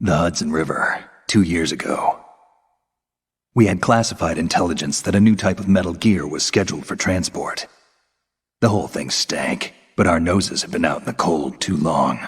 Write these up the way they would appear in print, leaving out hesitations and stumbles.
The Hudson River, 2 years ago. We had classified intelligence that a new type of metal gear was scheduled for transport. The whole thing stank, but our noses had been out in the cold too long.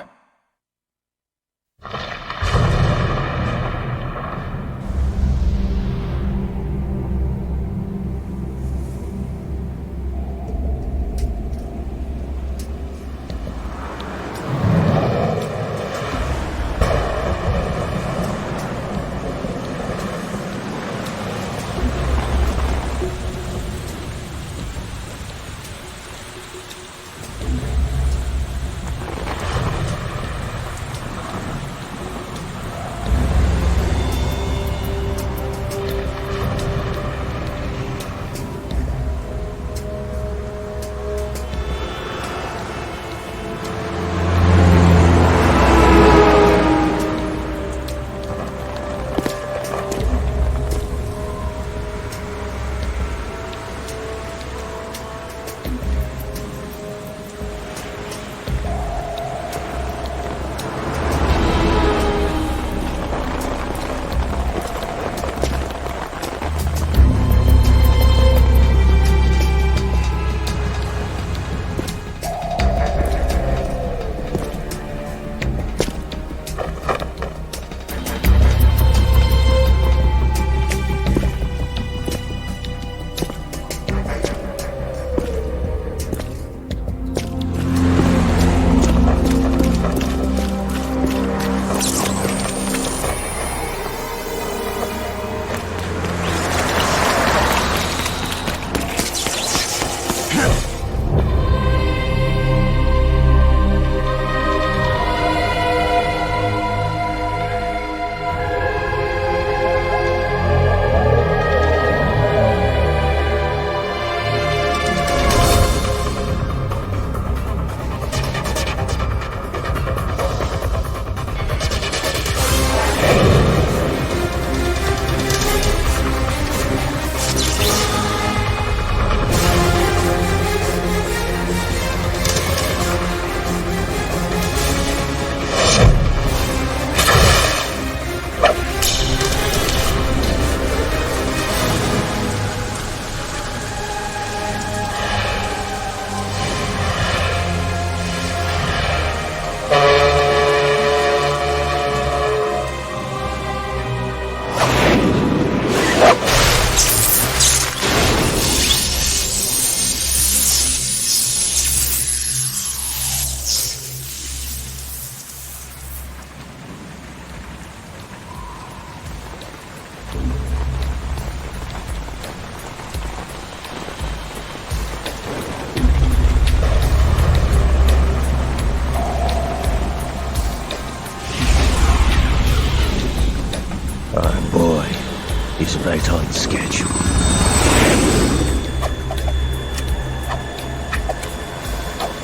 He's right on schedule.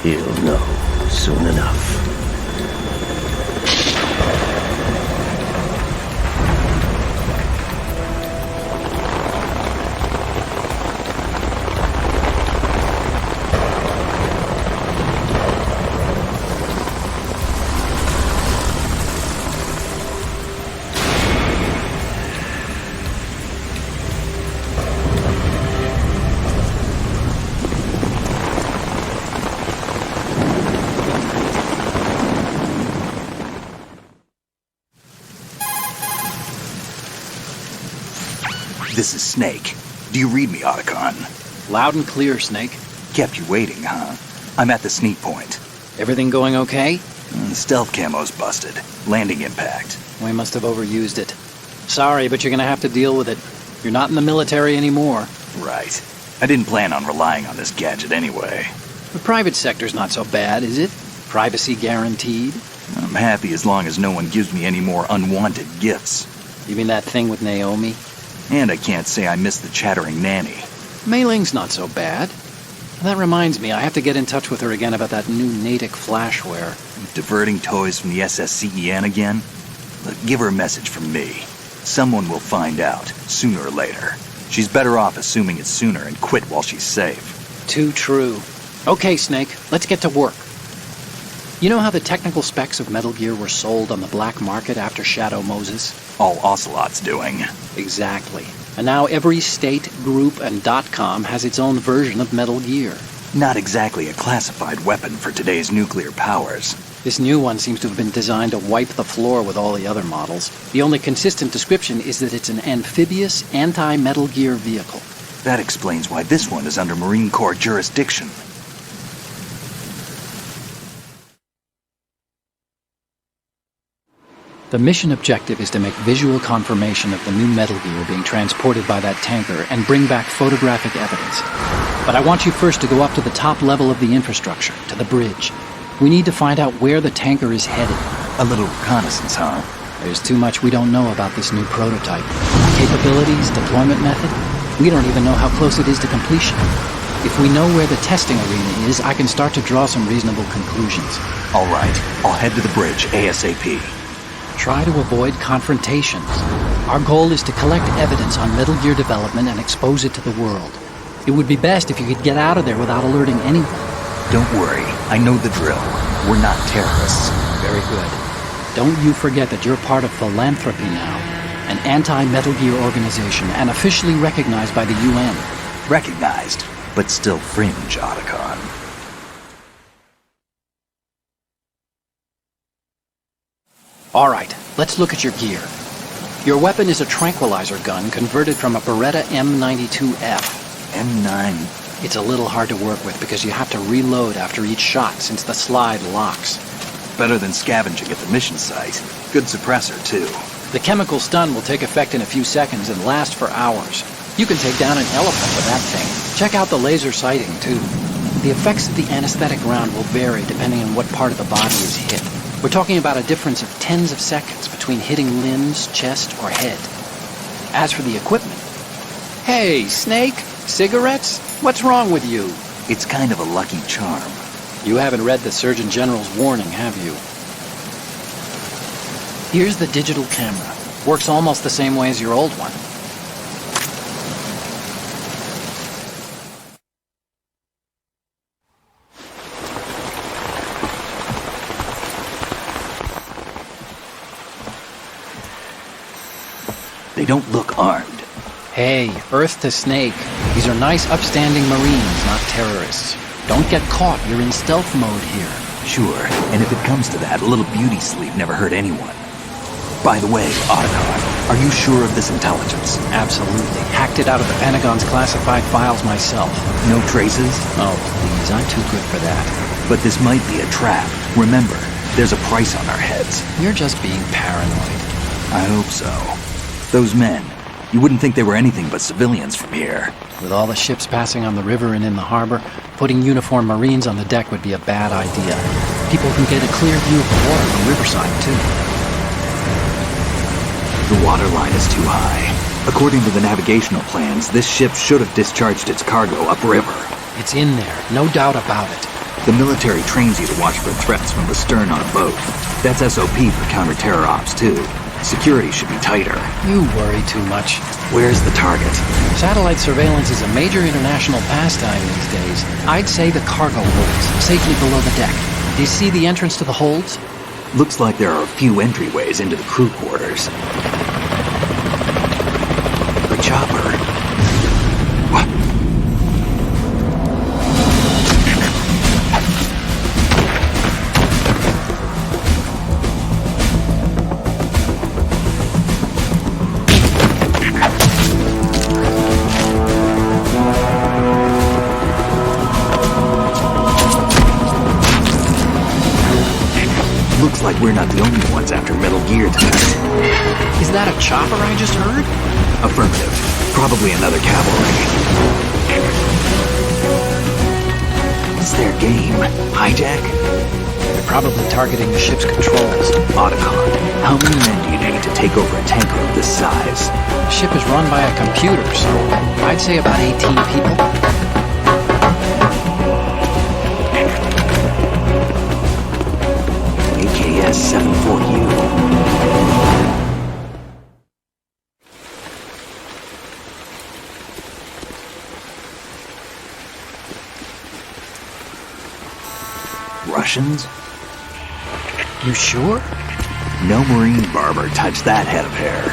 He'll know soon enough. This is Snake. Do you read me, Otacon? Loud and clear, Snake. Kept you waiting, huh? I'm at the sneak point. Everything going okay? Stealth camo's busted. Landing impact. We must have overused it. Sorry, but you're gonna have to deal with it. You're not in the military anymore. Right. I didn't plan on relying on this gadget anyway. The private sector's not so bad, is it? Privacy guaranteed? I'm happy as long as no one gives me any more unwanted gifts. You mean that thing with Naomi? And I can't say I miss the chattering nanny. Mei Ling's not so bad. That reminds me, I have to get in touch with her again about that new Natick flashware. Diverting toys from the SSCEN again? Look, give her a message from me. Someone will find out, sooner or later. She's better off assuming it's sooner and quit while she's safe. Too true. Okay, Snake, let's get to work. You know how the technical specs of Metal Gear were sold on the black market after Shadow Moses? All Ocelot's doing. Exactly. And now every state, group, and .com has its own version of Metal Gear. Not exactly a classified weapon for today's nuclear powers. This new one seems to have been designed to wipe the floor with all the other models. The only consistent description is that it's an amphibious, anti-Metal Gear vehicle. That explains why this one is under Marine Corps jurisdiction. The mission objective is to make visual confirmation of the new Metal Gear being transported by that tanker and bring back photographic evidence. But I want you first to go up to the top level of the infrastructure, to the bridge. We need to find out where the tanker is headed. A little reconnaissance, huh? There's too much we don't know about this new prototype. Capabilities, deployment method. We don't even know how close it is to completion. If we know where the testing arena is, I can start to draw some reasonable conclusions. All right, I'll head to the bridge ASAP. Try to avoid confrontations. Our goal is to collect evidence on Metal Gear development and expose it to the world. It would be best if you could get out of there without alerting anyone. Don't worry, I know the drill. We're not terrorists. Very good. Don't you forget that you're part of Philanthropy now, an anti-Metal Gear organization and officially recognized by the UN. Recognized, but still fringe, Otacon. All right, let's look at your gear. Your weapon is a tranquilizer gun converted from a Beretta M92F. M9. It's a little hard to work with because you have to reload after each shot since the slide locks. Better than scavenging at the mission site. Good suppressor, too. The chemical stun will take effect in a few seconds and last for hours. You can take down an elephant with that thing. Check out the laser sighting, too. The effects of the anesthetic round will vary depending on what part of the body is hit. We're talking about a difference of tens of seconds between hitting limbs, chest, or head. As for the equipment... Hey, Snake? Cigarettes? What's wrong with you? It's kind of a lucky charm. You haven't read the Surgeon General's warning, have you? Here's the digital camera. Works almost the same way as your old one. They don't look armed. Hey, Earth to Snake. These are nice, upstanding Marines, not terrorists. Don't get caught. You're in stealth mode here. Sure, and if it comes to that, a little beauty sleep never hurt anyone. By the way, Otacon, are you sure of this intelligence? Absolutely. Hacked it out of the Pentagon's classified files myself. No traces? Oh, please, I'm too good for that. But this might be a trap. Remember, there's a price on our heads. You're just being paranoid. I hope so. Those men, you wouldn't think they were anything but civilians from here. With all the ships passing on the river and in the harbor, putting uniformed Marines on the deck would be a bad idea. People can get a clear view of the water from riverside, too. The water line is too high. According to the navigational plans, this ship should have discharged its cargo upriver. It's in there, no doubt about it. The military trains you to watch for threats from the stern on a boat. That's SOP for counter-terror ops, too. Security should be tighter. You worry too much. Where's the target? Satellite surveillance is a major international pastime these days. I'd say the cargo holds, safely below the deck. Do you see the entrance to the holds? Looks like there are a few entryways into the crew quarters. A chopper. What? Looks like we're not the only ones after Metal Gear tonight. Is that a chopper I just heard? Affirmative. Probably another cavalry. It's their game. Hijack? They're probably targeting the ship's controls. Otacon, how many men do you need to take over a tanker of this size? The ship is run by a computer, so I'd say about 18 people. AKS 74U. Russians? You sure? No marine barber touched that head of hair.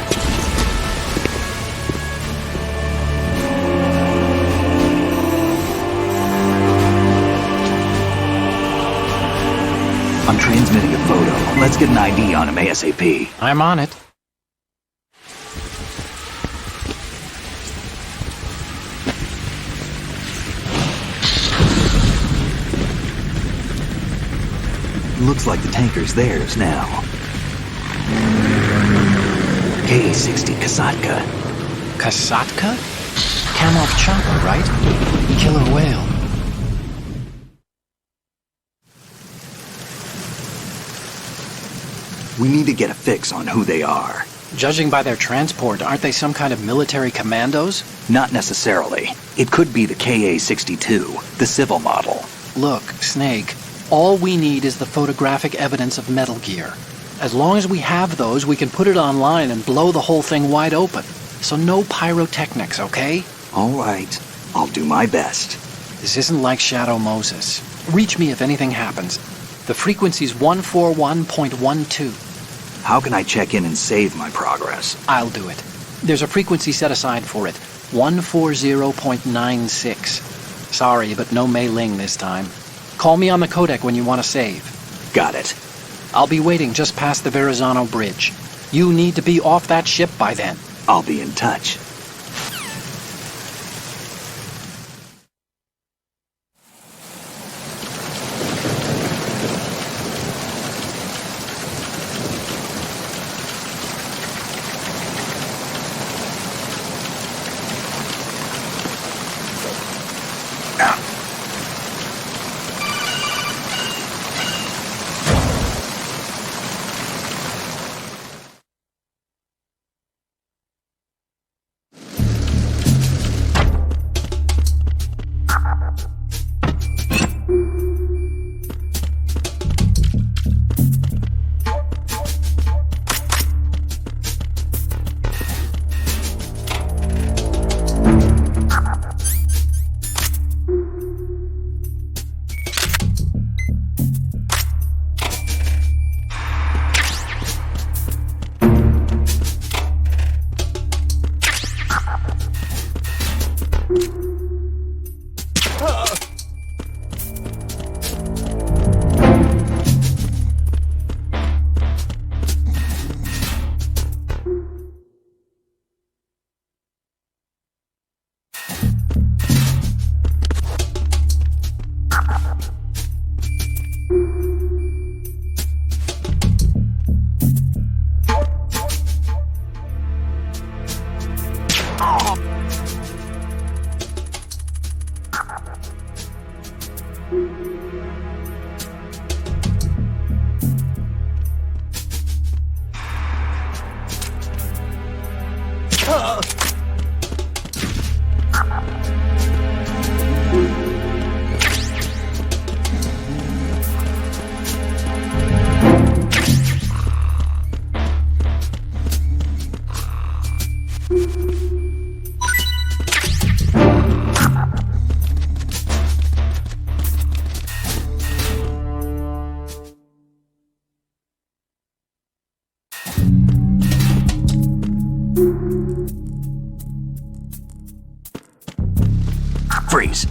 I'm transmitting a photo. Let's get an ID on him ASAP. I'm on it. Looks like the tanker's theirs now. K-60 Kasatka. Kasatka? Kamov chopper, right? Killer whale. We need to get a fix on who they are. Judging by their transport, aren't they some kind of military commandos? Not necessarily. It could be the KA-62, the civil model. Look, Snake, all we need is the photographic evidence of Metal Gear. As long as we have those, we can put it online and blow the whole thing wide open. So no pyrotechnics, okay? All right. I'll do my best. This isn't like Shadow Moses. Reach me if anything happens. The frequency's 141.12. How can I check in and save my progress? I'll do it. There's a frequency set aside for it. 140.96. Sorry, but no Mei Ling this time. Call me on the codec when you want to save. Got it. I'll be waiting just past the Verrazano Bridge. You need to be off that ship by then. I'll be in touch. Freeze.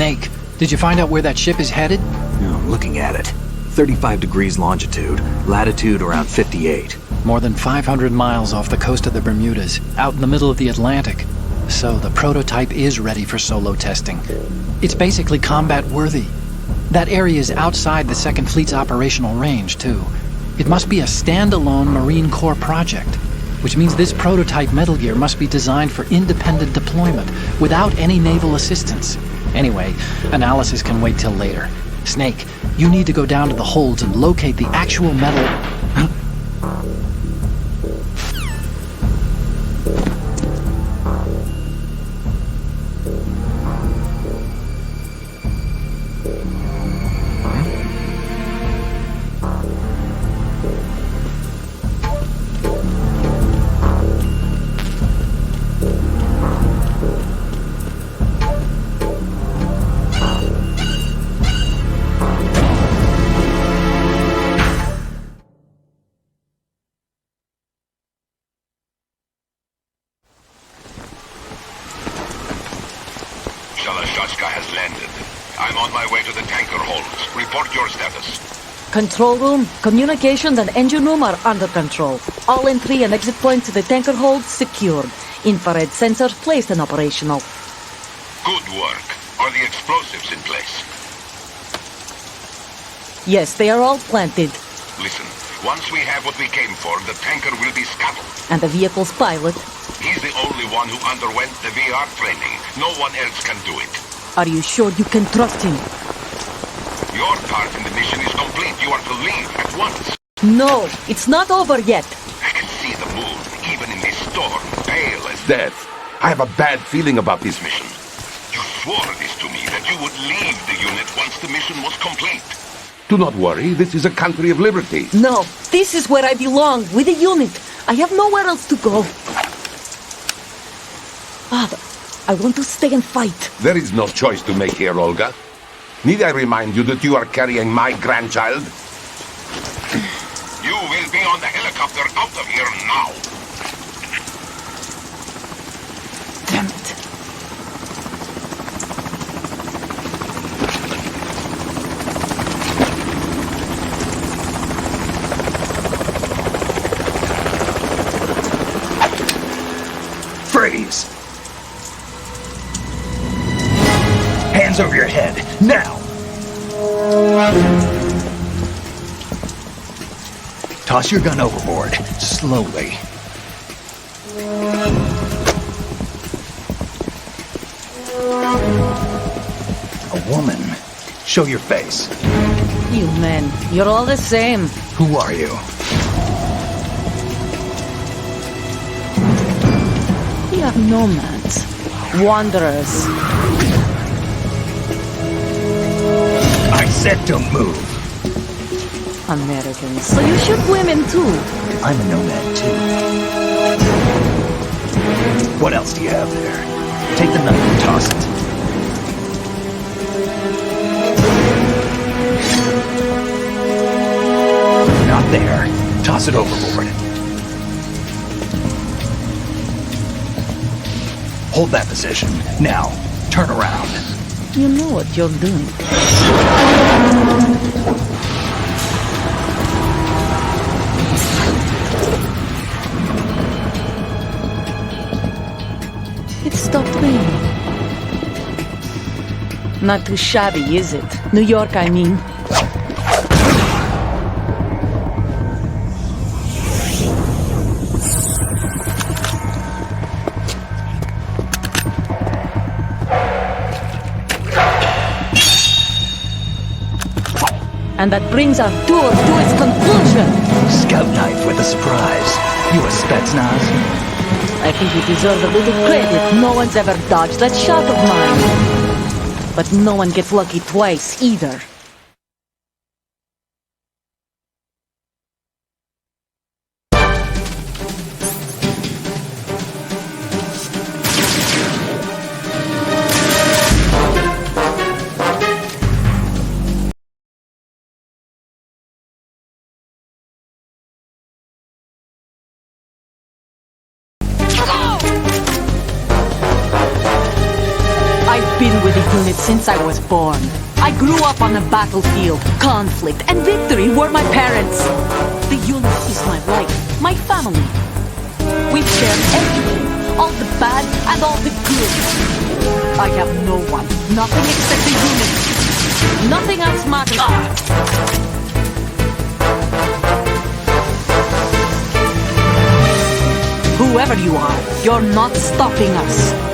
Snake, did you find out where that ship is headed? No, I'm looking at it. 35 degrees longitude, latitude around 58. More than 500 miles off the coast of the Bermudas, out in the middle of the Atlantic. So the prototype is ready for solo testing. It's basically combat-worthy. That area is outside the Second Fleet's operational range, too. It must be a standalone Marine Corps project, which means this prototype Metal Gear must be designed for independent deployment, without any naval assistance. Anyway, analysis can wait till later. Snake, you need to go down to the holds and locate the actual metal... has landed. I'm on my way to the tanker holds. Report your status. Control room, communications and engine room are under control. All entry and exit points to the tanker holds secured. Infrared sensors placed and operational. Good work. Are the explosives in place? Yes, they are all planted. Listen, once we have what we came for, the tanker will be scuttled. And the vehicle's pilot? He's the only one who underwent the VR training. No one else can do it. Are you sure you can trust him? Your part in the mission is complete. You are to leave at once. No, it's not over yet. I can see the moon, even in this storm, pale as death. I have a bad feeling about this mission. You swore this to me, that you would leave the unit once the mission was complete. Do not worry, this is a country of liberty. No, this is where I belong, with the unit. I have nowhere else to go. Father, I want to stay and fight. There is no choice to make here, Olga. Need I remind you that you are carrying my grandchild? You will be on the helicopter out of here now. Damn it. Freeze! Hands over your head, now! Toss your gun overboard, slowly. A woman. Show your face. You men, you're all the same. Who are you? We are nomads. Wanderers. I said don't move. Americans, so you shoot women too. I'm a nomad too. What else do you have there? Take the knife and toss it. Not there. Toss it overboard. Hold that position. Now, turn around. You know what you're doing. It stopped raining. Not too shabby, is it? New York, I mean. And that brings our tour to its conclusion. Scout knife with a surprise. You a Spetsnaz? I think you deserve a little credit. No one's ever dodged that shot of mine. But no one gets lucky twice, either. I've been with the unit unit since I was born. I grew up on the battlefield. Conflict and victory were my parents. The unit is my life, my family. We've shared everything, all the bad and all the good. I have no one, nothing except the unit. Nothing else matters. Whoever you are, you're not stopping us.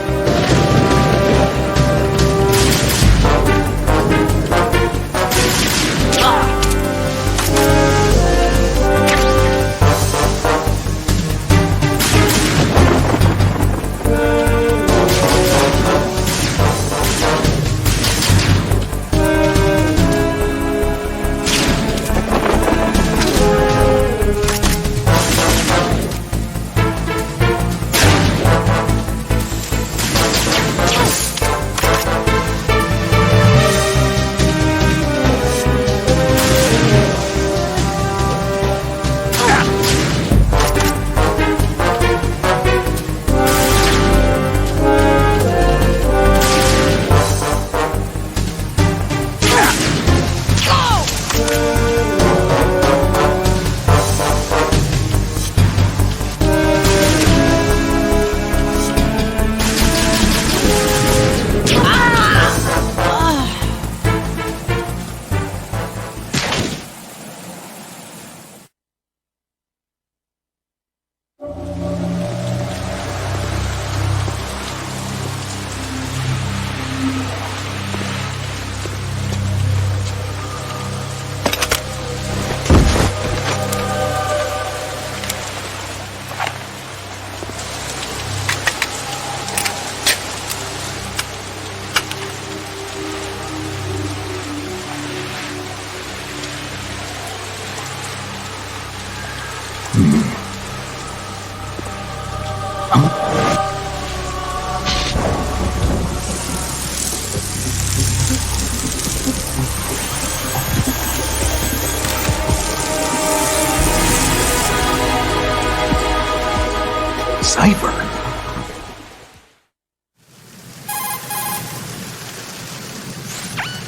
Cipher.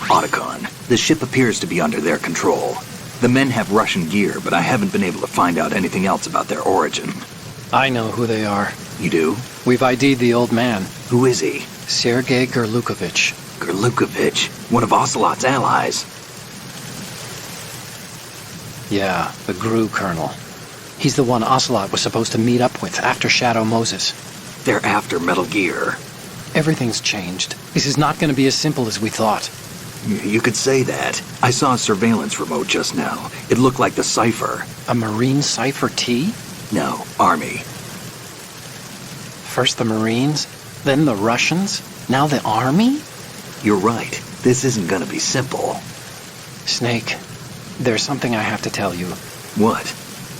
Otacon, the ship appears to be under their control. The men have Russian gear, but I haven't been able to find out anything else about their origin. I know who they are. You do? We've ID'd the old man, Who is he? Sergei Gerlukovich. Gerlukovich, one of Ocelot's allies. Yeah, the GRU colonel. He's the one Ocelot was supposed to meet up with after Shadow Moses. They're after Metal Gear. Everything's changed. This is not going to be as simple as we thought. You could say that. I saw a surveillance remote just now. It looked like the Cipher. A Marine Cipher T? No, Army. First the Marines, then the Russians, now the Army? You're right. This isn't gonna be simple. Snake, there's something I have to tell you. What?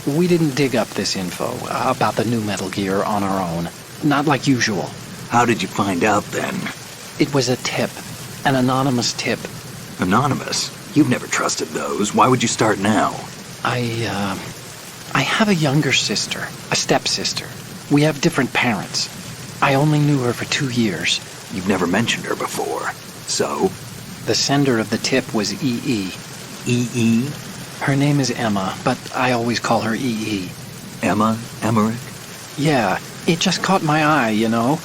We didn't dig up this info about the new Metal Gear on our own. Not like usual. How did you find out then? It was a tip. An anonymous tip. Anonymous? You've never trusted those. Why would you start now? I have a younger sister, a stepsister. We have different parents. I only knew her for 2 years. You've never mentioned her before. So? The sender of the tip was EE. EE? Her name is Emma, but I always call her EE. Emma? Emmerich? Yeah, it just caught my eye, you know.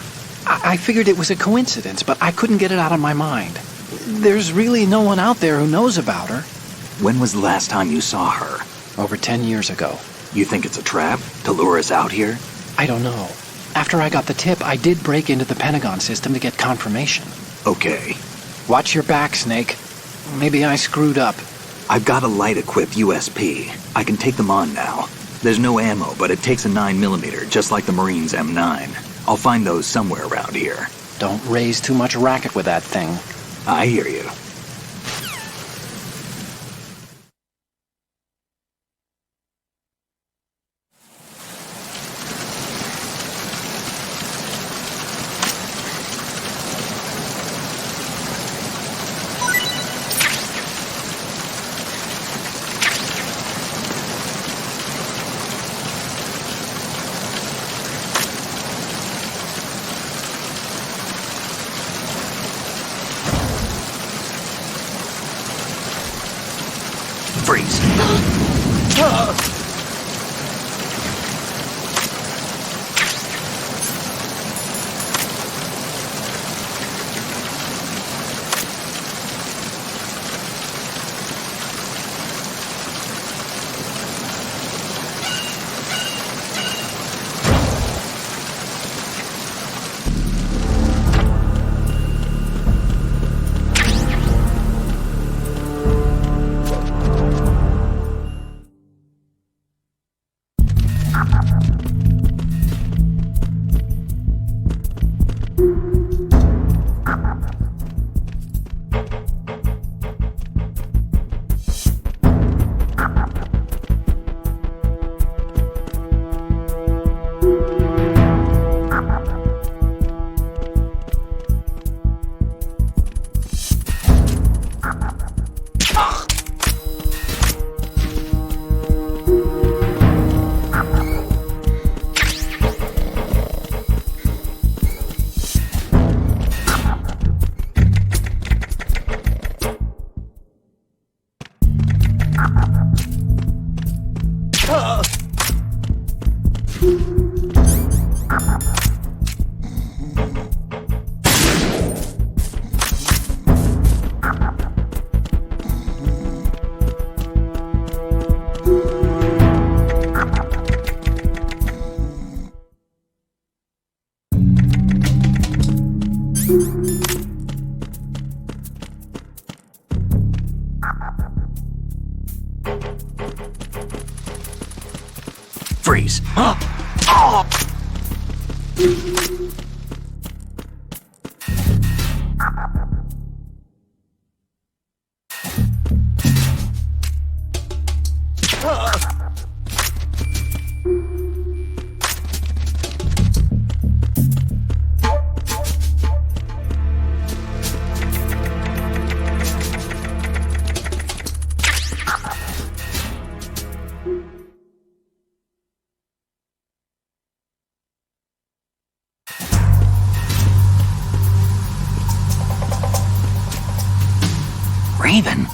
I figured it was a coincidence, but I couldn't get it out of my mind. There's really no one out there who knows about her. When was the last time you saw her? Over 10 years ago. You think it's a trap? To lure us out here? I don't know. After I got the tip, I did break into the Pentagon system to get confirmation. Okay. Watch your back, Snake. Maybe I screwed up. I've got a light-equipped USP. I can take them on now. There's no ammo, but it takes a 9mm, just like the Marines' M9. I'll find those somewhere around here. Don't raise too much racket with that thing. I hear you. Freeze! Freeze! Raven?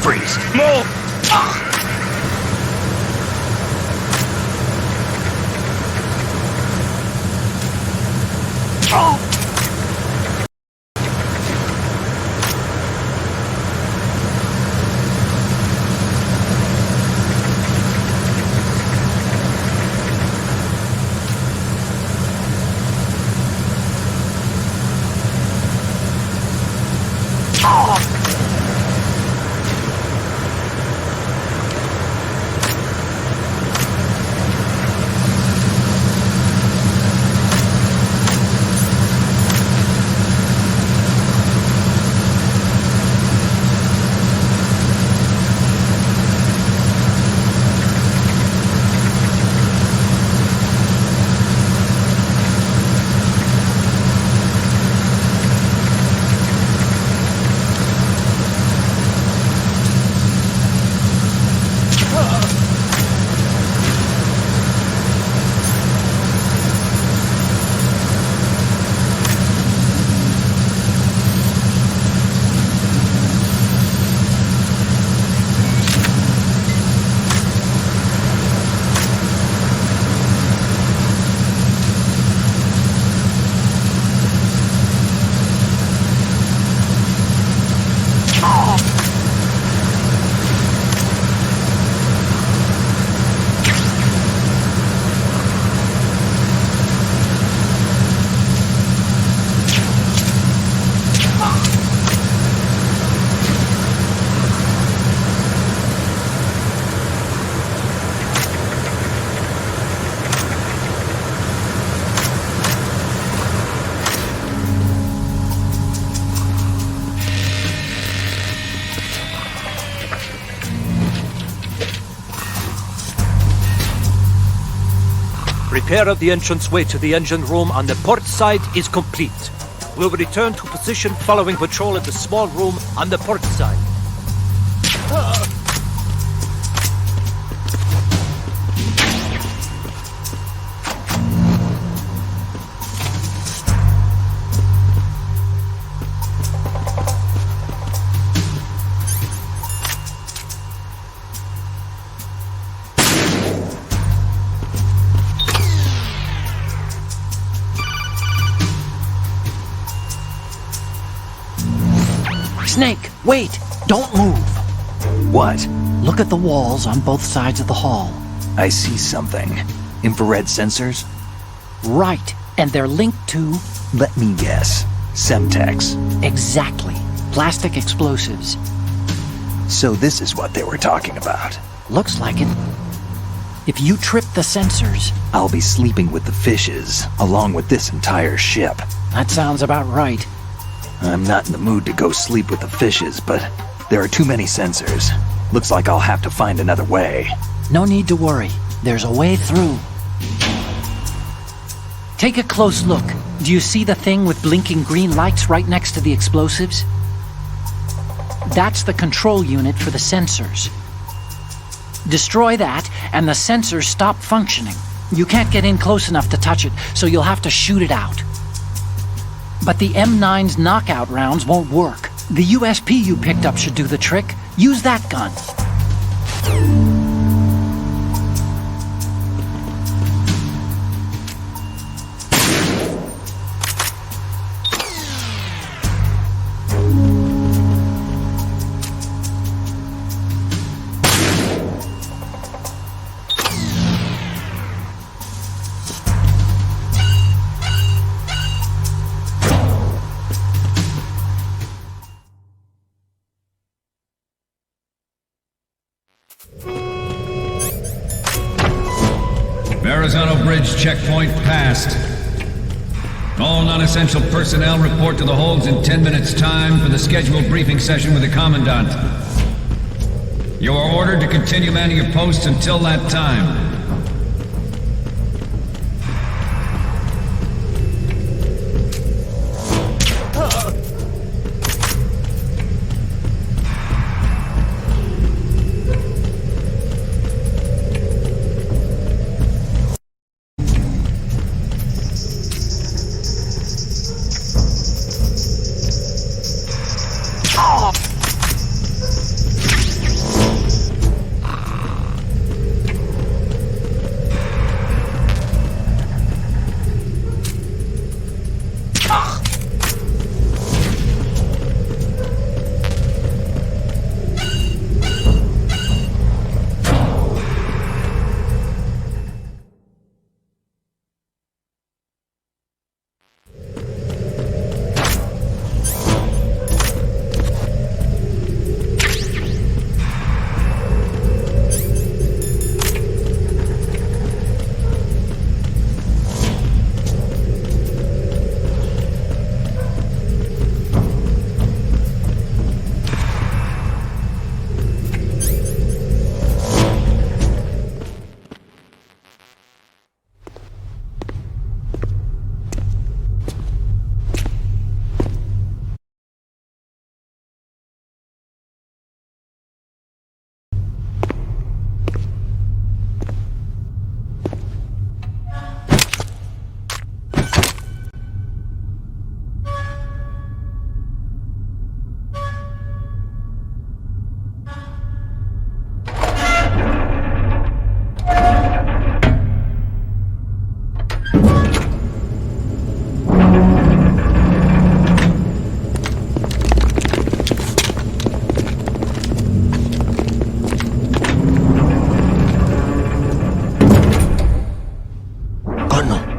Freeze! Move! Repair of the entranceway to the engine room on the port side is complete. We'll return to position following patrol at the small room on the port side. Snake, wait! Don't move! What? Look at the walls on both sides of the hall. I see something. Infrared sensors? Right, and they're linked to... Let me guess. Semtex. Exactly. Plastic explosives. So this is what they were talking about. Looks like it. If you trip the sensors... I'll be sleeping with the fishes, along with this entire ship. That sounds about right. I'm not in the mood to go sleep with the fishes, but there are too many sensors. Looks like I'll have to find another way. No need to worry. There's a way through. Take a close look. Do you see the thing with blinking green lights right next to the explosives? That's the control unit for the sensors. Destroy that, and the sensors stop functioning. You can't get in close enough to touch it, so you'll have to shoot it out. But the M9's knockout rounds won't work. The USP you picked up should do the trick. Use that gun. Verrazano Bridge checkpoint passed. All non-essential personnel report to the holds in 10 minutes' time for the scheduled briefing session with the Commandant. You are ordered to continue manning your posts until that time.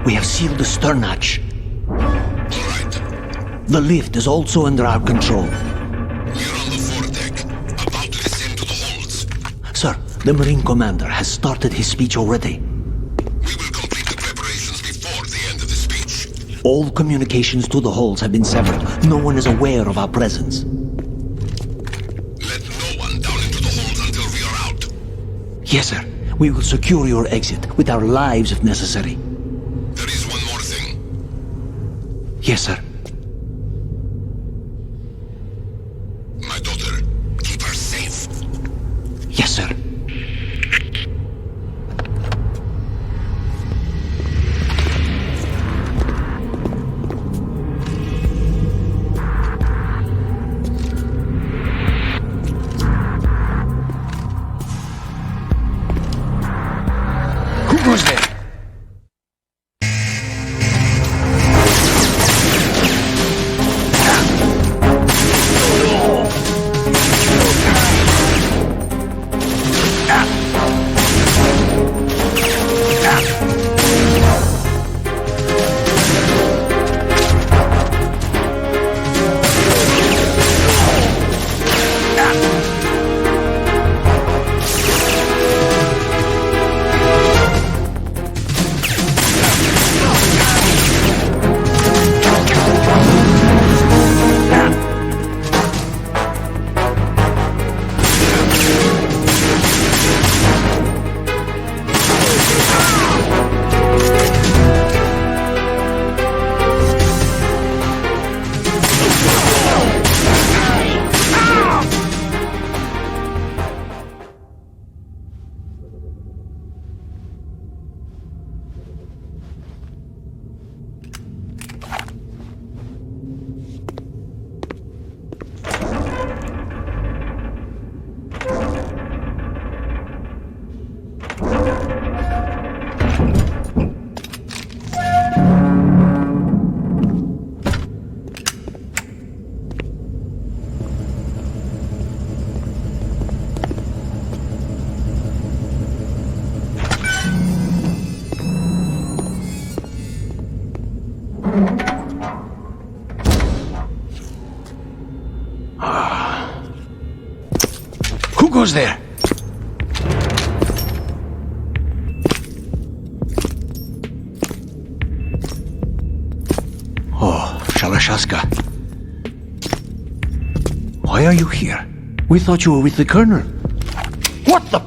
We have sealed the stern hatch. Alright. The lift is also under our control. We're on the foredeck, about to descend to the holds. Sir, the Marine Commander has started his speech already. We will complete the preparations before the end of the speech. All communications to the holds have been severed. No one is aware of our presence. Let no one down into the holds until we are out. Yes, sir. We will secure your exit with our lives if necessary. Yes, sir. My daughter, keep her safe. Yes, sir. Who goes there? Who goes there? Oh, Shalashaska. Why are you here? We thought you were with the Colonel. What the?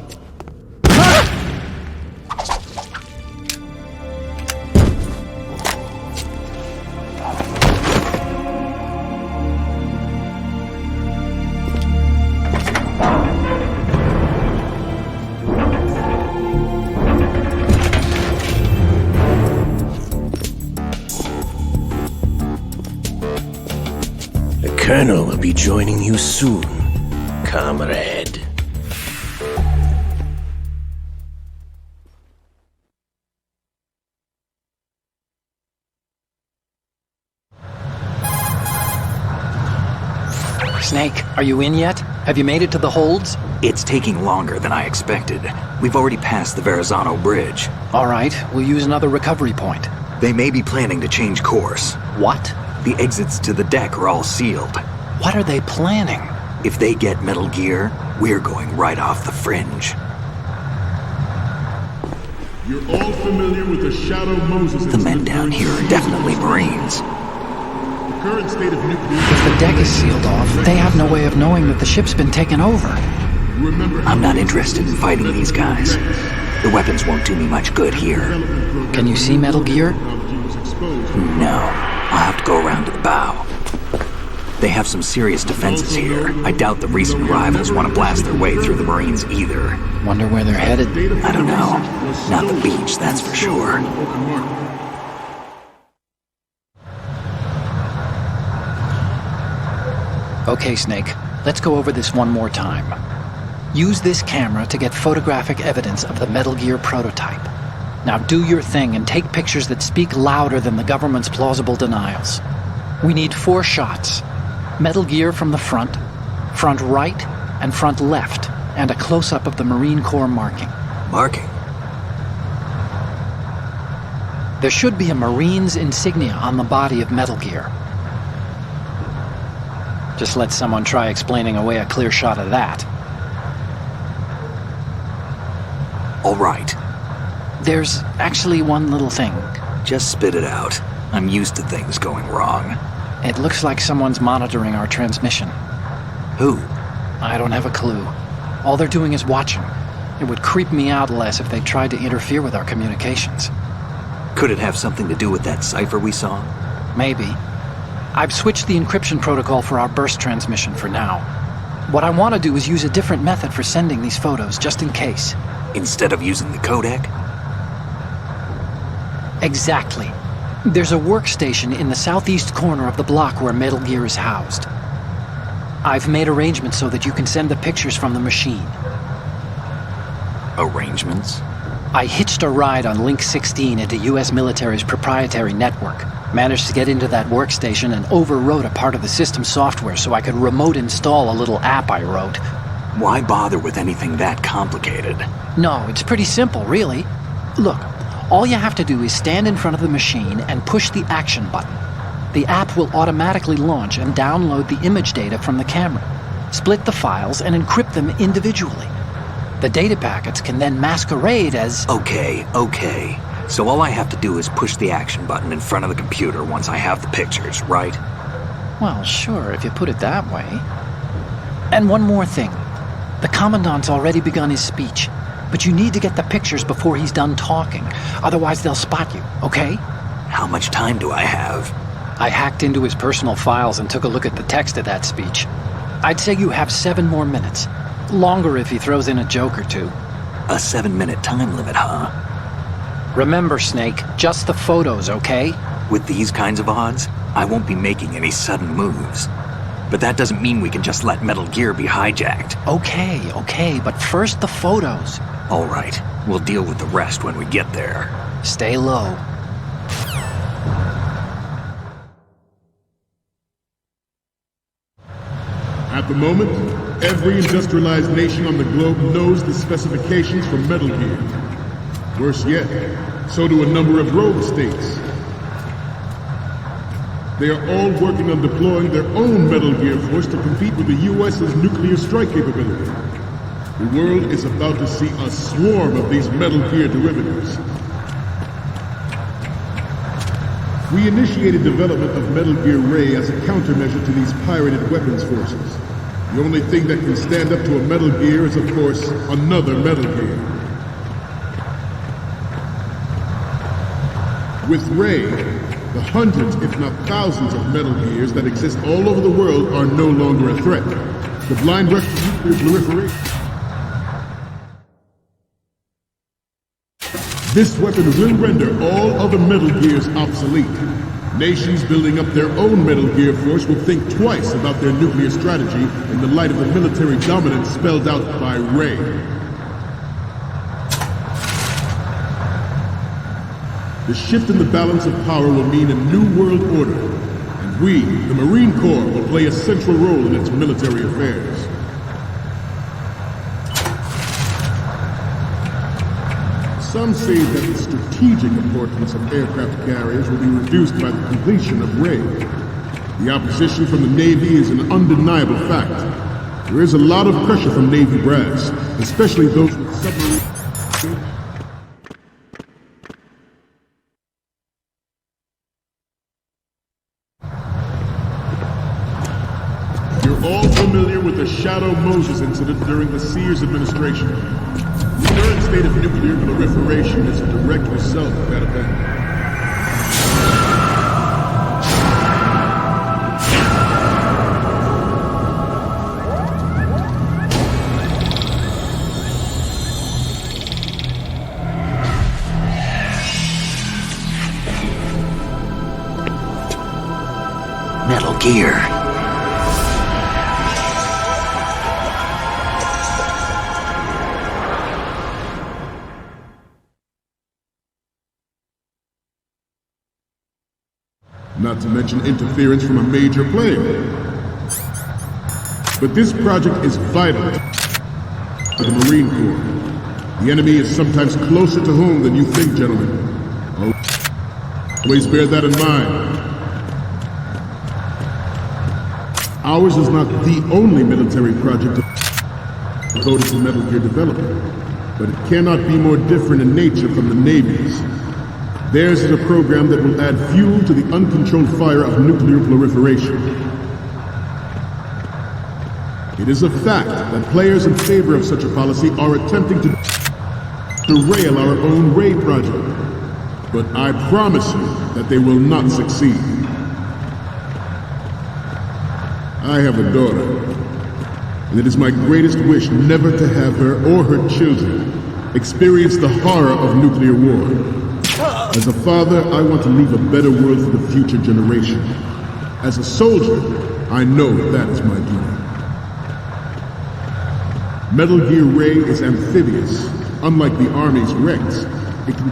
The Colonel will be joining you soon, comrade. Snake, are you in yet? Have you made it to the holds? It's taking longer than I expected. We've already passed the Verrazano Bridge. All right, we'll use another recovery point. They may be planning to change course. What? The exits to the deck are all sealed. What are they planning? If they get Metal Gear, we're going right off the fringe. You're all familiar with the Shadow Moses The men down here are definitely Marines. The current state of nuclear... If the deck is sealed off, they have no way of knowing that the ship's been taken over. Remember, I'm not interested in fighting these guys. The weapons won't do me much good here. Can you see Metal Gear? No, I'll have to go around to the bow. They have some serious defenses here. I doubt the recent arrivals want to blast their way through the Marines either. Wonder where they're headed. I don't know. Not the beach, that's for sure. Okay, Snake, let's go over this one more time. Use this camera to get photographic evidence of the Metal Gear prototype. Now do your thing and take pictures that speak louder than the government's plausible denials. We need 4 shots. Metal Gear from the front right, and front left, and a close-up of the Marine Corps marking. Marking? There should be a Marine's insignia on the body of Metal Gear. Just let someone try explaining away a clear shot of that. All right. There's actually one little thing. Just spit it out. I'm used to things going wrong. It looks like someone's monitoring our transmission. Who? I don't have a clue. All they're doing is watching. It would creep me out less if they tried to interfere with our communications. Could it have something to do with that cipher we saw? Maybe. I've switched the encryption protocol for our burst transmission for now. What I want to do is use a different method for sending these photos, just in case. Instead of using the codec? Exactly. There's a workstation in the southeast corner of the block where Metal Gear is housed. I've made arrangements so that you can send the pictures from the machine. Arrangements? I hitched a ride on Link 16 into US military's proprietary network. Managed to get into that workstation and overwrote a part of the system software so I could remote install a little app I wrote. Why bother with anything that complicated? No, it's pretty simple, really. Look, all you have to do is stand in front of the machine and push the action button. The app will automatically launch and download the image data from the camera, split the files, and encrypt them individually. The data packets can then masquerade as... Okay. So all I have to do is push the action button in front of the computer once I have the pictures, right? Well, sure, if you put it that way. And one more thing. The Commandant's already begun his speech, but you need to get the pictures before he's done talking. Otherwise they'll spot you, okay? How much time do I have? I hacked into his personal files and took a look at the text of that speech. I'd say you have 7 more minutes. Longer if he throws in a joke or two. A 7-minute time limit, huh? Remember, Snake, just the photos, okay? With these kinds of odds, I won't be making any sudden moves. But that doesn't mean we can just let Metal Gear be hijacked. Okay, but first the photos. All right, we'll deal with the rest when we get there. Stay low. At the moment, every industrialized nation on the globe knows the specifications for Metal Gear. Worse yet, so do a number of rogue states. They are all working on deploying their own Metal Gear force to compete with the US's nuclear strike capability. The world is about to see a swarm of these Metal Gear derivatives. We initiated development of Metal Gear Ray as a countermeasure to these pirated weapons forces. The only thing that can stand up to a Metal Gear is, of course, another Metal Gear. With Ray, the hundreds, if not thousands of Metal Gears that exist all over the world are no longer a threat. The blind rush to nuclear proliferation. This weapon will render all other Metal Gears obsolete. Nations building up their own Metal Gear force will think twice about their nuclear strategy in the light of the military dominance spelled out by Ray. The shift in the balance of power will mean a new world order, and we, the Marine Corps, will play a central role in its military affairs. Some say that the strategic importance of aircraft carriers will be reduced by the completion of Ray. The opposition from the Navy is an undeniable fact. There is a lot of pressure from Navy brass, especially those with submarines. You're all familiar with the Shadow Moses incident during the Sears administration. The current state of nuclear proliferation is a direct result of that event. Metal Gear. Not to mention interference from a major player. But this project is vital to the Marine Corps. The enemy is sometimes closer to home than you think, gentlemen. Always bear that in mind. Ours is not the only military project devoted to Metal Gear development, but it cannot be more different in nature from the Navy's. Theirs is a program that will add fuel to the uncontrolled fire of nuclear proliferation. It is a fact that players in favor of such a policy are attempting to derail our own Ray project. But I promise you that they will not succeed. I have a daughter, and it is my greatest wish never to have her or her children experience the horror of nuclear war. As a father, I want to leave a better world for the future generation. As a soldier, I know that is my duty. Metal Gear Ray is amphibious. Unlike the Army's Rex, it can...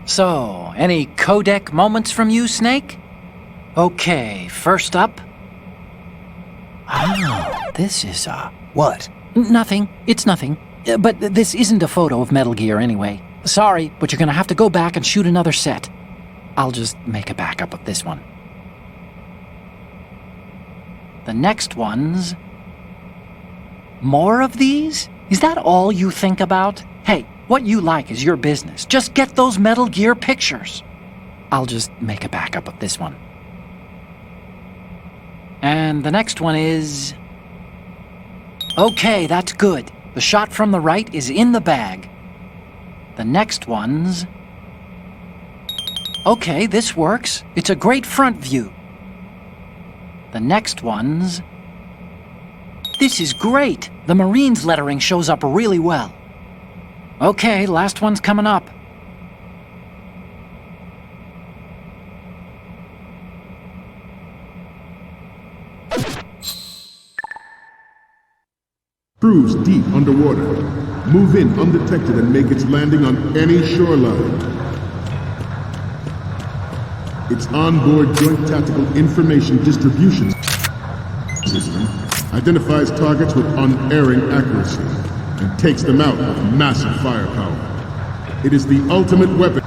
So, any codec moments from you, Snake? Okay, first up... Ah, this is, What? Nothing. It's nothing. But this isn't a photo of Metal Gear anyway. Sorry, but you're gonna have to go back and shoot another set. I'll just make a backup of this one. The next one's... More of these? Is that all you think about? Hey, what you like is your business. Just get those Metal Gear pictures. I'll just make a backup of this one. And the next one is... Okay, that's good. The shot from the right is in the bag. The next one's... Okay, this works. It's a great front view. The next one's... This is great. The Marines lettering shows up really well. Okay, last one's coming up. Cruise deep underwater. Move in undetected and make its landing on any shoreline. Its onboard Joint Tactical Information Distribution System identifies targets with unerring accuracy and takes them out with massive firepower. It is the ultimate weapon.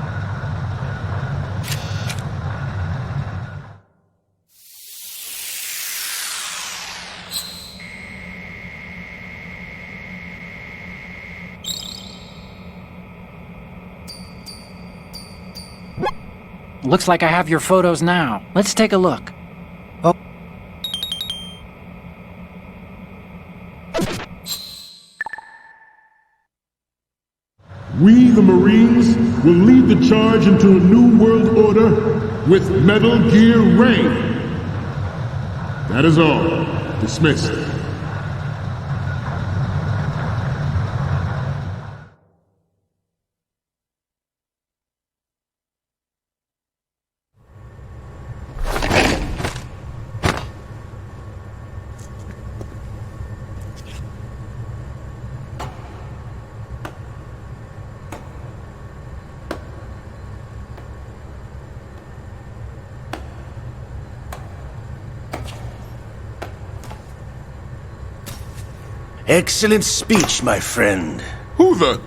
Looks like I have your photos now. Let's take a look. Oh. We, the Marines, will lead the charge into a new world order with Metal Gear Ray. That is all. Dismissed. Excellent speech, my friend. Who the...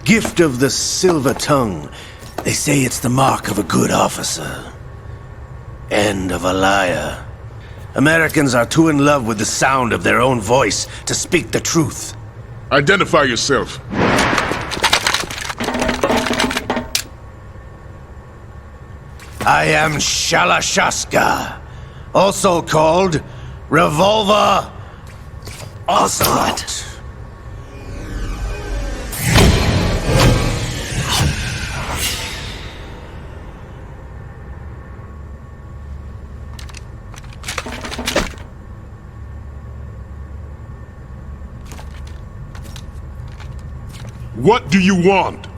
Gift of the silver tongue. They say it's the mark of a good officer. And of a liar. Americans are too in love with the sound of their own voice to speak the truth. Identify yourself. I am Shalashaska, also called Revolver Ocelot. What do you want?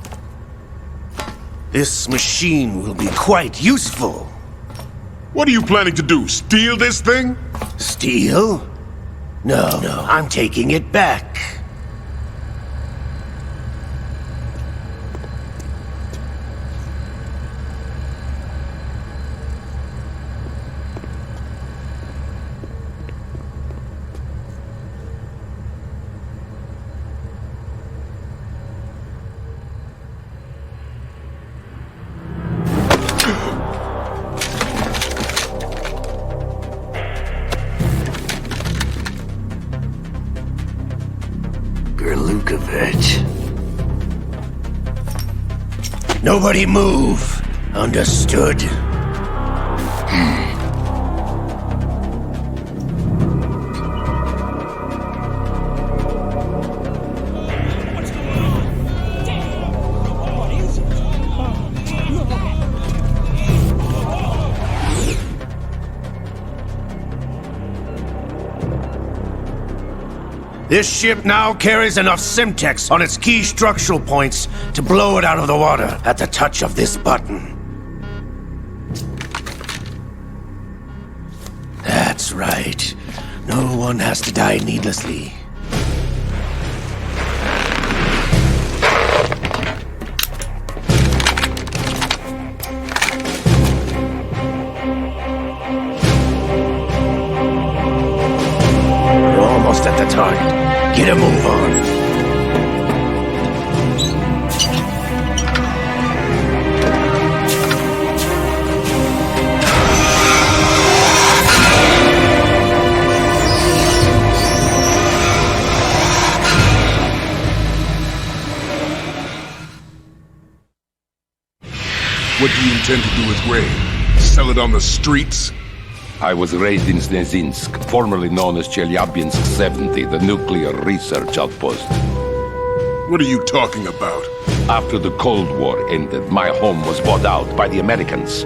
This machine will be quite useful. What are you planning to do? Steal this thing? Steal? No, I'm taking it back. Nobody move. Understood? This ship now carries enough Simtex on its key structural points to blow it out of the water at the touch of this button. That's right. No one has to die needlessly. We're almost at the target. Get a move on. What do you intend to do with grain? Sell it on the streets? I was raised in Snezinsk, formerly known as Chelyabinsk 70, the nuclear research outpost. What are you talking about? After the Cold War ended, my home was bought out by the Americans.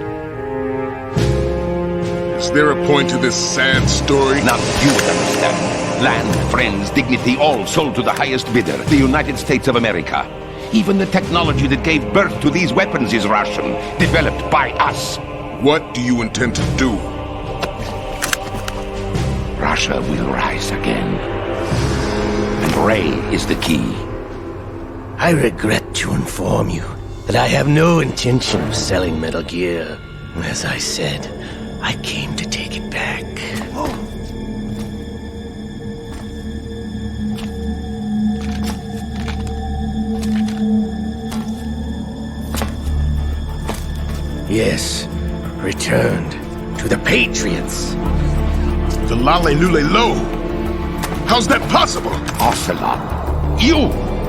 Is there a point to this sad story? Now you would understand. Land, friends, dignity, all sold to the highest bidder, the United States of America. Even the technology that gave birth to these weapons is Russian, developed by us. What do you intend to do? Russia will rise again. And Ray is the key. I regret to inform you that I have no intention of selling Metal Gear. As I said, I came to take it back. Yes, returned to the Patriots. The Lale Lule Lo? How's that possible? Ocelot,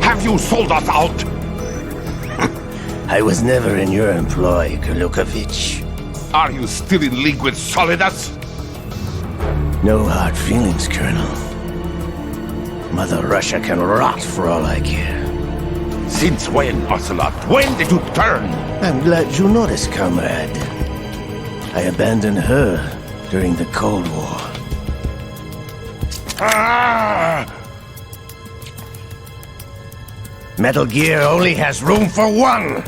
have you sold us out? I was never in your employ, Kurlukovich. Are you still in league with Solidus? No hard feelings, Colonel. Mother Russia can rot for all I care. Since when, Ocelot? When did you turn? I'm glad you noticed, comrade. I abandoned her during the Cold War. Metal Gear only has room for one!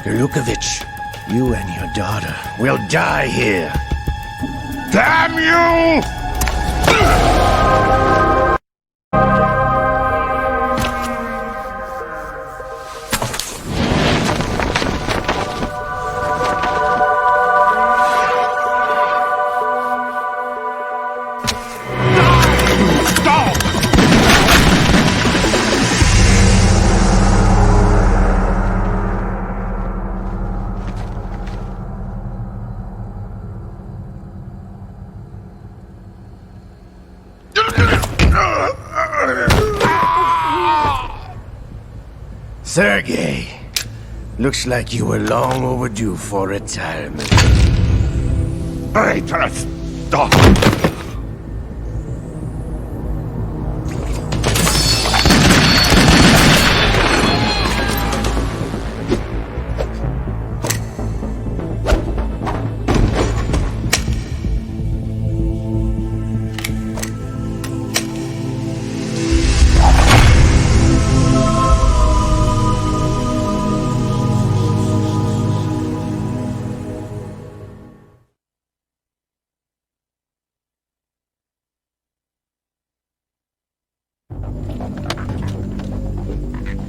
Kurlukovich, you and your daughter will die here. Damn you! Sergei, looks like you were long overdue for retirement. Traitorous dog!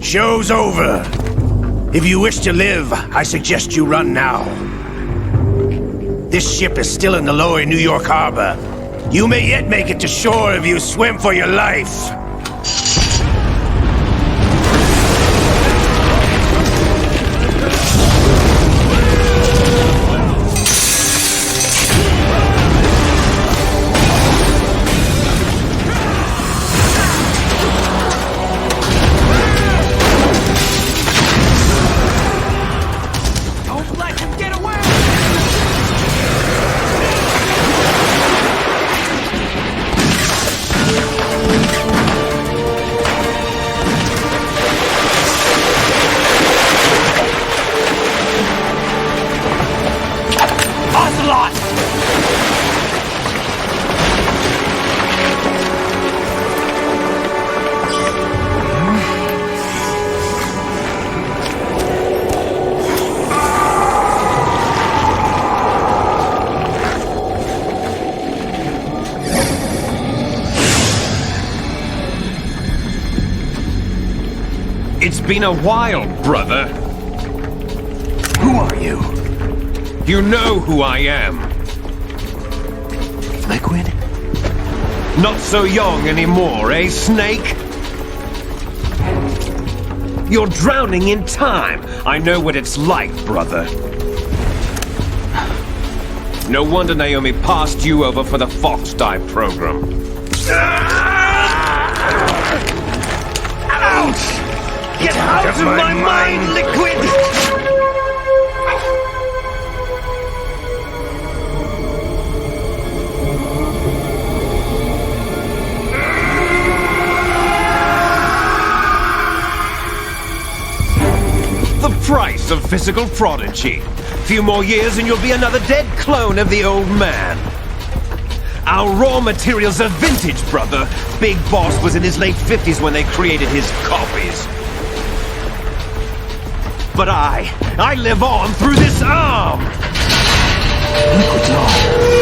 Show's over. If you wish to live, I suggest you run now. This ship is still in the lower New York harbor. You may yet make it to shore if you swim for your life. It's been a while, brother. Who are you? You know who I am. Liquid? Not so young anymore, eh, Snake? You're drowning in time. I know what it's like, brother. No wonder Naomi passed you over for the Fox Dive program. Ouch! Get out of my mind, Liquid! The price of physical prodigy. Few more years and you'll be another dead clone of the old man. Our raw materials are vintage, brother. Big Boss was in his late 50s when they created his copies. But I live on through this arm! Liquid's on.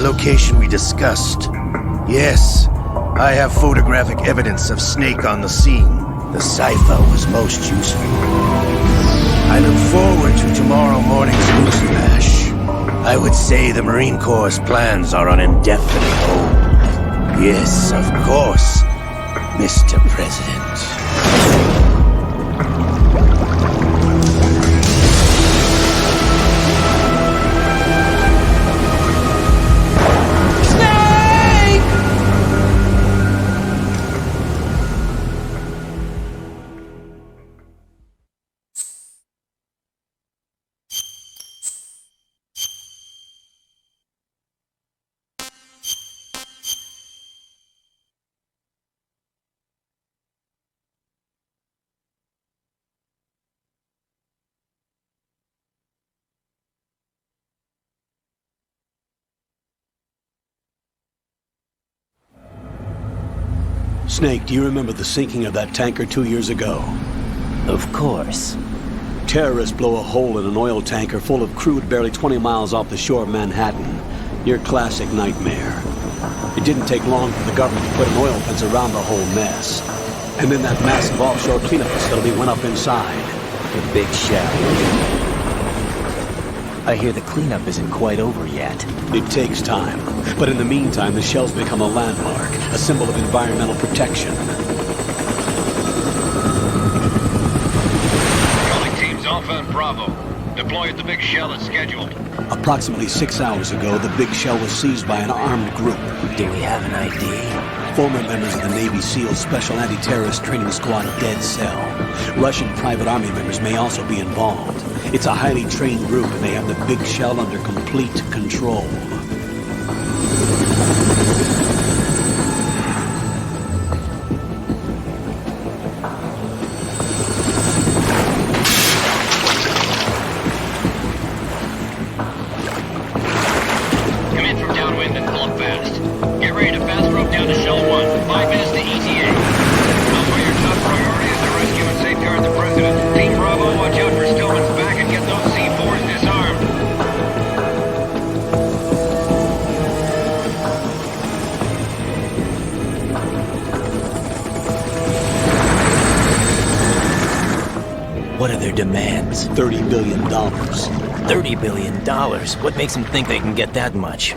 location we discussed. Yes, I have photographic evidence of Snake on the scene. The cipher was most useful. I look forward to tomorrow morning's news flash. I would say the Marine Corps' plans are on indefinite hold. Yes, of course, Mr. President. Snake, do you remember the sinking of that tanker 2 years ago? Of course. Terrorists blow a hole in an oil tanker full of crude barely 20 miles off the shore of Manhattan. Your classic nightmare. It didn't take long for the government to put an oil fence around the whole mess. And then that massive offshore cleanup facility went up inside. The big shell. I hear the cleanup isn't quite over yet. It takes time. But in the meantime, the shell's become a landmark, a symbol of environmental protection. Calling teams Alpha and Bravo. Deploy at the big shell as scheduled. Approximately 6 hours ago, the big shell was seized by an armed group. Do we have an ID? Former members of the Navy SEAL Special Anti-Terrorist Training Squad Dead Cell. Russian private army members may also be involved. It's a highly trained group and they have the big shell under complete control. Come in from downwind and pull up fast. Get ready to fast rope down to Shell 1. 5 minutes to ETA. Elsewhere, your top priority is to rescue and safeguard the President. Team Bravo, watch out for Stillman's back and get those C4s disarmed. What are their demands? $30 billion. $30 billion? What makes them think they can get that much?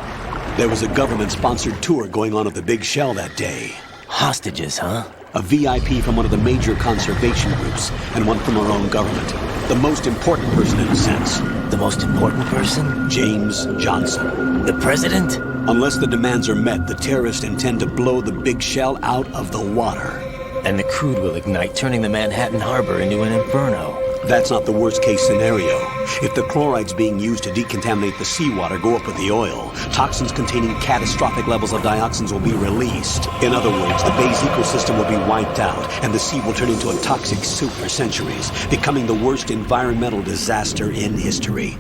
There was a government-sponsored tour going on at the big shell that day. Hostages, huh? A VIP from one of the major conservation groups, and one from our own government. The most important person in a sense. The most important person? James Johnson. The president? Unless the demands are met, the terrorists intend to blow the big shell out of the water. And the crude will ignite, turning the Manhattan Harbor into an inferno. That's not the worst-case scenario. If the chlorides being used to decontaminate the seawater go up with the oil, toxins containing catastrophic levels of dioxins will be released. In other words, the bay's ecosystem will be wiped out, and the sea will turn into a toxic soup for centuries, becoming the worst environmental disaster in history.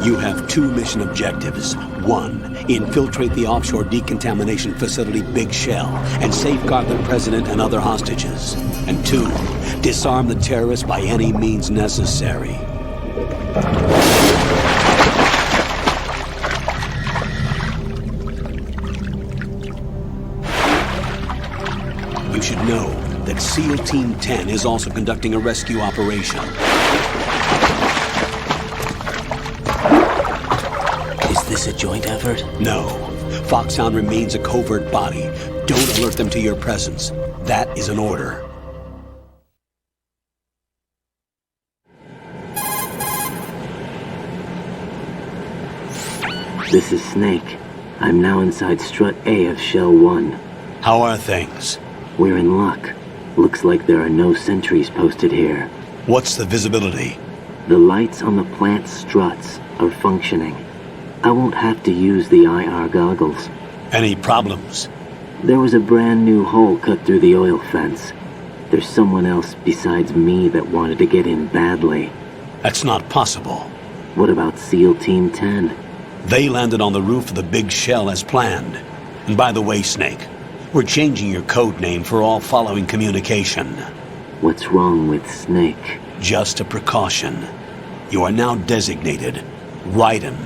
You have 2 mission objectives. 1, infiltrate the offshore decontamination facility Big Shell and safeguard the president and other hostages. And 2, disarm the terrorists by any means necessary. You should know that SEAL Team 10 is also conducting a rescue operation. Is this a joint effort? No. Foxhound remains a covert body. Don't alert them to your presence. That is an order. This is Snake. I'm now inside Strut A of Shell 1. How are things? We're in luck. Looks like there are no sentries posted here. What's the visibility? The lights on the plant's struts are functioning. I won't have to use the IR goggles. Any problems? There was a brand new hole cut through the oil fence. There's someone else besides me that wanted to get in badly. That's not possible. What about SEAL Team 10? They landed on the roof of the Big Shell as planned. And by the way, Snake, we're changing your code name for all following communication. What's wrong with Snake? Just a precaution. You are now designated Raiden.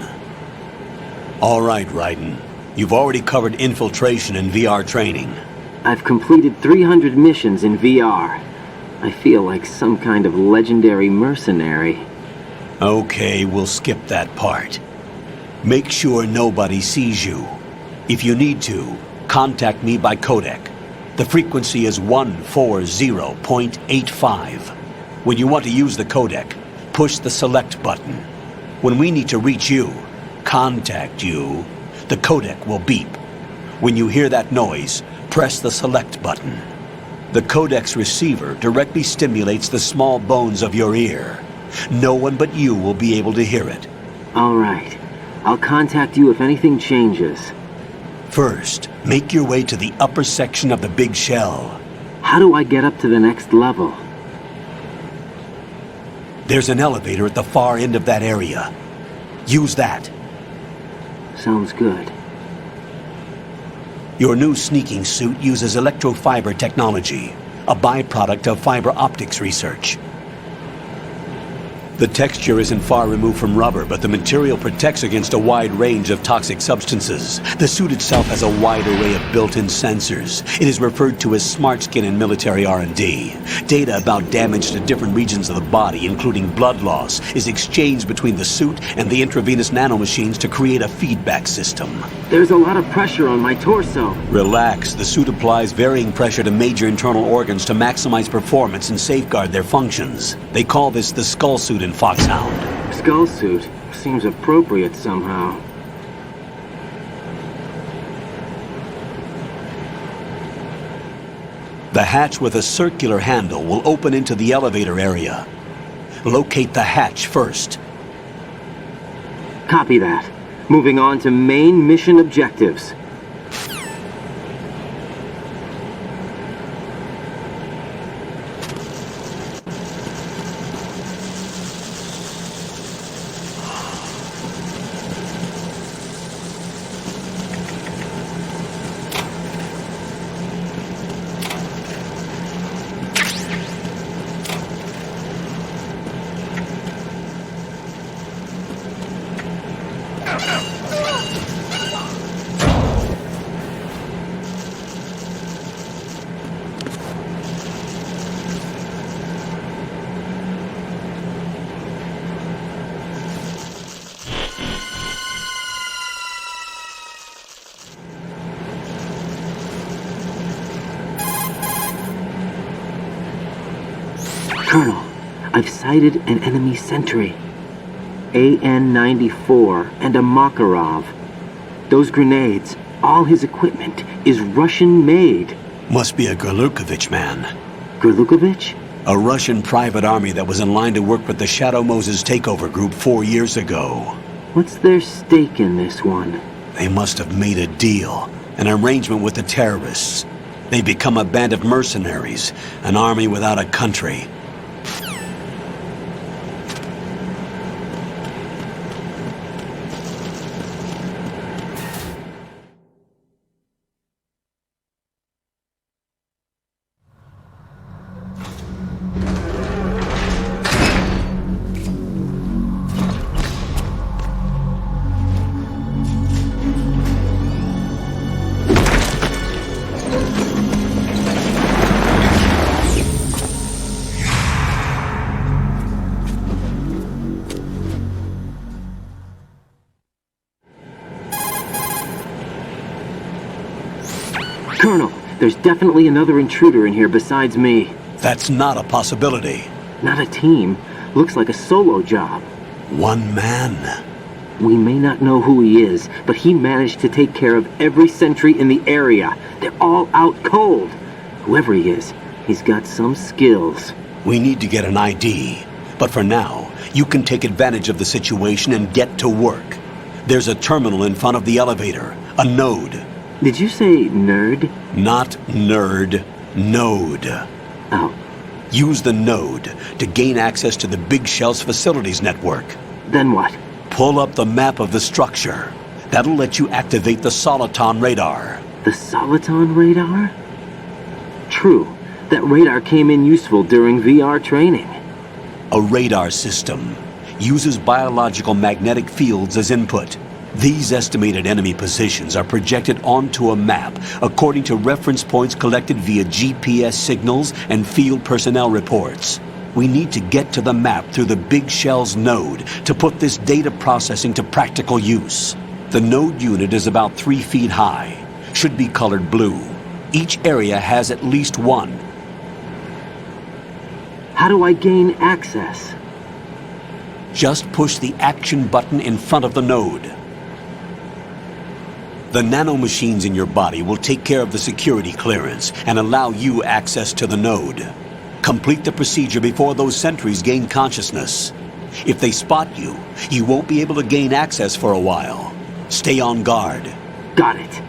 All right, Raiden. You've already covered infiltration and VR training. I've completed 300 missions in VR. I feel like some kind of legendary mercenary. Okay, we'll skip that part. Make sure nobody sees you. If you need to, contact me by codec. The frequency is 140.85. When you want to use the codec, push the select button. When we need to reach you, contact you, the codec will beep. When you hear that noise, press the select button. The codec's receiver directly stimulates the small bones of your ear. No one but you will be able to hear it. All right. I'll contact you if anything changes. First, make your way to the upper section of the big shell. How do I get up to the next level? There's an elevator at the far end of that area. Use that. Sounds good. Your new sneaking suit uses electrofiber technology, a byproduct of fiber optics research. The texture isn't far removed from rubber, but the material protects against a wide range of toxic substances. The suit itself has a wide array of built-in sensors. It is referred to as smart skin in military R&D. Data about damage to different regions of the body, including blood loss, is exchanged between the suit and the intravenous nanomachines to create a feedback system. There's a lot of pressure on my torso. Relax. The suit applies varying pressure to major internal organs to maximize performance and safeguard their functions. They call this the skull suit in Foxhound. Skull suit seems appropriate somehow. The hatch with a circular handle will open into the elevator area. Locate the hatch first. Copy that. Moving on to main mission objectives. Colonel, I've sighted an enemy sentry. AN-94 and a Makarov. Those grenades, all his equipment, is Russian-made. Must be a Gorlukovich man. Gorlukovich? A Russian private army that was in line to work with the Shadow Moses takeover group 4 years ago. What's their stake in this one? They must have made a deal, an arrangement with the terrorists. They've become a band of mercenaries, an army without a country. Colonel, there's definitely another intruder in here besides me. That's not a possibility. Not a team. Looks like a solo job. One man. We may not know who he is, but he managed to take care of every sentry in the area. They're all out cold. Whoever he is, he's got some skills. We need to get an ID. But for now, you can take advantage of the situation and get to work. There's a terminal in front of the elevator. A node. Did you say nerd? Not nerd. Node. Oh. Use the node to gain access to the Big Shell's facilities network. Then what? Pull up the map of the structure. That'll let you activate the Soliton radar. The Soliton radar? True. That radar came in useful during VR training. A radar system. Uses biological magnetic fields as input. These estimated enemy positions are projected onto a map according to reference points collected via GPS signals and field personnel reports. We need to get to the map through the Big Shell's node to put this data processing to practical use. The node unit is about 3 feet high. Should be colored blue. Each area has at least one. How do I gain access? Just push the action button in front of the node. The nanomachines in your body will take care of the security clearance and allow you access to the node. Complete the procedure before those sentries gain consciousness. If they spot you, you won't be able to gain access for a while. Stay on guard. Got it.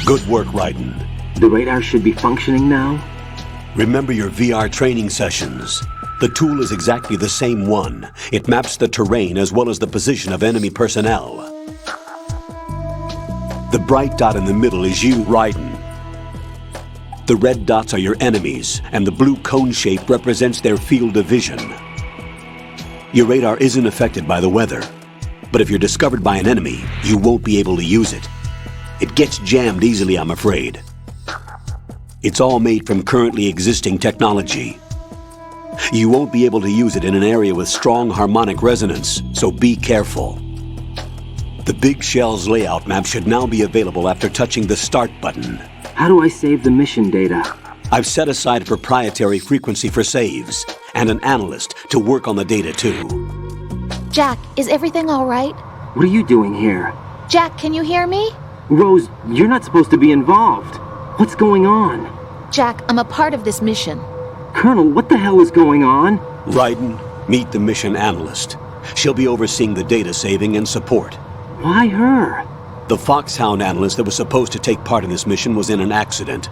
Good work, Raiden. The radar should be functioning now? Remember your VR training sessions. The tool is exactly the same one. It maps the terrain as well as the position of enemy personnel. The bright dot in the middle is you, Raiden. The red dots are your enemies, and the blue cone shape represents their field of vision. Your radar isn't affected by the weather, but if you're discovered by an enemy, you won't be able to use it. It gets jammed easily, I'm afraid. It's all made from currently existing technology. You won't be able to use it in an area with strong harmonic resonance, so be careful. The Big Shell's layout map should now be available after touching the Start button. How do I save the mission data? I've set aside a proprietary frequency for saves, and an analyst to work on the data too. Jack, is everything all right? What are you doing here? Jack, can you hear me? Rose, you're not supposed to be involved. What's going on? Jack, I'm a part of this mission. Colonel, what the hell is going on? Raiden, meet the mission analyst. She'll be overseeing the data saving and support. Why her? The Foxhound analyst that was supposed to take part in this mission was in an accident.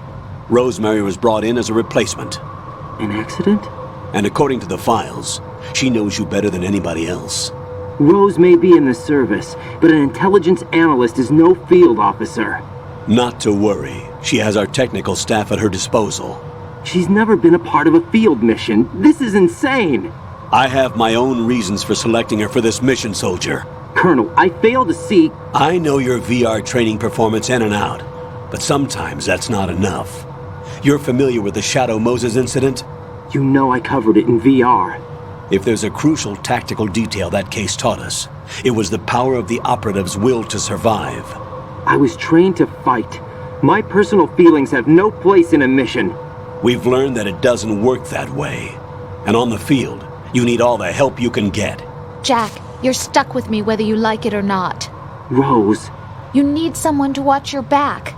Rosemary was brought in as a replacement. An accident? And according to the files, she knows you better than anybody else. Rose may be in the service, but an intelligence analyst is no field officer. Not to worry. She has our technical staff at her disposal. She's never been a part of a field mission. This is insane! I have my own reasons for selecting her for this mission, soldier. Colonel, I fail to see... I know your VR training performance in and out, but sometimes that's not enough. You're familiar with the Shadow Moses incident? You know I covered it in VR. If there's a crucial tactical detail that case taught us, it was the power of the operative's will to survive. I was trained to fight. My personal feelings have no place in a mission. We've learned that it doesn't work that way. And on the field, you need all the help you can get. Jack, you're stuck with me whether you like it or not. Rose. You need someone to watch your back.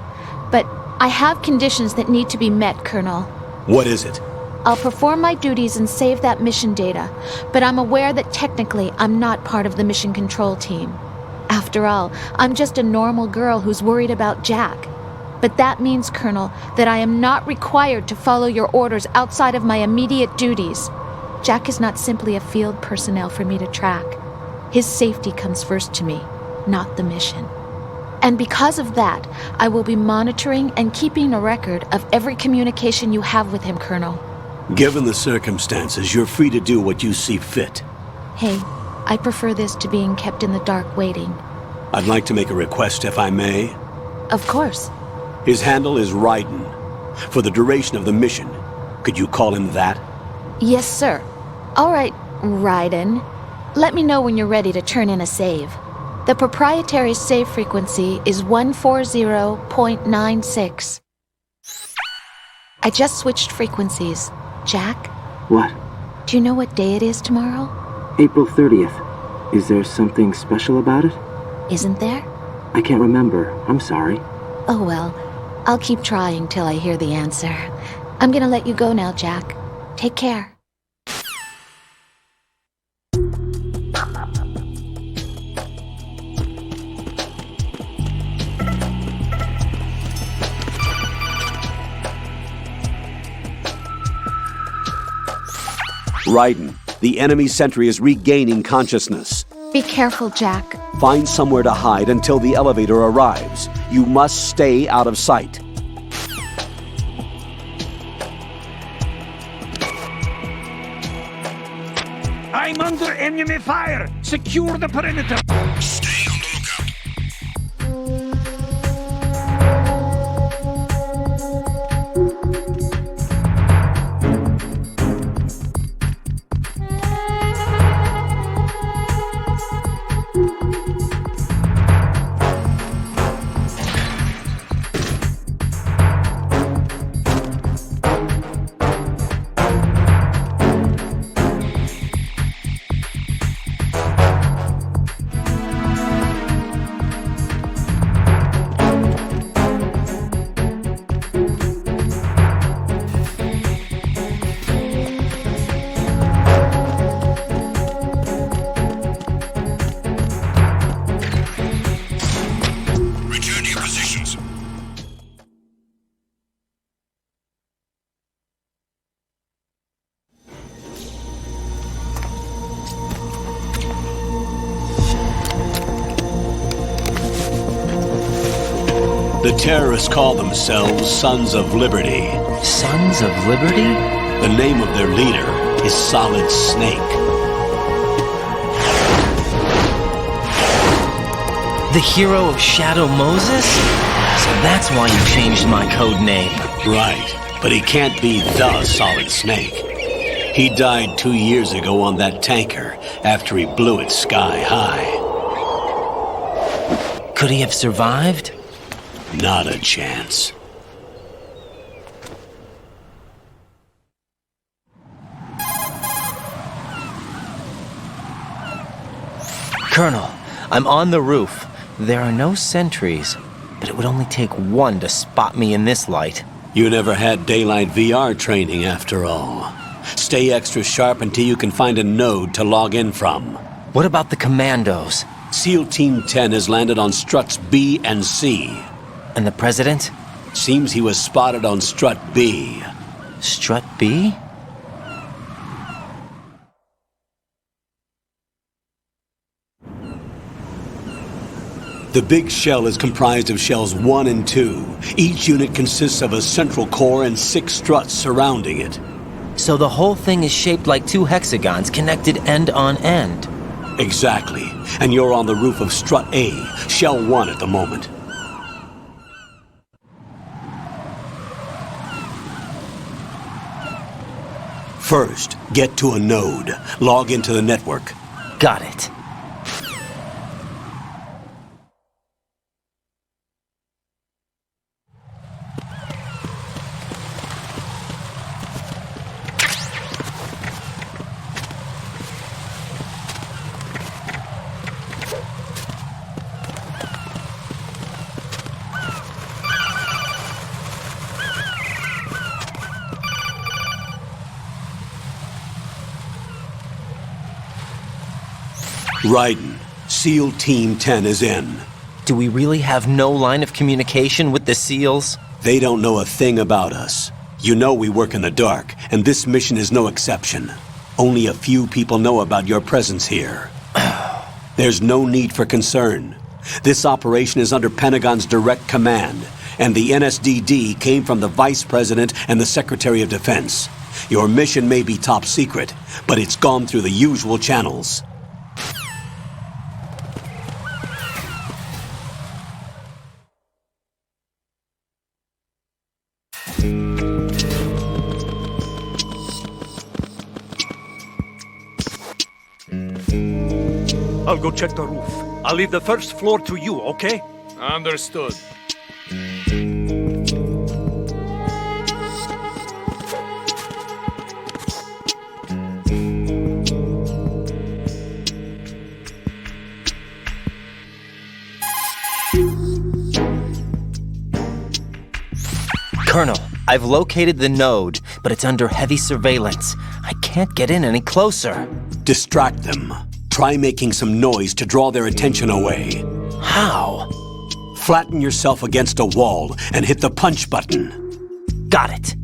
But I have conditions that need to be met, Colonel. What is it? I'll perform my duties and save that mission data, but I'm aware that technically I'm not part of the mission control team. After all, I'm just a normal girl who's worried about Jack. But that means, Colonel, that I am not required to follow your orders outside of my immediate duties. Jack is not simply a field personnel for me to track. His safety comes first to me, not the mission. And because of that, I will be monitoring and keeping a record of every communication you have with him, Colonel. Given the circumstances, you're free to do what you see fit. Hey, I prefer this to being kept in the dark waiting. I'd like to make a request, if I may. Of course. His handle is Raiden. For the duration of the mission, could you call him that? Yes, sir. All right, Raiden. Let me know when you're ready to turn in a save. The proprietary save frequency is 140.96. I just switched frequencies. Jack? What? Do you know what day it is tomorrow? April 30th. Is there something special about it? Isn't there? I can't remember. I'm sorry. Oh well, I'll keep trying till I hear the answer. I'm gonna let you go now, Jack. Take care. Raiden, the enemy sentry is regaining consciousness. Be careful, Jack. Find somewhere to hide until the elevator arrives. You must stay out of sight. I'm under enemy fire! Secure the perimeter! Stay on the lookout. Return to your positions. The terrorists call themselves Sons of Liberty. Sons of Liberty? The name of their leader is Solid Snake. The hero of Shadow Moses? So that's why you changed my code name. Right, but he can't be the Solid Snake. He died 2 years ago on that tanker after he blew it sky high. Could he have survived? Not a chance. Colonel, I'm on the roof. There are no sentries, but it would only take one to spot me in this light. You never had daylight VR training after all. Stay extra sharp until you can find a node to log in from. What about the commandos? SEAL Team 10 has landed on struts B and C. And the president? Seems he was spotted on strut B. Strut B? The big shell is comprised of shells 1 and 2. Each unit consists of a central core and 6 struts surrounding it. So the whole thing is shaped like 2 hexagons connected end on end. Exactly. And you're on the roof of strut A, shell 1 at the moment. First, get to a node. Log into the network. Got it. Raiden, SEAL Team 10 is in. Do we really have no line of communication with the SEALs? They don't know a thing about us. You know we work in the dark, and this mission is no exception. Only a few people know about your presence here. There's no need for concern. This operation is under Pentagon's direct command. and the NSDD came from the Vice President and the Secretary of Defense. Your mission may be top secret, but it's gone through the usual channels. I'll go check the roof. I'll leave the first floor to you, okay? Understood. Colonel, I've located the node, but it's under heavy surveillance. I can't get in any closer. Distract them. Try making some noise to draw their attention away. How? Flatten yourself against a wall and hit the punch button. Got it.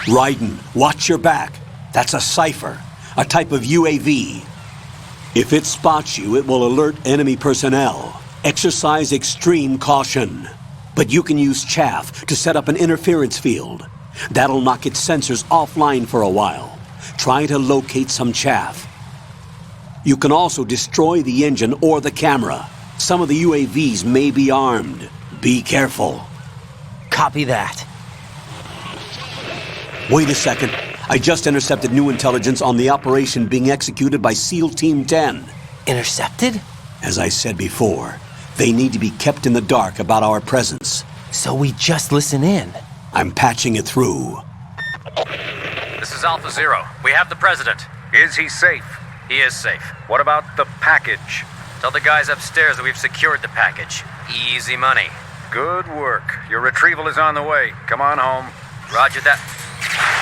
Raiden, watch your back. That's a cipher, a type of UAV. If it spots you, it will alert enemy personnel. Exercise extreme caution. But you can use chaff to set up an interference field. That'll knock its sensors offline for a while. Try to locate some chaff. You can also destroy the engine or the camera. Some of the UAVs may be armed. Be careful. Copy that. Wait a second. I just intercepted new intelligence on the operation being executed by SEAL Team 10. Intercepted? As I said before, they need to be kept in the dark about our presence. So we just listen in. I'm patching it through. This is Alpha Zero. We have the president. Is he safe? He is safe. What about the package? Tell the guys upstairs that we've secured the package. Easy money. Good work. Your retrieval is on the way. Come on home. Roger that.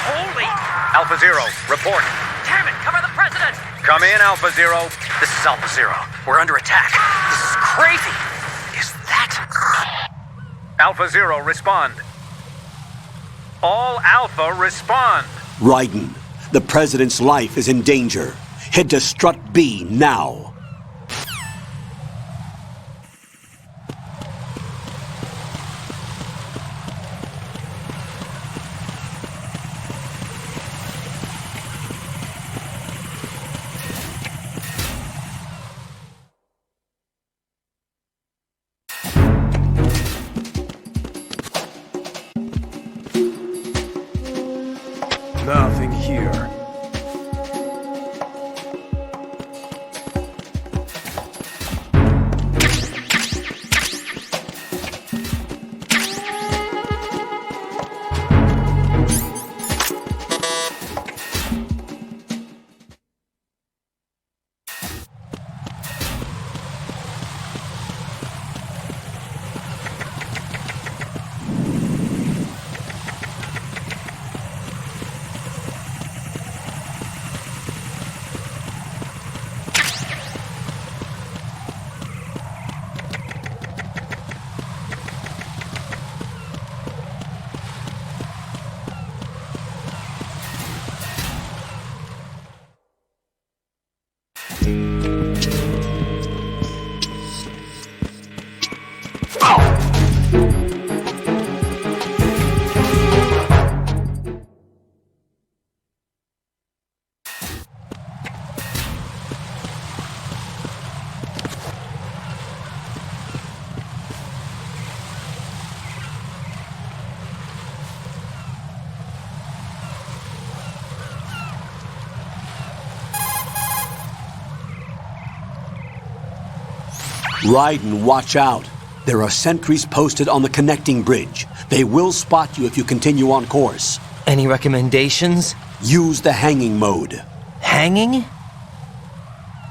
Holy! Alpha Zero, report. Damn it, cover the president! Come in, Alpha Zero. This is Alpha Zero. We're under attack. This is crazy. Is that... Alpha Zero, respond. All Alpha, respond. Raiden, the president's life is in danger. Head to Strut B now. Nothing here. Raiden, watch out. There are sentries posted on the connecting bridge. They will spot you if you continue on course. Any recommendations? Use the hanging mode. Hanging?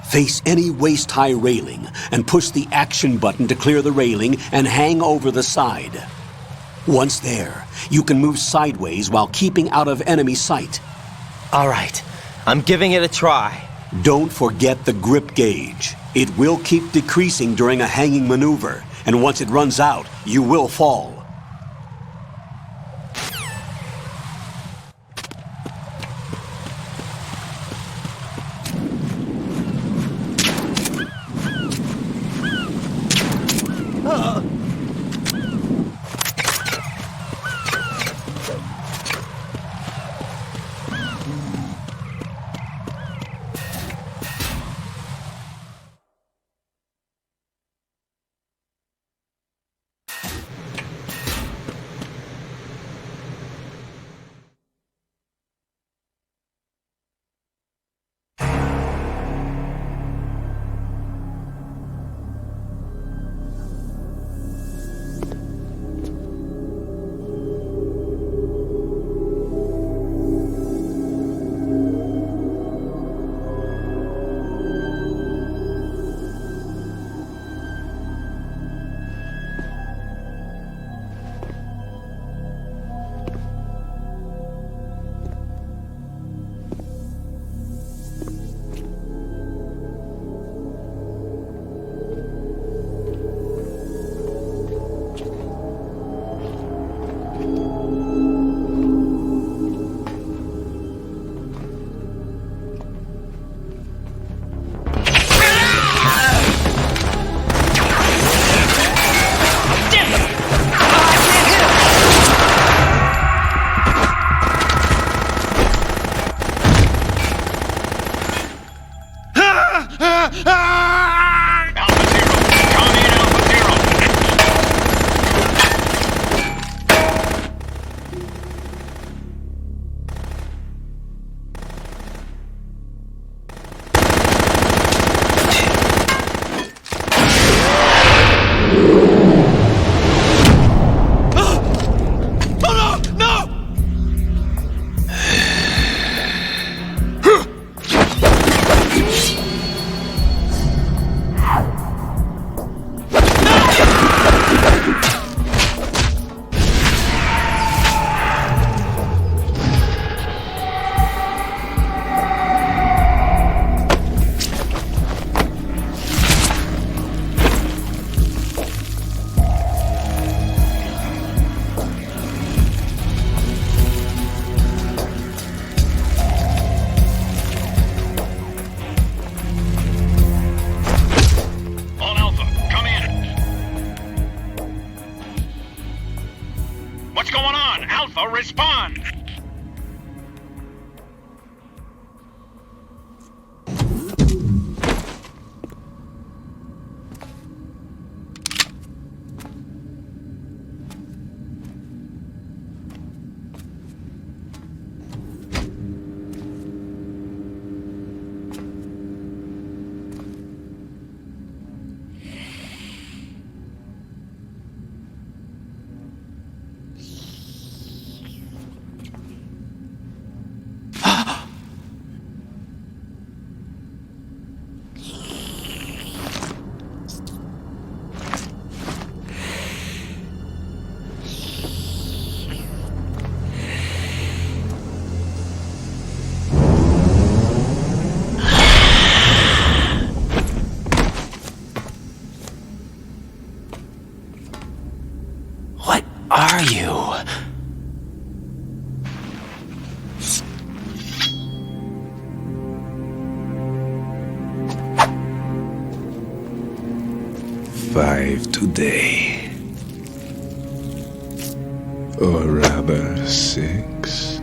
Face any waist-high railing and push the action button to clear the railing and hang over the side. Once there, you can move sideways while keeping out of enemy sight. All right, I'm giving it a try. Don't forget the grip gauge. It will keep decreasing during a hanging maneuver, and once it runs out, you will fall. Respond! Are you? Five today. Or rather 6.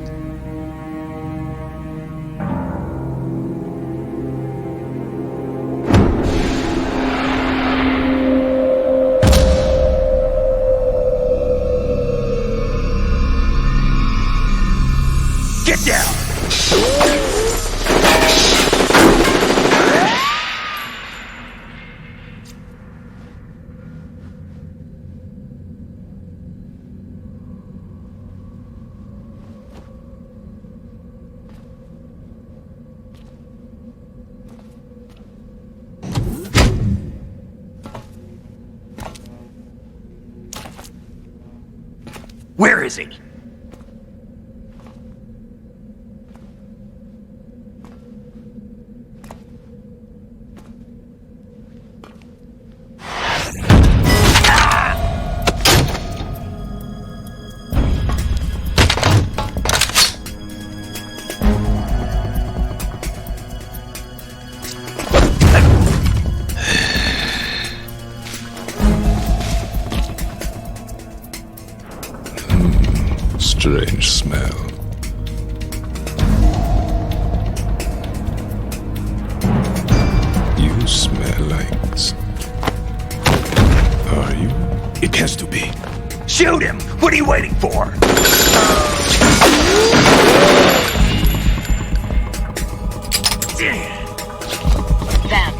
Get down! Where is he? Strange smell. You smell like... Are you? It has to be. Shoot him! What are you waiting for? Vamp,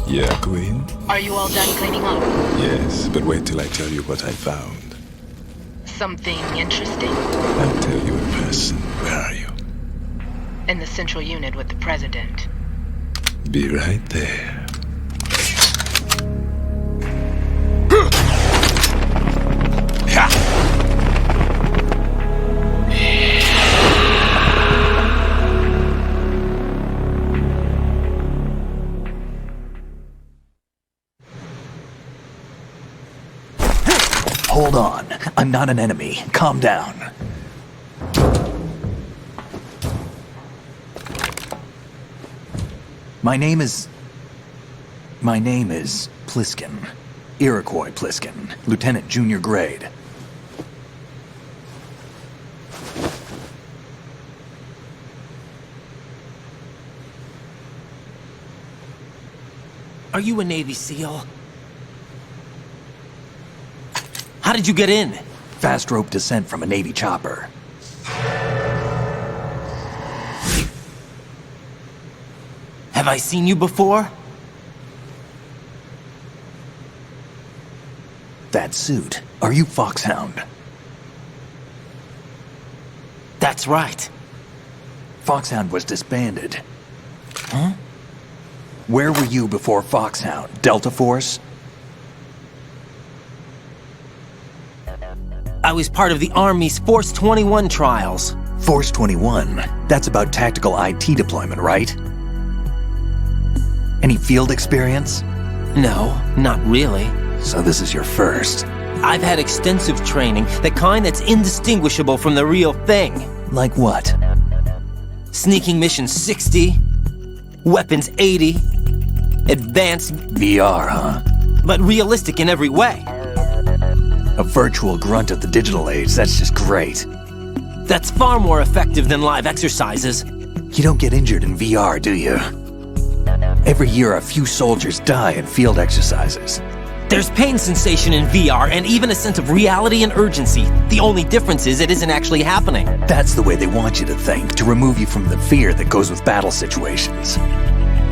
Yeah, Queen? are you all done cleaning up? Yes, but wait till I tell you what I found. Something interesting? I'll tell you in person. Where are you? In the central unit with the president. Be right there. Hold on. I'm not an enemy. Calm down. My name is Pliskin. Iroquois Pliskin. Lieutenant Junior Grade. Are you a Navy SEAL? How did you get in? Fast rope descent from a Navy chopper. Have I seen you before? That suit. Are you Foxhound? That's right. Foxhound was disbanded. Huh? Where were you before Foxhound? Delta Force? I was part of the Army's Force 21 trials. Force 21? That's about tactical IT deployment, right? Any field experience? No, not really. So this is your first. I've had extensive training, the kind that's indistinguishable from the real thing. Like what? Sneaking mission 60, weapons 80, advanced... VR, huh? But realistic in every way. A virtual grunt of the digital age, that's just great. That's far more effective than live exercises. You don't get injured in VR, do you? Every year a few soldiers die in field exercises. There's pain sensation in VR and even a sense of reality and urgency. The only difference is it isn't actually happening. That's the way they want you to think, to remove you from the fear that goes with battle situations.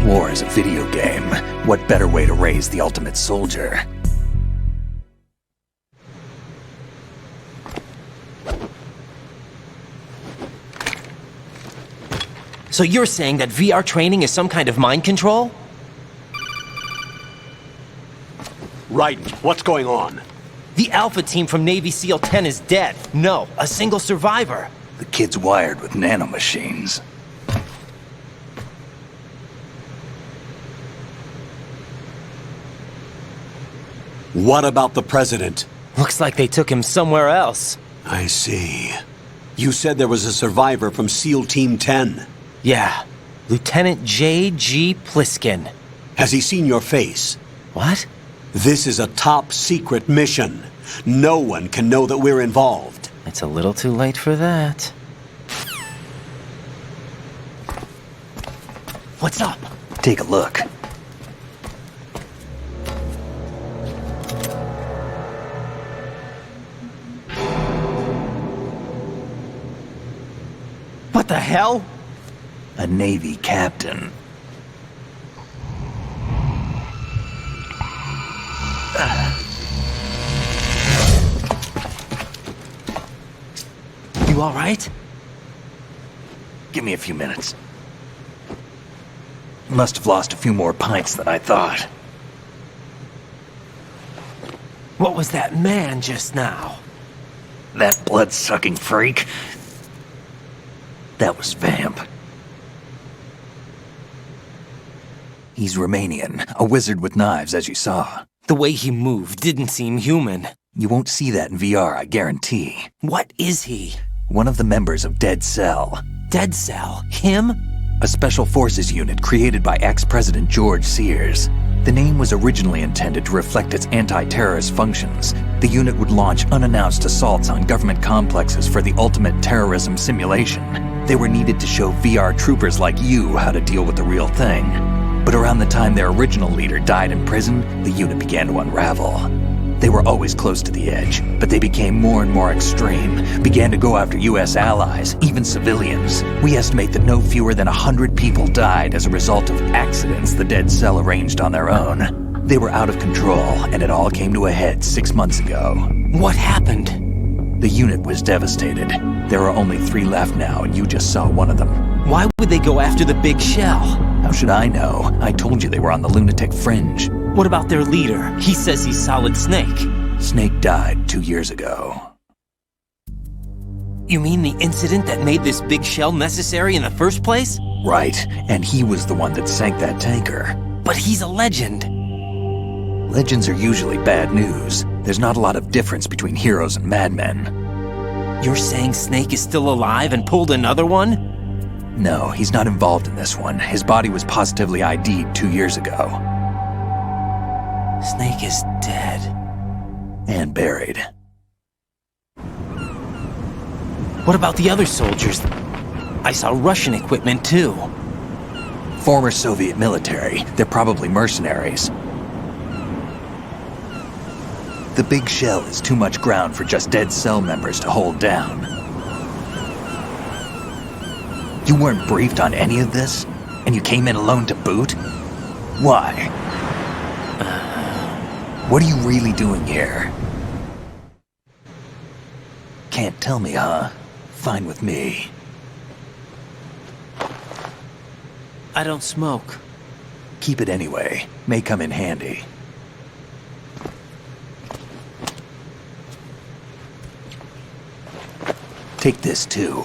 War is a video game. What better way to raise the ultimate soldier? So you're saying that VR training is some kind of mind control? Right. What's going on? The Alpha team from Navy SEAL 10 is dead. No, a single survivor. The kid's wired with nanomachines. What about the president? Looks like they took him somewhere else. I see. You said there was a survivor from SEAL Team 10. Yeah, Lieutenant J.G. Pliskin. Has he seen your face? What? This is a top secret mission. No one can know that we're involved. It's a little too late for that. What's up? Take a look. What the hell? A Navy captain. You all right? Give me a few minutes. Must have lost a few more pints than I thought. What was that man just now? That blood-sucking freak. That was Vamp. He's Romanian, a wizard with knives, as you saw. The way he moved didn't seem human. You won't see that in VR, I guarantee. What is he? One of the members of Dead Cell. Dead Cell? Him? A special forces unit created by ex-President George Sears. The name was originally intended to reflect its anti-terrorist functions. The unit would launch unannounced assaults on government complexes for the ultimate terrorism simulation. They were needed to show VR troopers like you how to deal with the real thing. But around the time their original leader died in prison, the unit began to unravel. They were always close to the edge, but they became more and more extreme, began to go after US allies, even civilians. We estimate that no fewer than 100 people died as a result of accidents the Dead Cell arranged on their own. They were out of control, and it all came to a head 6 months ago. What happened? The unit was devastated. There are only 3 left now, and you just saw one of them. Why would they go after the big shell? How should I know? I told you they were on the lunatic fringe. What about their leader? He says he's Solid Snake. Snake died 2 years ago. You mean the incident that made this big shell necessary in the first place? Right, and he was the one that sank that tanker. But he's a legend. Legends are usually bad news. There's not a lot of difference between heroes and madmen. You're saying Snake is still alive and pulled another one? No, he's not involved in this one. His body was positively ID'd 2 years ago. Snake is dead. And buried. What about the other soldiers? I saw Russian equipment too. Former Soviet military. They're probably mercenaries. The big shell is too much ground for just Dead Cell members to hold down. You weren't briefed on any of this? And you came in alone to boot? Why? What are you really doing here? Can't tell me, huh? Fine with me. I don't smoke. Keep it anyway. May come in handy. Take this too.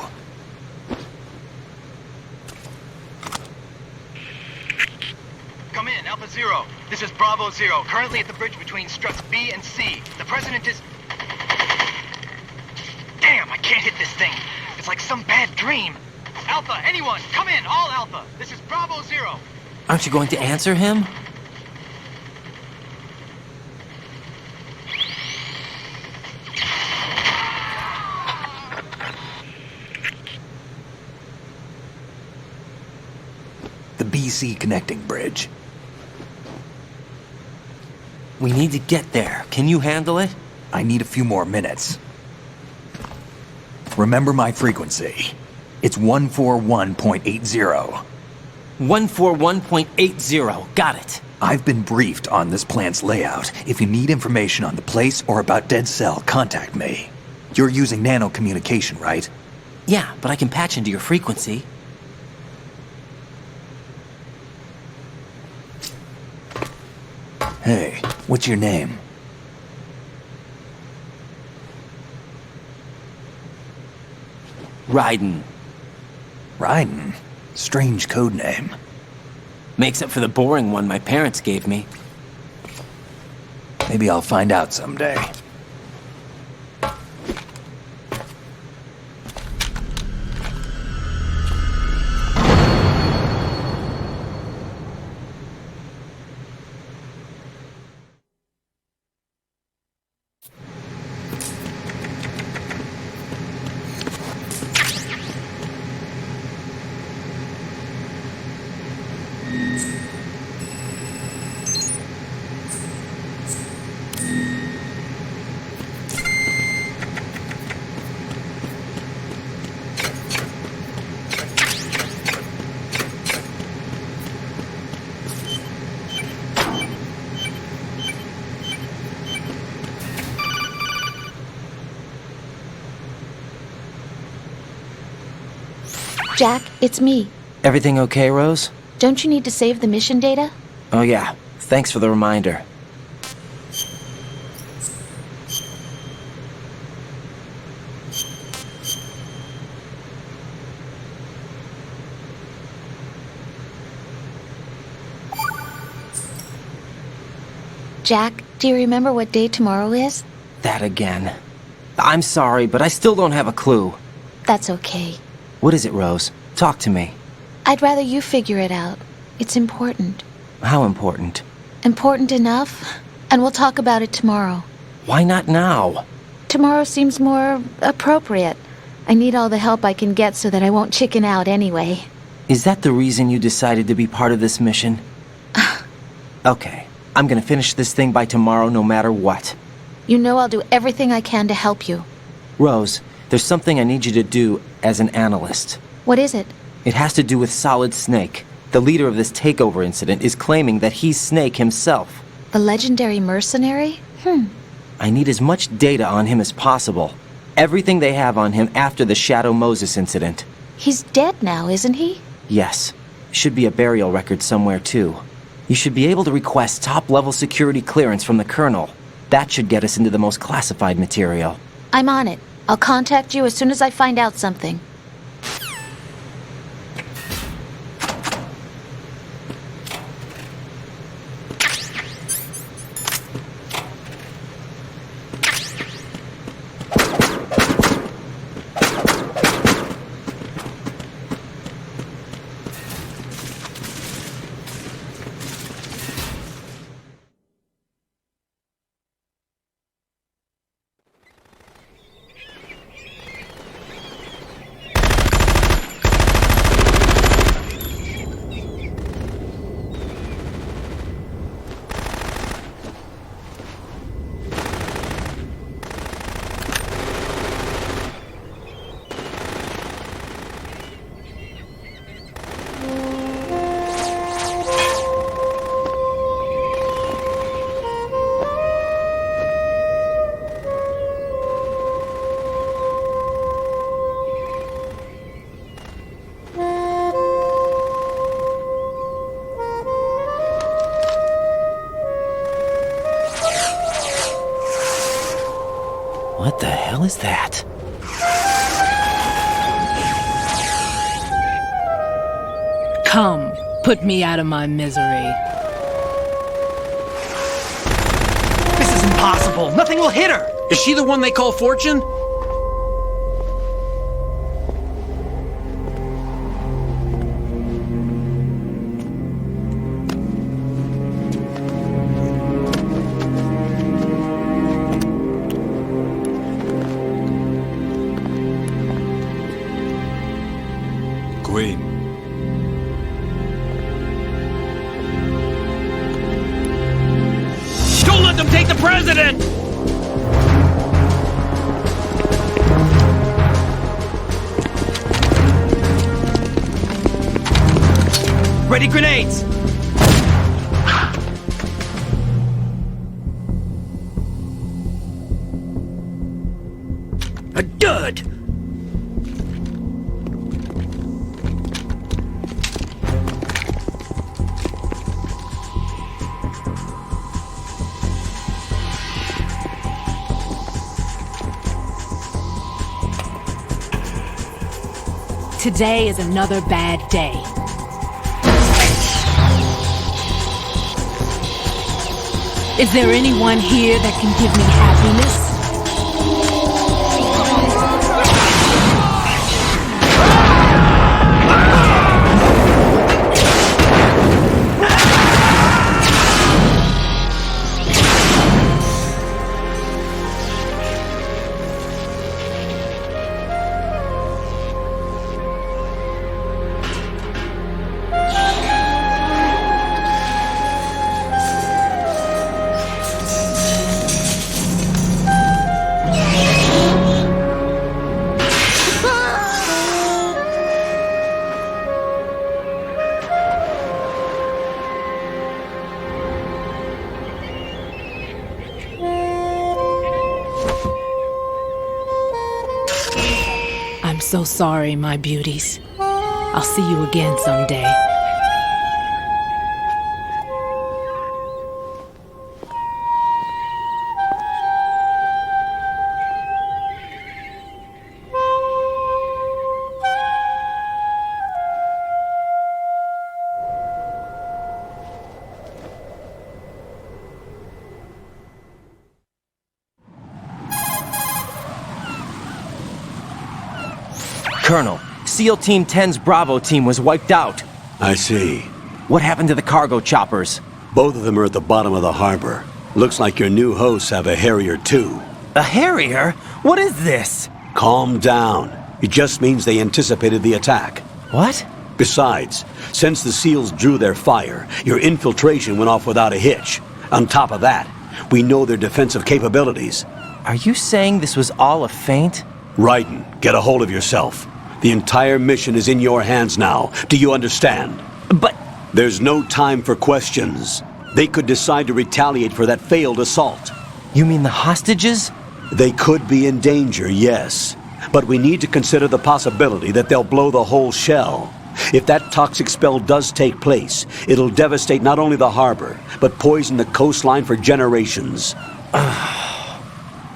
Come in, Alpha Zero. This is Bravo Zero, currently at the bridge between struts B and C. The President is... Damn, I can't hit this thing. It's like some bad dream. Alpha, anyone, come in, all Alpha. This is Bravo Zero. Aren't you going to answer him? The BC connecting bridge. We need to get there. Can you handle it? I need a few more minutes. Remember my frequency. It's 141.80. 141.80. Got it. I've been briefed on this plant's layout. If you need information on the place or about Dead Cell, contact me. You're using nano communication, right? Yeah, but I can patch into your frequency. Hey, what's your name? Raiden. Raiden? Strange code name. Makes up for the boring one my parents gave me. Maybe I'll find out someday. Jack, it's me. Everything okay, Rose? Don't you need to save the mission data? Oh yeah, thanks for the reminder. Jack, do you remember what day tomorrow is? That again. I'm sorry, but I still don't have a clue. That's okay. What is it, Rose? Talk to me. I'd rather you figure it out. It's important. How important? Important enough, and we'll talk about it tomorrow. Why not now? Tomorrow seems more appropriate. I need all the help I can get so that I won't chicken out anyway. Is that the reason you decided to be part of this mission? Okay, I'm gonna finish this thing by tomorrow no matter what. You know I'll do everything I can to help you. Rose, there's something I need you to do as an analyst. What is it? It has to do with Solid Snake. The leader of this takeover incident is claiming that he's Snake himself. The legendary mercenary? I need as much data on him as possible. Everything they have on him after the Shadow Moses incident. He's dead now, isn't he? Yes. Should be a burial record somewhere, too. You should be able to request top-level security clearance from the Colonel. That should get us into the most classified material. I'm on it. I'll contact you as soon as I find out something. What the hell is that? Come, put me out of my misery. This is impossible. Nothing will hit her. Is she the one they call Fortune? Queen. Don't let them take the president! Ready grenades! A dud! Today is another bad day. Is there anyone here that can give me happiness? I'm so sorry, my beauties. I'll see you again someday. Colonel, SEAL Team 10's Bravo team was wiped out. I see. What happened to the cargo choppers? Both of them are at the bottom of the harbor. Looks like your new hosts have a Harrier too. A Harrier? What is this? Calm down. It just means they anticipated the attack. What? Besides, since the SEALs drew their fire, your infiltration went off without a hitch. On top of that, we know their defensive capabilities. Are you saying this was all a feint? Raiden, get a hold of yourself. The entire mission is in your hands now. Do you understand? But... There's no time for questions. They could decide to retaliate for that failed assault. You mean the hostages? They could be in danger, yes. But we need to consider the possibility that they'll blow the whole shell. If that toxic spell does take place, it'll devastate not only the harbor, but poison the coastline for generations.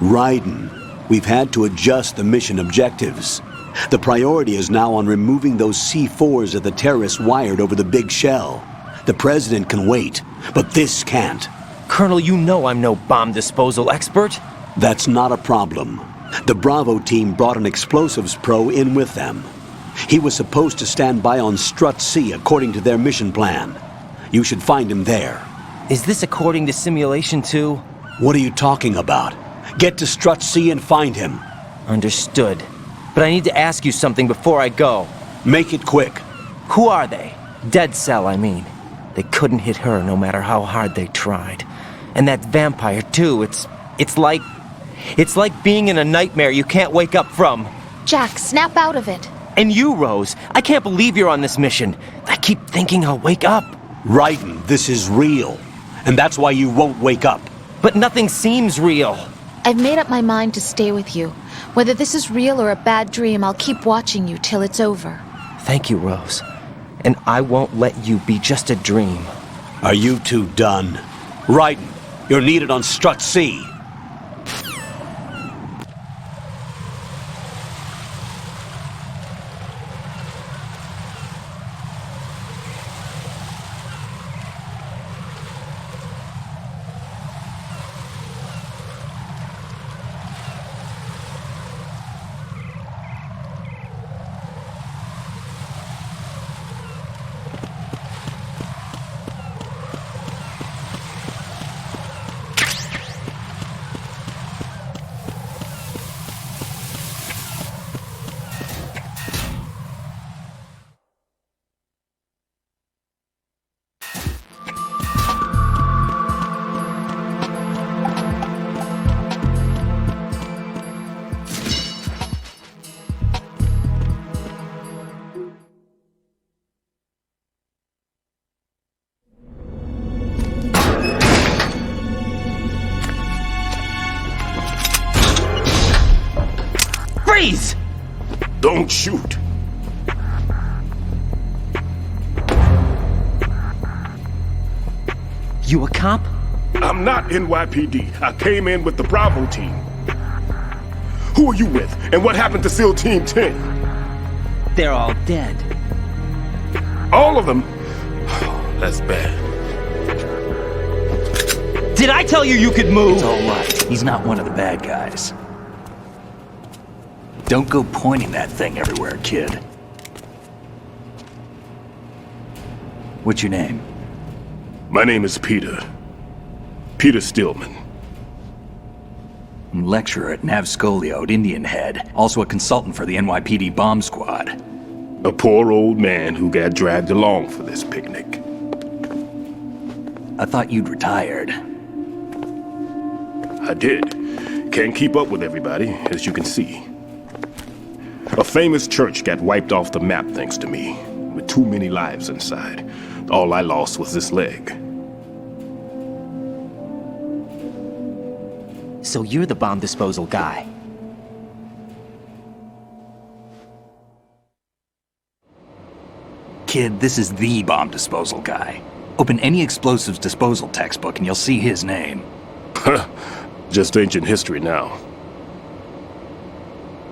Raiden, we've had to adjust the mission objectives. The priority is now on removing those C4s that the terrorists wired over the big shell. The President can wait, but this can't. Colonel, you know I'm no bomb disposal expert. That's not a problem. The Bravo team brought an explosives pro in with them. He was supposed to stand by on Strut C according to their mission plan. You should find him there. Is this according to Simulation 2? What are you talking about? Get to Strut C and find him. Understood. But I need to ask you something before I go. Make it quick. Who are they? Dead Cell, I mean. They couldn't hit her no matter how hard they tried. And that vampire, too, it's like being in a nightmare you can't wake up from. Jack, snap out of it. And you, Rose, I can't believe you're on this mission. I keep thinking I'll wake up. Raiden, this is real. And that's why you won't wake up. But nothing seems real. I've made up my mind to stay with you. Whether this is real or a bad dream, I'll keep watching you till it's over. Thank you, Rose. And I won't let you be just a dream. Are you two done? Raiden, you're needed on Strut C. Freeze! Don't shoot. You a cop? I'm not NYPD. I came in with the Bravo team. Who are you with? And what happened to SEAL Team 10? They're all dead. All of them? Oh, that's bad. Did I tell you you could move? It's all right. He's not one of the bad guys. Don't go pointing that thing everywhere, kid. What's your name? My name is Peter. Peter Stillman. I'm lecturer at Navscolio at Indian Head, also a consultant for the NYPD bomb squad. A poor old man who got dragged along for this picnic. I thought you'd retired. I did. Can't keep up with everybody, as you can see. A famous church got wiped off the map thanks to me, with too many lives inside. All I lost was this leg. So you're the bomb disposal guy. Kid, this is the bomb disposal guy. Open any explosives disposal textbook and you'll see his name. Just ancient history now.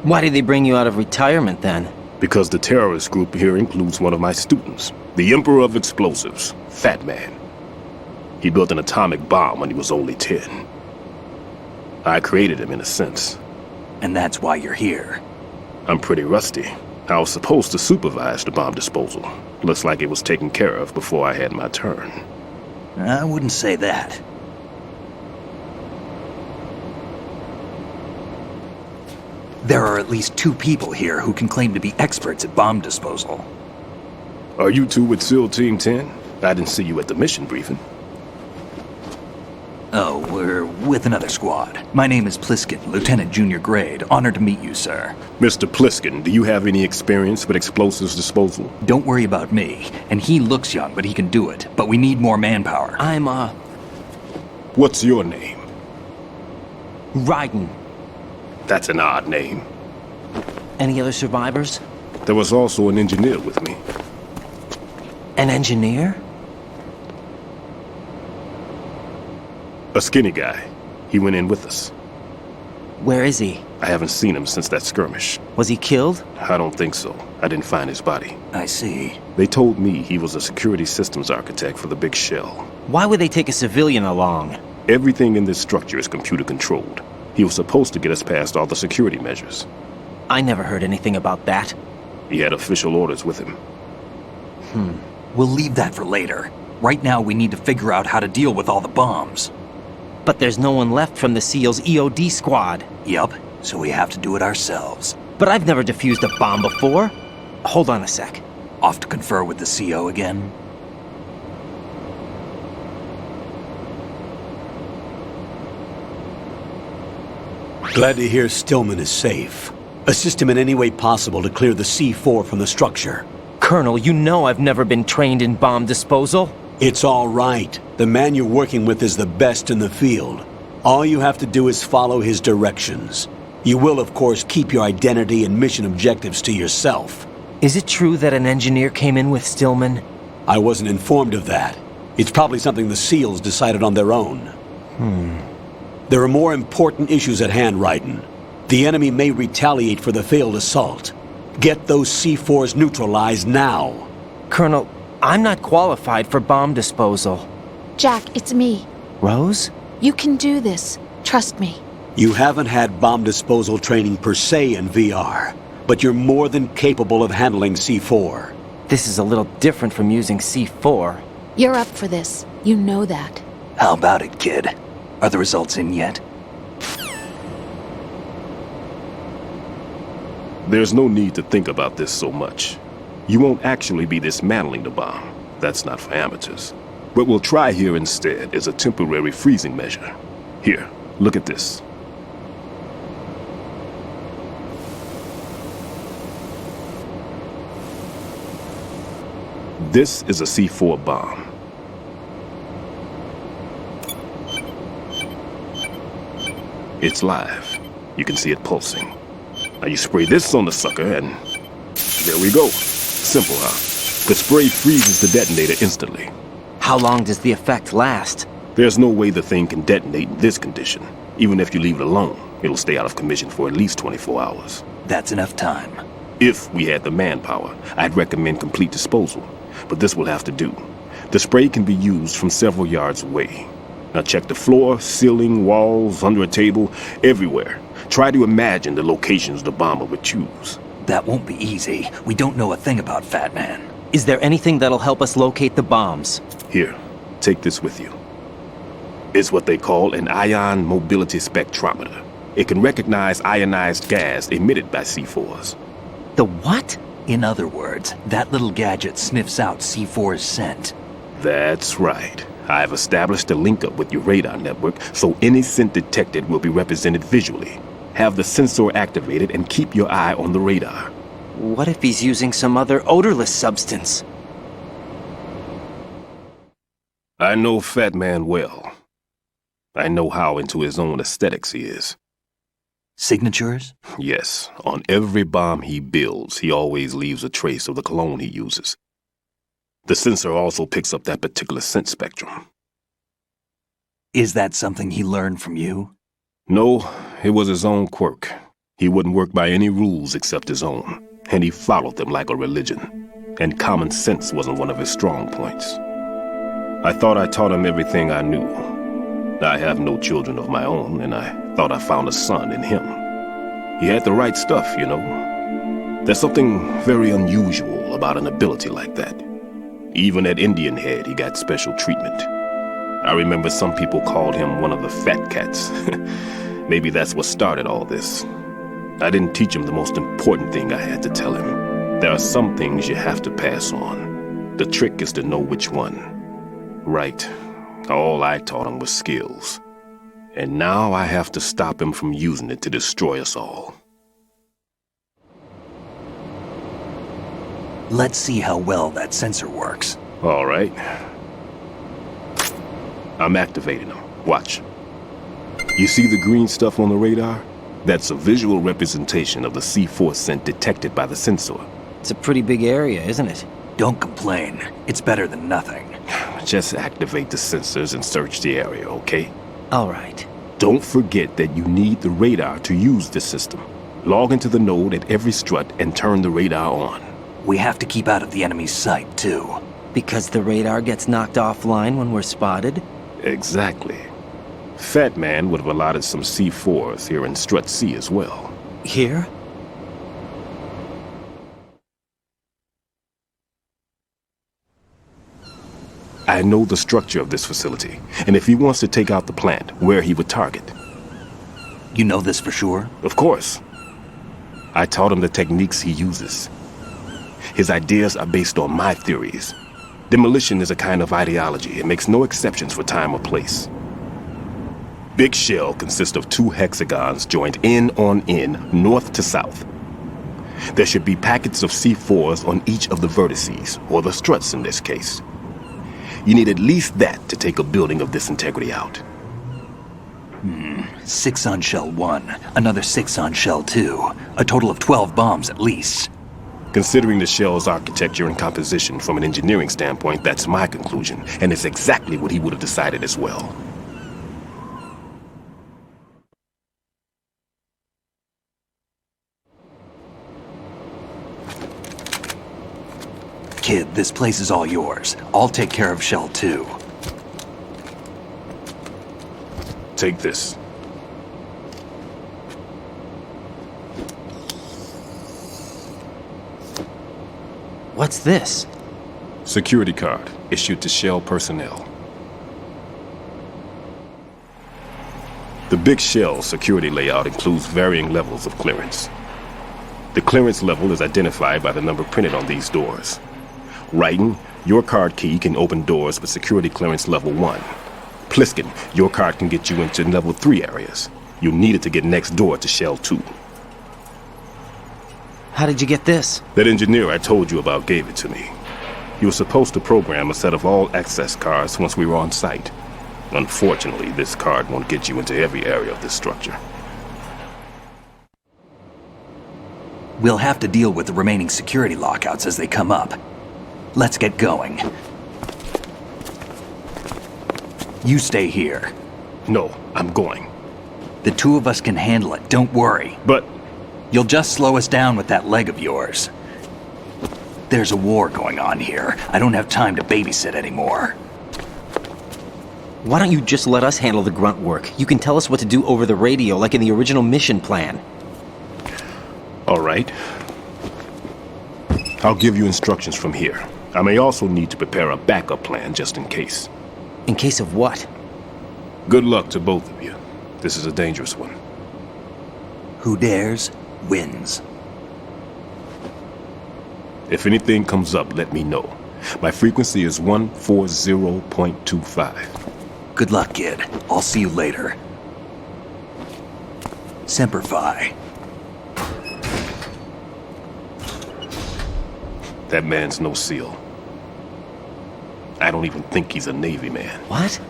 Why did they bring you out of retirement then? Because the terrorist group here includes one of my students, the Emperor of Explosives, Fat Man. He built an atomic bomb when he was only 10. I created him in a sense. And that's why you're here. I'm pretty rusty. I was supposed to supervise the bomb disposal. Looks like it was taken care of before I had my turn. I wouldn't say that. There are at least 2 people here who can claim to be experts at bomb disposal. Are you two with SEAL Team 10? I didn't see you at the mission briefing. Oh, we're with another squad. My name is Pliskin, Lieutenant Junior Grade. Honored to meet you, sir. Mr. Pliskin, do you have any experience with explosives disposal? Don't worry about me. And he looks young, but he can do it. But we need more manpower. What's your name? Raiden. That's an odd name. Any other survivors? There was also an engineer with me. An engineer? A skinny guy. He went in with us. Where is he? I haven't seen him since that skirmish. Was he killed? I don't think so. I didn't find his body. I see. They told me he was a security systems architect for the big shell. Why would they take a civilian along? Everything in this structure is computer controlled. He was supposed to get us past all the security measures. I never heard anything about that. He had official orders with him. We'll leave that for later. Right now, we need to figure out how to deal with all the bombs. But there's no one left from the SEAL's EOD squad. Yup, so we have to do it ourselves. But I've never defused a bomb before. Hold on a sec. Off to confer with the CO again? Glad to hear Stillman is safe. Assist him in any way possible to clear the C4 from the structure. Colonel, you know I've never been trained in bomb disposal. It's all right. The man you're working with is the best in the field. All you have to do is follow his directions. You will, of course, keep your identity and mission objectives to yourself. Is it true that an engineer came in with Stillman? I wasn't informed of that. It's probably something the SEALs decided on their own. There are more important issues at hand, Raiden. The enemy may retaliate for the failed assault. Get those C4s neutralized now. Colonel, I'm not qualified for bomb disposal. Jack, it's me. Rose? You can do this. Trust me. You haven't had bomb disposal training per se in VR, but you're more than capable of handling C4. This is a little different from using C4. You're up for this. You know that. How about it, kid? Are the results in yet? There's no need to think about this so much. You won't actually be dismantling the bomb. That's not for amateurs. What we'll try here instead is a temporary freezing measure. Here, look at this. This is a C4 bomb. It's live. You can see it pulsing. Now you spray this on the sucker and there we go. Simple, huh? The spray freezes the detonator instantly. How long does the effect last? There's no way the thing can detonate in this condition. Even if you leave it alone, it'll stay out of commission for at least 24 hours. That's enough time. If we had the manpower, I'd recommend complete disposal. But this will have to do. The spray can be used from several yards away. Now check the floor, ceiling, walls, under a table, everywhere. Try to imagine the locations the bomber would choose. That won't be easy. We don't know a thing about Fat Man. Is there anything that'll help us locate the bombs? Here, take this with you. It's what they call an ion mobility spectrometer. It can recognize ionized gas emitted by C4s. The what? In other words, that little gadget sniffs out C4's scent. That's right. I've established a link-up with your radar network, so any scent detected will be represented visually. Have the sensor activated and keep your eye on the radar. What if he's using some other odorless substance? I know Fat Man well. I know how into his own aesthetics he is. Signatures? Yes, on every bomb he builds, he always leaves a trace of the cologne he uses. The sensor also picks up that particular scent spectrum. Is that something he learned from you? No, it was his own quirk. He wouldn't work by any rules except his own, and he followed them like a religion. And common sense wasn't one of his strong points. I thought I taught him everything I knew. I have no children of my own, and I thought I found a son in him. He had the right stuff, you know. There's something very unusual about an ability like that. Even at Indian Head, he got special treatment. I remember some people called him one of the fat cats. Maybe that's what started all this. I didn't teach him the most important thing I had to tell him. There are some things you have to pass on. The trick is to know which one. Right. All I taught him was skills. And now I have to stop him from using it to destroy us all. Let's see how well that sensor works. All right. I'm activating them. Watch. You see the green stuff on the radar? That's a visual representation of the C4 scent detected by the sensor. It's a pretty big area, isn't it? Don't complain. It's better than nothing. Just activate the sensors and search the area, okay? All right. Don't forget that you need the radar to use this system. Log into the node at every strut and turn the radar on. We have to keep out of the enemy's sight, too. Because the radar gets knocked offline when we're spotted? Exactly. Fat Man would have allotted some C4s here in Strut C as well. Here? I know the structure of this facility, and if he wants to take out the plant, where he would target. You know this for sure? Of course. I taught him the techniques he uses. His ideas are based on my theories. Demolition is a kind of ideology. It makes no exceptions for time or place. Big Shell consists of 2 hexagons joined end on end, north to south. There should be packets of C4s on each of the vertices, or the struts in this case. You need at least that to take a building of this integrity out. 6 on Shell 1, another 6 on Shell 2. A total of 12 bombs at least. Considering the shell's architecture and composition from an engineering standpoint, that's my conclusion, and it's exactly what he would have decided as well. Kid, this place is all yours. I'll take care of Shell 2. Take this. What's this? Security card, issued to Shell personnel. The Big Shell security layout includes varying levels of clearance. The clearance level is identified by the number printed on these doors. Writing, your card key can open doors with security clearance level 1. Pliskin, your card can get you into level 3 areas. You'll need it to get next door to Shell 2. How did you get this? That engineer I told you about gave it to me. He was supposed to program a set of all access cards once we were on site. Unfortunately, this card won't get you into every area of this structure. We'll have to deal with the remaining security lockouts as they come up. Let's get going. You stay here. No, I'm going. The 2 of us can handle it, don't worry. But... You'll just slow us down with that leg of yours. There's a war going on here. I don't have time to babysit anymore. Why don't you just let us handle the grunt work? You can tell us what to do over the radio, like in the original mission plan. All right. I'll give you instructions from here. I may also need to prepare a backup plan just in case. In case of what? Good luck to both of you. This is a dangerous one. Who dares, wins. If anything comes up, let me know. My frequency is 140.25. Good luck, kid. I'll see you later. Semper Fi. That man's no SEAL. I don't even think he's a Navy man. What?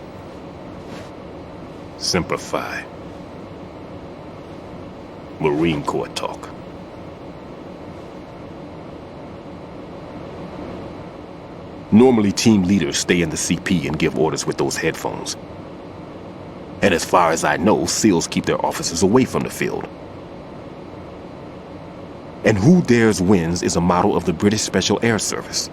Semper Fi. Marine Corps talk. Normally, team leaders stay in the CP and give orders with those headphones. And as far as I know, SEALs keep their officers away from the field. And Who Dares Wins is a model of the British Special Air Service.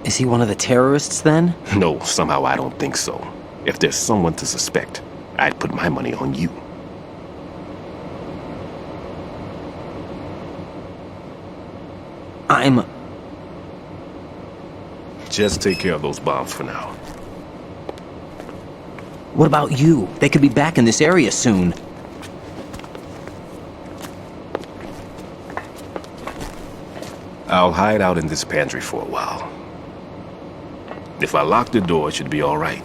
Is he one of the terrorists, then? No, somehow I don't think so. If there's someone to suspect, I'd put my money on you. Just take care of those bombs for now. What about you? They could be back in this area soon. I'll hide out in this pantry for a while. If I lock the door, it should be all right.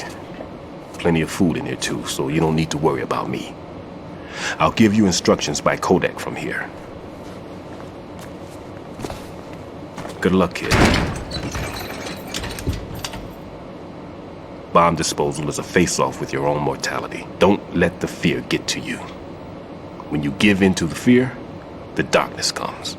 Plenty of food in here too, so you don't need to worry about me. I'll give you instructions by codec from here. Good luck, kid. Bomb disposal is a face-off with your own mortality. Don't let the fear get to you. When you give in to the fear, the darkness comes.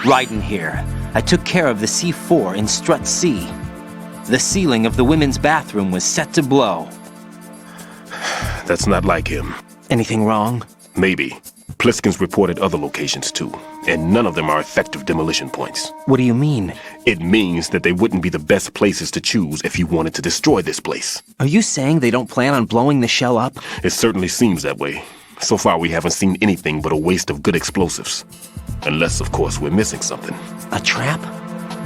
Raiden here. I took care of the C4 in Strut C. The ceiling of the women's bathroom was set to blow. That's not like him. Anything wrong? Maybe. Pliskin's reported other locations too, and none of them are effective demolition points. What do you mean? It means that they wouldn't be the best places to choose if you wanted to destroy this place. Are you saying they don't plan on blowing the shell up? It certainly seems that way. So far we haven't seen anything but a waste of good explosives. Unless, of course, we're missing something. A trap?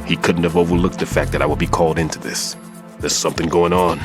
He couldn't have overlooked the fact that I would be called into this. There's something going on.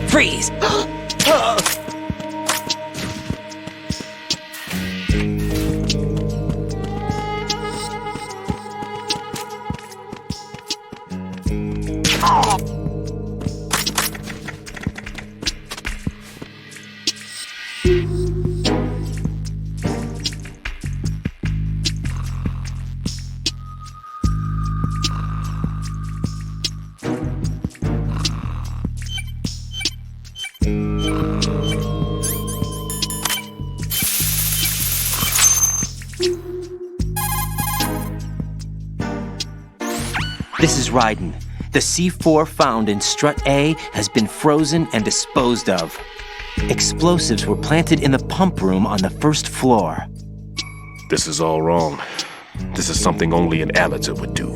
Freeze! This is Raiden. The C4 found in Strut A has been frozen and disposed of. Explosives were planted in the pump room on the first floor. This is all wrong. This is something only an amateur would do.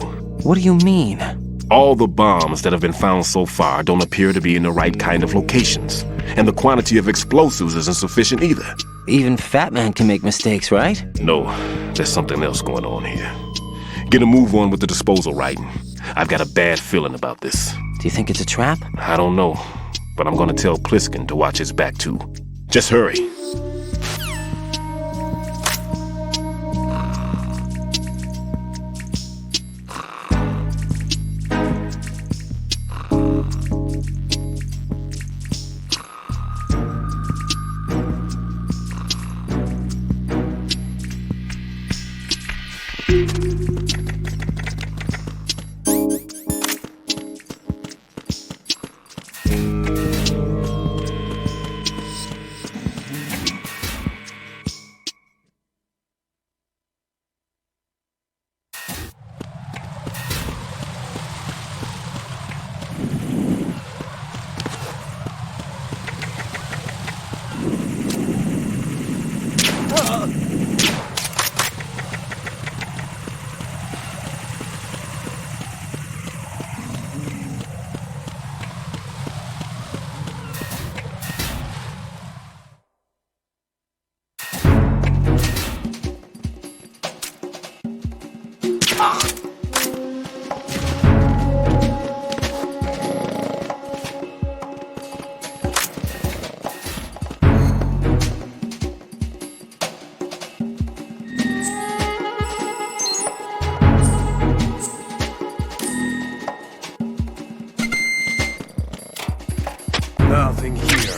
What do you mean? All the bombs that have been found so far don't appear to be in the right kind of locations. And the quantity of explosives isn't sufficient either. Even Fat Man can make mistakes, right? No, there's something else going on here. Get a move on with the disposal writing. I've got a bad feeling about this. Do you think it's a trap? I don't know, but I'm gonna tell Pliskin to watch his back too. Just hurry. Nothing here.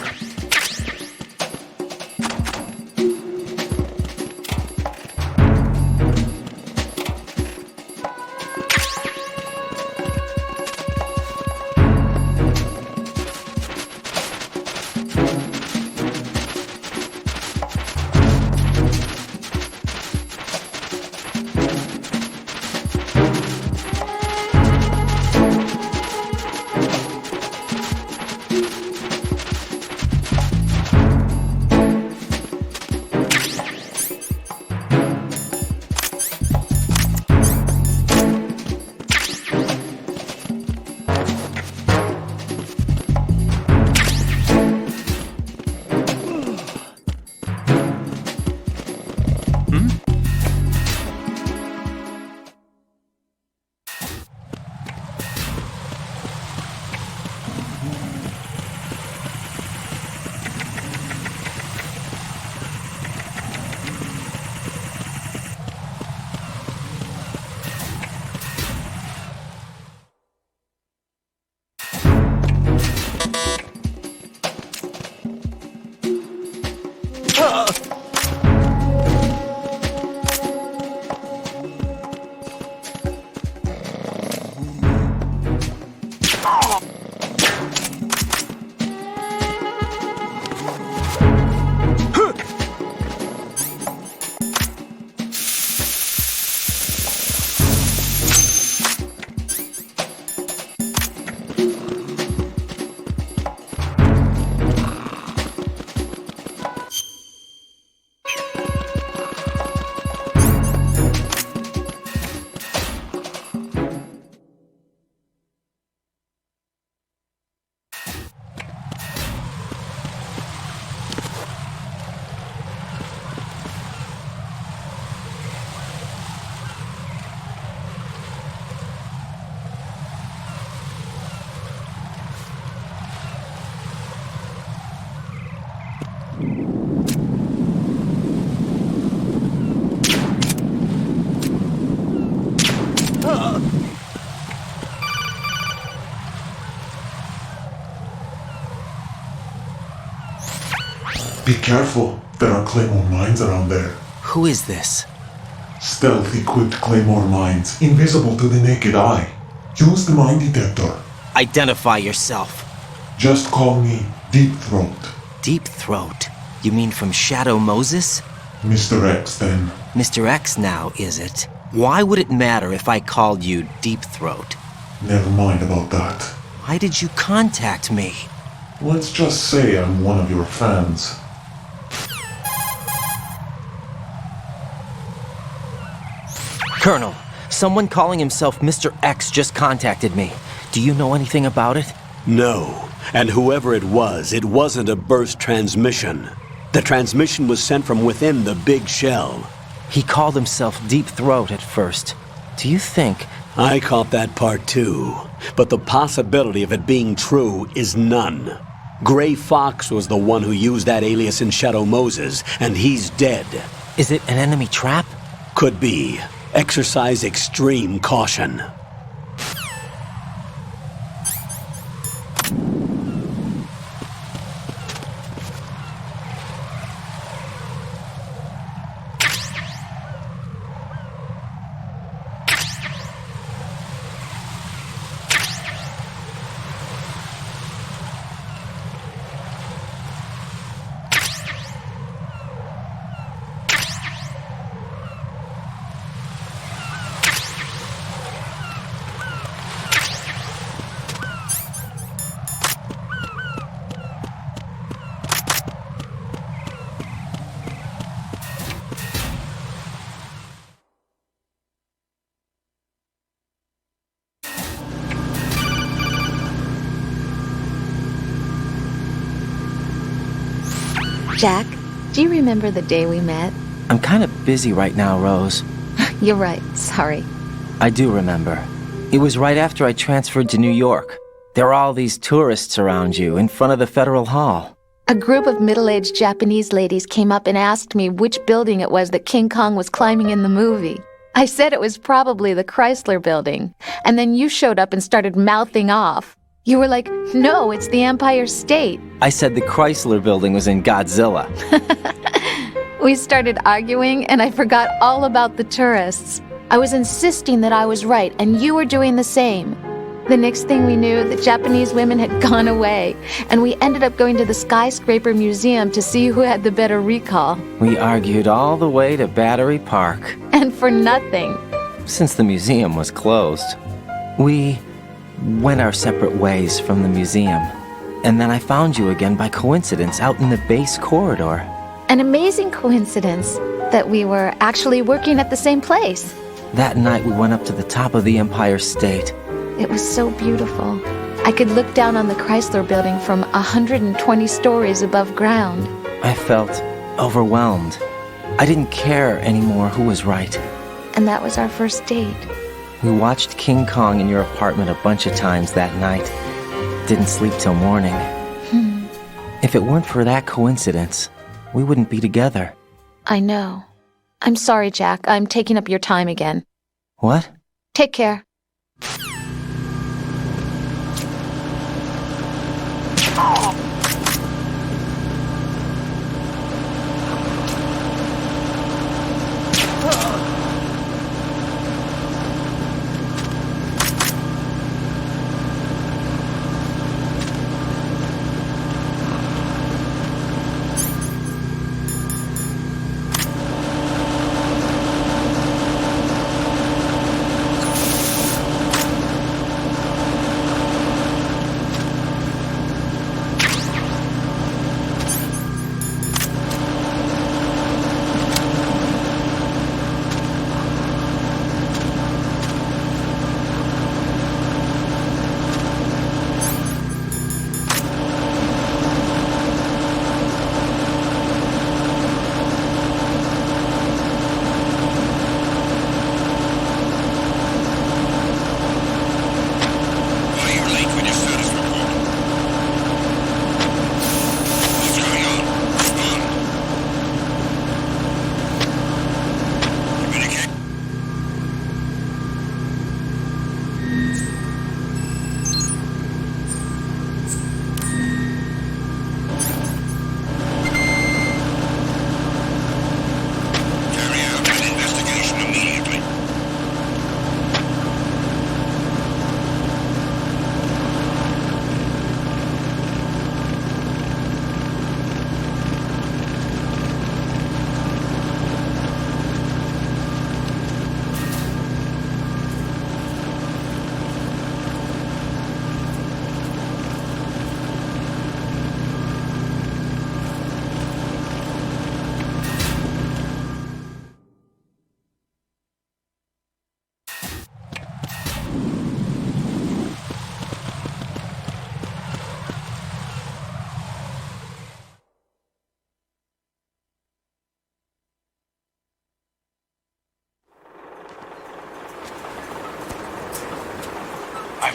Be careful. There are Claymore mines around there. Who is this? Stealth-equipped Claymore mines, invisible to the naked eye. Use the mine detector. Identify yourself. Just call me Deep Throat. Deep Throat? You mean from Shadow Moses? Mr. X, then. Mr. X now, is it? Why would it matter if I called you Deep Throat? Never mind about that. Why did you contact me? Let's just say I'm one of your fans. Colonel, someone calling himself Mr. X just contacted me. Do you know anything about it? No. And whoever it wasn't a burst transmission. The transmission was sent from within the big shell. He called himself Deep Throat at first. Do you think... I caught that part too, but the possibility of it being true is none. Gray Fox was the one who used that alias in Shadow Moses, and he's dead. Is it an enemy trap? Could be. Exercise extreme caution. Jack, do you remember the day we met? I'm kind of busy right now, Rose. You're right, sorry. I do remember. It was right after I transferred to New York. There were all these tourists around you in front of the Federal Hall. A group of middle-aged Japanese ladies came up and asked me which building it was that King Kong was climbing in the movie. I said it was probably the Chrysler Building, and then you showed up and started mouthing off. You were like, no, it's the Empire State. I said the Chrysler Building was in Godzilla. We started arguing, and I forgot all about the tourists. I was insisting that I was right, and you were doing the same. The next thing we knew, the Japanese women had gone away, and we ended up going to the Skyscraper Museum to see who had the better recall. We argued all the way to Battery Park. And for nothing. Since the museum was closed. We went our separate ways from the museum. And then I found you again by coincidence out in the base corridor. An amazing coincidence that we were actually working at the same place. That night we went up to the top of the Empire State. It was so beautiful. I could look down on the Chrysler Building from 120 stories above ground. I felt overwhelmed. I didn't care anymore who was right. And that was our first date. We watched King Kong in your apartment a bunch of times that night. Didn't sleep till morning. If it weren't for that coincidence, we wouldn't be together. I know. I'm sorry, Jack. I'm taking up your time again. What? Take care.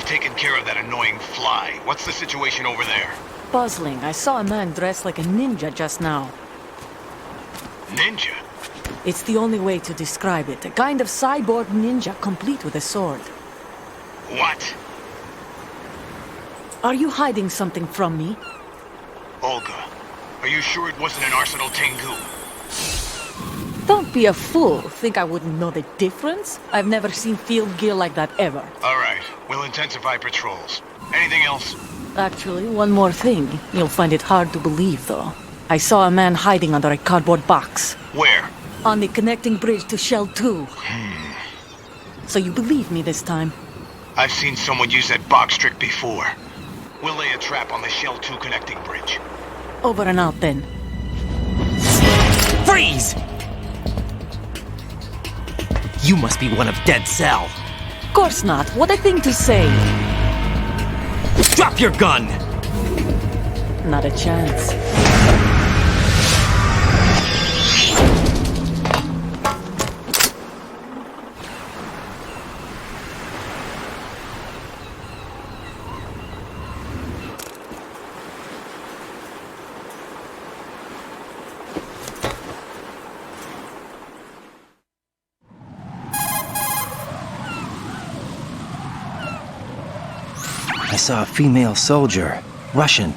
taken care of that annoying fly. What's the situation over there? Puzzling. I saw a man dressed like a ninja just now. Ninja? It's the only way to describe it. A kind of cyborg ninja, complete with a sword. What? Are you hiding something from me? Olga, are you sure it wasn't an Arsenal Tengu? Don't be a fool. Think I wouldn't know the difference? I've never seen field gear like that ever. All right, we'll intensify patrols. Anything else? Actually, one more thing. You'll find it hard to believe, though. I saw a man hiding under a cardboard box. Where? On the connecting bridge to Shell 2. So you believe me this time? I've seen someone use that box trick before. We'll lay a trap on the Shell 2 connecting bridge. Over and out, then. Freeze! You must be one of Dead Cell. Of course not. What a thing to say. Drop your gun! Not a chance. I saw a female soldier. Russian.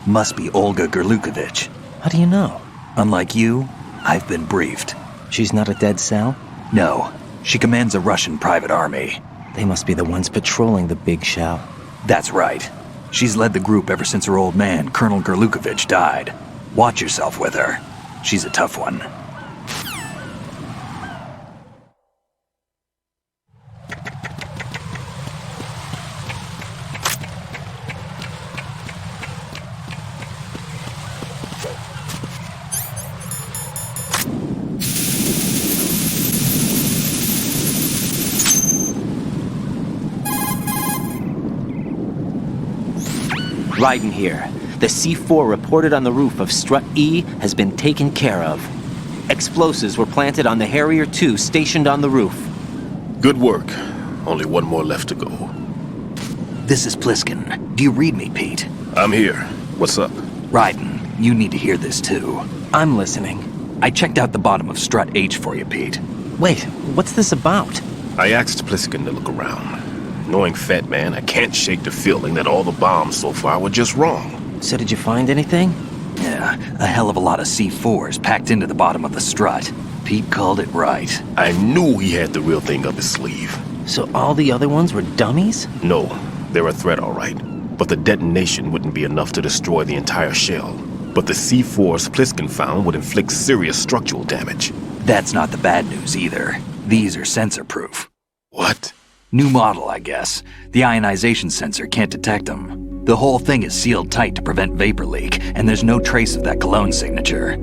Must be Olga Gerlukovich. How do you know? Unlike you, I've been briefed. She's not a Dead Cell? No. She commands a Russian private army. They must be the ones patrolling the big shell. That's right. She's led the group ever since her old man, Colonel Gerlukovich, died. Watch yourself with her. She's a tough one. Raiden here. The C4 reported on the roof of Strut E has been taken care of. Explosives were planted on the Harrier 2 stationed on the roof. Good work. Only one more left to go. This is Pliskin. Do you read me, Pete? I'm here. What's up? Raiden, you need to hear this too. I'm listening. I checked out the bottom of Strut H for you, Pete. Wait, what's this about? I asked Pliskin to look around. Knowing Fat Man, I can't shake the feeling that all the bombs so far were just wrong. So did you find anything? Yeah, a hell of a lot of C4s packed into the bottom of the strut. Pete called it right. I knew he had the real thing up his sleeve. So all the other ones were dummies? No, they're a threat, all right. But the detonation wouldn't be enough to destroy the entire shell. But the C4s Pliskin found would inflict serious structural damage. That's not the bad news either. These are sensor-proof. What? New model, I guess. The ionization sensor can't detect them. The whole thing is sealed tight to prevent vapor leak, and there's no trace of that cologne signature.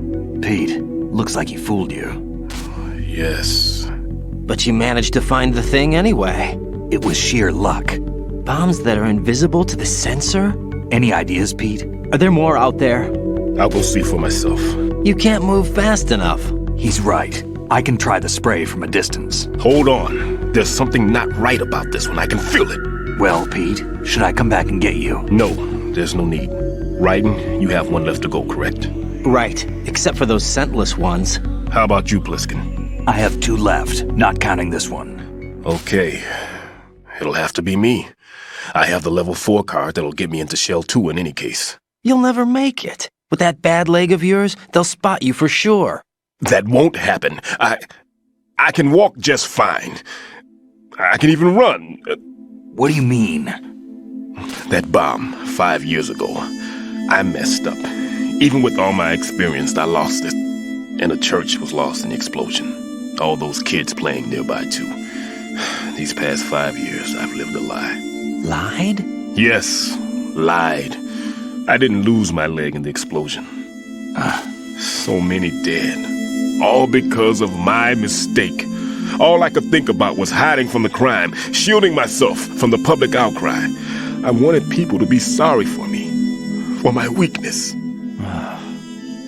Pete, looks like he fooled you. Yes. But you managed to find the thing anyway. It was sheer luck. Bombs that are invisible to the sensor? Any ideas, Pete? Are there more out there? I'll go see for myself. You can't move fast enough. He's right. I can try the spray from a distance. Hold on. There's something not right about this one. I can feel it. Well, Pete, should I come back and get you? No, there's no need. Raiden, you have one left to go, correct? Right, except for those scentless ones. How about you, Pliskin? I have 2 left, not counting this one. Okay. It'll have to be me. I have the level 4 card that'll get me into Shell 2 in any case. You'll never make it. With that bad leg of yours, they'll spot you for sure. That won't happen. I can walk just fine. I can even run. What do you mean? That bomb, 5 years ago. I messed up. Even with all my experience, I lost it. And the church was lost in the explosion. All those kids playing nearby, too. These past 5 years, I've lived a lie. Lied? Yes, lied. I didn't lose my leg in the explosion. So many dead. All because of my mistake. All I could think about was hiding from the crime, shielding myself from the public outcry. I wanted people to be sorry for me, for my weakness.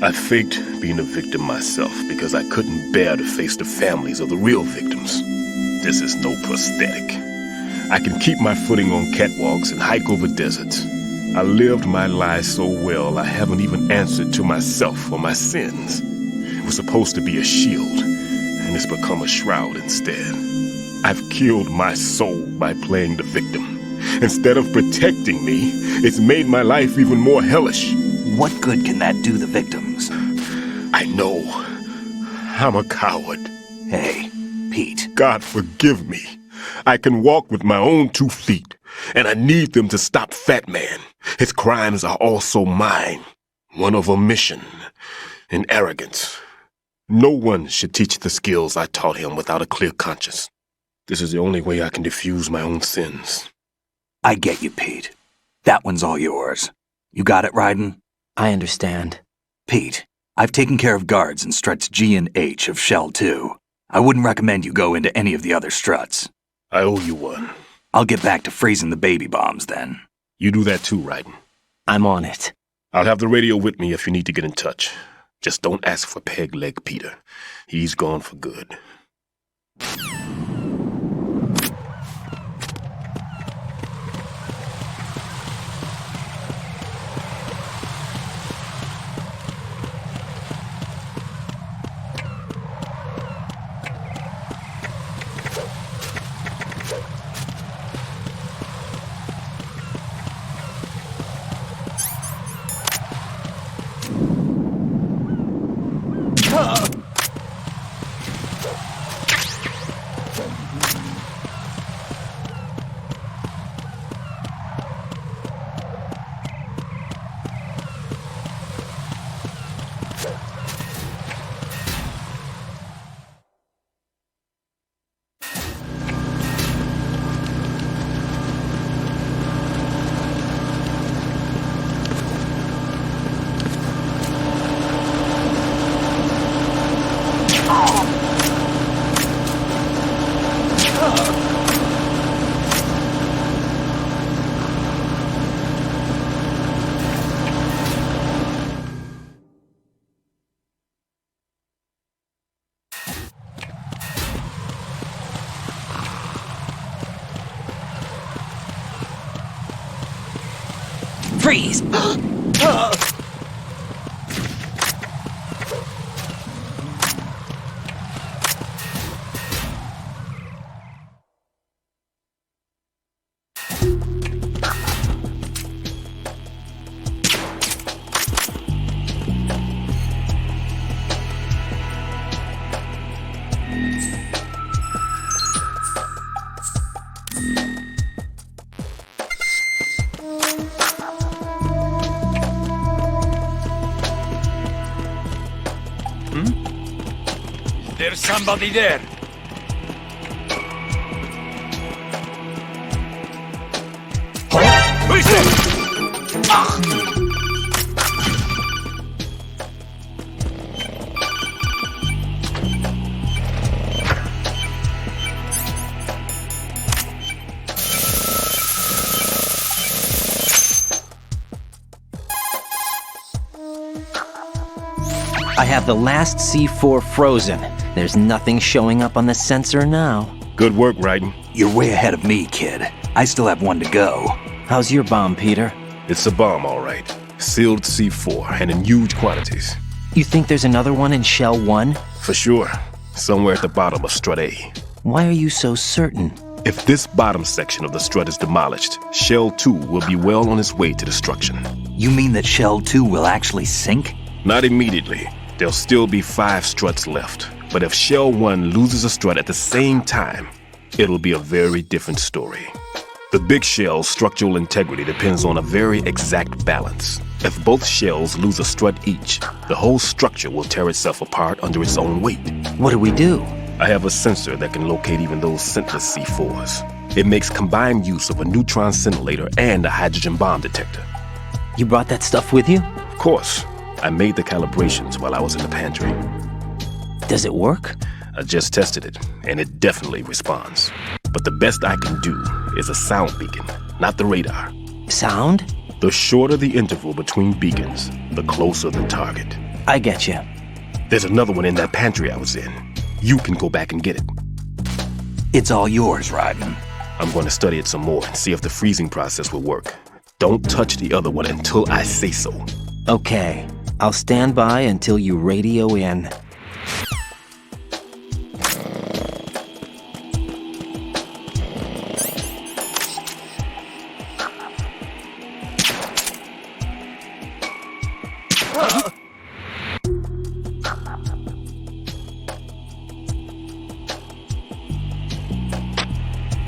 I faked being a victim myself because I couldn't bear to face the families of the real victims. This is no prosthetic. I can keep my footing on catwalks and hike over deserts. I lived my life so well, I haven't even answered to myself for my sins. It was supposed to be a shield, and it's become a shroud instead. I've killed my soul by playing the victim. Instead of protecting me, it's made my life even more hellish. What good can that do the victims? I know. I'm a coward. Hey, Pete. God forgive me. I can walk with my own 2 feet, and I need them to stop Fat Man. His crimes are also mine. One of omission and arrogance. No one should teach the skills I taught him without a clear conscience. This is the only way I can diffuse my own sins. I get you, Pete. That one's all yours. You got it, Raiden? I understand. Pete, I've taken care of guards in struts G and H of Shell 2. I wouldn't recommend you go into any of the other struts. I owe you one. I'll get back to freezing the baby bombs then. You do that too, Raiden. I'm on it. I'll have the radio with me if you need to get in touch. Just don't ask for Peg Leg Peter. He's gone for good. Freeze! There's somebody there. Who is it? I have the last C4 frozen. There's nothing showing up on the sensor now. Good work, Raiden. You're way ahead of me, kid. I still have one to go. How's your bomb, Peter? It's a bomb, all right. Sealed C4, and in huge quantities. You think there's another one in Shell 1? For sure. Somewhere at the bottom of Strut A. Why are you so certain? If this bottom section of the strut is demolished, Shell 2 will be well on its way to destruction. You mean that Shell 2 will actually sink? Not immediately. There'll still be 5 struts left. But if Shell 1 loses a strut at the same time, it'll be a very different story. The big shell's structural integrity depends on a very exact balance. If both shells lose a strut each, the whole structure will tear itself apart under its own weight. What do we do? I have a sensor that can locate even those scentless C4s. It makes combined use of a neutron scintillator and a hydrogen bomb detector. You brought that stuff with you? Of course. I made the calibrations while I was in the pantry. Does it work? I just tested it, and it definitely responds. But the best I can do is a sound beacon, not the radar. Sound? The shorter the interval between beacons, the closer the target. I get you. There's another one in that pantry I was in. You can go back and get it. It's all yours, Raiden. I'm going to study it some more and see if the freezing process will work. Don't touch the other one until I say so. Okay. I'll stand by until you radio in.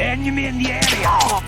Enemy in the area!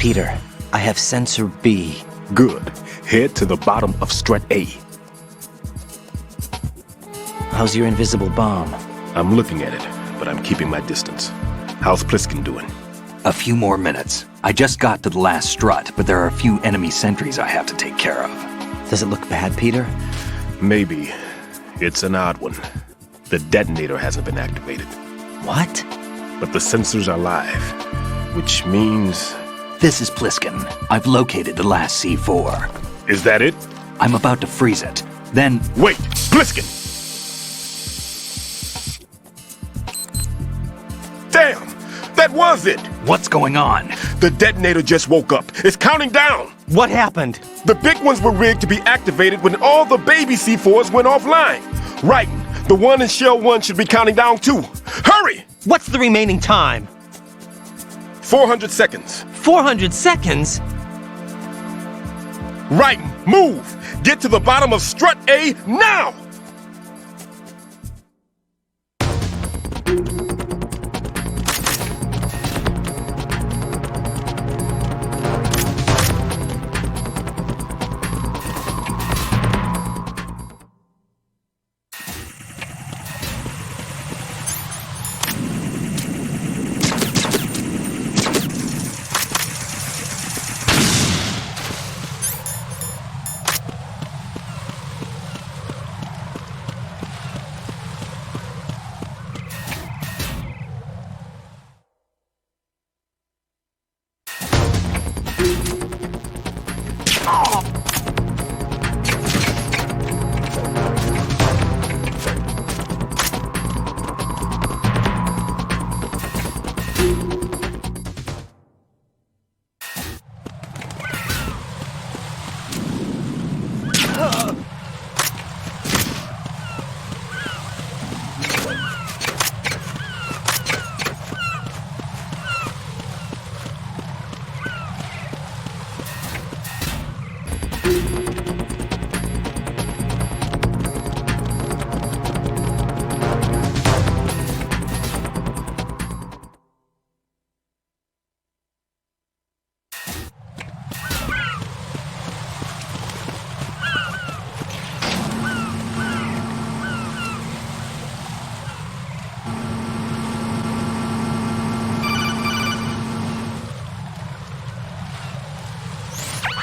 Peter, I have sensor B. Good. Head to the bottom of strut A. How's your invisible bomb? I'm looking at it, but I'm keeping my distance. How's Pliskin doing? A few more minutes. I just got to the last strut, but there are a few enemy sentries I have to take care of. Does it look bad, Peter? Maybe. It's an odd one. The detonator hasn't been activated. What? But the sensors are live, which means... This is Pliskin. I've located the last C4. Is that it? I'm about to freeze it. Then... Wait! Pliskin! Damn! That was it? What's going on? The detonator just woke up. It's counting down. What happened? The big ones were rigged to be activated when all the baby C4s went offline. Right. The one in Shell 1 should be counting down too. Hurry! What's the remaining time? 400 seconds. 400 seconds? Right. Move! Get to the bottom of strut A now!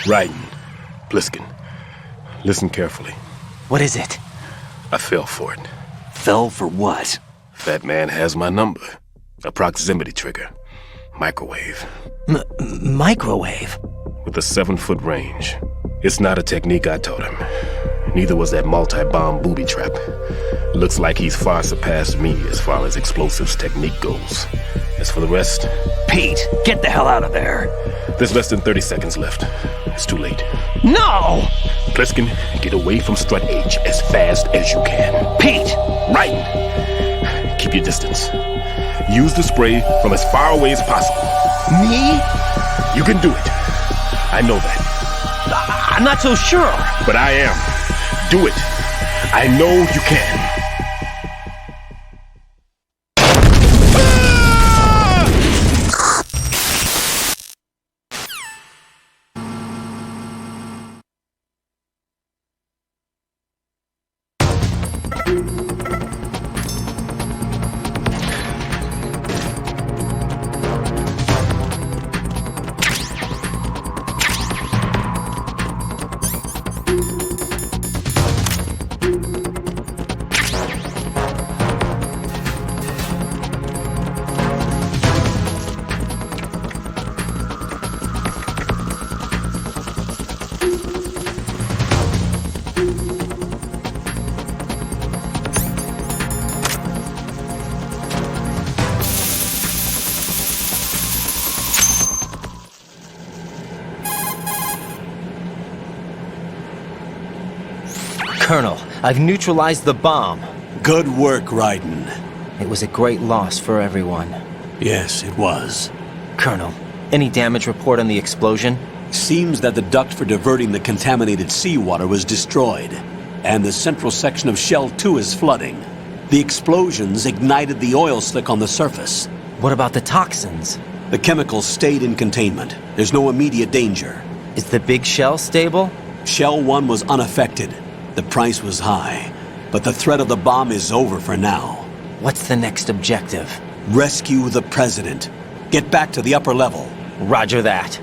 Raiden, Bliskin, listen carefully. What is it? I fell for it. Fell for what? Fat Man has my number. A proximity trigger. Microwave. Microwave? With a 7-foot range. It's not a technique I taught him. Neither was that multi-bomb booby trap. Looks like he's far surpassed me as far as explosives technique goes. As for the rest... Pete, get the hell out of there! There's less than 30 seconds left. It's too late. No! Pliskin, get away from Strut H as fast as you can. Pete! Raiden! Keep your distance. Use the spray from as far away as possible. Me? You can do it. I know that. I'm not so sure. But I am. Do it. I know you can. Colonel, I've neutralized the bomb. Good work, Raiden. It was a great loss for everyone. Yes, it was. Colonel, any damage report on the explosion? Seems that the duct for diverting the contaminated seawater was destroyed, and the central section of Shell 2 is flooding. The explosions ignited the oil slick on the surface. What about the toxins? The chemicals stayed in containment. There's no immediate danger. Is the big shell stable? Shell 1 was unaffected. The price was high, but the threat of the bomb is over for now. What's the next objective? Rescue the President. Get back to the upper level. Roger that.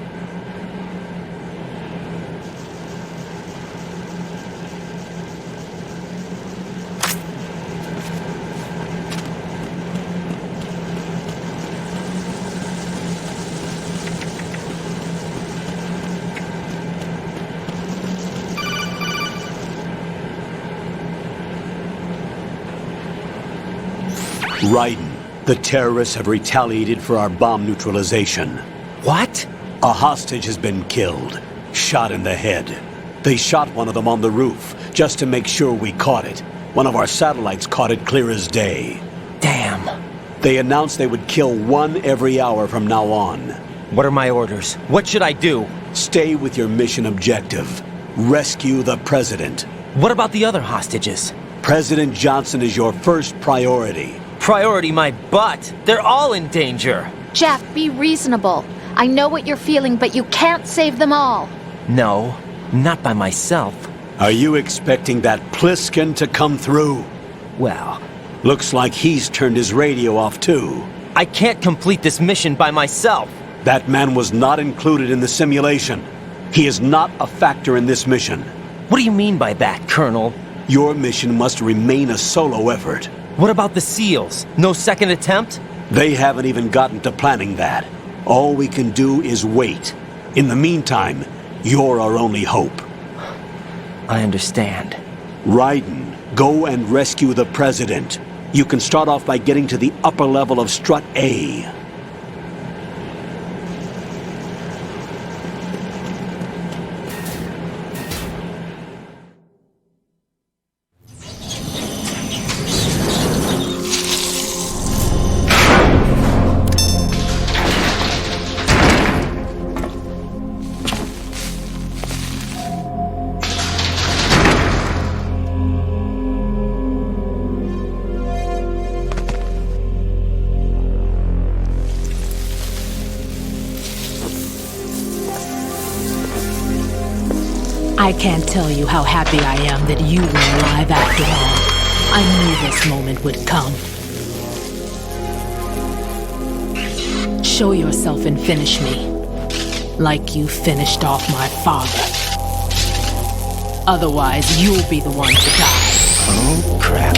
Raiden, The terrorists have retaliated for our bomb neutralization. What? A hostage has been killed, shot in the head. They shot one of them on the roof, just to make sure we caught it. One of our satellites caught it clear as day. Damn. They announced they would kill one every hour from now on. What are my orders? What should I do? Stay with your mission objective. Rescue the president. What about the other hostages? President Johnson is your first priority. Priority my butt. They're all in danger. Jack, be reasonable. I know what you're feeling, but you can't save them all. No, not by myself. Are you expecting that Pliskin to come through? Well, looks like he's turned his radio off too. I can't complete this mission by myself. That man was not included in the simulation. He is not a factor in this mission. What do you mean by that, Colonel? Your mission must remain a solo effort. What about the SEALs? No second attempt? They haven't even gotten to planning that. All we can do is wait. In the meantime, you're our only hope. I understand. Raiden, go and rescue the president. You can start off by getting to the upper level of Strut A. I can't tell you how happy I am that you were alive after all. I knew this moment would come. Show yourself and finish me, like you finished off my father. Otherwise, you'll be the one to die. Oh, crap.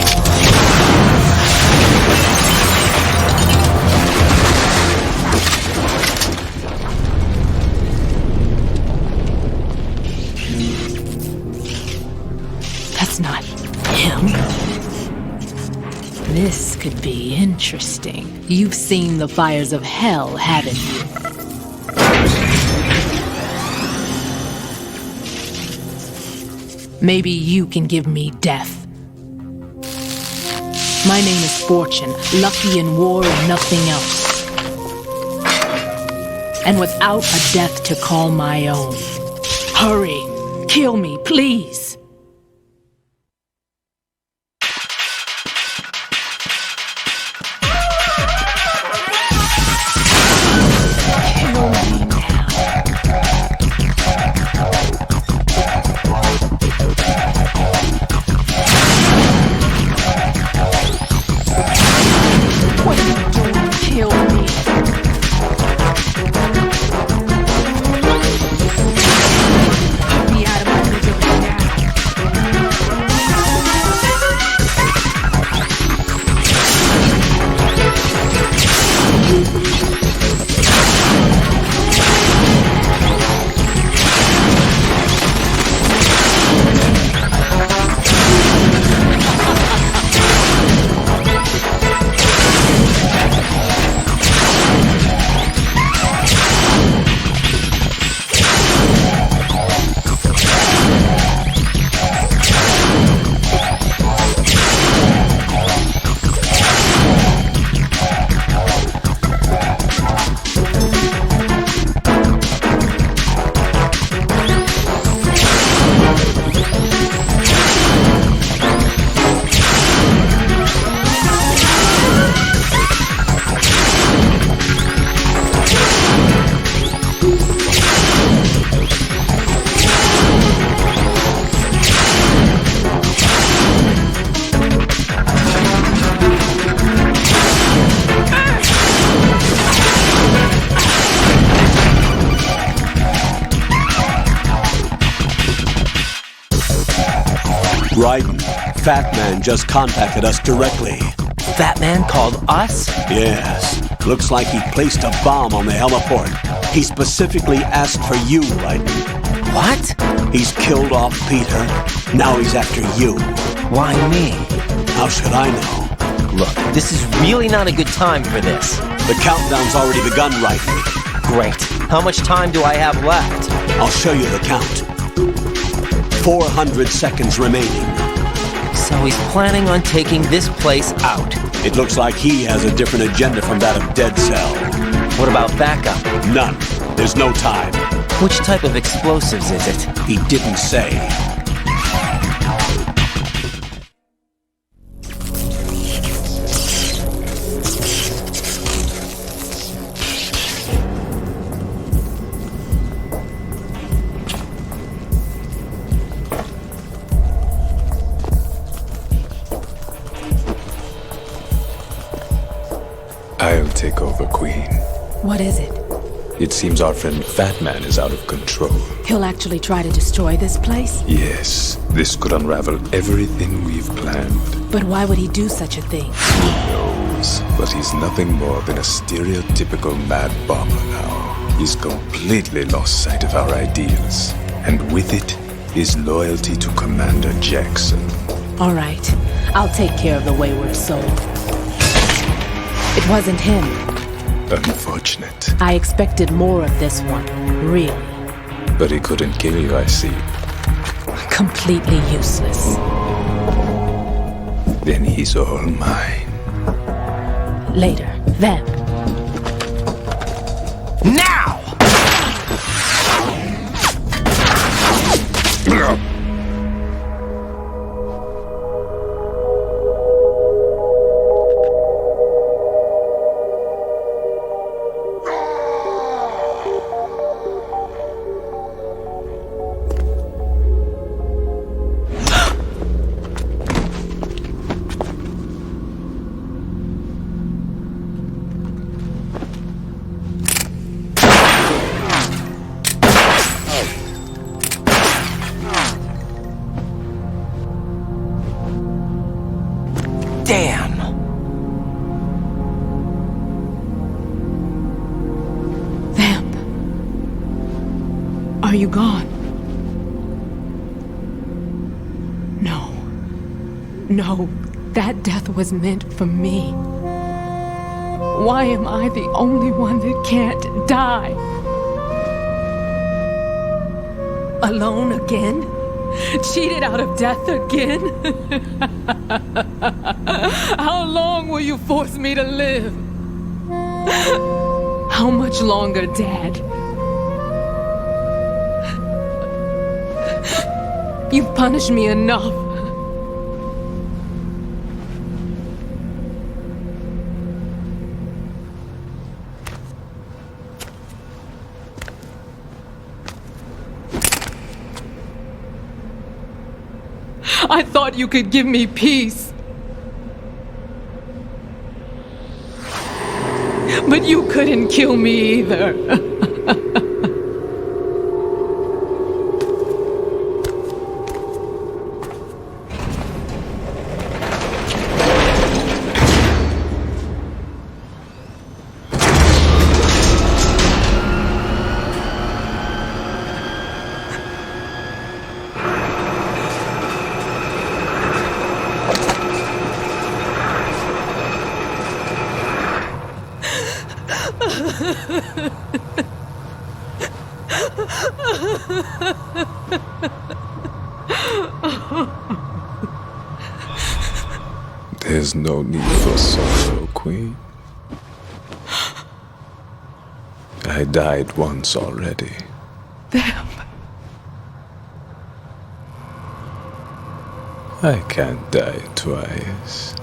That's not him. This could be interesting. You've seen the fires of hell, haven't you? Maybe you can give me death. My name is Fortune, lucky in war and nothing else. And without a death to call my own. Hurry, kill me, please. Raiden, Fat Man just contacted us directly. Fat Man called us? Yes. Looks like he placed a bomb on the heliport. He specifically asked for you, Raiden. What? He's killed off Peter. Now he's after you. Why me? How should I know? Look, this is really not a good time for this. The countdown's already begun, Rifle. Great. How much time do I have left? I'll show you the count. 400 seconds remaining. So he's planning on taking this place out. It looks like he has a different agenda from that of Dead Cell. What about backup? None. There's no time. Which type of explosives is it? He didn't say. I'll take over, Queen. What is it? It seems our friend Fat Man is out of control. He'll actually try to destroy this place? Yes, this could unravel everything we've planned. But why would he do such a thing? Who knows? But he's nothing more than a stereotypical mad bomber now. He's completely lost sight of our ideals. And with it, his loyalty to Commander Jackson. All right. I'll take care of the wayward soul. It wasn't him. Unfortunate. I expected more of this one, really. But he couldn't kill you, I see. Completely useless. Then he's all mine. Later, then. Now! Damn! Vamp. Are you gone? No. No, that death was meant for me. Why am I the only one that can't die? Alone again? Cheated out of death again? How long will you force me to live? How much longer, Dad? You've punished me enough. I thought you could give me peace. But you couldn't kill me either. There's no need for sorrow, Queen. I died once already. Damn. I can't die twice.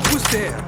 Who's there?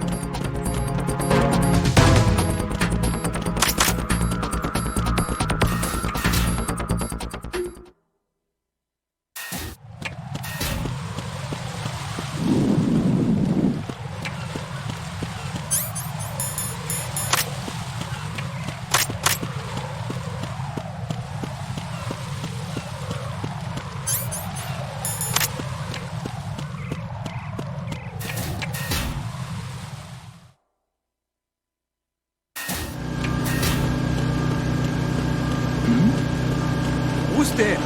Who's there?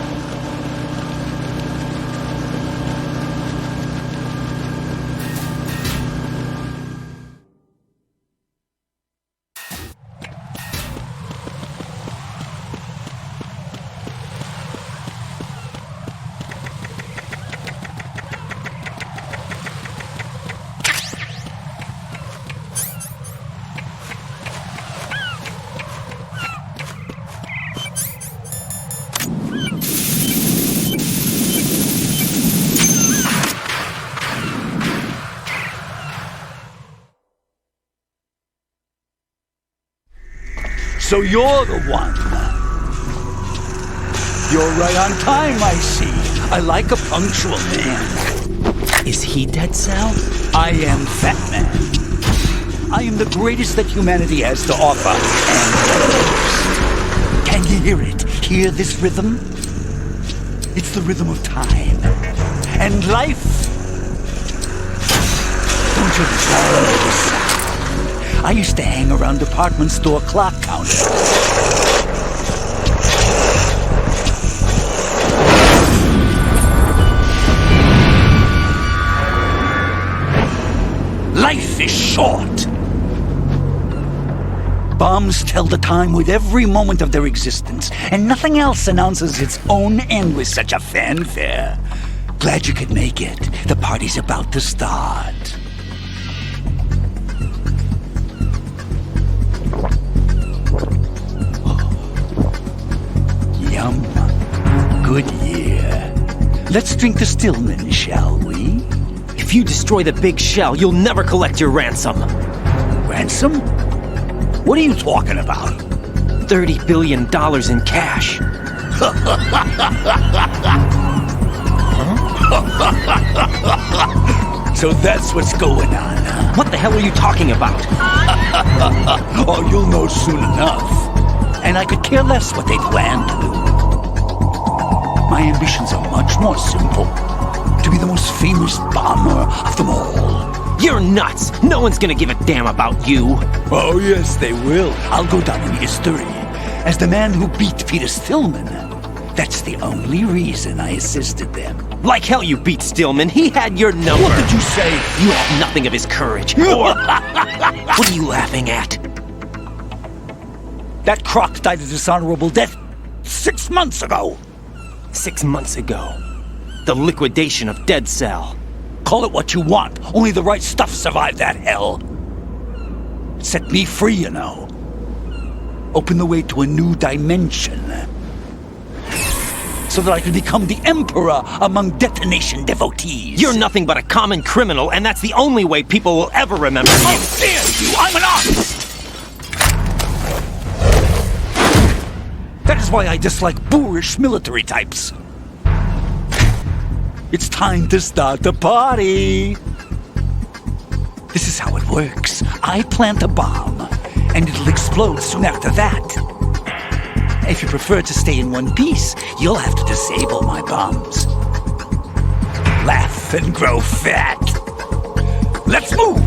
So you're the one. You're right on time, I see. I like a punctual man. Is he Dead Cell? I am Fat Man. I am the greatest that humanity has to offer, and can you hear it? Hear this rhythm? It's the rhythm of time and life. Don't you love this? I used to hang around department store clock counters. Life is short. Bombs tell the time with every moment of their existence, and nothing else announces its own end with such a fanfare. Glad you could make it. The party's about to start. Yum. Good year. Let's drink to Stillman, shall we? If you destroy the big shell, you'll never collect your ransom. Ransom? What are you talking about? $30 billion in cash. So that's what's going on, huh? What the hell are you talking about? Oh, you'll know soon enough. And I could care less what they plan to do. My ambitions are much more simple. To be the most famous bomber of them all. You're nuts! No one's gonna give a damn about you! Oh, yes, they will. I'll go down in history as the man who beat Peter Stillman. That's the only reason I assisted them. Like hell you beat Stillman. He had your number. What did you say? You have nothing of his courage. Or... What are you laughing at? That croc died a dishonorable death 6 months ago. 6 months ago. The liquidation of Dead Cell. Call it what you want. Only the right stuff survived that hell. Set me free, you know. Open the way to a new dimension. So that I could become the emperor among detonation devotees. You're nothing but a common criminal, and that's the only way people will ever remember you. How dare you! I'm an artist! That is why I dislike boorish military types. It's time to start the party. This is how it works. I plant a bomb, and it'll explode soon after that. If you prefer to stay in one piece, you'll have to disable my bombs. Laugh and grow fat. Let's move!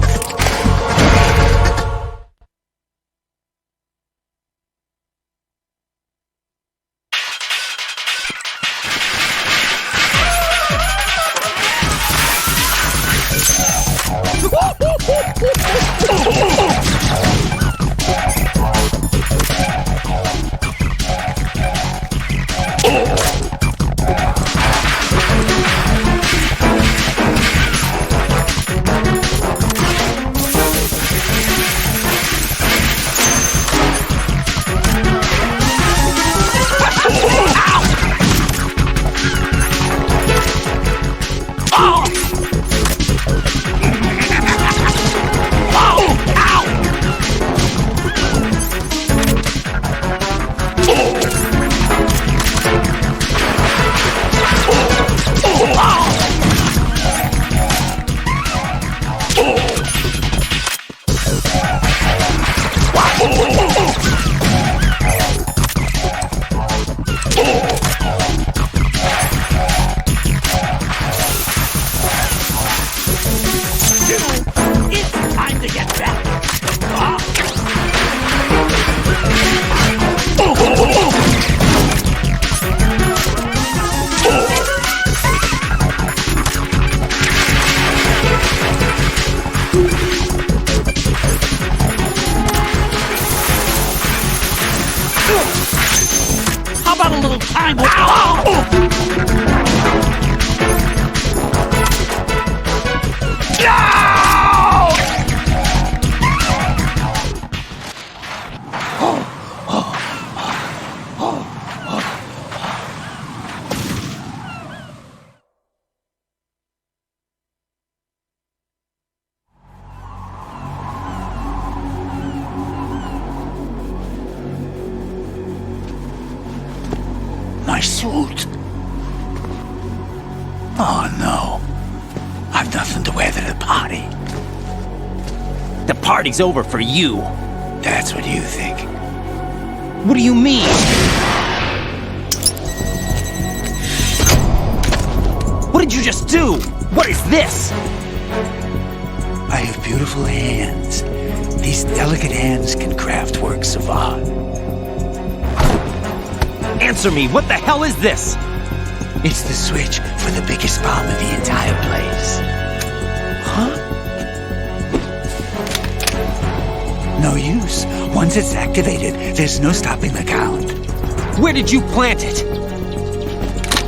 about a little time? My suit. Oh no. I've nothing to wear to the party. The party's over for you. That's what you think. What do you mean? What did you just do? What is this? I have beautiful hands. These delicate hands can craft works of art. Answer me, what the hell is this? It's the switch for the biggest bomb in the entire place. Huh? No use. Once it's activated, there's no stopping the count. Where did you plant it?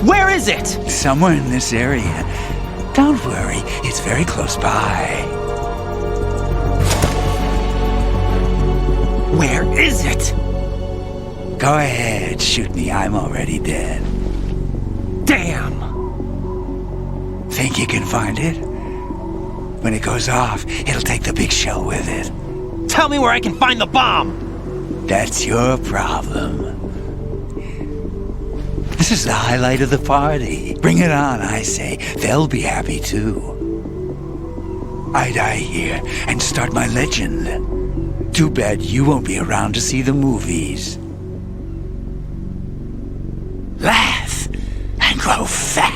Where is it? Somewhere in this area. Don't worry, it's very close by. Where is it? Go ahead, shoot me. I'm already dead. Damn! Think you can find it? When it goes off, it'll take the big shell with it. Tell me where I can find the bomb! That's your problem. This is the highlight of the party. Bring it on, I say. They'll be happy too. I die here and start my legend. Too bad you won't be around to see the movies. Laugh and grow fat.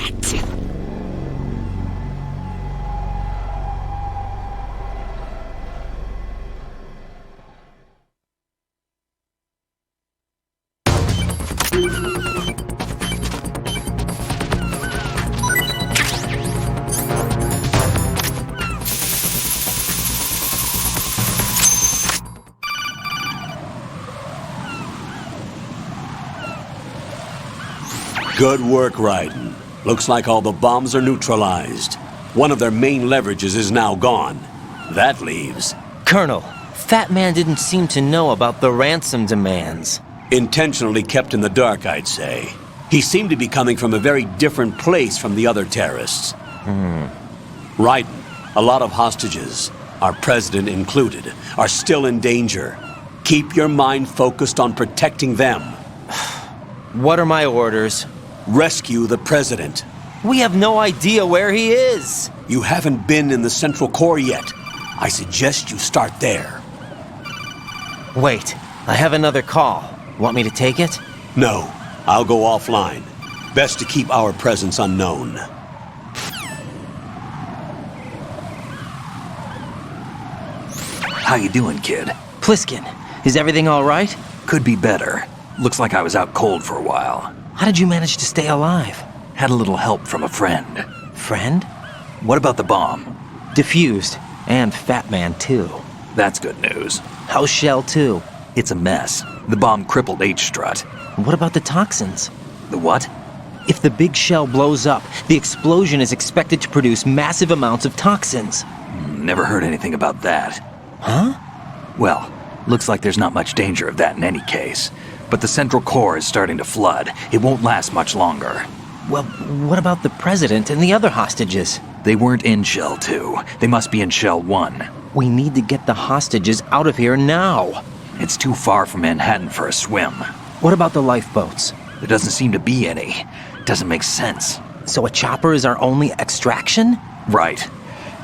Good work, Raiden. Looks like all the bombs are neutralized. One of their main leverages is now gone. That leaves... Colonel, Fat Man didn't seem to know about the ransom demands. Intentionally kept in the dark, I'd say. He seemed to be coming from a very different place from the other terrorists. Raiden, a lot of hostages, our president included, are still in danger. Keep your mind focused on protecting them. What are my orders? Rescue the president. We have no idea where he is. You haven't been in the Central Core yet. I suggest you start there. Wait, I have another call. Want me to take it? No, I'll go offline. Best to keep our presence unknown. How you doing, kid? Pliskin, is everything all right? Could be better. Looks like I was out cold for a while. How did you manage to stay alive? Had a little help from a friend. Friend? What about the bomb? Defused. And Fat Man, too. That's good news. How's Shell 2? It's a mess. The bomb crippled H-Strut. What about the toxins? The what? If the big shell blows up, the explosion is expected to produce massive amounts of toxins. Never heard anything about that. Huh? Well, looks like there's not much danger of that in any case. But the Central Core is starting to flood. It won't last much longer. Well, what about the President and the other hostages? They weren't in Shell 2. They must be in Shell 1. We need to get the hostages out of here now. It's too far from Manhattan for a swim. What about the lifeboats? There doesn't seem to be any. Doesn't make sense. So a chopper is our only extraction? Right.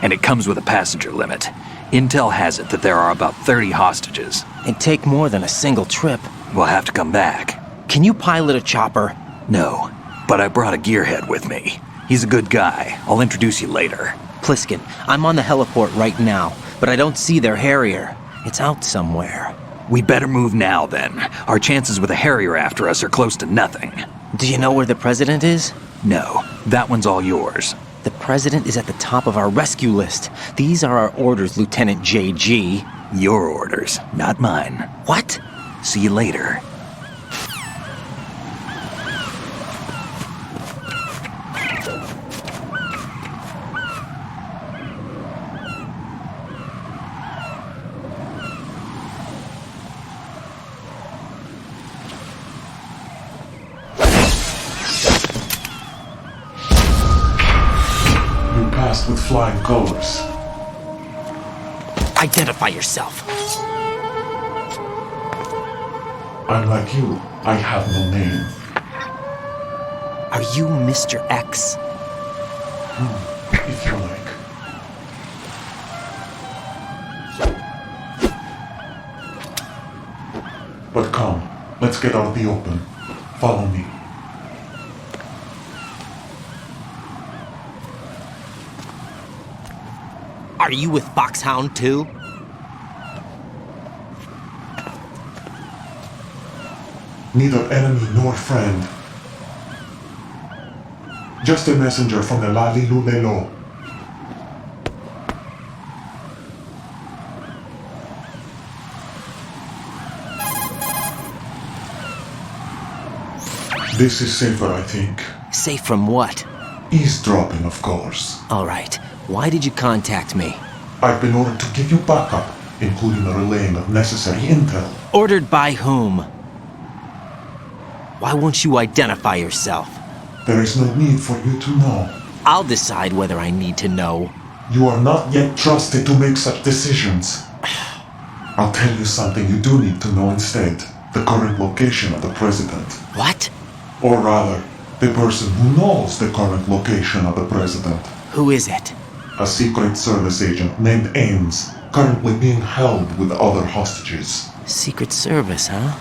And it comes with a passenger limit. Intel has it that there are about 30 hostages. It'd take more than a single trip. We'll have to come back. Can you pilot a chopper? No, but I brought a gearhead with me. He's a good guy. I'll introduce you later. Pliskin, I'm on the heliport right now, but I don't see their Harrier. It's out somewhere. We better move now, then. Our chances with a Harrier after us are close to nothing. Do you know where the President is? No, that one's all yours. The President is at the top of our rescue list. These are our orders, Lieutenant JG. Your orders, not mine. What? See you later. masked with flying colors. Identify yourself. I'm like you. I have no name. Are you Mr. X? If you like. But come, let's get out of the open. Follow me. Are you with Foxhound too? Neither enemy nor friend. Just a messenger from the Lali Lulelo. This is safer, I think. Safe from what? Eavesdropping, of course. All right. Why did you contact me? I've been ordered to give you backup, including the relaying of necessary intel. Ordered by whom? Why won't you identify yourself? There is no need for you to know. I'll decide whether I need to know. You are not yet trusted to make such decisions. I'll tell you something you do need to know instead. The current location of the president. What? Or rather, the person who knows the current location of the president. Who is it? A Secret Service agent named Ames, currently being held with other hostages. Secret Service, huh?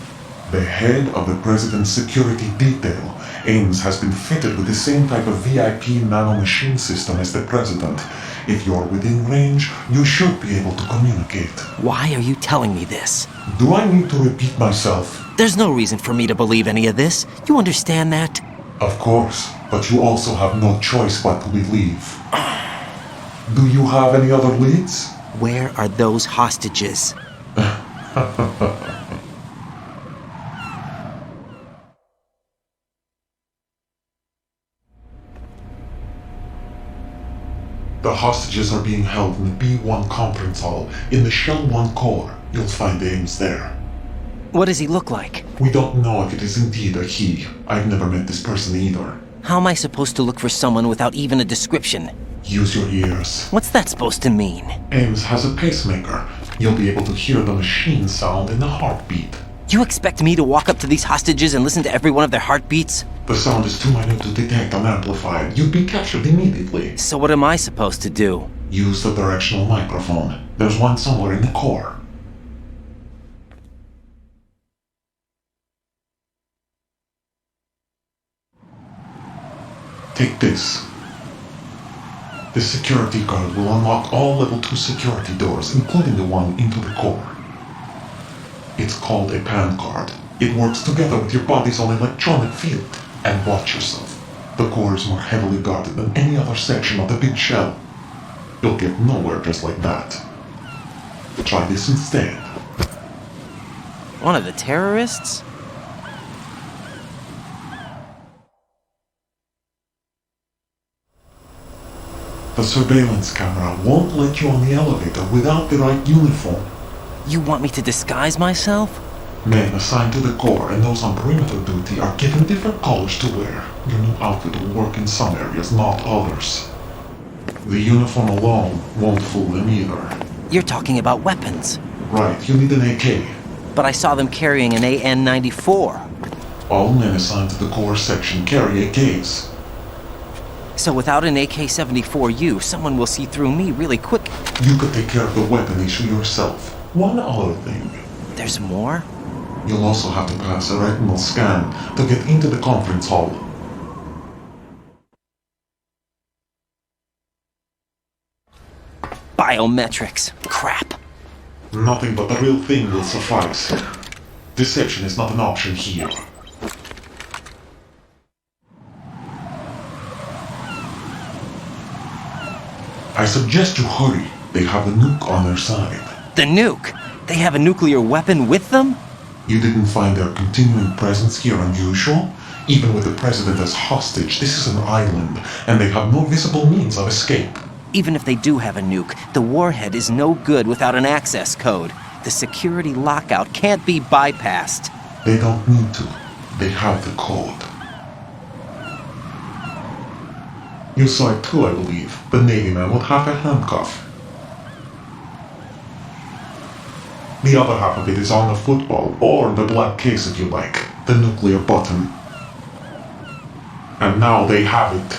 The head of the president's security detail, Ames has been fitted with the same type of VIP nanomachine system as the president. If you're within range, you should be able to communicate. Why are you telling me this? Do I need to repeat myself? There's no reason for me to believe any of this. You understand that? Of course, but you also have no choice but to believe. Do you have any other leads? Where are those hostages? The hostages are being held in the B1 conference hall in the Shell 1 core. You'll find Ames there. What does he look like? We don't know if it is indeed a he. I've never met this person either. How am I supposed to look for someone without even a description? Use your ears. What's that supposed to mean? Ames has a pacemaker. You'll be able to hear the machine sound in the heartbeat. You expect me to walk up to these hostages and listen to every one of their heartbeats? The sound is too minute to detect and amplify it. You'd be captured immediately. So what am I supposed to do? Use the directional microphone. There's one somewhere in the core. Take this. The security card will unlock all level 2 security doors, including the one into the core. It's called a PAN card. It works together with your body's own electronic field. And watch yourself. The core is more heavily guarded than any other section of the big shell. You'll get nowhere just like that. Try this instead. One of the terrorists? The surveillance camera won't let you on the elevator without the right uniform. You want me to disguise myself? Men assigned to the core and those on perimeter duty are given different colors to wear. Your new outfit will work in some areas, not others. The uniform alone won't fool them either. You're talking about weapons. Right, you need an AK. But I saw them carrying an AN-94. All men assigned to the core section carry AKs. So without an AK-74U, someone will see through me really quick. You could take care of the weapon issue yourself. One other thing. There's more? You'll also have to pass a retinal scan to get into the conference hall. Biometrics. Crap. Nothing but the real thing will suffice. Deception is not an option here. I suggest you hurry. They have the nuke on their side. The nuke? They have a nuclear weapon with them? You didn't find their continuing presence here unusual? Even with the president as hostage, this is an island, and they have no visible means of escape. Even if they do have a nuke, the warhead is no good without an access code. The security lockout can't be bypassed. They don't need to. They have the code. You saw it too, I believe. The Navy man with half a handcuff. The other half of it is on the football, or the black case if you like, the nuclear button. And now they have it.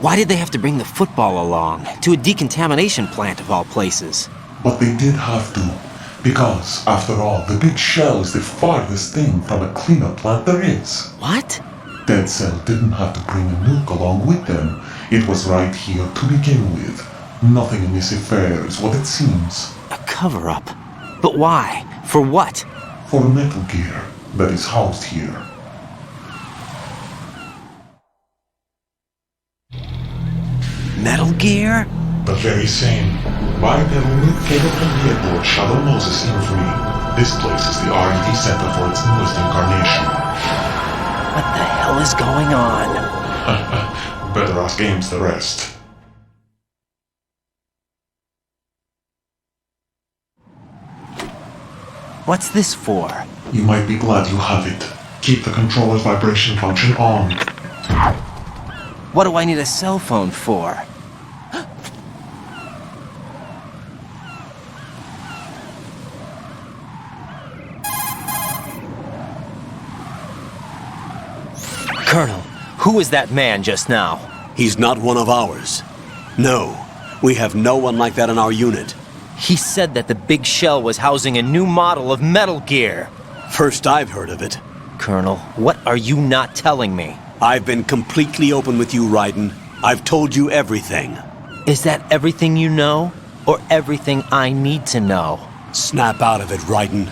Why did they have to bring the football along? To a decontamination plant of all places. But they did have to. Because, after all, the big shell is the farthest thing from a cleanup plant there is. What? Dead Cell didn't have to bring a nuke along with them. It was right here to begin with. Nothing in this affair is what it seems. A cover-up? But why? For what? For Metal Gear that is housed here. Metal Gear? The very same. Bipedal capable vehicle Shadow Moses Infamy. This place is the R&D center for its newest incarnation. What the hell is going on? Better ask Ames the rest. What's this for? You might be glad you have it. Keep the controller's vibration function on. What do I need a cell phone for? Colonel, who is that man just now? He's not one of ours. No, we have no one like that in our unit. He said that the big shell was housing a new model of Metal Gear. First I've heard of it. Colonel, what are you not telling me? I've been completely open with you, Raiden. I've told you everything. Is that everything you know? Or everything I need to know? Snap out of it, Raiden.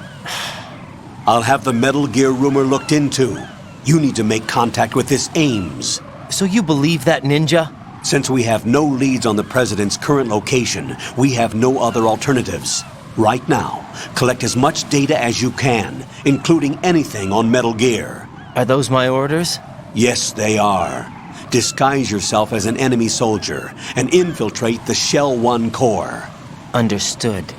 I'll have the Metal Gear rumor looked into. You need to make contact with this Ames. So you believe that ninja? Since we have no leads on the President's current location, we have no other alternatives. Right now, collect as much data as you can, including anything on Metal Gear. Are those my orders? Yes, they are. Disguise yourself as an enemy soldier and infiltrate the Shell 1 core. Understood.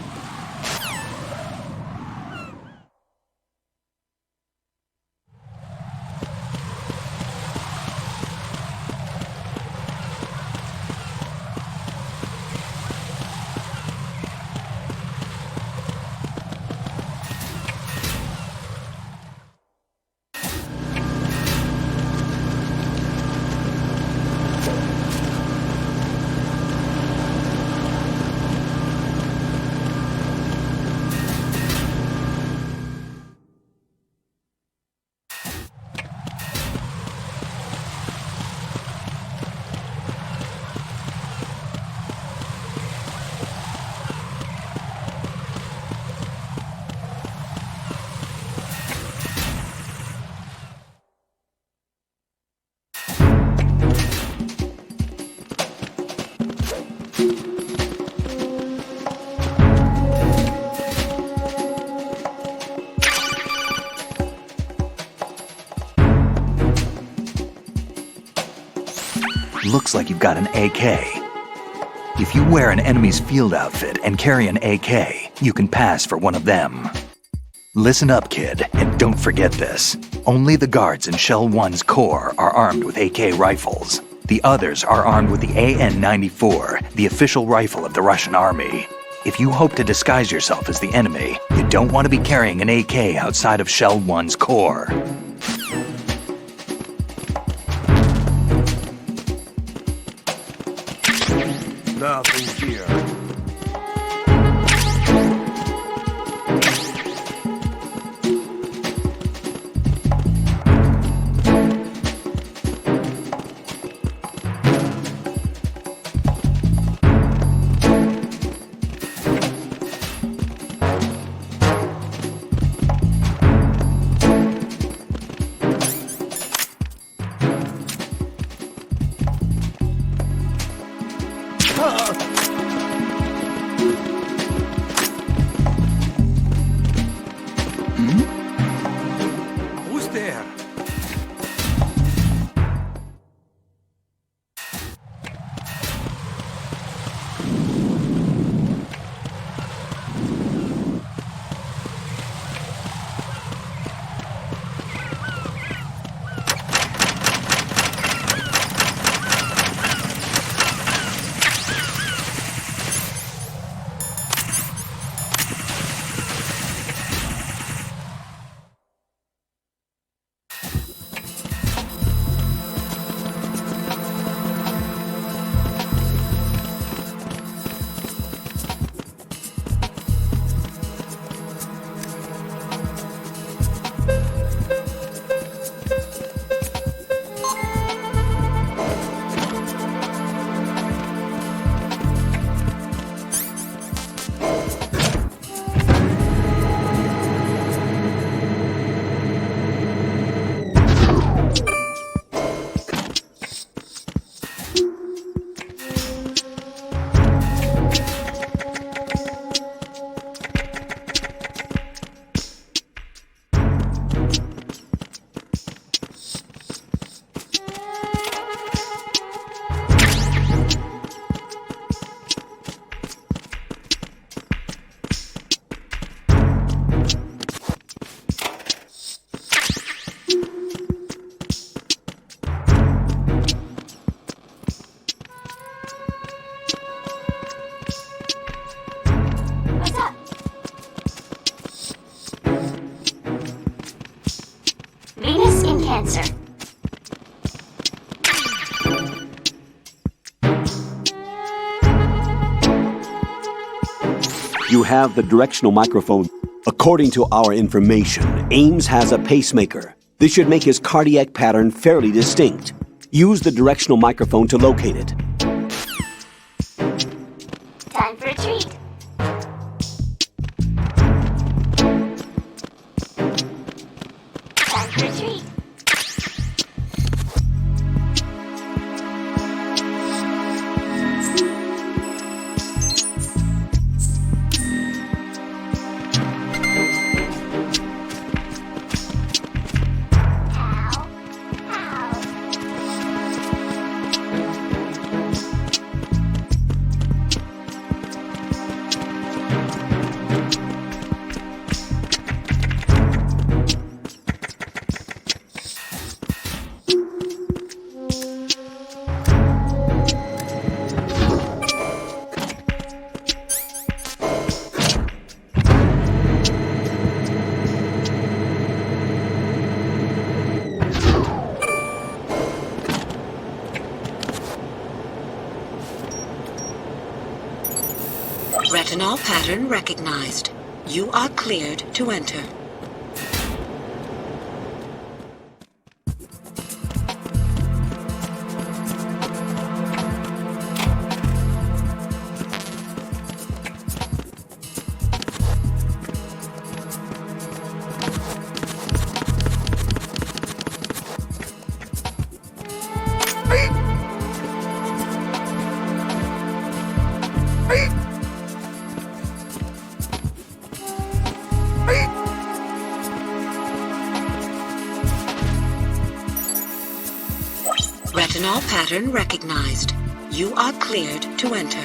Looks like you've got an AK. If you wear an enemy's field outfit and carry an AK, you can pass for one of them. Listen up, kid, and don't forget this. Only the guards in Shell 1's core are armed with AK rifles. The others are armed with the AN-94, the official rifle of the Russian army. If you hope to disguise yourself as the enemy, you don't want to be carrying an AK outside of Shell 1's core. Nothing here. cancer. You have the directional microphone. According to our information, Ames has a pacemaker. This should make his cardiac pattern fairly distinct. Use the directional microphone to locate it. Time for a treat. Time for a treat. Retinol pattern recognized. You are cleared to enter. Retinol pattern recognized. You are cleared to enter.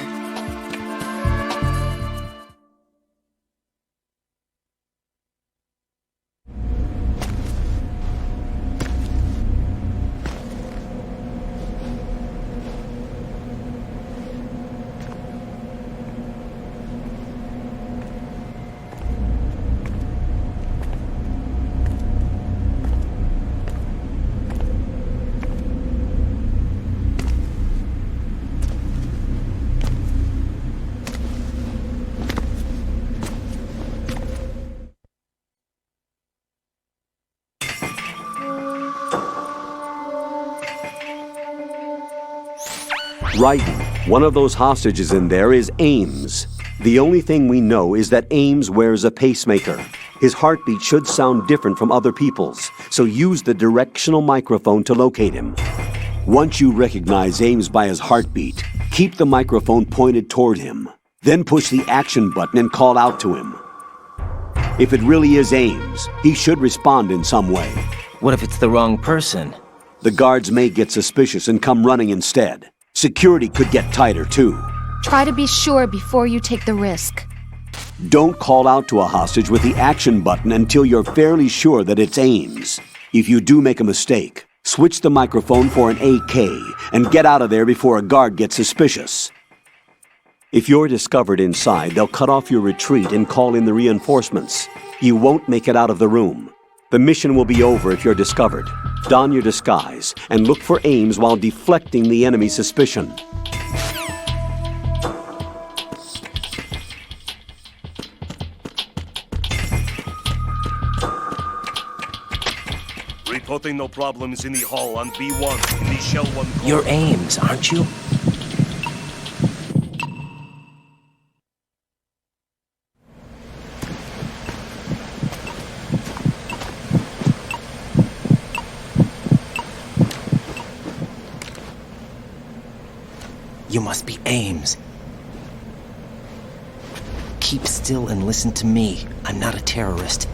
Right. One of those hostages in there is Ames. The only thing we know is that Ames wears a pacemaker. His heartbeat should sound different from other people's, so use the directional microphone to locate him. Once you recognize Ames by his heartbeat, keep the microphone pointed toward him. Then push the action button and call out to him. If it really is Ames, he should respond in some way. What if it's the wrong person? The guards may get suspicious and come running instead. Security could get tighter, too. Try to be sure before you take the risk. Don't call out to a hostage with the action button until you're fairly sure that it's Ames. If you do make a mistake, switch the microphone for an AK and get out of there before a guard gets suspicious. If you're discovered inside, they'll cut off your retreat and call in the reinforcements. You won't make it out of the room. The mission will be over if you're discovered. Don your disguise and look for Ames while deflecting the enemy's suspicion. Reporting no problems in the hall on B1 in the Shell 1 core. You're Ames, aren't you? You must be Ames. Keep still and listen to me. I'm not a terrorist.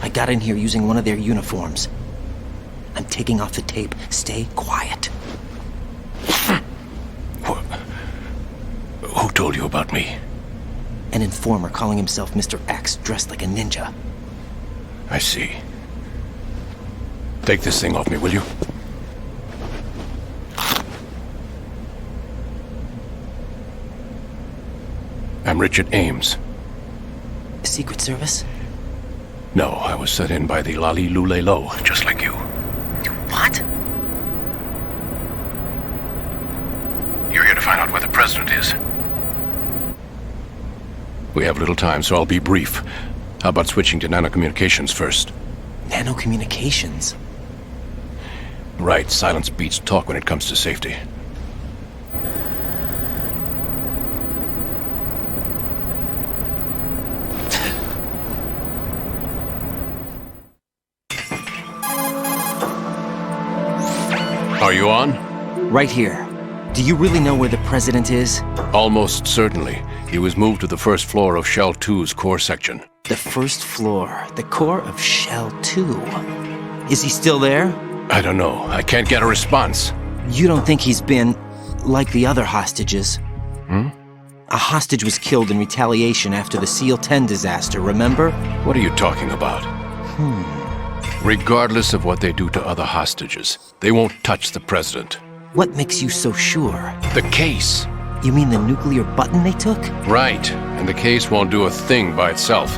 I got in here using one of their uniforms. I'm taking off the tape. Stay quiet. Who told you about me? An informer calling himself Mr. X, dressed like a ninja. I see. Take this thing off me, will you? I'm Richard Ames. Secret Service? No, I was sent in by the Lali Lule Lo, just like you. What? You're here to find out where the president is. We have little time, so I'll be brief. How about switching to nanocommunications first? Nanocommunications? Right, silence beats talk when it comes to safety. Are you on? Right here. Do you really know where the president is? Almost certainly. He was moved to the first floor of Shell 2's core section. The first floor, the core of Shell 2. Is he still there? I don't know. I can't get a response. You don't think he's been like the other hostages? Hmm? A hostage was killed in retaliation after the SEAL 10 disaster, remember? What are you talking about? Regardless of what they do to other hostages, they won't touch the president. What makes you so sure? The case. You mean the nuclear button they took? Right, and the case won't do a thing by itself.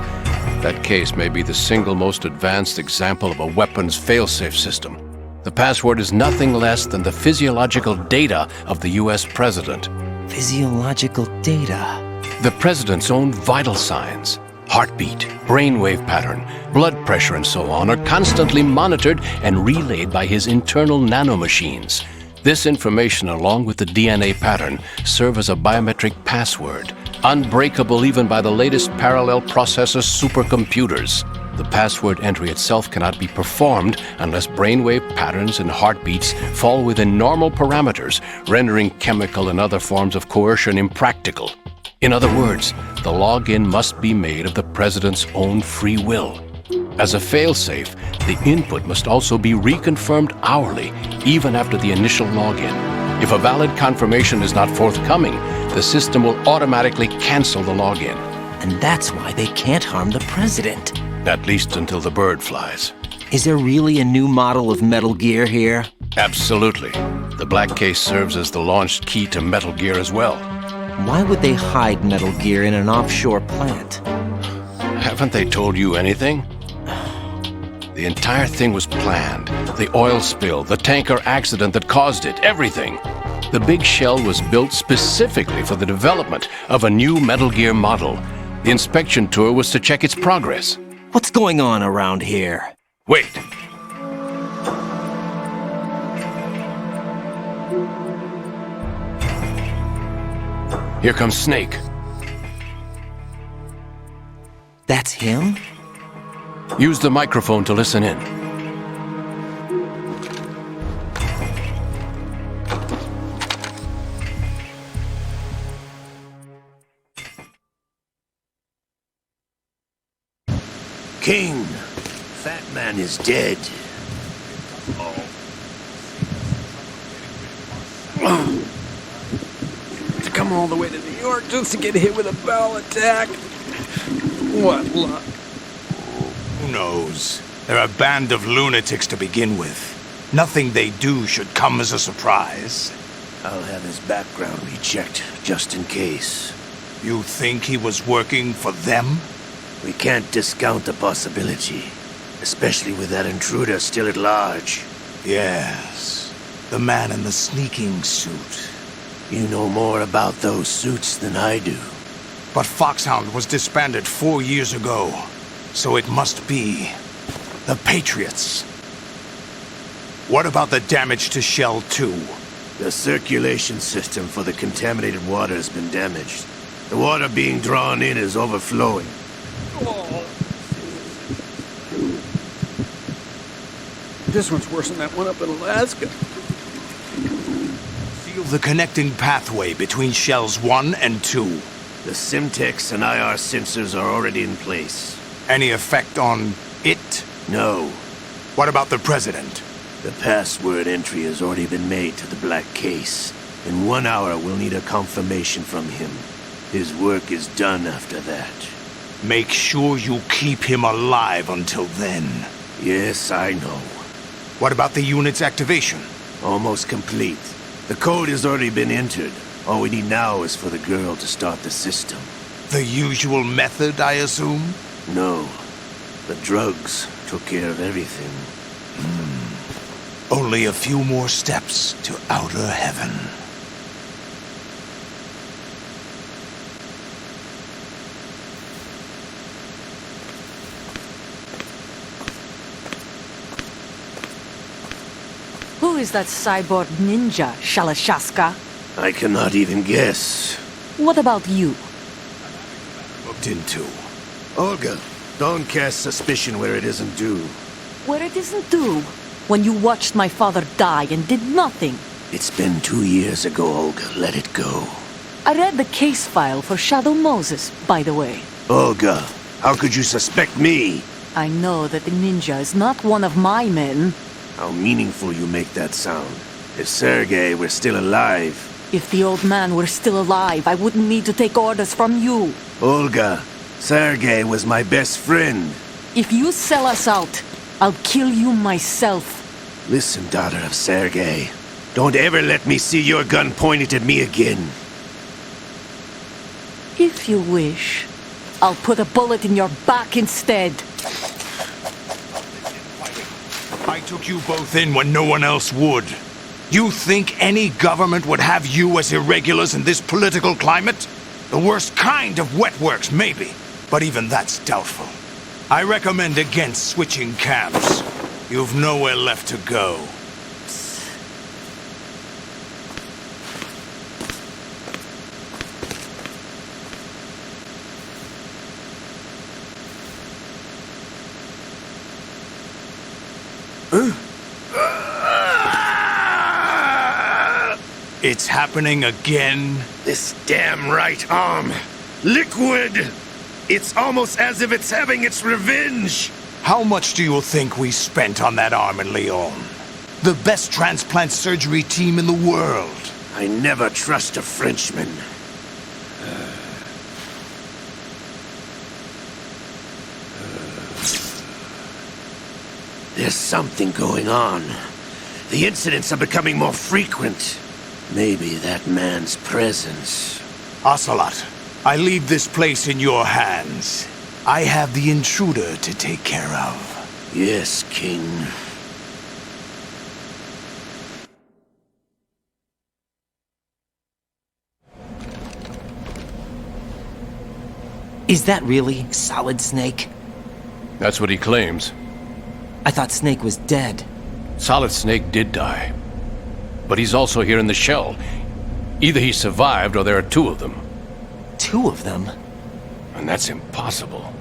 That case may be the single most advanced example of a weapons failsafe system. The password is nothing less than the physiological data of the US president. Physiological data? The president's own vital signs, heartbeat, brainwave pattern, blood pressure and so on are constantly monitored and relayed by his internal nanomachines. This information, along with the DNA pattern, serve as a biometric password, unbreakable even by the latest parallel processor supercomputers. The password entry itself cannot be performed unless brainwave patterns and heartbeats fall within normal parameters, rendering chemical and other forms of coercion impractical. In other words, the login must be made of the president's own free will. As a failsafe, the input must also be reconfirmed hourly, even after the initial login. If a valid confirmation is not forthcoming, the system will automatically cancel the login. And that's why they can't harm the president. At least until the bird flies. Is there really a new model of Metal Gear here? Absolutely. The black case serves as the launch key to Metal Gear as well. Why would they hide Metal Gear in an offshore plant? Haven't they told you anything? The entire thing was planned. The oil spill, the tanker accident that caused it, everything. The big shell was built specifically for the development of a new Metal Gear model. The inspection tour was to check its progress. What's going on around here? Wait. Here comes Snake. That's him? Use the microphone to listen in. King, Fat Man is dead. To come all the way to New York just to get hit with a bowel attack. What luck. Who knows? They're a band of lunatics to begin with. Nothing they do should come as a surprise. I'll have his background rechecked, just in case. You think he was working for them? We can't discount the possibility, especially with that intruder still at large. Yes, the man in the sneaking suit. You know more about those suits than I do. But Foxhound was disbanded 4 years ago, so it must be the Patriots. What about the damage to Shell 2? The circulation system for the contaminated water has been damaged. The water being drawn in is overflowing. This one's worse than that one up in Alaska. Seal the connecting pathway between Shells 1 and 2. The Simtex and IR sensors are already in place. Any effect on it? No. What about the President? The password entry has already been made to the black case. In 1 hour, we'll need a confirmation from him. His work is done after that. Make sure you keep him alive until then. Yes, I know. What about the unit's activation? Almost complete. The code has already been entered. All we need now is for the girl to start the system. The usual method, I assume? No. The drugs took care of everything. Only a few more steps to outer heaven. Who is that cyborg ninja, Shalashaska? I cannot even guess. What about you? Looked into. Olga, don't cast suspicion where it isn't due. Where it isn't due? When you watched my father die and did nothing. It's been 2 years ago, Olga. Let it go. I read the case file for Shadow Moses, by the way. Olga, how could you suspect me? I know that the ninja is not one of my men. How meaningful you make that sound. If Sergei were still alive... If the old man were still alive, I wouldn't need to take orders from you. Olga, Sergei was my best friend. If you sell us out, I'll kill you myself. Listen, daughter of Sergei. Don't ever let me see your gun pointed at me again. If you wish, I'll put a bullet in your back instead. I took you both in when no one else would. You think any government would have you as irregulars in this political climate? The worst kind of wet works, maybe. But even that's doubtful. I recommend against switching camps. You've nowhere left to go. It's happening again? This damn right arm. Liquid! It's almost as if it's having its revenge! How much do you think we spent on that arm in Lyon? The best transplant surgery team in the world. I never trust a Frenchman. There's something going on. The incidents are becoming more frequent. Maybe that man's presence. Ocelot, I leave this place in your hands. I have the intruder to take care of. Yes, King. Is that really Solid Snake? That's what he claims. I thought Snake was dead. Solid Snake did die. But he's also here in the shell. Either he survived or there are two of them. Two of them? And that's impossible.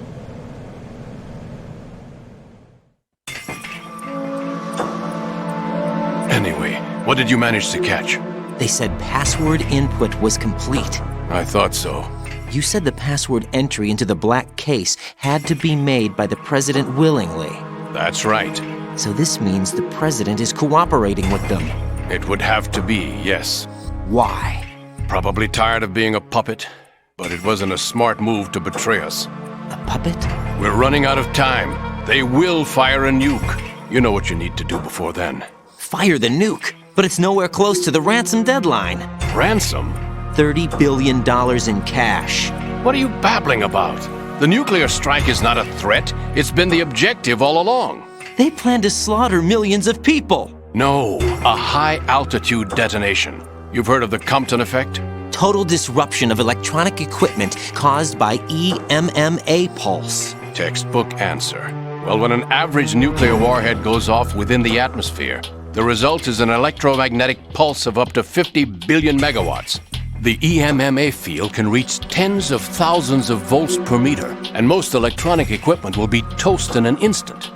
Anyway, what did you manage to catch? They said password input was complete. I thought so. You said the password entry into the black case had to be made by the president willingly. That's right. So this means the president is cooperating with them. It would have to be, yes. Why? Probably tired of being a puppet, but it wasn't a smart move to betray us. A puppet? We're running out of time. They will fire a nuke. You know what you need to do before then. Fire the nuke? But it's nowhere close to the ransom deadline. Ransom? $30 billion in cash. What are you babbling about? The nuclear strike is not a threat. It's been the objective all along. They plan to slaughter millions of people. No, a high-altitude detonation. You've heard of the Compton effect? Total disruption of electronic equipment caused by EMMA pulse. Textbook answer. Well, when an average nuclear warhead goes off within the atmosphere, the result is an electromagnetic pulse of up to 50 billion megawatts. The EMMA field can reach tens of thousands of volts per meter, and most electronic equipment will be toast in an instant.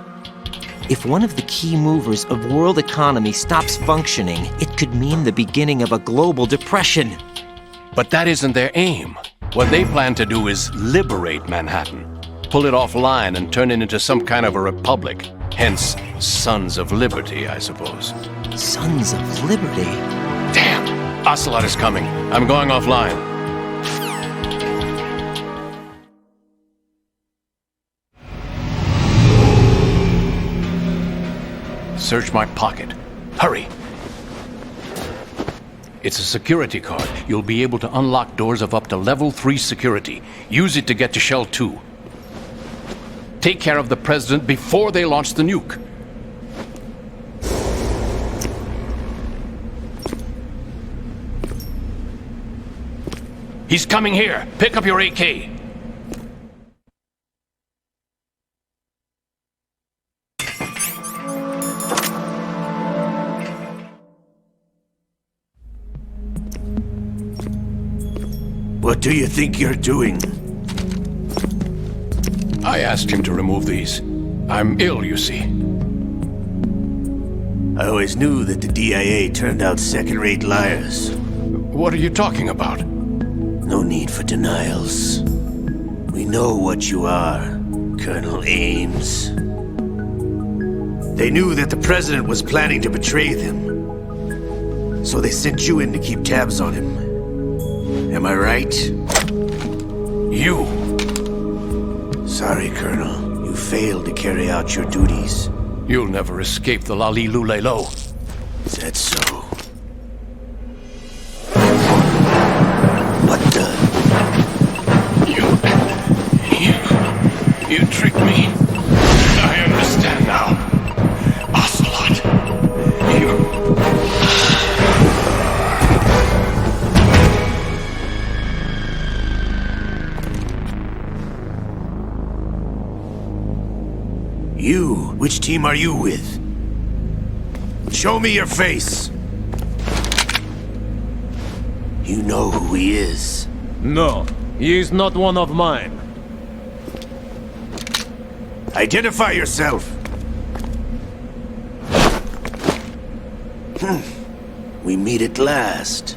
If one of the key movers of world economy stops functioning, it could mean the beginning of a global depression. But that isn't their aim. What they plan to do is liberate Manhattan, pull it offline and turn it into some kind of a republic. Hence, Sons of Liberty, I suppose. Sons of Liberty? Damn! Ocelot is coming. I'm going offline. Search my pocket. Hurry! It's a security card. You'll be able to unlock doors of up to level 3 security. Use it to get to Shell 2. take care of the president before they launch the nuke. He's coming here. Pick up your AK. What do you think you're doing? I asked him to remove these. I'm ill, you see. I always knew that the DIA turned out second-rate liars. What are you talking about? No need for denials. We know what you are, Colonel Ames. They knew that the president was planning to betray them. So they sent you in to keep tabs on him. Am I right? You! Sorry, Colonel. You failed to carry out your duties. You'll never escape the Lali-Lu-Lay-Lo. Is that so? What the? You tricked me. I understand now. Ocelot. You? Which team are you with? Show me your face. You know who he is. No, he is not one of mine. Identify yourself. We meet at last.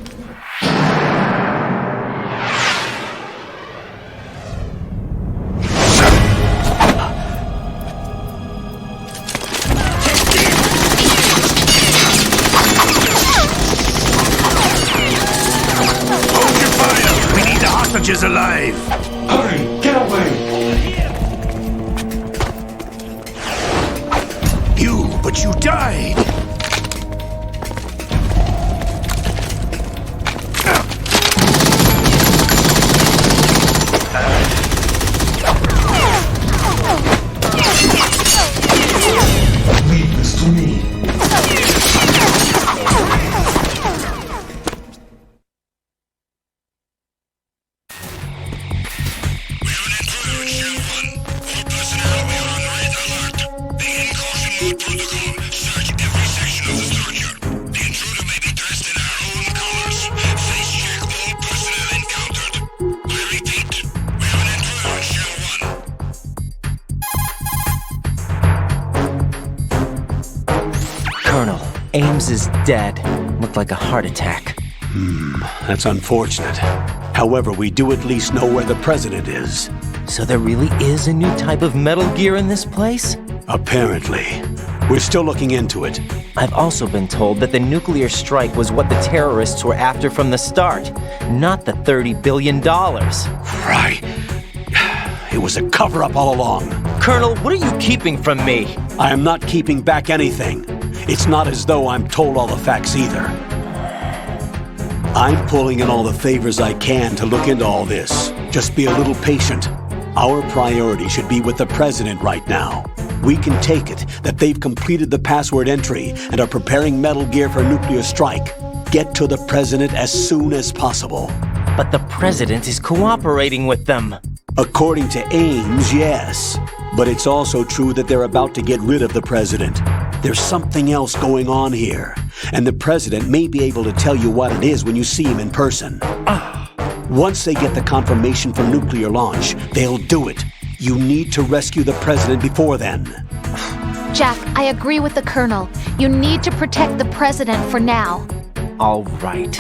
Hold your fire! We need the hostages alive! Hurry! Get away! But you died! Leave this to me. Colonel, Ames is dead. Looked like a heart attack. That's unfortunate. However, we do at least know where the president is. So there really is a new type of Metal Gear in this place? Apparently. We're still looking into it. I've also been told that the nuclear strike was what the terrorists were after from the start, not the $30 billion. Right. It was a cover-up all along. Colonel, what are you keeping from me? I am not keeping back anything. It's not as though I'm told all the facts either. I'm pulling in all the favors I can to look into all this. Just be a little patient. Our priority should be with the president right now. We can take it that they've completed the password entry and are preparing Metal Gear for a nuclear strike. Get to the president as soon as possible. But the president is cooperating with them. According to Ames, yes. But it's also true that they're about to get rid of the president. There's something else going on here, and the president may be able to tell you what it is when you see him in person. Once they get the confirmation for nuclear launch, they'll do it. You need to rescue the president before then. Jack, I agree with the Colonel. You need to protect the president for now. All right.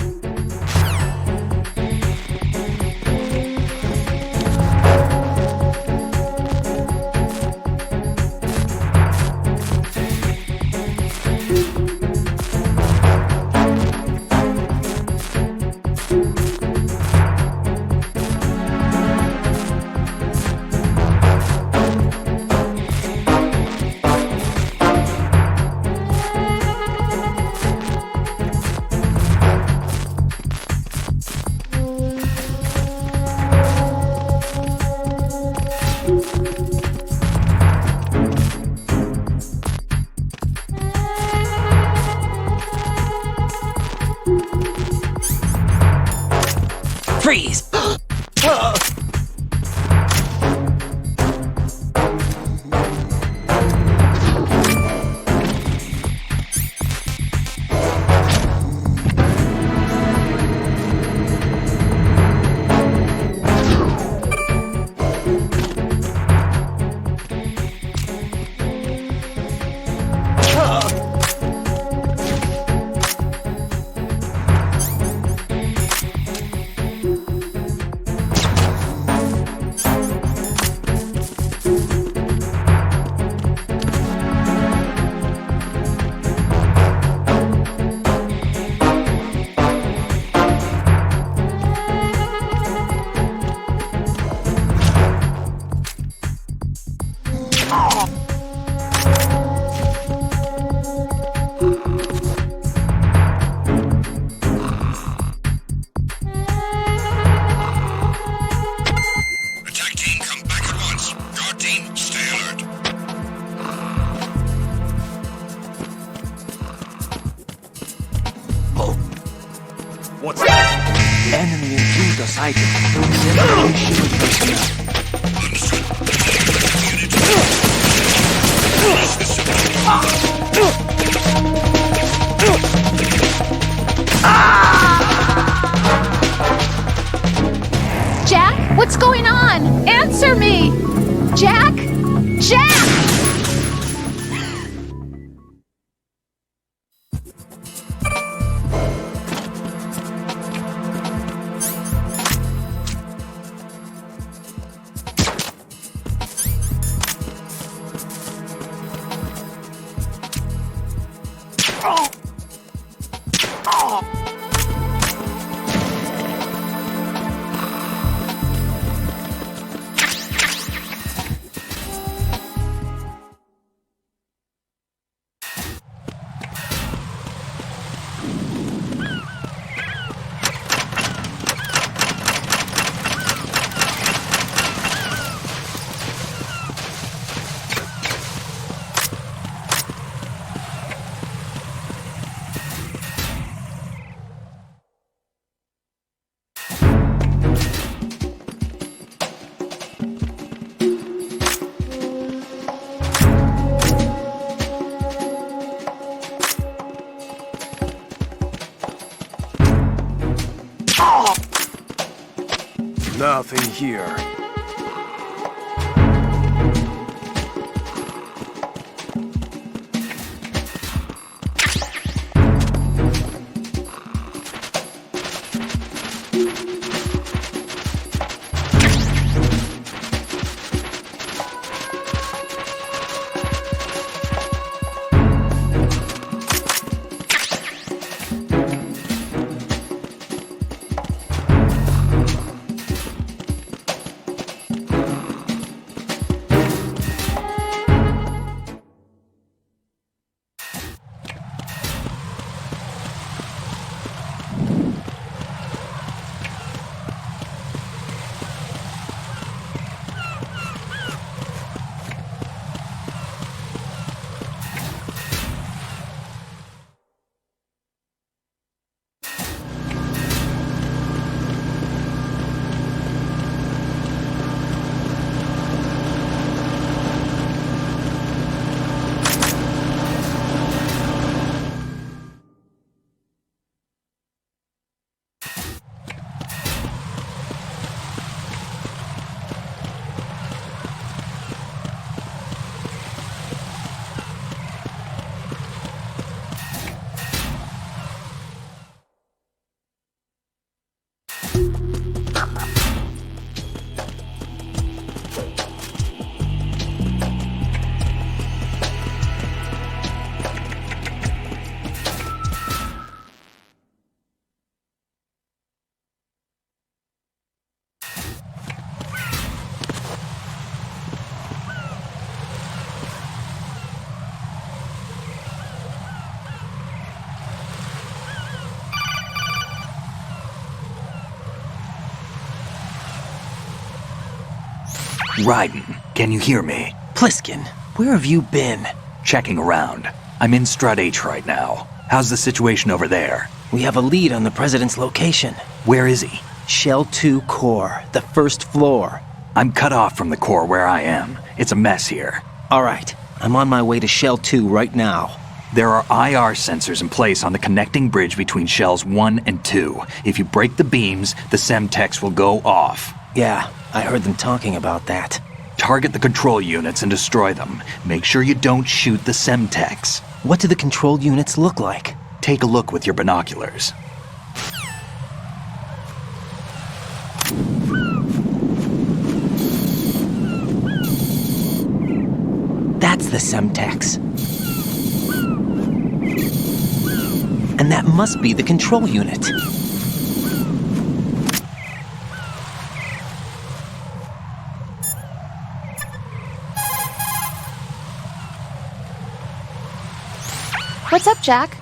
sighted. Send shipment personnel. Jack, what's going on? Answer me! Jack? Jack! Nothing here. Raiden, can you hear me? Pliskin, where have you been? Checking around. I'm in Strut H right now. How's the situation over there? We have a lead on the President's location. Where is he? Shell 2 core, the first floor. I'm cut off from the core where I am. It's a mess here. All right, I'm on my way to Shell 2 right now. There are IR sensors in place on the connecting bridge between Shells 1 and 2. If you break the beams, the Semtex will go off. Yeah, I heard them talking about that. Target the control units and destroy them. Make sure you don't shoot the Semtex. What do the control units look like? Take a look with your binoculars. That's the Semtex. And that must be the control unit. What's up, Jack?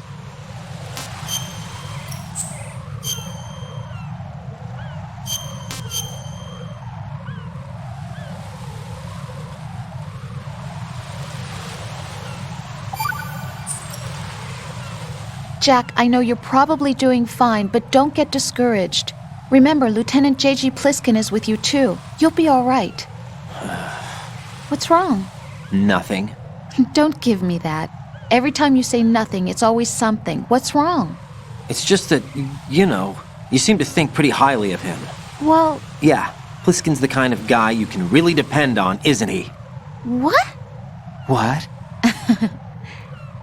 Jack, I know you're probably doing fine, but don't get discouraged. Remember, Lieutenant J.G. Pliskin is with you too. You'll be all right. What's wrong? Nothing. Don't give me that. Every time you say nothing, it's always something. What's wrong? It's just that, you seem to think pretty highly of him. Well... Yeah, Pliskin's the kind of guy you can really depend on, isn't he? What? What?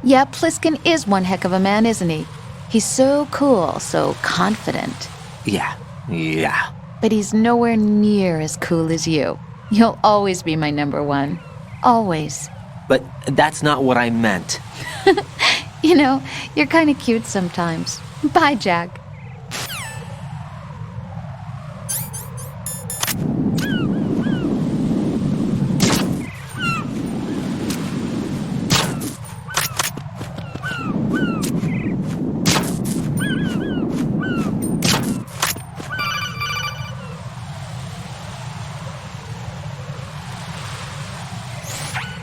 Yeah, Pliskin is one heck of a man, isn't he? He's so cool, so confident. Yeah. But he's nowhere near as cool as you. You'll always be my number one. Always. But that's not what I meant. You're kind of cute sometimes. Bye, Jack.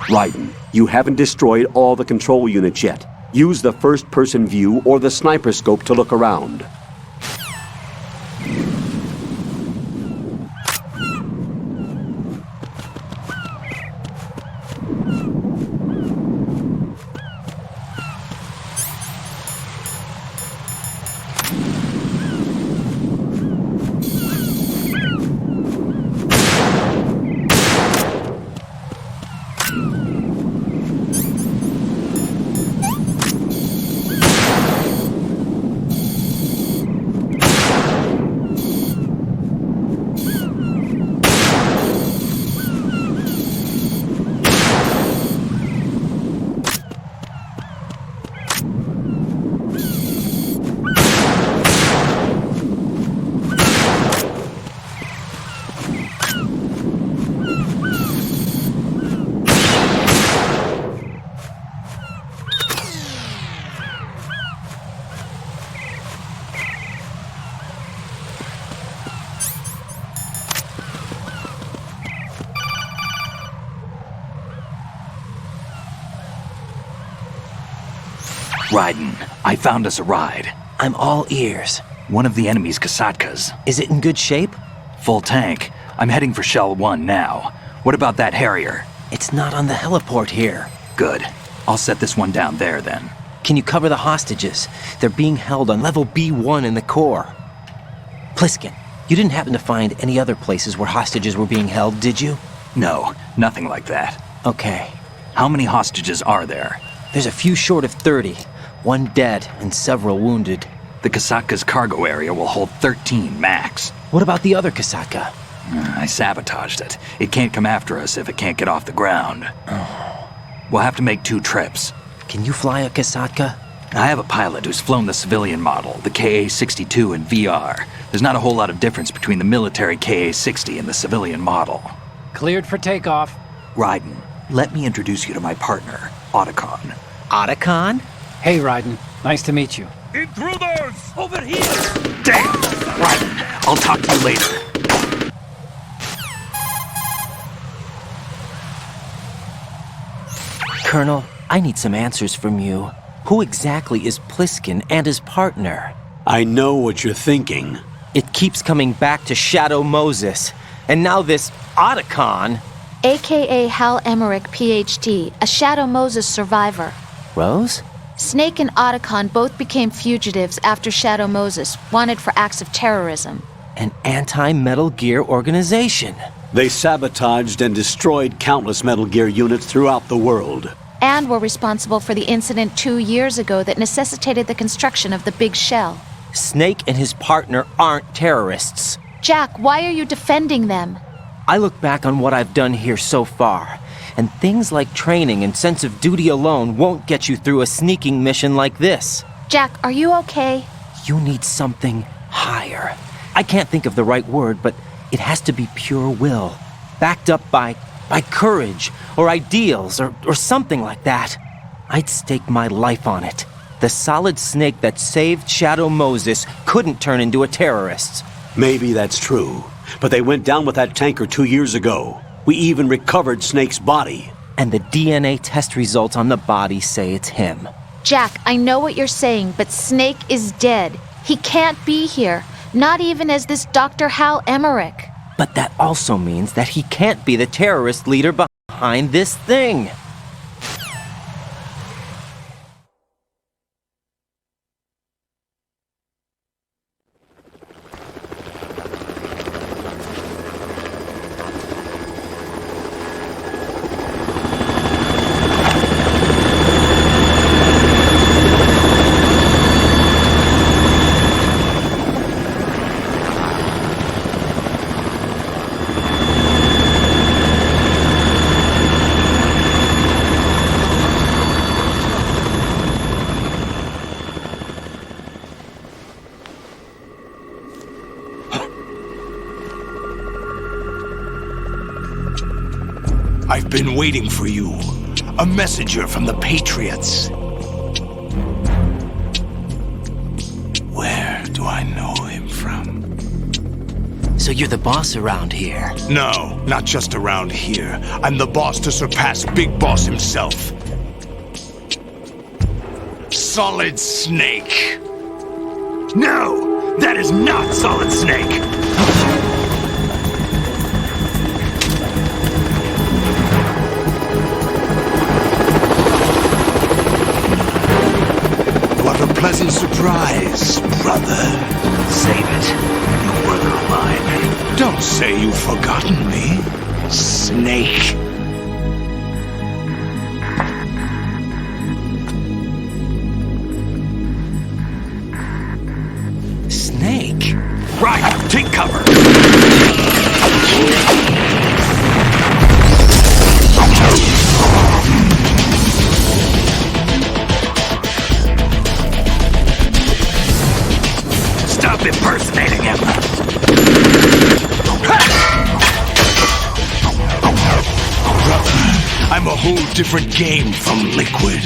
Raiden, you haven't destroyed all the control units yet. Use the first-person view or the sniper scope to look around. Raiden, I found us a ride. I'm all ears. One of the enemy's Kasatkas. Is it in good shape? Full tank. I'm heading for Shell 1 now. What about that Harrier? It's not on the heliport here. Good. I'll set this one down there then. Can you cover the hostages? They're being held on level B1 in the core. Pliskin, you didn't happen to find any other places where hostages were being held, did you? No, nothing like that. Okay. How many hostages are there? There's a few short of 30. One dead and several wounded. The Kasatka's cargo area will hold 13 max. What about the other Kasatka? I sabotaged it. It can't come after us if it can't get off the ground. We'll have to make 2 trips. Can you fly a Kasatka? I have a pilot who's flown the civilian model, the KA-62 in VR. There's not a whole lot of difference between the military KA-60 and the civilian model. Cleared for takeoff. Raiden, let me introduce you to my partner, Otacon. Otacon? Hey, Raiden. Nice to meet you. Intruders! Over here! Damn! Raiden, I'll talk to you later. Colonel, I need some answers from you. Who exactly is Pliskin and his partner? I know what you're thinking. It keeps coming back to Shadow Moses. And now this Otacon... AKA Hal Emmerich, PhD, a Shadow Moses survivor. Rose? Snake and Otacon both became fugitives after Shadow Moses, wanted for acts of terrorism. An anti-Metal Gear organization. They sabotaged and destroyed countless Metal Gear units throughout the world. And were responsible for the incident 2 years ago that necessitated the construction of the Big Shell. Snake and his partner aren't terrorists. Jack, why are you defending them? I look back on what I've done here so far, and things like training and sense of duty alone won't get you through a sneaking mission like this. Jack, are you okay? You need something higher. I can't think of the right word, but it has to be pure will, backed up by courage, or ideals, or something like that. I'd stake my life on it. The solid Snake that saved Shadow Moses couldn't turn into a terrorist. Maybe that's true, but they went down with that tanker 2 years ago. We even recovered Snake's body. And the DNA test results on the body say it's him. Jack, I know what you're saying, but Snake is dead. He can't be here. Not even as this Dr. Hal Emmerich. But that also means that he can't be the terrorist leader behind this thing. I've been waiting for you. A messenger from the Patriots. Where do I know him from? So you're the boss around here? No, not just around here. I'm the boss to surpass Big Boss himself. Solid Snake. No, that is not Solid Snake. What a pleasant surprise, brother. Save it. You brother of mine. Don't say you've forgotten me, Snake. Snake? Right, take cover. Stop impersonating him. Brother, I'm a whole different game from Liquid.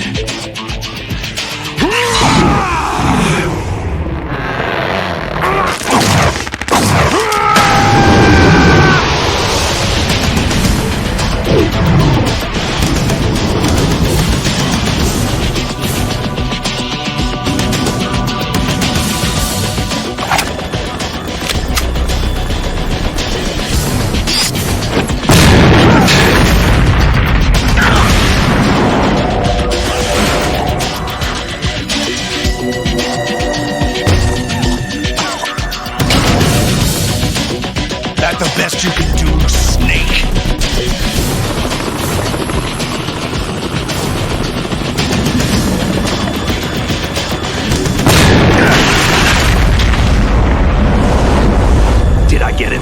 The best you can do, Snake. Did I get it?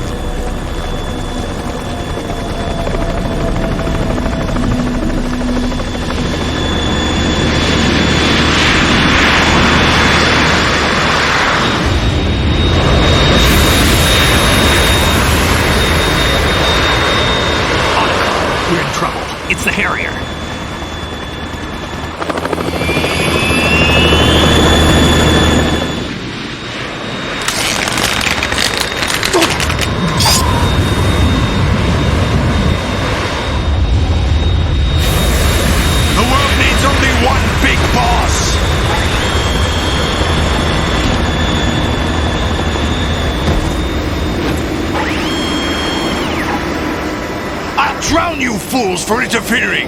We're in trouble. It's the Harrier. The world needs only one big boss. I'll drown you fools for interfering!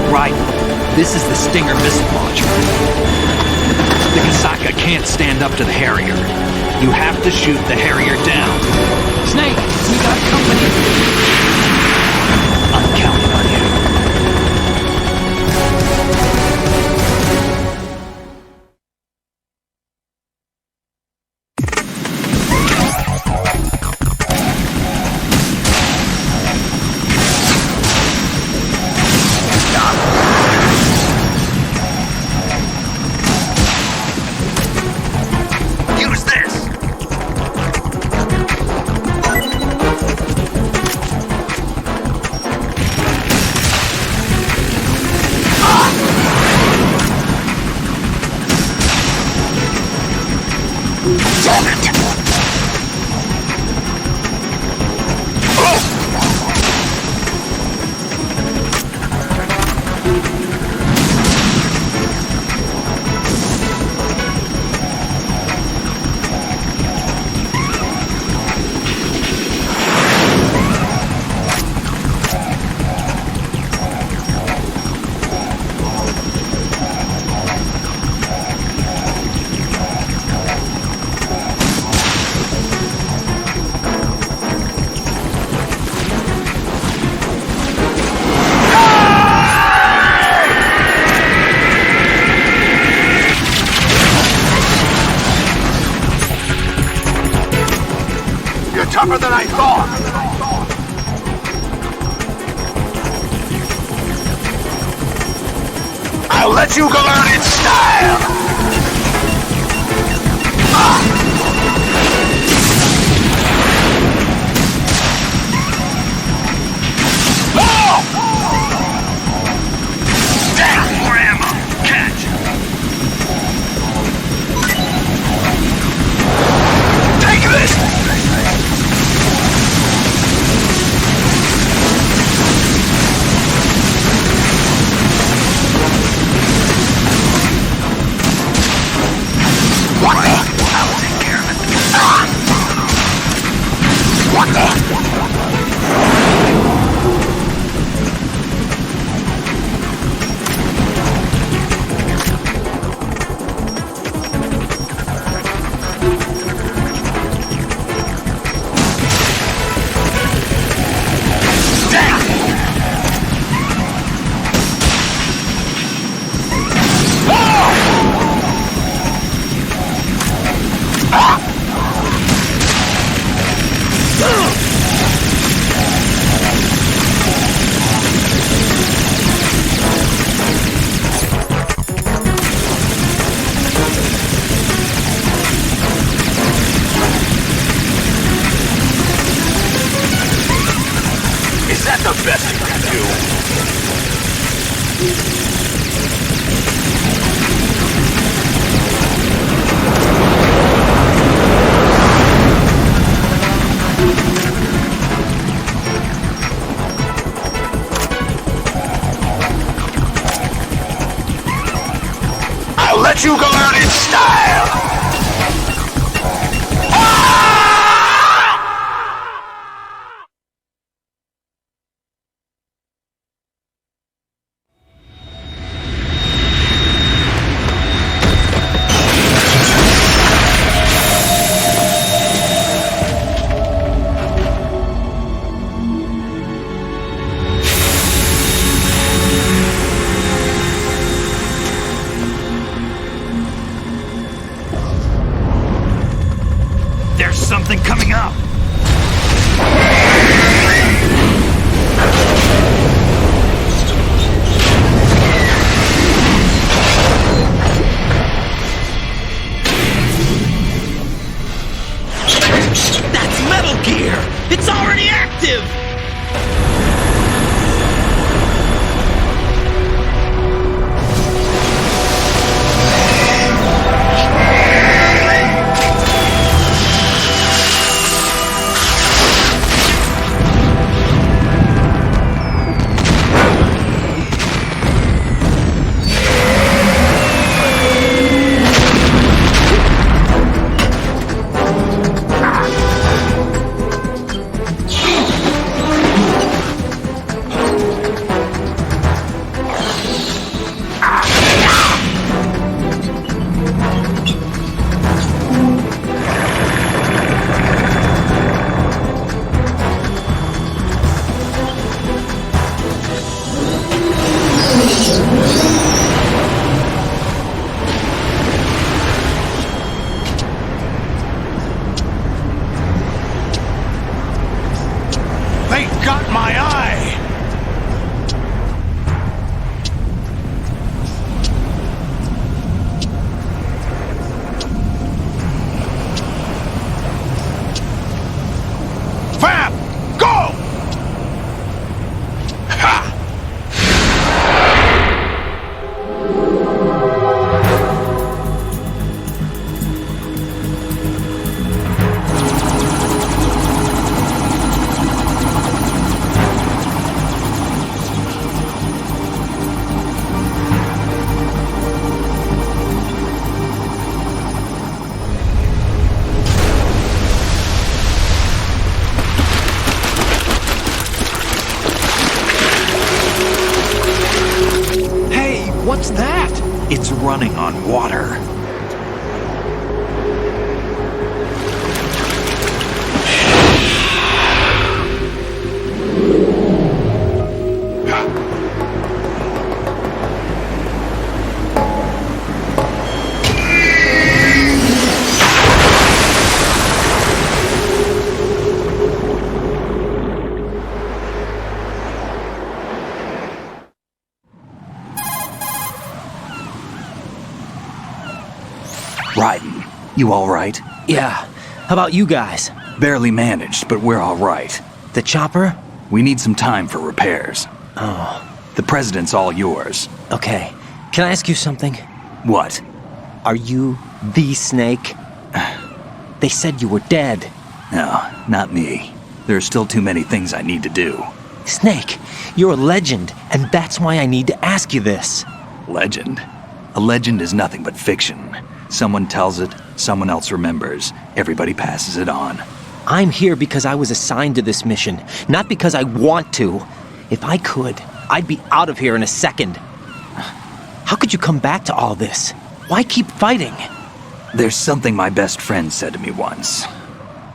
Right. This is the Stinger missile launcher. The Kasaka can't stand up to the Harrier. You have to shoot the Harrier down. Snake, we got company. I'm counting on you. Use this! Tougher than I thought! I'll let you go out in style! Damn, more ammo! Catch! Take this! What the? I'll take care of it. What the? The best you can do. I'll let you go out in style. her. Raiden, you all right? Yeah. How about you guys? Barely managed, but we're all right. The chopper? We need some time for repairs. Oh. The president's all yours. Okay. Can I ask you something? What? Are you the Snake? They said you were dead. No, not me. There are still too many things I need to do. Snake, you're a legend, and that's why I need to ask you this. Legend? A legend is nothing but fiction. Someone tells it, someone else remembers. Everybody passes it on. I'm here because I was assigned to this mission, not because I want to. If I could, I'd be out of here in a second. How could you come back to all this? Why keep fighting? There's something my best friend said to me once.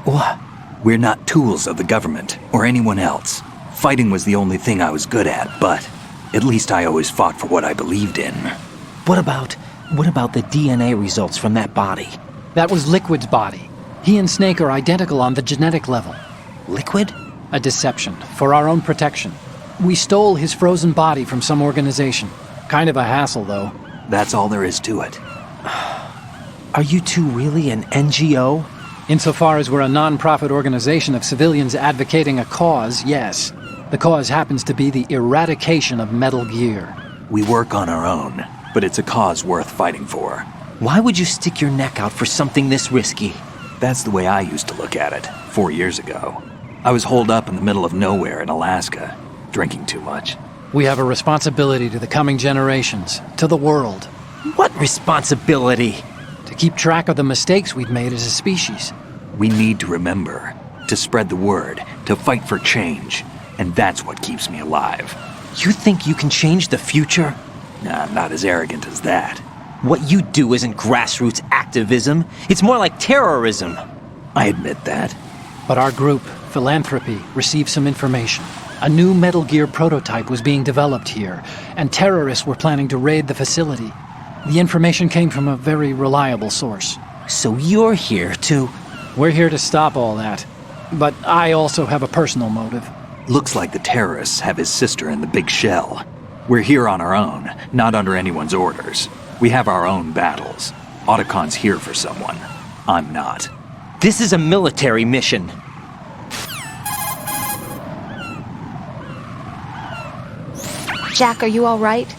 What? We're not tools of the government or anyone else. Fighting was the only thing I was good at, but at least I always fought for what I believed in. What about the DNA results from that body? That was Liquid's body. He and Snake are identical on the genetic level. Liquid? A deception, for our own protection. We stole his frozen body from some organization. Kind of a hassle, though. That's all there is to it. Are you two really an NGO? Insofar as we're a non-profit organization of civilians advocating a cause, yes. The cause happens to be the eradication of Metal Gear. We work on our own, but it's a cause worth fighting for. Why would you stick your neck out for something this risky? That's the way I used to look at it, 4 years ago. I was holed up in the middle of nowhere in Alaska, drinking too much. We have a responsibility to the coming generations, to the world. What responsibility? To keep track of the mistakes we've made as a species. We need to remember, to spread the word, to fight for change, and that's what keeps me alive. You think you can change the future? Nah, I'm not as arrogant as that. What you do isn't grassroots activism. It's more like terrorism. I admit that. But our group, Philanthropy, received some information. A new Metal Gear prototype was being developed here, and terrorists were planning to raid the facility. The information came from a very reliable source. So you're here to... We're here to stop all that. But I also have a personal motive. Looks like the terrorists have his sister in the big shell. We're here on our own, not under anyone's orders. We have our own battles. Otacon's here for someone. I'm not. This is a military mission. Jack, are you all right?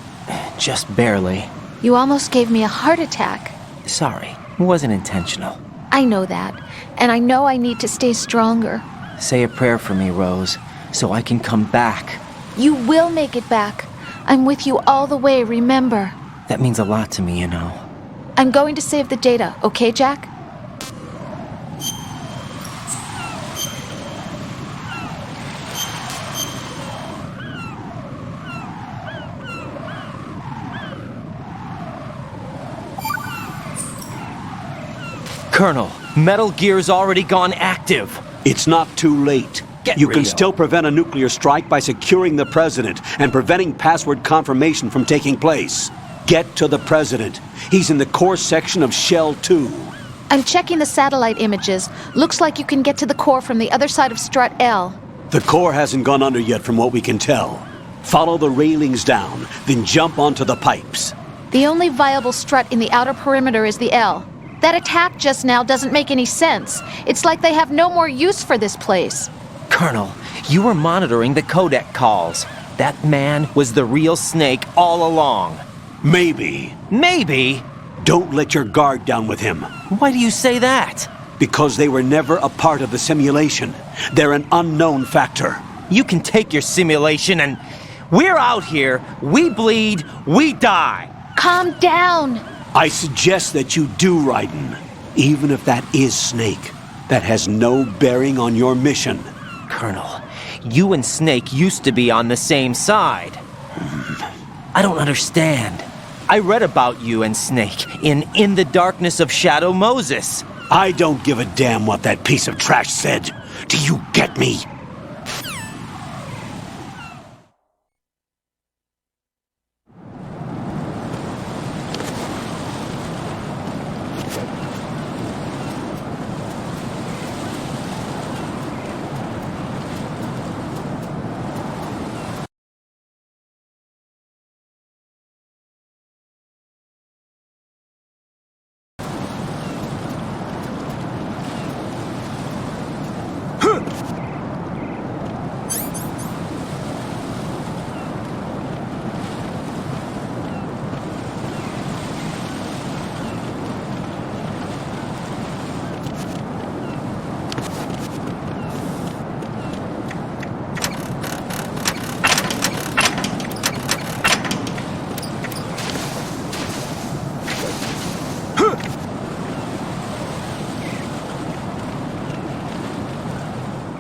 Just barely. You almost gave me a heart attack. Sorry, it wasn't intentional. I know that, and I know I need to stay stronger. Say a prayer for me, Rose, so I can come back. You will make it back. I'm with you all the way, remember? That means a lot to me, you know. I'm going to save the data, okay, Jack? Colonel, Metal Gear's already gone active. It's not too late. You can still prevent a nuclear strike by securing the president and preventing password confirmation from taking place. Get to the president. He's in the core section of Shell 2. I'm checking the satellite images. Looks like you can get to the core from the other side of Strut L. The core hasn't gone under yet from what we can tell. Follow the railings down, then jump onto the pipes. The only viable strut in the outer perimeter is the L. That attack just now doesn't make any sense. It's like they have no more use for this place. Colonel, you were monitoring the codec calls. That man was the real Snake all along. Maybe. Maybe? Don't let your guard down with him. Why do you say that? Because they were never a part of the simulation. They're an unknown factor. You can take your simulation and... We're out here, we bleed, we die. Calm down. I suggest that you do, Raiden. Even if that is Snake, that has no bearing on your mission. Colonel, you and Snake used to be on the same side. I don't understand. I read about you and Snake in the Darkness of Shadow Moses. I don't give a damn what that piece of trash said. Do you get me?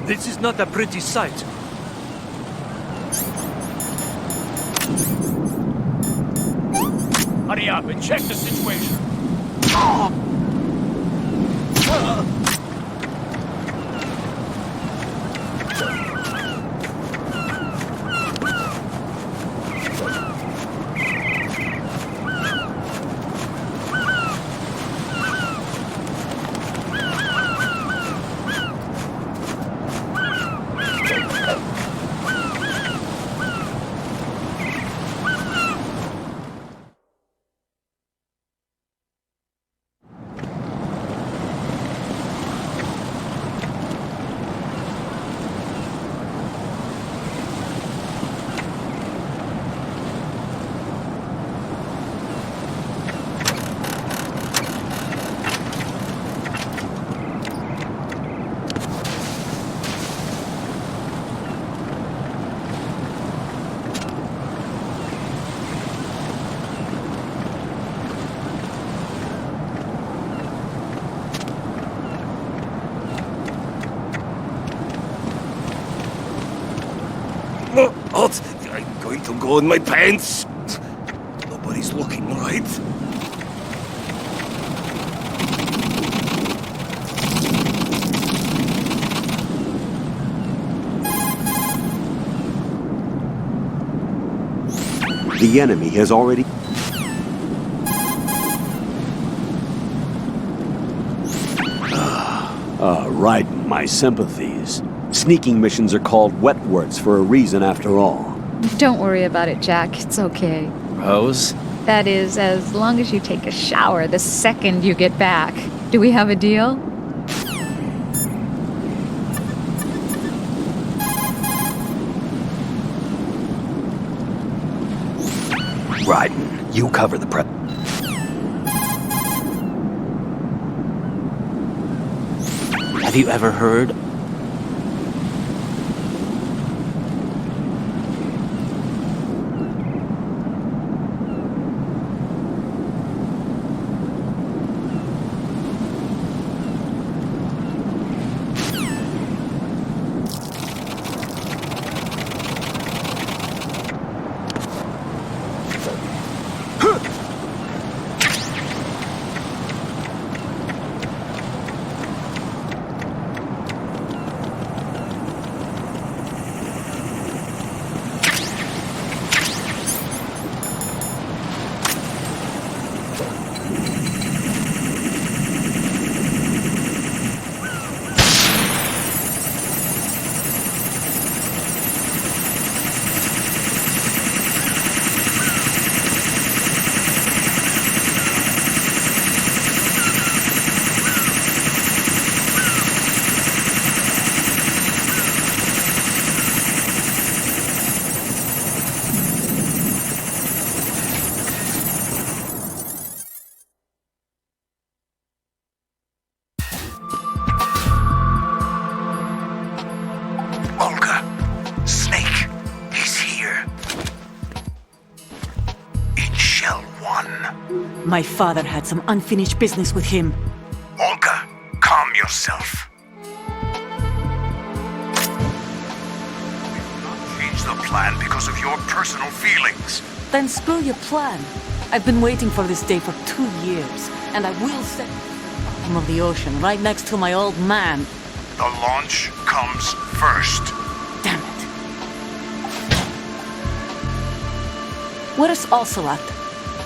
This is not a pretty sight. Hurry up and check the situation. What? I'm going to go in my pants. Nobody's looking, right? The enemy has already... right, my sympathies. Sneaking missions are called wet works for a reason after all. Don't worry about it, Jack. It's okay. Rose? That is, as long as you take a shower the second you get back. Do we have a deal? Raiden, you cover the prep. Have you ever heard? My father had some unfinished business with him. Olga, calm yourself. We've not changed the plan because of your personal feelings. Then spill your plan. I've been waiting for this day for 2 years, and I will set the bottom of the ocean right next to my old man. The launch comes first. Damn it. Where is Ocelot?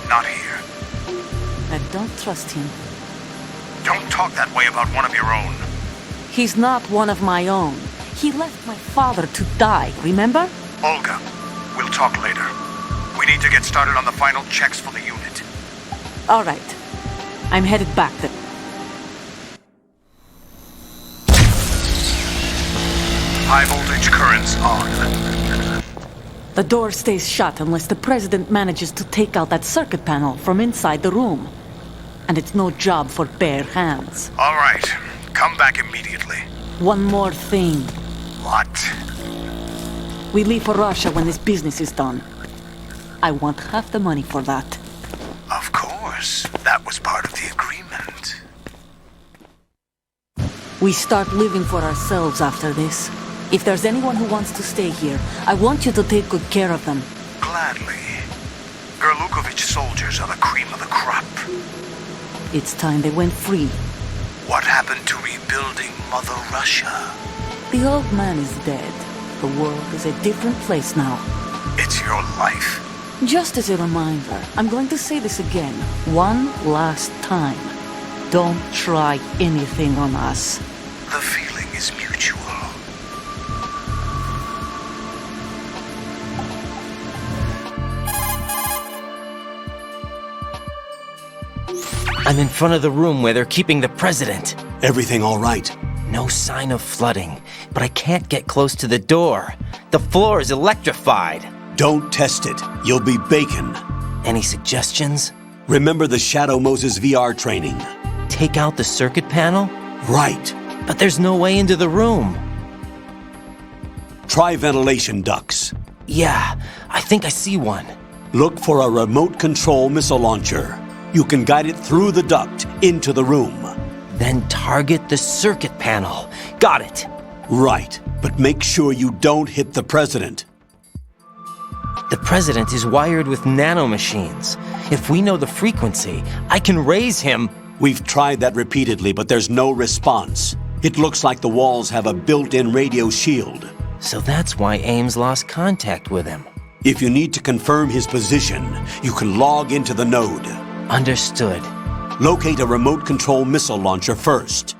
Not here. I don't trust him. Don't talk that way about one of your own. He's not one of my own. He left my father to die, remember? Olga, we'll talk later. We need to get started on the final checks for the unit. All right. I'm headed back then. High voltage currents on. The door stays shut unless the President manages to take out that circuit panel from inside the room. And it's no job for bare hands. All right. Come back immediately. One more thing. What? We leave for Russia when this business is done. I want half the money for that. Of course. That was part of the agreement. We start living for ourselves after this. If there's anyone who wants to stay here, I want you to take good care of them. Gladly. Gerlukovich soldiers are the cream of the crop. It's time they went free. What happened to rebuilding Mother Russia? The old man is dead. The world is a different place now. It's your life. Just as a reminder, I'm going to say this again, one last time. Don't try anything on us. The feeling is mutual. I'm in front of the room where they're keeping the president. Everything all right? No sign of flooding, but I can't get close to the door. The floor is electrified. Don't test it. You'll be bacon. Any suggestions? Remember the Shadow Moses VR training. Take out the circuit panel? Right. But there's no way into the room. Try ventilation ducts. Yeah, I think I see one. Look for a remote control missile launcher. You can guide it through the duct into the room. Then target the circuit panel. Got it. Right, but make sure you don't hit the president. The president is wired with nanomachines. If we know the frequency, I can raise him. We've tried that repeatedly, but there's no response. It looks like the walls have a built-in radio shield. So that's why Ames lost contact with him. If you need to confirm his position, you can log into the node. Understood. Locate a remote control missile launcher first.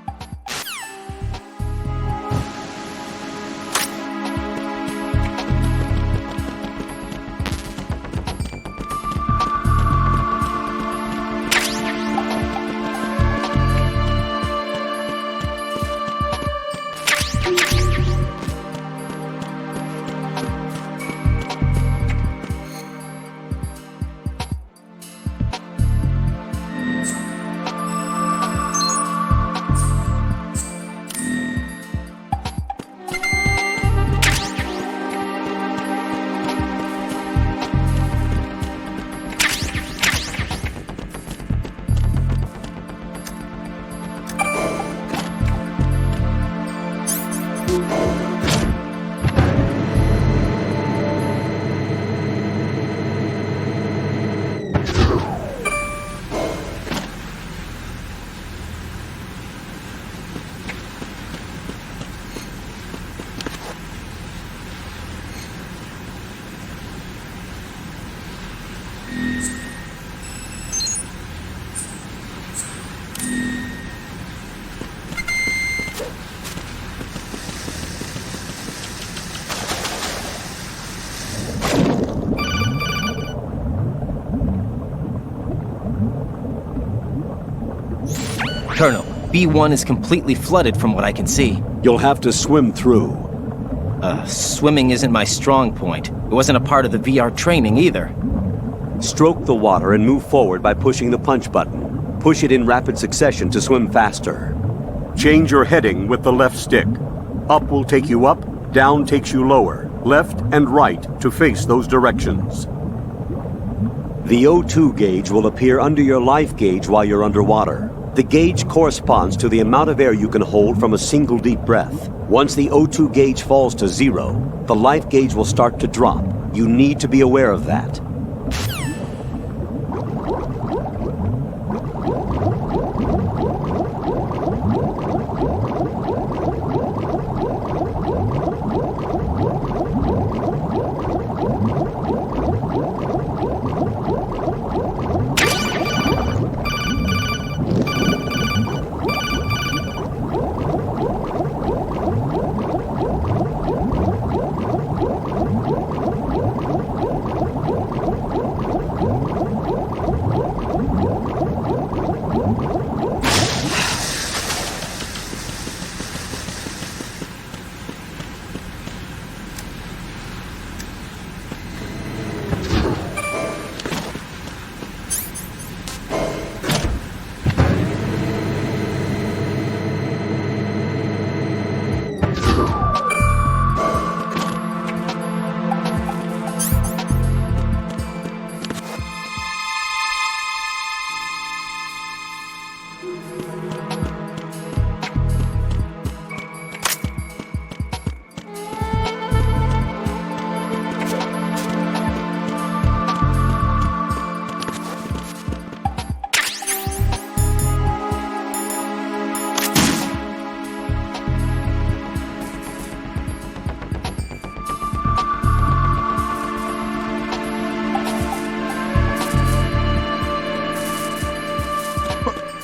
Colonel, B1 is completely flooded from what I can see. You'll have to swim through. Swimming isn't my strong point. It wasn't a part of the VR training either. Stroke the water and move forward by pushing the punch button. Push it in rapid succession to swim faster. Change your heading with the left stick. Up will take you up, down takes you lower, left and right to face those directions. The O2 gauge will appear under your life gauge while you're underwater. The gauge corresponds to the amount of air you can hold from a single deep breath. Once the O2 gauge falls to 0, the life gauge will start to drop. You need to be aware of that.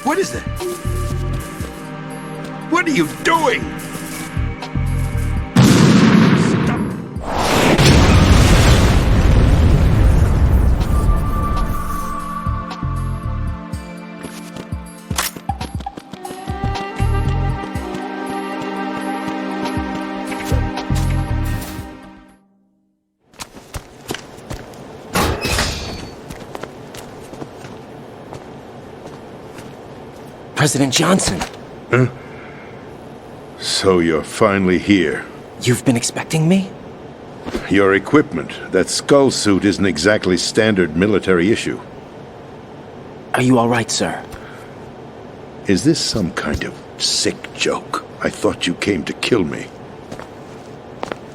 What is that? What are you doing? President Johnson. Huh? So you're finally here. You've been expecting me? Your equipment, that skull suit, isn't exactly standard military issue. Are you all right, sir? Is this some kind of sick joke? I thought you came to kill me.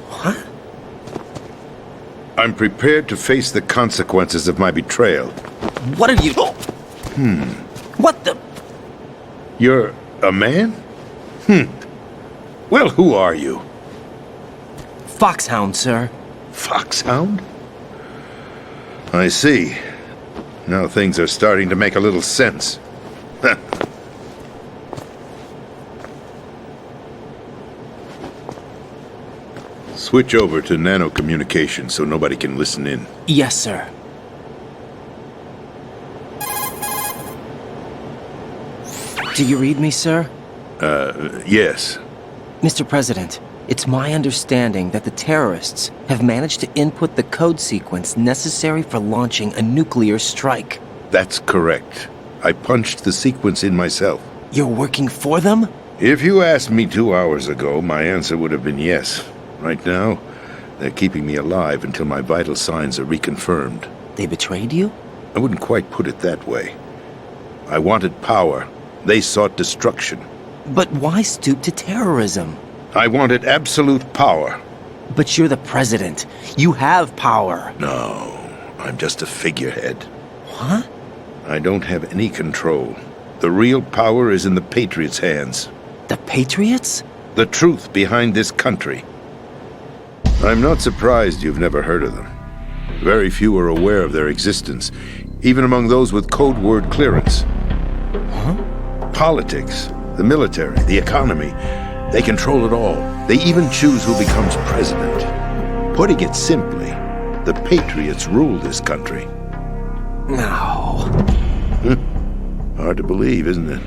What? I'm prepared to face the consequences of my betrayal. What are you... What the... You're a man? Well, who are you? Foxhound, sir. Foxhound? I see. Now things are starting to make a little sense. Switch over to nano-communication so nobody can listen in. Yes, sir. Do you read me, sir? Yes. Mr. President, it's my understanding that the terrorists have managed to input the code sequence necessary for launching a nuclear strike. That's correct. I punched the sequence in myself. You're working for them? If you asked me 2 hours ago, my answer would have been yes. Right now, they're keeping me alive until my vital signs are reconfirmed. They betrayed you? I wouldn't quite put it that way. I wanted power. They sought destruction. But why stoop to terrorism? I wanted absolute power. But you're the president. You have power. No, I'm just a figurehead. What? I don't have any control. The real power is in the Patriots' hands. The Patriots? The truth behind this country. I'm not surprised you've never heard of them. Very few are aware of their existence, even among those with code word clearance. Huh? Politics, the military, the economy, they control it all. They even choose who becomes president. Putting it simply, the Patriots rule this country. No. Hard to believe, isn't it?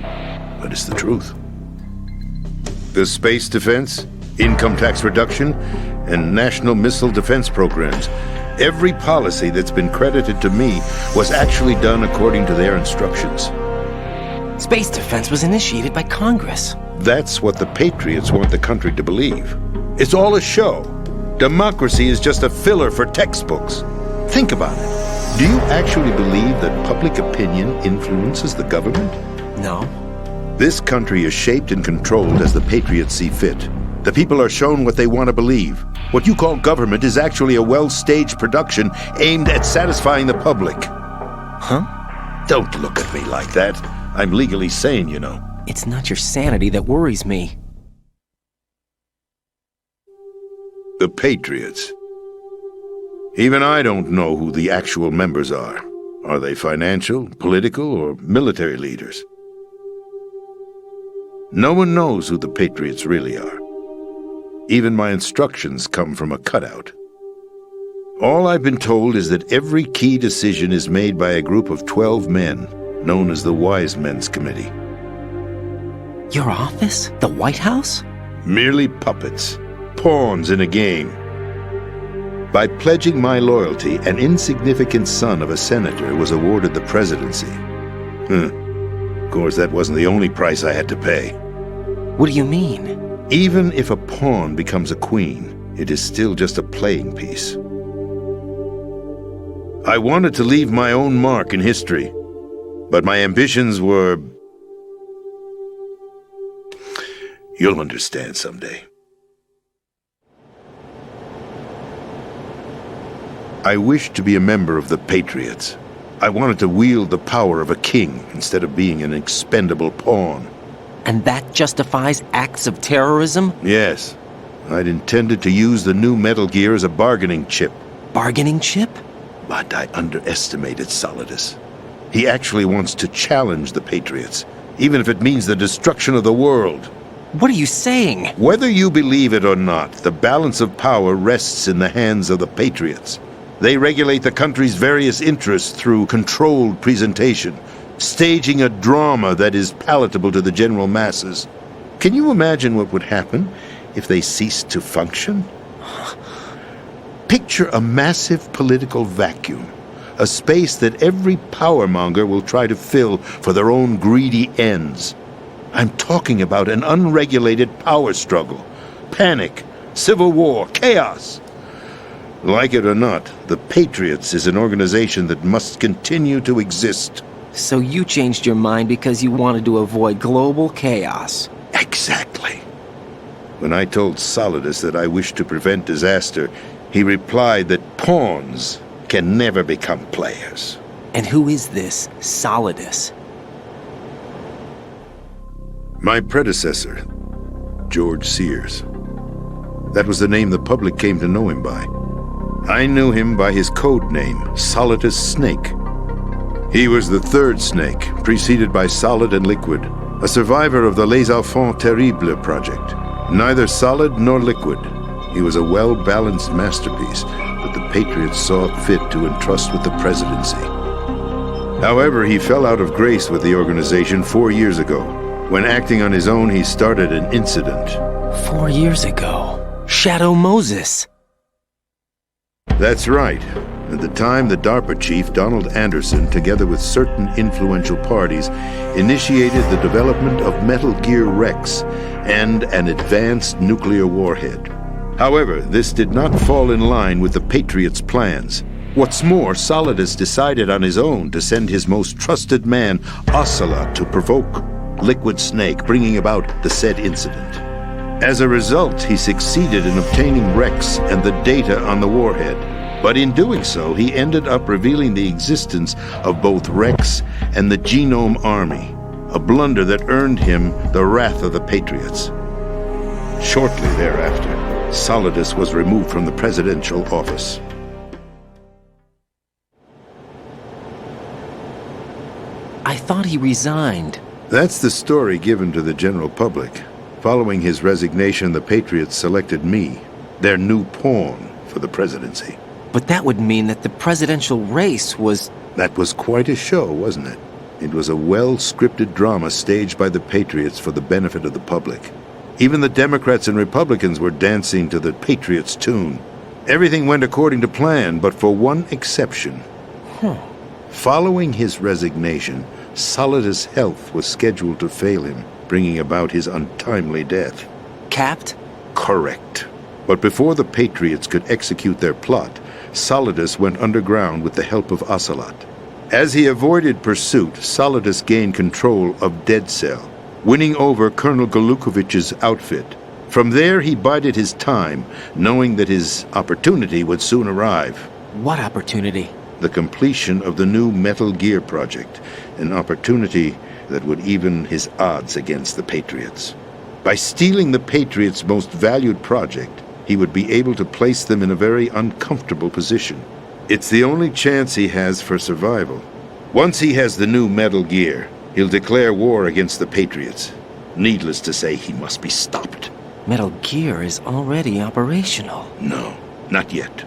But it's the truth. The space defense, income tax reduction, and national missile defense programs. Every policy that's been credited to me was actually done according to their instructions. Space defense was initiated by Congress. That's what the Patriots want the country to believe. It's all a show. Democracy is just a filler for textbooks. Think about it. Do you actually believe that public opinion influences the government? No. This country is shaped and controlled as the Patriots see fit. The people are shown what they want to believe. What you call government is actually a well-staged production aimed at satisfying the public. Huh? Don't look at me like that. I'm legally sane, you know. It's not your sanity that worries me. The Patriots. Even I don't know who the actual members are. Are they financial, political, or military leaders? No one knows who the Patriots really are. Even my instructions come from a cutout. All I've been told is that every key decision is made by a group of 12 men, known as the Wise Men's Committee. Your office? The White House? Merely puppets, pawns in a game. By pledging my loyalty, an insignificant son of a senator was awarded the presidency. Of course, that wasn't the only price I had to pay. What do you mean? Even if a pawn becomes a queen, it is still just a playing piece. I wanted to leave my own mark in history, but my ambitions were You'll understand someday. I wished to be a member of the Patriots. I wanted to wield the power of a king instead of being an expendable pawn. And that justifies acts of terrorism? Yes. I'd intended to use the new Metal Gear as a bargaining chip. Bargaining chip? But I underestimated Solidus. He actually wants to challenge the Patriots, even if it means the destruction of the world. What are you saying? Whether you believe it or not, the balance of power rests in the hands of the Patriots. They regulate the country's various interests through controlled presentation, staging a drama that is palatable to the general masses. Can you imagine what would happen if they ceased to function? Picture a massive political vacuum, a space that every powermonger will try to fill for their own greedy ends. I'm talking about an unregulated power struggle, panic, civil war, chaos. Like it or not, the Patriots is an organization that must continue to exist. So you changed your mind because you wanted to avoid global chaos. Exactly. When I told Solidus that I wished to prevent disaster, he replied that pawns can never become players. And who is this Solidus? My predecessor, George Sears. That was the name the public came to know him by. I knew him by his code name, Solidus Snake. He was the third Snake, preceded by Solid and Liquid, a survivor of the Les Enfants Terribles project. Neither solid nor liquid. He was a well-balanced masterpiece that the Patriots saw it fit to entrust with the presidency. However, he fell out of grace with the organization 4 years ago. When acting on his own, he started an incident. 4 years ago? Shadow Moses. That's right. At the time, the DARPA chief, Donald Anderson, together with certain influential parties, initiated the development of Metal Gear Rex and an advanced nuclear warhead. However, this did not fall in line with the Patriots' plans. What's more, Solidus decided on his own to send his most trusted man, Ocelot, to provoke Liquid Snake, bringing about the said incident. As a result, he succeeded in obtaining Rex and the data on the warhead. But in doing so, he ended up revealing the existence of both Rex and the Genome Army, a blunder that earned him the wrath of the Patriots. Shortly thereafter, Solidus was removed from the presidential office. I thought he resigned. That's the story given to the general public. Following his resignation, the Patriots selected me, their new pawn, for the presidency. But that would mean that the presidential race was... That was quite a show, wasn't it? It was a well-scripted drama staged by the Patriots for the benefit of the public. Even the Democrats and Republicans were dancing to the Patriots' tune. Everything went according to plan, but for one exception. Following his resignation, Solidus' health was scheduled to fail him, bringing about his untimely death. Capped? Correct. But before the Patriots could execute their plot, Solidus went underground with the help of Ocelot. As he avoided pursuit, Solidus gained control of Dead Cell, winning over Colonel Golukovich's outfit. From there, he bided his time, knowing that his opportunity would soon arrive. What opportunity? The completion of the new Metal Gear project, an opportunity that would even his odds against the Patriots. By stealing the Patriots' most valued project, he would be able to place them in a very uncomfortable position. It's the only chance he has for survival. Once he has the new Metal Gear, he'll declare war against the Patriots. Needless to say, he must be stopped. Metal Gear is already operational. No, not yet.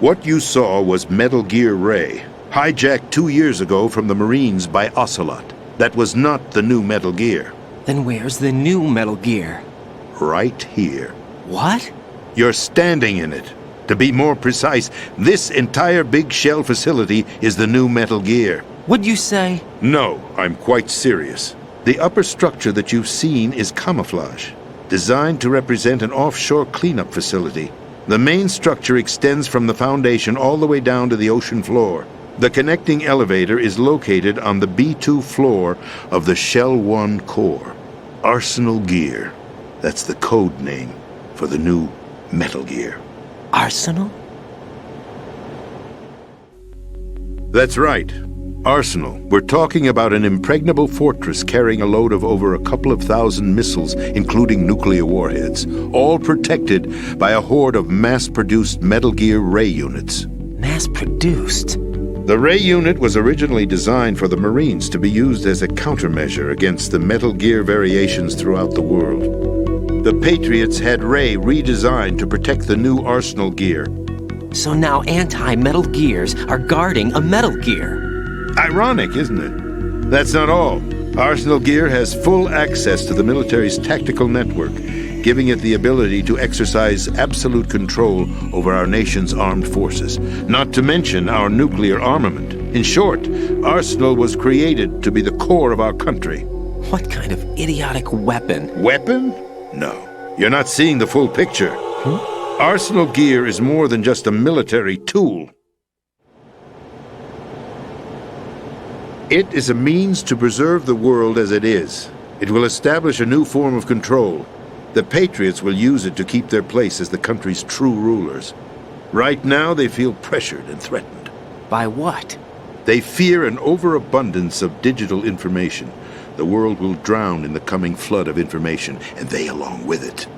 What you saw was Metal Gear Ray, hijacked 2 years ago from the Marines by Ocelot. That was not the new Metal Gear. Then where's the new Metal Gear? Right here. What? You're standing in it. To be more precise, this entire big shell facility is the new Metal Gear. What'd you say? No, I'm quite serious. The upper structure that you've seen is camouflage, designed to represent an offshore cleanup facility. The main structure extends from the foundation all the way down to the ocean floor. The connecting elevator is located on the B2 floor of the Shell 1 core. Arsenal Gear. That's the code name for the new Metal Gear. Arsenal? That's right. Arsenal. We're talking about an impregnable fortress carrying a load of over a couple of thousand missiles, including nuclear warheads, all protected by a horde of mass-produced Metal Gear Ray units. Mass-produced? The Ray unit was originally designed for the Marines to be used as a countermeasure against the Metal Gear variations throughout the world. The Patriots had Ray redesigned to protect the new Arsenal Gear. So now anti-Metal Gears are guarding a Metal Gear. Ironic, isn't it? That's not all. Arsenal Gear has full access to the military's tactical network, giving it the ability to exercise absolute control over our nation's armed forces, not to mention our nuclear armament. In short, Arsenal was created to be the core of our country. What kind of idiotic weapon? Weapon? No. You're not seeing the full picture. Arsenal Gear is more than just a military tool. It is a means to preserve the world as it is. It will establish a new form of control. The Patriots will use it to keep their place as the country's true rulers. Right now, they feel pressured and threatened. By what? They fear an overabundance of digital information. The world will drown in the coming flood of information, and they along with it.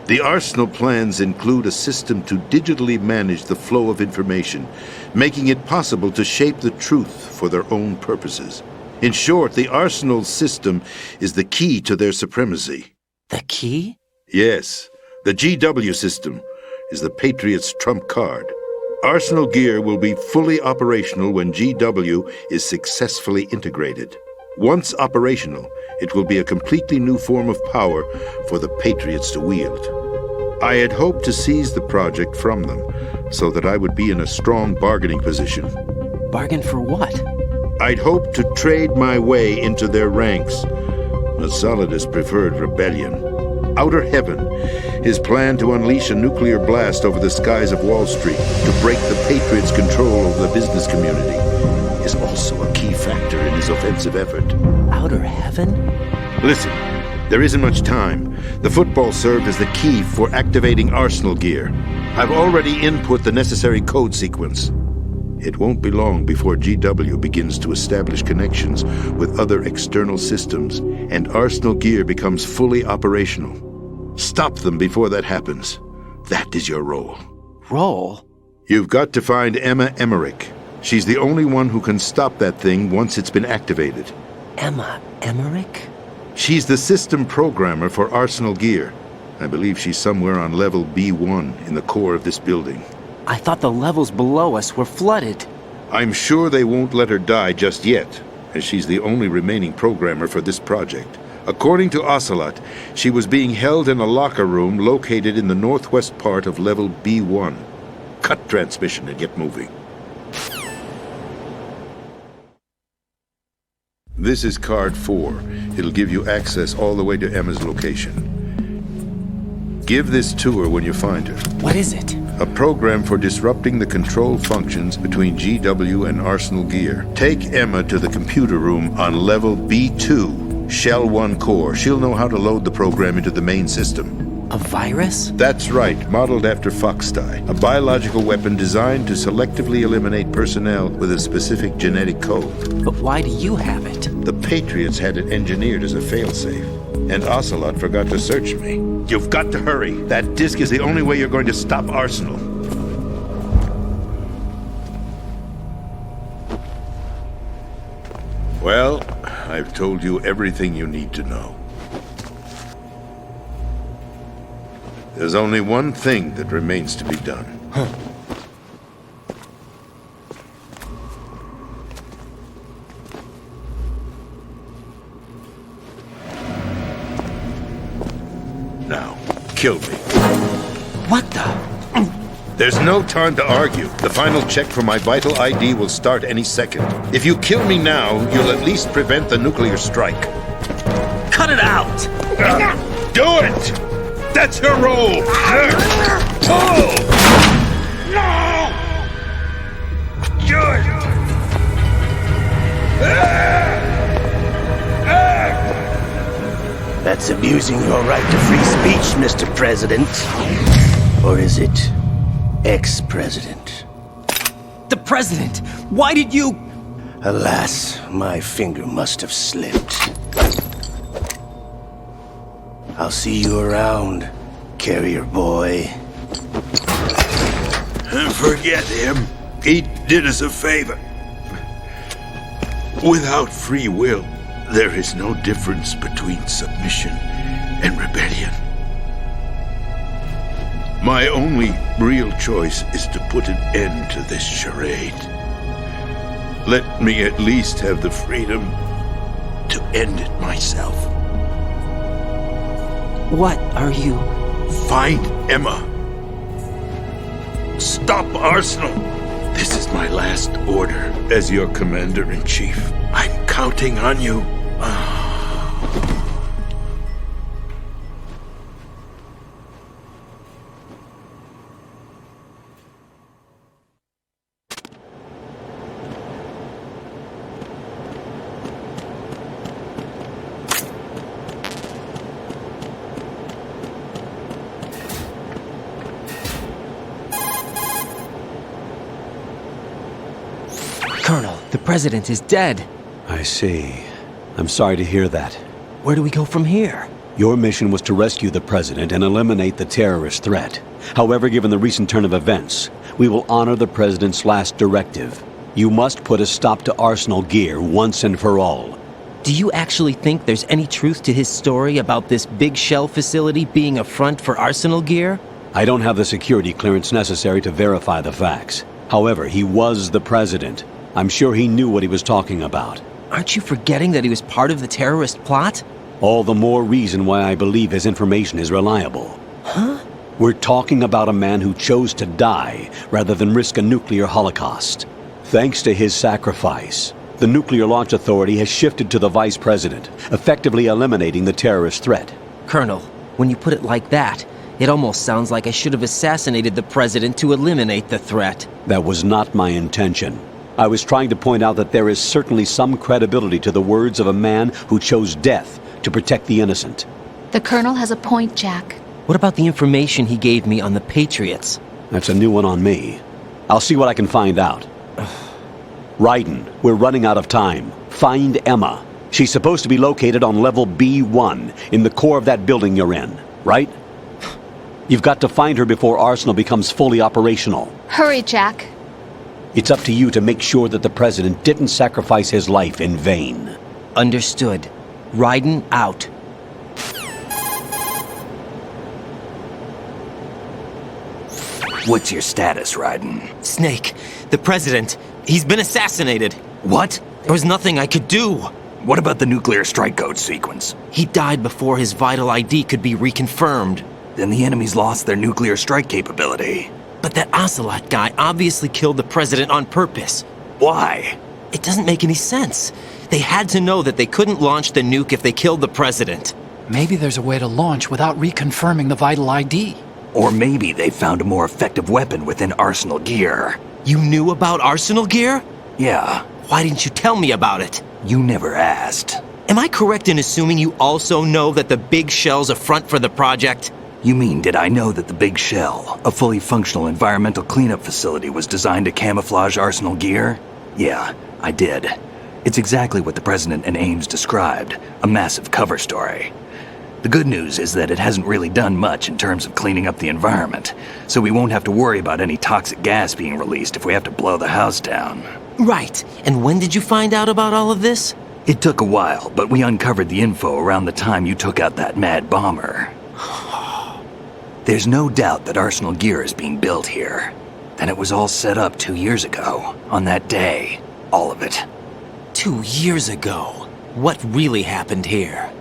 The Arsenal plans include a system to digitally manage the flow of information, making it possible to shape the truth for their own purposes. In short, the Arsenal system is the key to their supremacy. The key? Yes. The GW system is the Patriots' trump card. Arsenal Gear will be fully operational when GW is successfully integrated. Once operational, it will be a completely new form of power for the Patriots to wield. I had hoped to seize the project from them, so that I would be in a strong bargaining position. Bargain for what? I'd hoped to trade my way into their ranks. The Solidus preferred rebellion. Outer Heaven, his plan to unleash a nuclear blast over the skies of Wall Street to break the Patriots' control over the business community, is also a key factor in his offensive effort. Outer Heaven? Listen, there isn't much time. The football served as the key for activating Arsenal Gear. I've already input the necessary code sequence. It won't be long before GW begins to establish connections with other external systems, and Arsenal Gear becomes fully operational. Stop them before that happens. That is your role. Role? You've got to find Emma Emmerich. She's the only one who can stop that thing once it's been activated. Emma Emmerich? She's the system programmer for Arsenal Gear. I believe she's somewhere on level B1 in the core of this building. I thought the levels below us were flooded. I'm sure they won't let her die just yet, as she's the only remaining programmer for this project. According to Ocelot, she was being held in a locker room located in the northwest part of level B1. Cut transmission and get moving. This is card 4. It'll give you access all the way to Emma's location. Give this to her when you find her. What is it? A program for disrupting the control functions between GW and Arsenal Gear. Take Emma to the computer room on level B2, Shell 1 core. She'll know how to load the program into the main system. A virus? That's right, modeled after Foxdie. A biological weapon designed to selectively eliminate personnel with a specific genetic code. But why do you have it? The Patriots had it engineered as a failsafe, and Ocelot forgot to search me. You've got to hurry. That disk is the only way you're going to stop Arsenal. Well, I've told you everything you need to know. There's only one thing that remains to be done. Now, kill me. What the? There's no time to argue. The final check for my vital ID will start any second. If you kill me now, you'll at least prevent the nuclear strike. Cut it out! Do it! That's your role! Oh! No! Do it! That's abusing your right to free speech, Mr. President. Or is it ex-president? The president! Why did you... Alas, my finger must have slipped. I'll see you around, carrier boy. Forget him. He did us a favor. Without free will, there is no difference between submission and rebellion. My only real choice is to put an end to this charade. Let me at least have the freedom to end it myself. What are you... Find Emma. Stop Arsenal. This is my last order as your commander-in-chief. I'm counting on you. Colonel, the president is dead. I see. I'm sorry to hear that. Where do we go from here? Your mission was to rescue the president and eliminate the terrorist threat. However, given the recent turn of events, we will honor the president's last directive. You must put a stop to Arsenal Gear once and for all. Do you actually think there's any truth to his story about this big shell facility being a front for Arsenal Gear? I don't have the security clearance necessary to verify the facts. However, he was the president. I'm sure he knew what he was talking about. Aren't you forgetting that he was part of the terrorist plot? All the more reason why I believe his information is reliable. Huh? We're talking about a man who chose to die rather than risk a nuclear holocaust. Thanks to his sacrifice, the Nuclear Launch Authority has shifted to the vice president, effectively eliminating the terrorist threat. Colonel, when you put it like that, it almost sounds like I should have assassinated the president to eliminate the threat. That was not my intention. I was trying to point out that there is certainly some credibility to the words of a man who chose death to protect the innocent. The Colonel has a point, Jack. What about the information he gave me on the Patriots? That's a new one on me. I'll see what I can find out. Raiden, we're running out of time. Find Emma. She's supposed to be located on level B1, in the core of that building you're in, right? You've got to find her before Arsenal becomes fully operational. Hurry, Jack. It's up to you to make sure that the president didn't sacrifice his life in vain. Understood. Raiden out. What's your status, Raiden? Snake, the president, he's been assassinated. What? There was nothing I could do. What about the nuclear strike code sequence? He died before his vital ID could be reconfirmed. Then the enemy's lost their nuclear strike capability. But that Ocelot guy obviously killed the president on purpose. Why? It doesn't make any sense. They had to know that they couldn't launch the nuke if they killed the president. Maybe there's a way to launch without reconfirming the vital ID. Or maybe they found a more effective weapon within Arsenal Gear. You knew about Arsenal Gear? Yeah. Why didn't you tell me about it? You never asked. Am I correct in assuming you also know that the Big Shell's a front for the project? You mean, did I know that the Big Shell, a fully functional environmental cleanup facility, was designed to camouflage Arsenal Gear? Yeah, I did. It's exactly what the President and Ames described, a massive cover story. The good news is that it hasn't really done much in terms of cleaning up the environment, so we won't have to worry about any toxic gas being released if we have to blow the house down. Right. And when did you find out about all of this? It took a while, but we uncovered the info around the time you took out that mad bomber. There's no doubt that Arsenal Gear is being built here. And it was all set up 2 years ago, on that day. All of it. 2 years ago? What really happened here?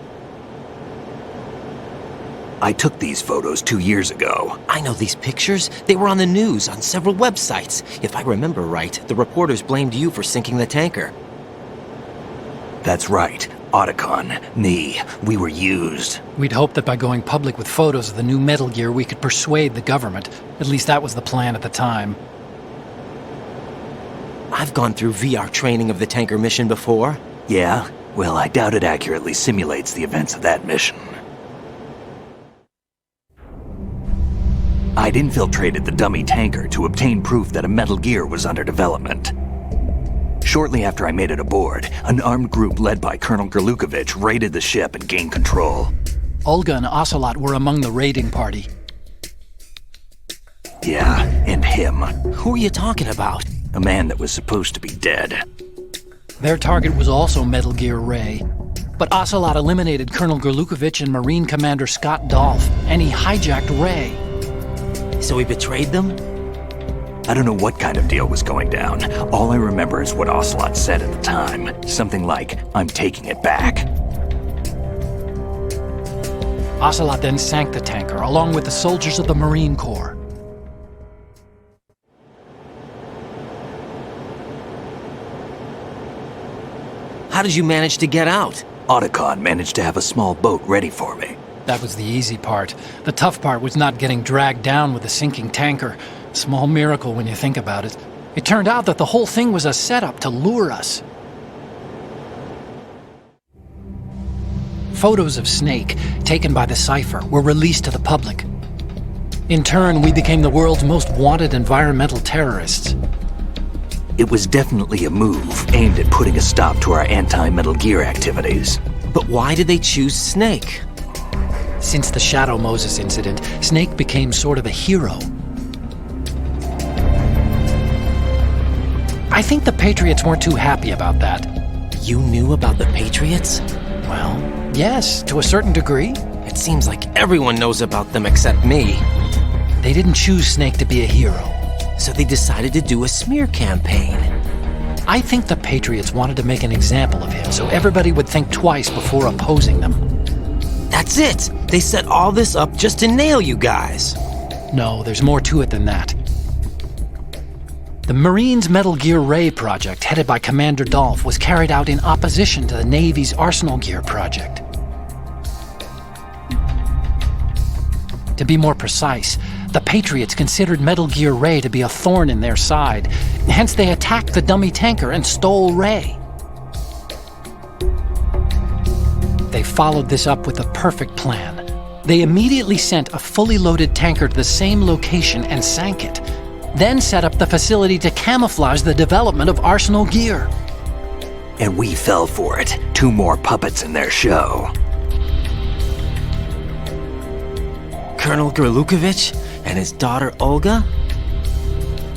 I took these photos 2 years ago. I know these pictures. They were on the news, on several websites. If I remember right, the reporters blamed you for sinking the tanker. That's right. Otacon, me, we were used. We'd hoped that by going public with photos of the new Metal Gear, we could persuade the government. At least that was the plan at the time. I've gone through VR training of the tanker mission before. Yeah? Well, I doubt it accurately simulates the events of that mission. I'd infiltrated the dummy tanker to obtain proof that a Metal Gear was under development. Shortly after I made it aboard, an armed group led by Colonel Gerlukovich raided the ship and gained control. Olga and Ocelot were among the raiding party. Yeah, and him. Who are you talking about? A man that was supposed to be dead. Their target was also Metal Gear Ray. But Ocelot eliminated Colonel Gerlukovich and Marine Commander Scott Dolph, and he hijacked Ray. So he betrayed them? I don't know what kind of deal was going down. All I remember is what Ocelot said at the time. Something like, "I'm taking it back." Ocelot then sank the tanker, along with the soldiers of the Marine Corps. How did you manage to get out? Otacon managed to have a small boat ready for me. That was the easy part. The tough part was not getting dragged down with the sinking tanker. Small miracle when you think about it. It turned out that the whole thing was a setup to lure us. Photos of Snake, taken by the Cypher, were released to the public. In turn, we became the world's most wanted environmental terrorists. It was definitely a move aimed at putting a stop to our anti-Metal Gear activities. But why did they choose Snake? Since the Shadow Moses incident, Snake became sort of a hero. I think the Patriots weren't too happy about that. You knew about the Patriots? Well, yes, to a certain degree. It seems like everyone knows about them except me. They didn't choose Snake to be a hero. So they decided to do a smear campaign. I think the Patriots wanted to make an example of him so everybody would think twice before opposing them. That's it! They set all this up just to nail you guys. No, there's more to it than that. The Marines' Metal Gear Ray project, headed by Commander Dolph, was carried out in opposition to the Navy's Arsenal Gear project. To be more precise, the Patriots considered Metal Gear Ray to be a thorn in their side. Hence, they attacked the dummy tanker and stole Ray. They followed this up with a perfect plan. They immediately sent a fully loaded tanker to the same location and sank it. Then set up the facility to camouflage the development of Arsenal Gear. And we fell for it. 2 more puppets in their show. Colonel Gerlukovich and his daughter Olga?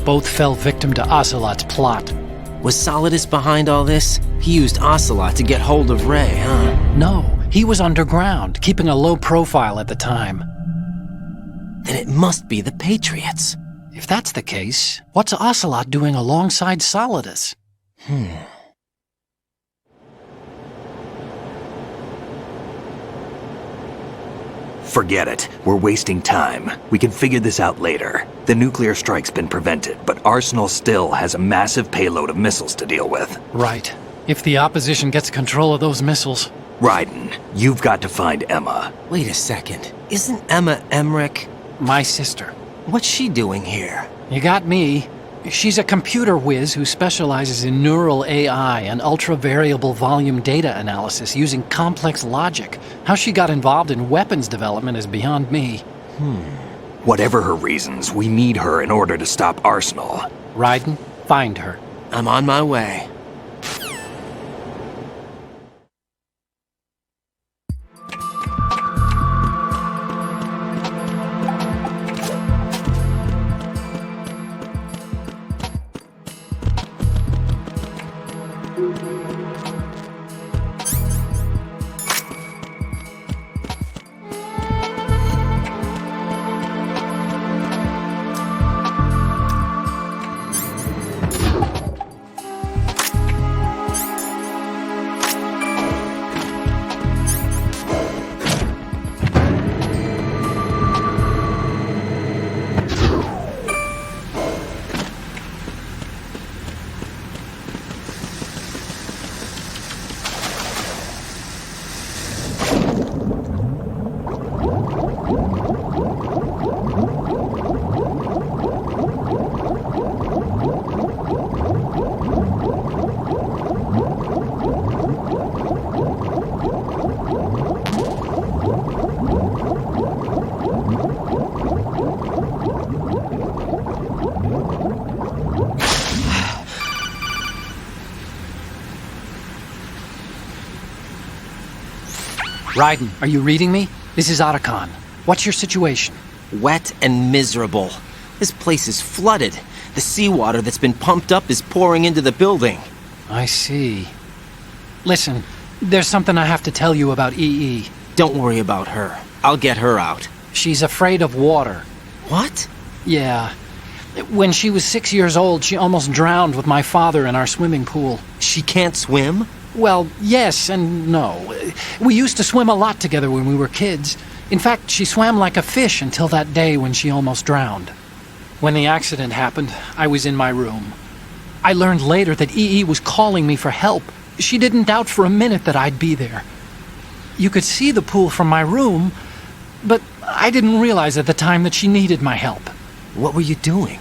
Both fell victim to Ocelot's plot. Was Solidus behind all this? He used Ocelot to get hold of Ray, huh? No, he was underground, keeping a low profile at the time. Then it must be the Patriots. If that's the case, what's Ocelot doing alongside Solidus? Forget it. We're wasting time. We can figure this out later. The nuclear strike's been prevented, but Arsenal still has a massive payload of missiles to deal with. Right. If the opposition gets control of those missiles... Raiden, you've got to find Emma. Wait a second. Isn't Emma Emmerich? My sister. What's she doing here? You got me. She's a computer whiz who specializes in neural AI and ultra-variable volume data analysis using complex logic. How she got involved in weapons development is beyond me. Whatever her reasons, we need her in order to stop Arsenal. Raiden, find her. I'm on my way. Raiden, are you reading me? This is Otacon. What's your situation? Wet and miserable. This place is flooded. The seawater that's been pumped up is pouring into the building. I see. Listen, there's something I have to tell you about EE. Don't worry about her. I'll get her out. She's afraid of water. What? Yeah. When she was 6 years old, she almost drowned with my father in our swimming pool. She can't swim? Well, yes and no. We used to swim a lot together when we were kids. In fact, she swam like a fish until that day when she almost drowned. When the accident happened, I was in my room. I learned later that EE was calling me for help. She didn't doubt for a minute that I'd be there. You could see the pool from my room, but I didn't realize at the time that she needed my help. What were you doing?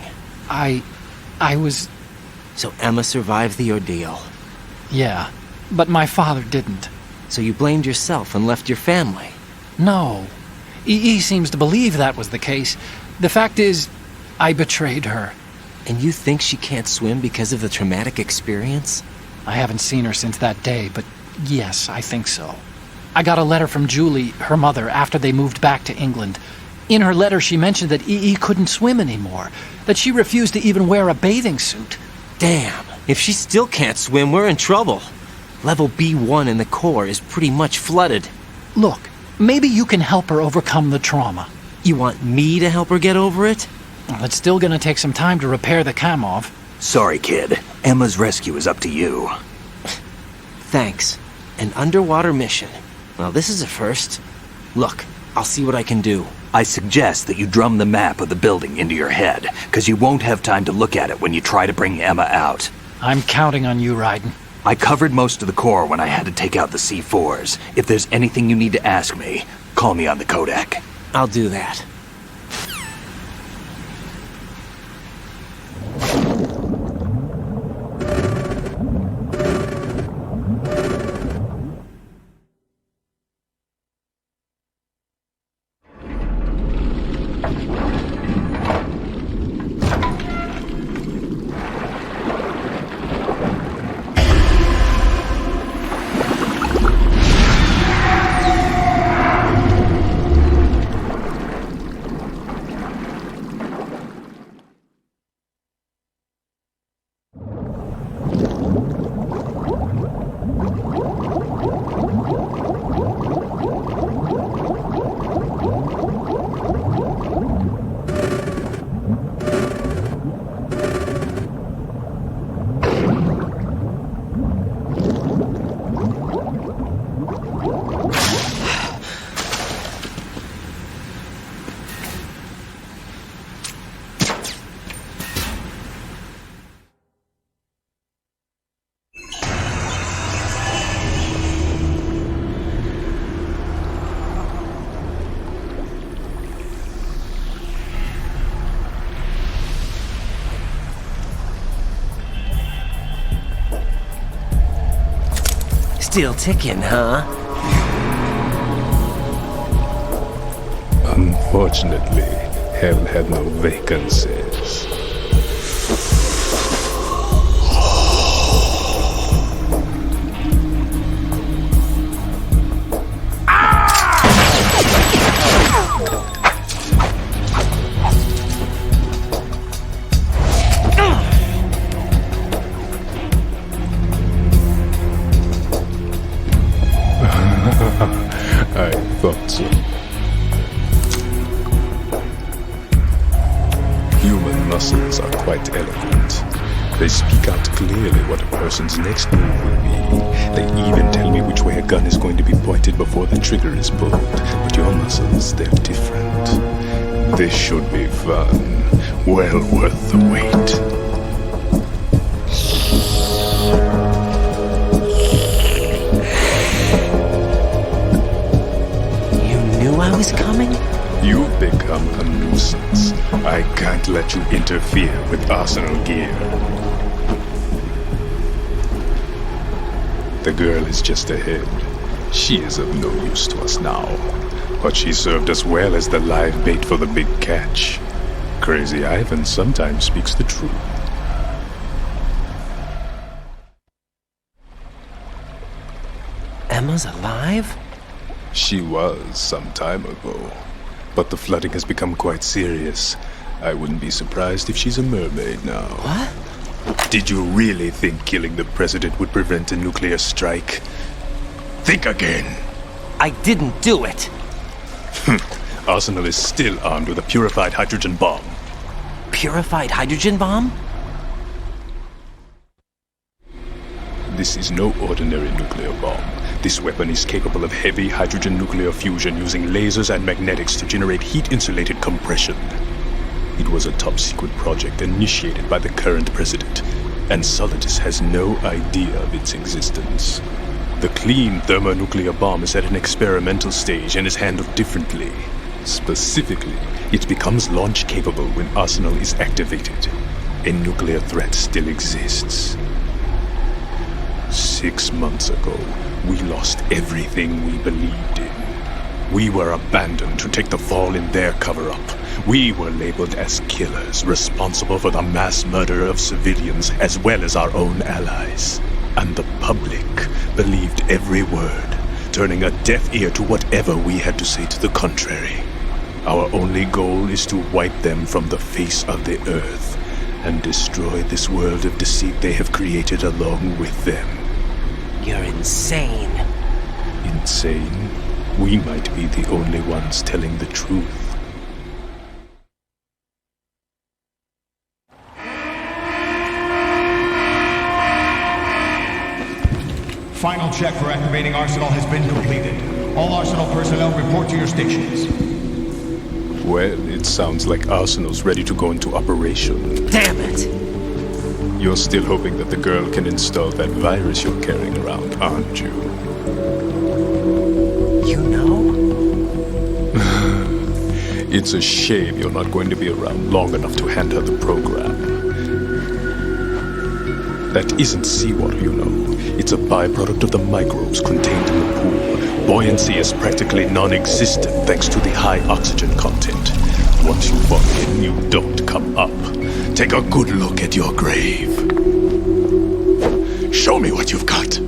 I was... So Emma survived the ordeal? Yeah, but my father didn't. So you blamed yourself and left your family? No. EE seems to believe that was the case. The fact is, I betrayed her. And you think she can't swim because of the traumatic experience? I haven't seen her since that day, but yes, I think so. I got a letter from Julie, her mother, after they moved back to England. In her letter, she mentioned that EE couldn't swim anymore, that she refused to even wear a bathing suit. Damn, if she still can't swim, we're in trouble. Level B1 in the core is pretty much flooded. Look, maybe you can help her overcome the trauma. You want me to help her get over it? Well, it's still gonna take some time to repair the Kamov. Sorry, kid. Emma's rescue is up to you. Thanks. An underwater mission. Well, this is a first. Look, I'll see what I can do. I suggest that you drum the map of the building into your head, because you won't have time to look at it when you try to bring Emma out. I'm counting on you, Raiden. I covered most of the core when I had to take out the C4s. If there's anything you need to ask me, call me on the codec. I'll do that. Still ticking, huh? Unfortunately, hell had no vacancies. I thought so. Human muscles are quite eloquent. They speak out clearly what a person's next move will be. They even tell me which way a gun is going to be pointed before the trigger is pulled. But your muscles, they're different. This should be fun. Well worth the wait. I was coming? You've become a nuisance. I can't let you interfere with Arsenal gear. The girl is just ahead. She is of no use to us now. But she served us well as the live bait for the big catch. Crazy Ivan sometimes speaks the truth. Emma's alive? She was some time ago. But the flooding has become quite serious. I wouldn't be surprised if she's a mermaid now. What? Did you really think killing the president would prevent a nuclear strike? Think again. I didn't do it. Arsenal is still armed with a purified hydrogen bomb. Purified hydrogen bomb? This is no ordinary nuclear bomb. This weapon is capable of heavy hydrogen nuclear fusion using lasers and magnetics to generate heat-insulated compression. It was a top-secret project initiated by the current president, and Solidus has no idea of its existence. The clean thermonuclear bomb is at an experimental stage and is handled differently. Specifically, it becomes launch-capable when Arsenal is activated. A nuclear threat still exists. 6 months ago, we lost everything we believed in. We were abandoned to take the fall in their cover-up. We were labeled as killers, responsible for the mass murder of civilians as well as our own allies. And the public believed every word, turning a deaf ear to whatever we had to say to the contrary. Our only goal is to wipe them from the face of the earth and destroy this world of deceit they have created along with them. You're insane. Insane? We might be the only ones telling the truth. Final check for activating Arsenal has been completed. All Arsenal personnel report to your stations. Well, it sounds like Arsenal's ready to go into operation. Damn it! You're still hoping that the girl can install that virus you're carrying around, aren't you? You know? It's a shame you're not going to be around long enough to hand her the program. That isn't seawater, you know. It's a byproduct of the microbes contained in the pool. Buoyancy is practically non-existent thanks to the high oxygen content. Once you fall in, you don't come up. Take a good look at your grave. Show me what you've got.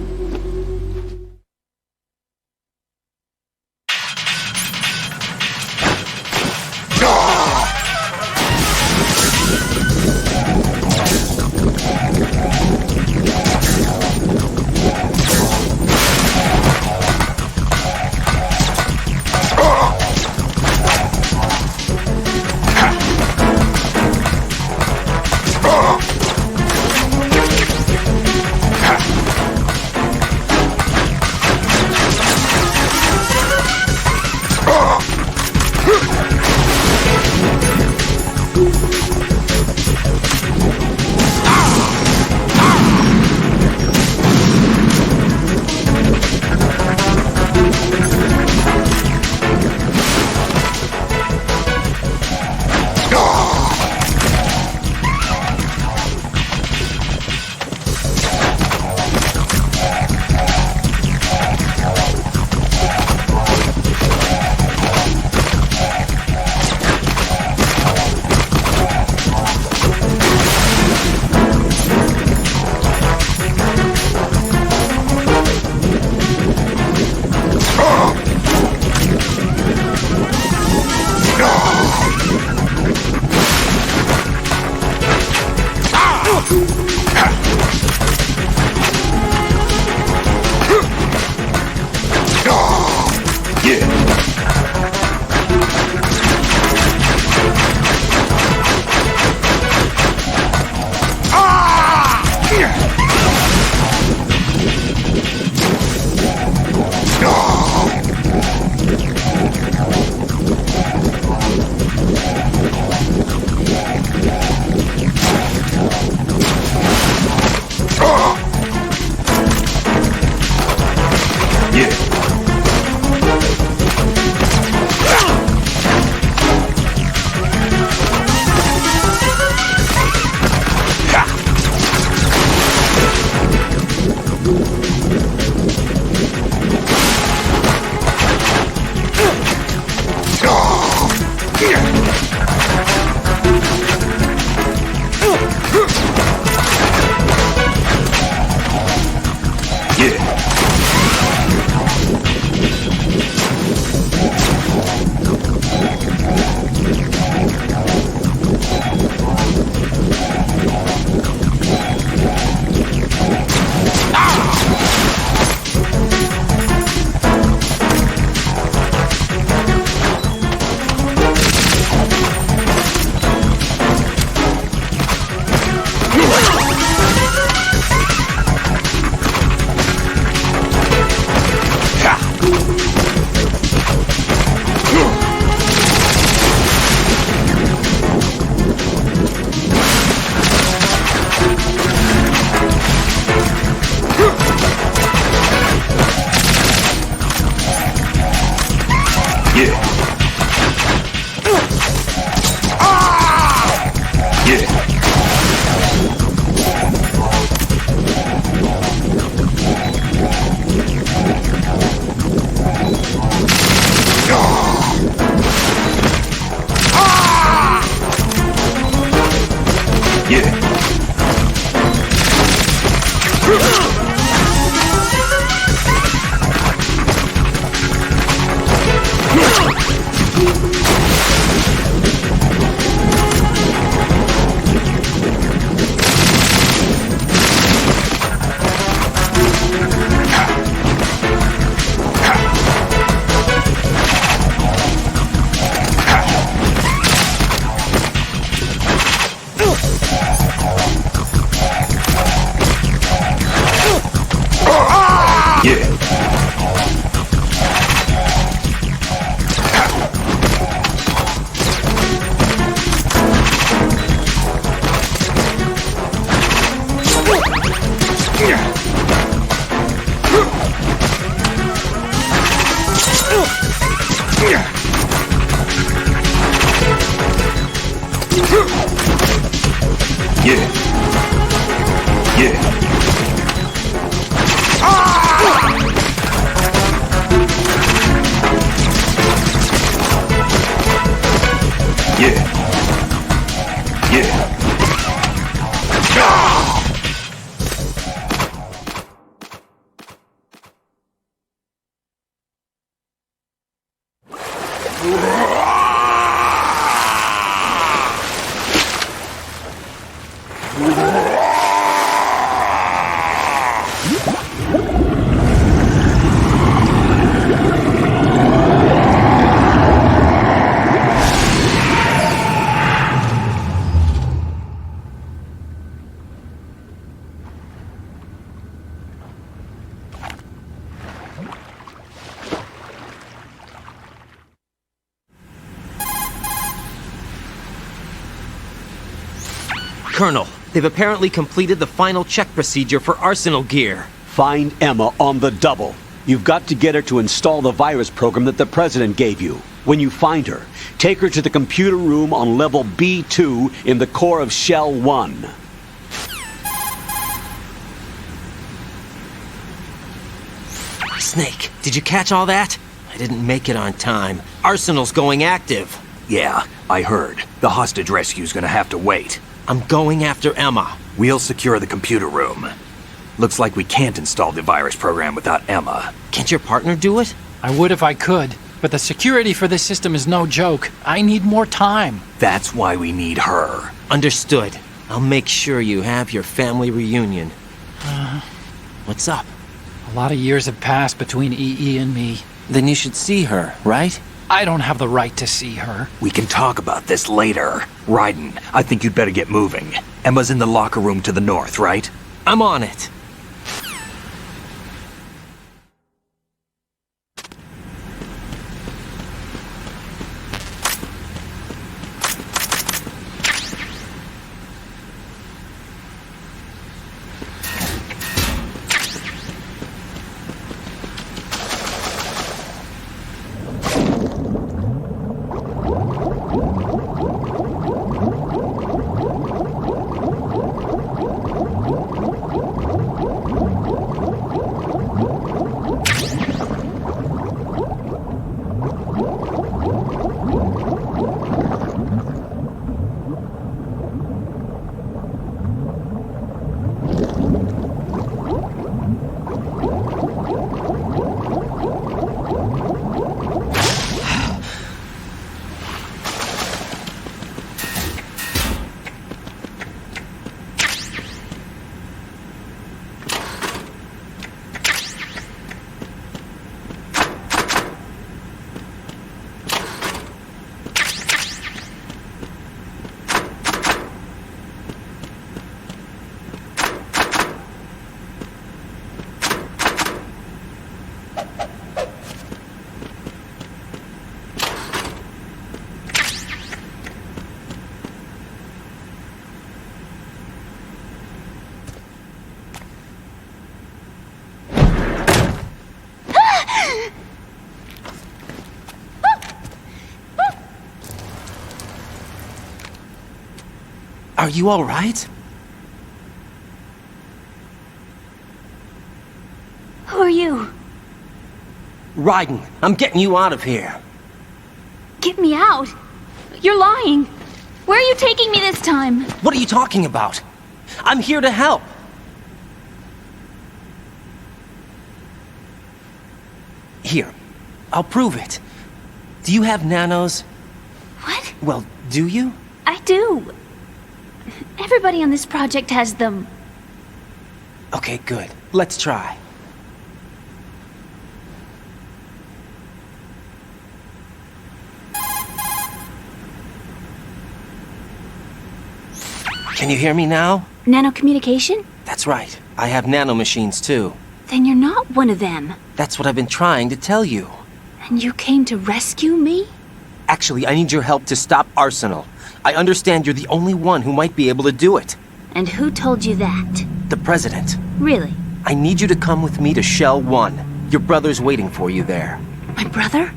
Yeah. Yeah. Colonel, they've apparently completed the final check procedure for arsenal gear. Find Emma on the double. You've got to get her to install the virus program that the President gave you. When you find her, take her to the computer room on level B2 in the core of Shell 1. Snake, did you catch all that? I didn't make it on time. Arsenal's going active. Yeah, I heard. The hostage rescue's gonna have to wait. I'm going after Emma. We'll secure the computer room. Looks like we can't install the virus program without Emma. Can't your partner do it? I would if I could, but the security for this system is no joke. I need more time. That's why we need her. Understood. I'll make sure you have your family reunion. What's up? A lot of years have passed between EE and me. Then you should see her, right? I don't have the right to see her. We can talk about this later. Raiden, I think you'd better get moving. Emma's in the locker room to the north, right? I'm on it. Are you all right? Who are you? Raiden, I'm getting you out of here. Get me out. You're lying. Where are you taking me this time? What are you talking about? I'm here to help. Here, I'll prove it. Do you have nanos? What? Well, do you? I do. Everybody on this project has them. Okay, good. Let's try. Can you hear me now? Nanocommunication? That's right. I have nanomachines too. Then you're not one of them. That's what I've been trying to tell you. And you came to rescue me? Actually, I need your help to stop Arsenal. I understand you're the only one who might be able to do it. And who told you that? The President. Really? I need you to come with me to Shell 1. Your brother's waiting for you there. My brother?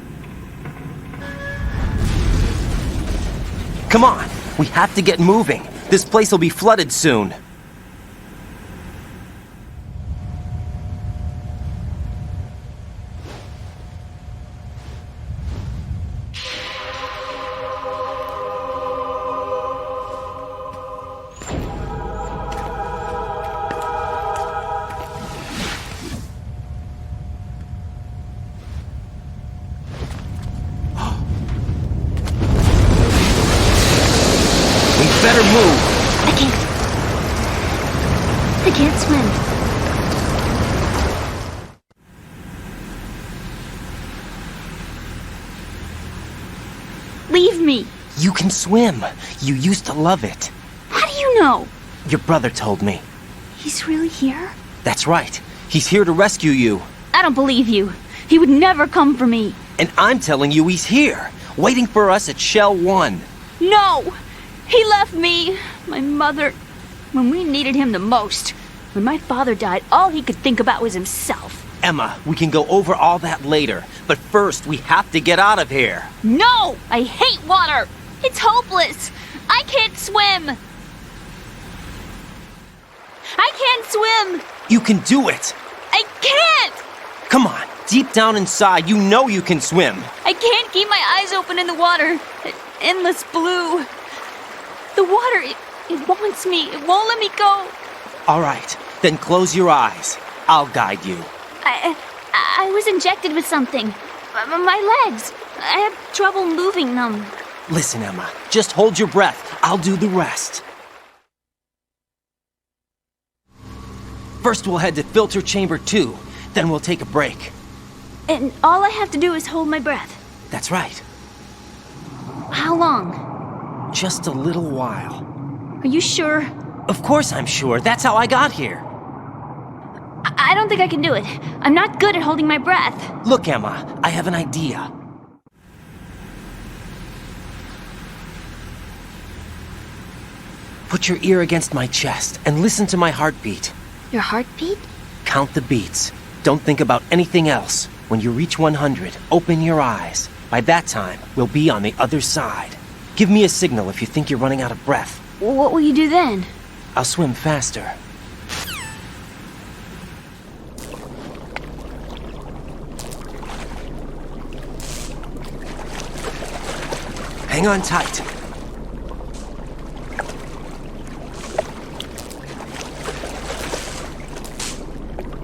Come on, we have to get moving. This place will be flooded soon. Better move. I can't swim. Leave me. You can swim. You used to love it. How do you know? Your brother told me. He's really here? That's right. He's here to rescue you. I don't believe you. He would never come for me. And I'm telling you he's here, waiting for us at Shell 1. No! He left me, my mother, when we needed him the most. When my father died, all he could think about was himself. Emma, we can go over all that later, but first we have to get out of here. No! I hate water! It's hopeless! I can't swim! I can't swim! You can do it! I can't! Come on, deep down inside, you know you can swim. I can't keep my eyes open in the water. Endless blue. The water, it wants me. It won't let me go. All right, then close your eyes. I'll guide you. I was injected with something. My legs. I have trouble moving them. Listen, Emma, just hold your breath. I'll do the rest. First we'll head to filter chamber 2, then we'll take a break. And all I have to do is hold my breath. That's right. How long? Just a little while. Are you sure? Of course I'm sure. That's how I got here. I don't think I can do it. I'm not good at holding my breath. Look, Emma, I have an idea. Put your ear against my chest and listen to my heartbeat. Your heartbeat? Count the beats. Don't think about anything else. When you reach 100, open your eyes. By that time, we'll be on the other side. Give me a signal if you think you're running out of breath. What will you do then? I'll swim faster. Hang on tight.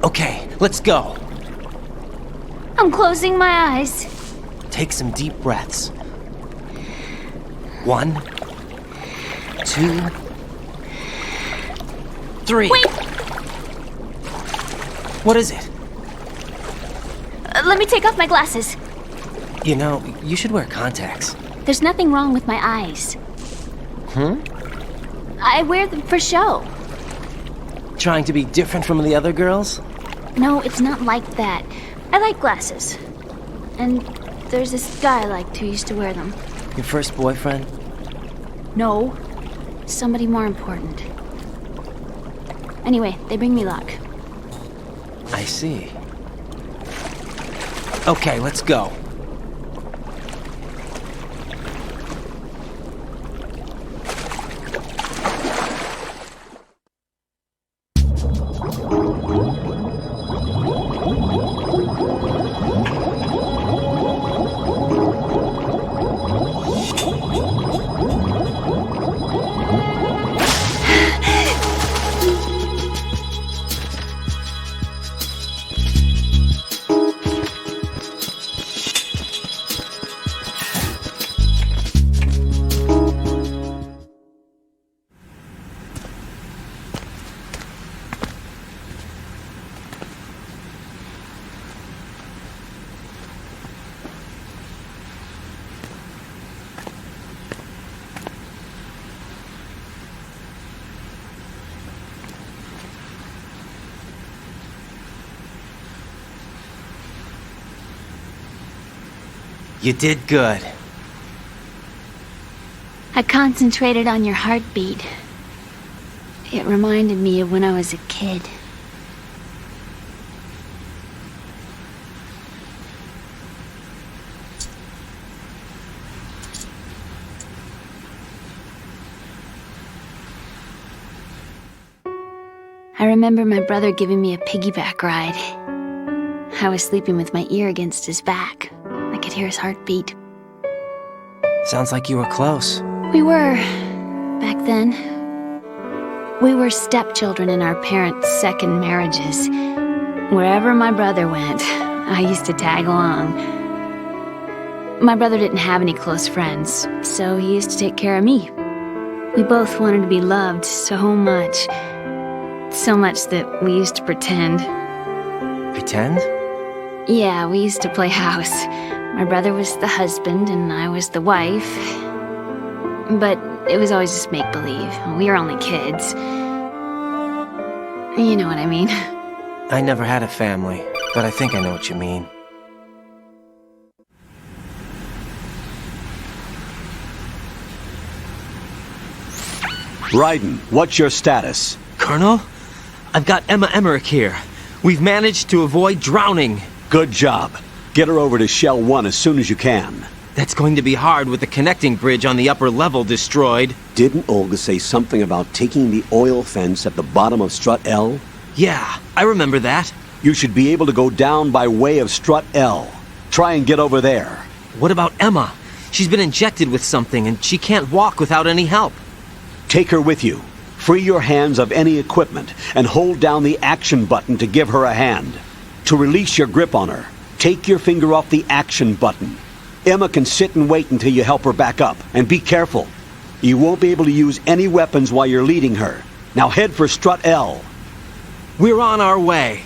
Okay, let's go. I'm closing my eyes. Take some deep breaths. 1, 2, 3. Wait! What is it? Let me take off my glasses. You know, you should wear contacts. There's nothing wrong with my eyes. I wear them for show. Trying to be different from the other girls? No, it's not like that. I like glasses. And there's this guy I liked who used to wear them. Your first boyfriend? No. Somebody more important. Anyway, they bring me luck. I see. Okay, let's go. You did good. I concentrated on your heartbeat. It reminded me of when I was a kid. I remember my brother giving me a piggyback ride. I was sleeping with my ear against his back. I could hear his heartbeat. Sounds like you were close. We were, back then. We were stepchildren in our parents' second marriages. Wherever my brother went, I used to tag along. My brother didn't have any close friends, so he used to take care of me. We both wanted to be loved so much. So much that we used to pretend. Pretend? Yeah, we used to play house. My brother was the husband and I was the wife. But it was always just make-believe. We were only kids. You know what I mean. I never had a family, but I think I know what you mean. Raiden, what's your status? Colonel? I've got Emma Emmerich here. We've managed to avoid drowning. Good job. Get her over to Shell 1 as soon as you can. That's going to be hard with the connecting bridge on the upper level destroyed. Didn't Olga say something about taking the oil fence at the bottom of Strut L? Yeah, I remember that. You should be able to go down by way of Strut L. Try and get over there. What about Emma? She's been injected with something and she can't walk without any help. Take her with you. Free your hands of any equipment and hold down the action button to give her a hand. To release your grip on her, take your finger off the action button. Emma can sit and wait until you help her back up. And be careful. You won't be able to use any weapons while you're leading her. Now head for Strut L. We're on our way.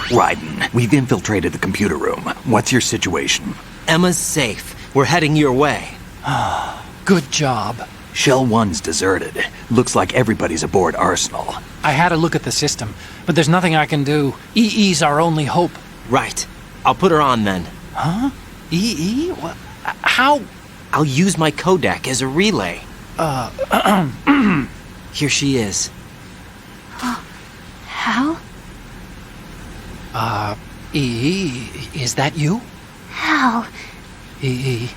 Raiden, we've infiltrated the computer room. What's your situation? Emma's safe. We're heading your way. Good job. Shell 1's deserted. Looks like everybody's aboard Arsenal. I had a look at the system, but there's nothing I can do. EE's our only hope. Right. I'll put her on then. Huh? EE? What? How? I'll use my Kodak as a relay. Here she is. How? EE, is that you? How? EE.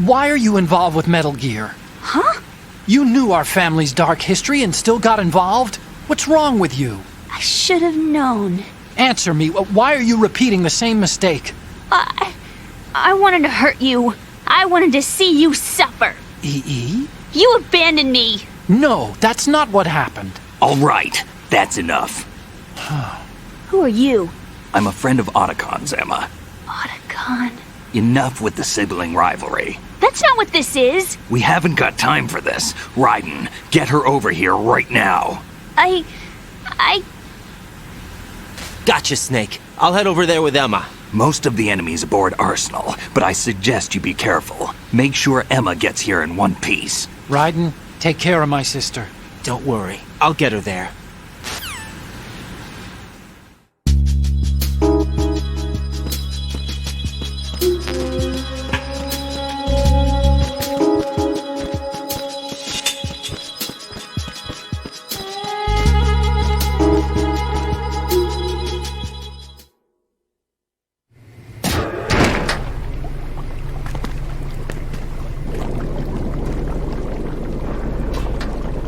Why are you involved with Metal Gear? Huh? You knew our family's dark history and still got involved? What's wrong with you? I should have known. Answer me. Why are you repeating the same mistake? I wanted to hurt you. I wanted to see you suffer. EE? You abandoned me. No, that's not what happened. All right, that's enough. Who are you? I'm a friend of Otacon's, Emma. Otacon? Enough with the sibling rivalry. That's not what this is. We haven't got time for this. Raiden, get her over here right now. I... Gotcha, Snake. I'll head over there with Emma. Most of the enemy's aboard Arsenal, but I suggest you be careful. Make sure Emma gets here in one piece. Raiden, take care of my sister. Don't worry. I'll get her there.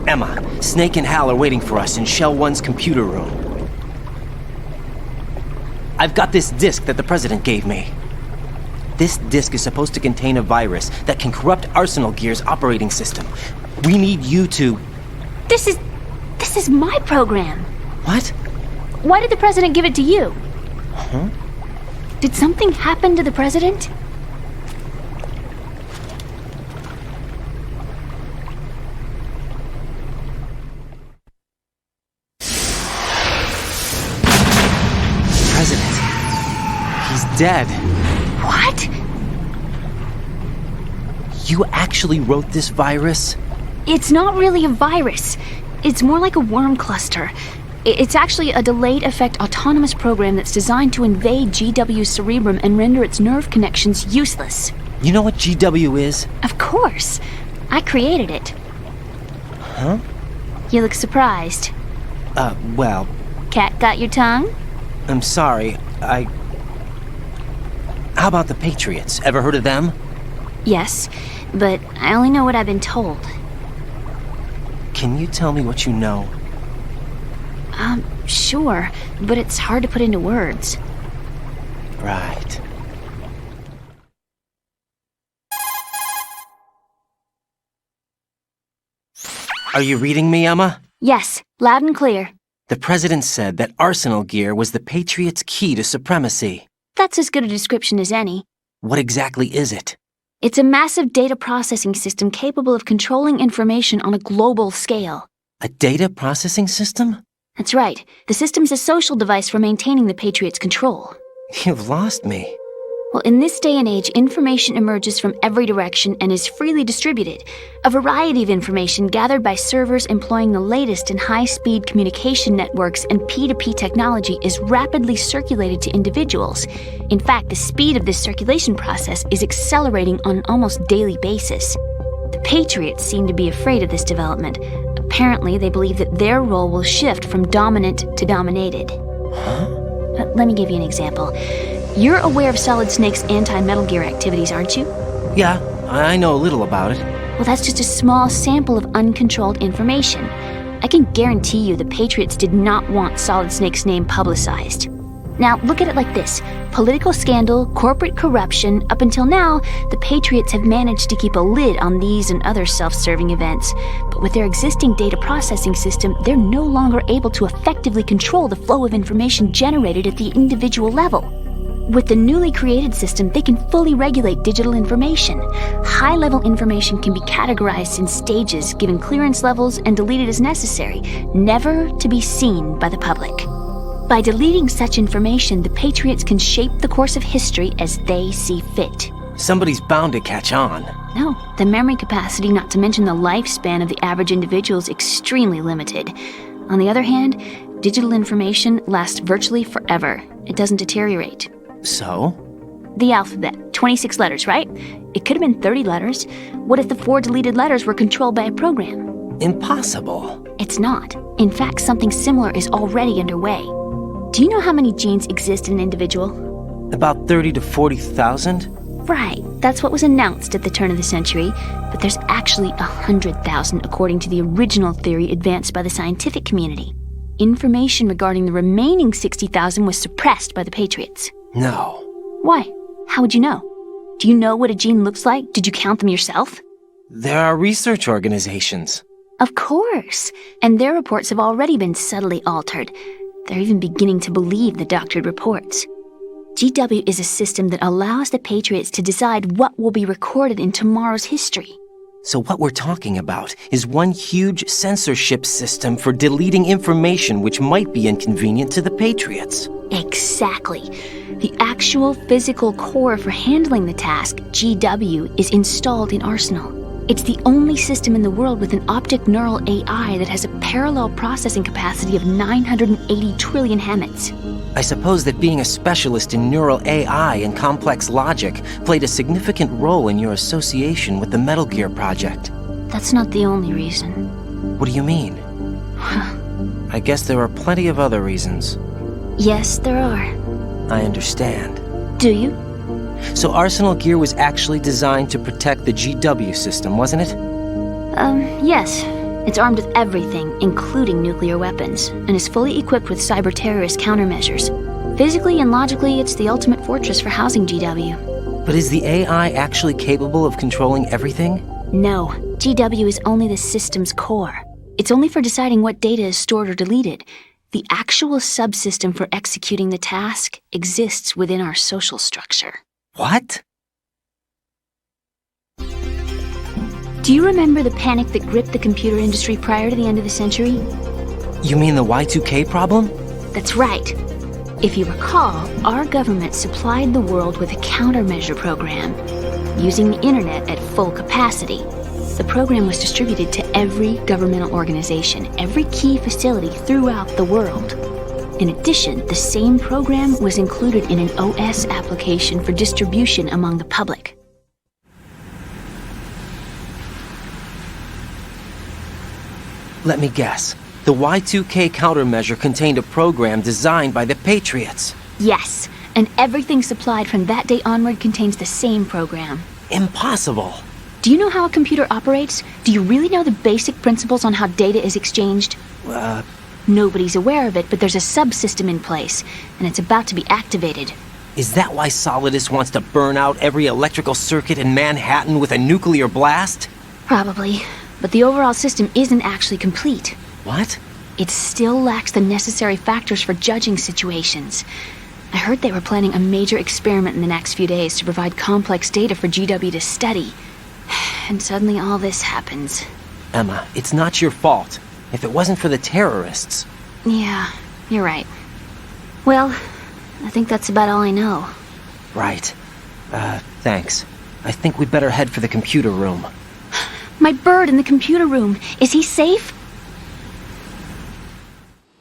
Emma, Snake and Hal are waiting for us in Shell 1's computer room. I've got this disk that the President gave me. This disk is supposed to contain a virus that can corrupt Arsenal Gear's operating system. We need you to... This is my program. What? Why did the President give it to you? Huh? Did something happen to the President? Dead. What? You actually wrote this virus? It's not really a virus. It's more like a worm cluster. It's actually a delayed effect autonomous program that's designed to invade GW's cerebrum and render its nerve connections useless. You know what GW is? Of course. I created it. Huh? You look surprised. Well... Cat got your tongue? I'm sorry, How about the Patriots? Ever heard of them? Yes, but I only know what I've been told. Can you tell me what you know? Sure, but it's hard to put into words. Right. Are you reading me, Emma? Yes, loud and clear. The President said that Arsenal gear was the Patriots' key to supremacy. That's as good a description as any. What exactly is it? It's a massive data processing system capable of controlling information on a global scale. A data processing system? That's right. The system's a social device for maintaining the Patriots' control. You've lost me. Well, in this day and age, information emerges from every direction and is freely distributed. A variety of information gathered by servers employing the latest in high-speed communication networks and P2P technology is rapidly circulated to individuals. In fact, the speed of this circulation process is accelerating on an almost daily basis. The Patriots seem to be afraid of this development. Apparently, they believe that their role will shift from dominant to dominated. Huh? Let me give you an example. You're aware of Solid Snake's anti-Metal Gear activities, aren't you? Yeah, I know a little about it. Well, that's just a small sample of uncontrolled information. I can guarantee you the Patriots did not want Solid Snake's name publicized. Now, look at it like this. Political scandal, corporate corruption, up until now, the Patriots have managed to keep a lid on these and other self-serving events. But with their existing data processing system, they're no longer able to effectively control the flow of information generated at the individual level. With the newly created system, they can fully regulate digital information. High-level information can be categorized in stages, given clearance levels, and deleted as necessary, never to be seen by the public. By deleting such information, the Patriots can shape the course of history as they see fit. Somebody's bound to catch on. No, the memory capacity, not to mention the lifespan of the average individual, is extremely limited. On the other hand, digital information lasts virtually forever. It doesn't deteriorate. So? The alphabet, 26 letters, right? It could have been 30 letters. What if the 4 deleted letters were controlled by a program? Impossible. It's not. In fact, something similar is already underway. Do you know how many genes exist in an individual? About 30 to 40,000? Right. That's what was announced at the turn of the century. But there's actually 100,000 according to the original theory advanced by the scientific community. Information regarding the remaining 60,000 was suppressed by the Patriots. No. Why? How would you know? Do you know what a gene looks like? Did you count them yourself? There are research organizations. Of course. And their reports have already been subtly altered. They're even beginning to believe the doctored reports. GW is a system that allows the Patriots to decide what will be recorded in tomorrow's history. So what we're talking about is one huge censorship system for deleting information which might be inconvenient to the Patriots. Exactly. The actual physical core for handling the task, GW, is installed in Arsenal. It's the only system in the world with an optic neural AI that has a parallel processing capacity of 980 trillion Hammets. I suppose that being a specialist in neural AI and complex logic played a significant role in your association with the Metal Gear project. That's not the only reason. What do you mean? I guess there are plenty of other reasons. Yes, there are. I understand. Do you? So Arsenal gear was actually designed to protect the GW system, wasn't it? Yes. It's armed with everything, including nuclear weapons, and is fully equipped with cyber-terrorist countermeasures. Physically and logically, it's the ultimate fortress for housing GW. But is the AI actually capable of controlling everything? No. GW is only the system's core. It's only for deciding what data is stored or deleted. The actual subsystem for executing the task exists within our social structure. What? Do you remember the panic that gripped the computer industry prior to the end of the century? You mean the Y2K problem? That's right. If you recall, our government supplied the world with a countermeasure program, using the internet at full capacity. the program was distributed to every governmental organization, every key facility throughout the world. In addition, the same program was included in an OS application for distribution among the public. Let me guess. The Y2K countermeasure contained a program designed by the Patriots. Yes, and everything supplied from that day onward contains the same program. Impossible. Do you know how a computer operates? Do you really know the basic principles on how data is exchanged? Nobody's aware of it, but there's a subsystem in place, and it's about to be activated. Is that why Solidus wants to burn out every electrical circuit in Manhattan with a nuclear blast? Probably, but the overall system isn't actually complete. What? It still lacks the necessary factors for judging situations. I heard they were planning a major experiment in the next few days to provide complex data for GW to study. And suddenly all this happens. Emma, it's not your fault. If it wasn't for the terrorists... Yeah, you're right. Well, I think that's about all I know. Right. Thanks. I think we'd better head for the computer room. My bird in the computer room. Is he safe?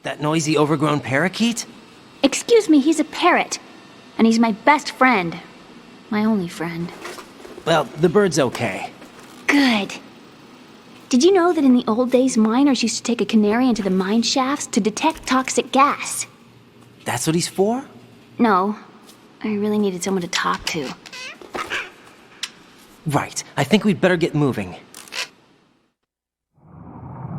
That noisy, overgrown parakeet? Excuse me, he's a parrot. And he's my best friend. My only friend. Well, the bird's okay. Good. Did you know that in the old days, miners used to take a canary into the mine shafts to detect toxic gas? That's what he's for? No. I really needed someone to talk to. Right. I think we'd better get moving.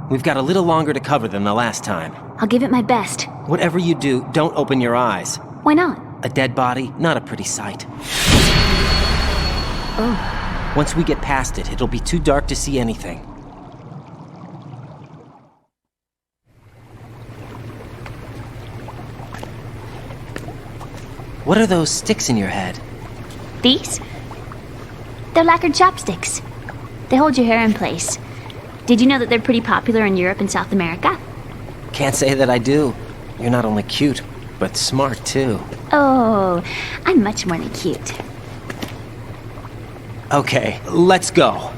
We've got a little longer to cover than the last time. I'll give it my best. Whatever you do, don't open your eyes. Why not? A dead body, not a pretty sight. Oh. Once we get past it, it'll be too dark to see anything. What are those sticks in your head? These? They're lacquered chopsticks. They hold your hair in place. Did you know that they're pretty popular in Europe and South America? Can't say that I do. You're not only cute, but smart too. Oh, I'm much more than cute. Okay, let's go.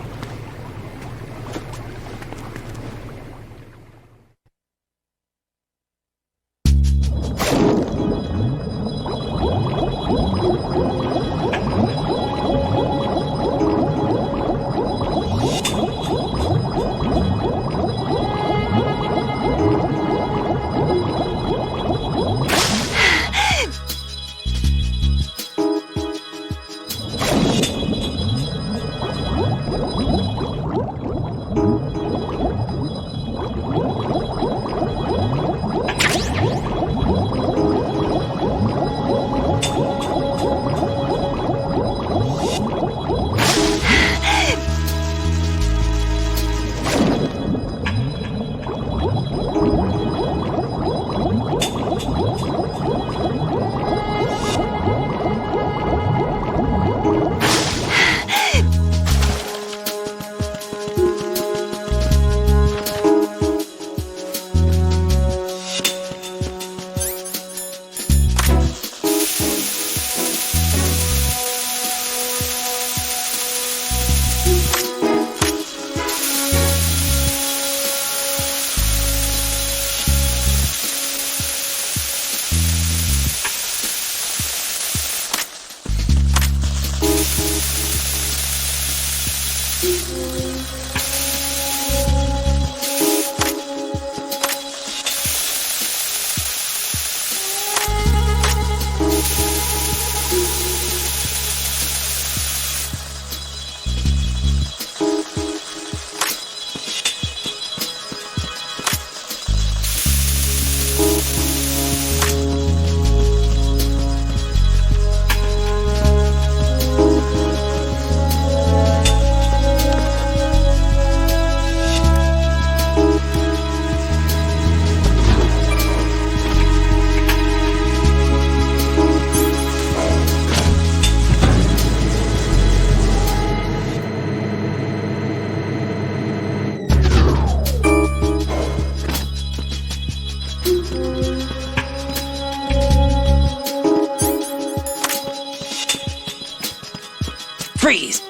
Freeze!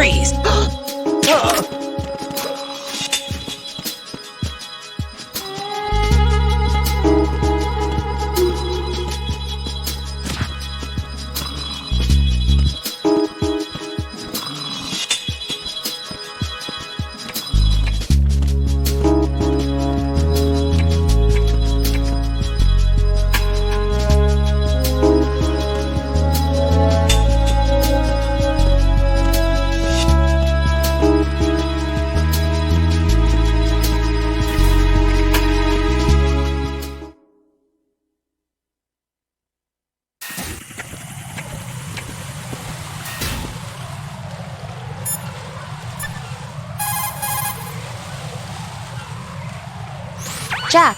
Freeze! Jack!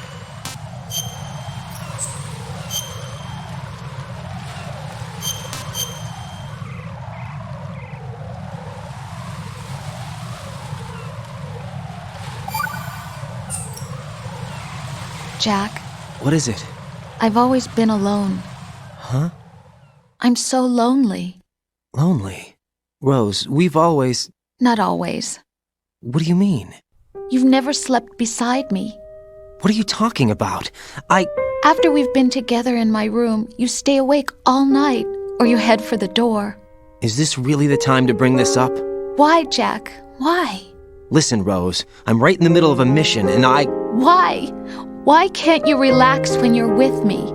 Jack, What is it? I've always been alone. Huh? I'm so lonely. Lonely? Rose, we've always... Not always. What do you mean? You've never slept beside me. What are you talking about? After we've been together in my room, you stay awake all night, or you head for the door. Is this really the time to bring this up? Why, Jack? Why? Listen, Rose, I'm right in the middle of a mission and Why? Why can't you relax when you're with me?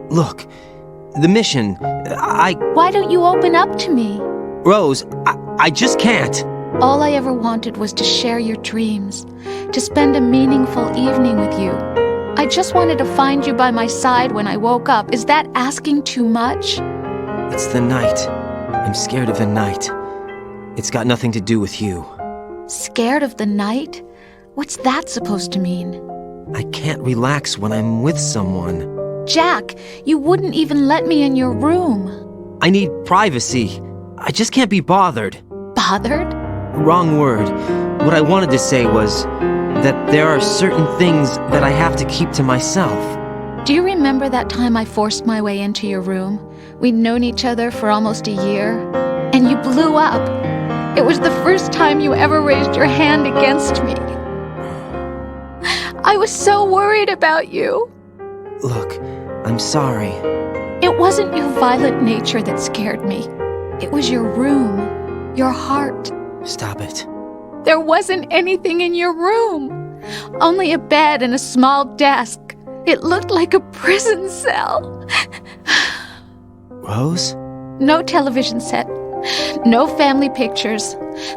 Look, the mission, Why don't you open up to me? Rose, I just can't. All I ever wanted was to share your dreams, to spend a meaningful evening with you. I just wanted to find you by my side when I woke up. Is that asking too much? It's the night. I'm scared of the night. It's got nothing to do with you. Scared of the night? What's that supposed to mean? I can't relax when I'm with someone. Jack, you wouldn't even let me in your room. I need privacy. I just can't be bothered. Bothered? Wrong word. What I wanted to say was that there are certain things that I have to keep to myself. Do you remember that time I forced my way into your room? We'd known each other for almost a year, and you blew up. It was the first time you ever raised your hand against me. I was so worried about you. Look, I'm sorry. It wasn't your violent nature that scared me. It was your room, your heart. Stop it. There wasn't anything in your room. Only a bed and a small desk. It looked like a prison cell. Rose? No television set. No family pictures.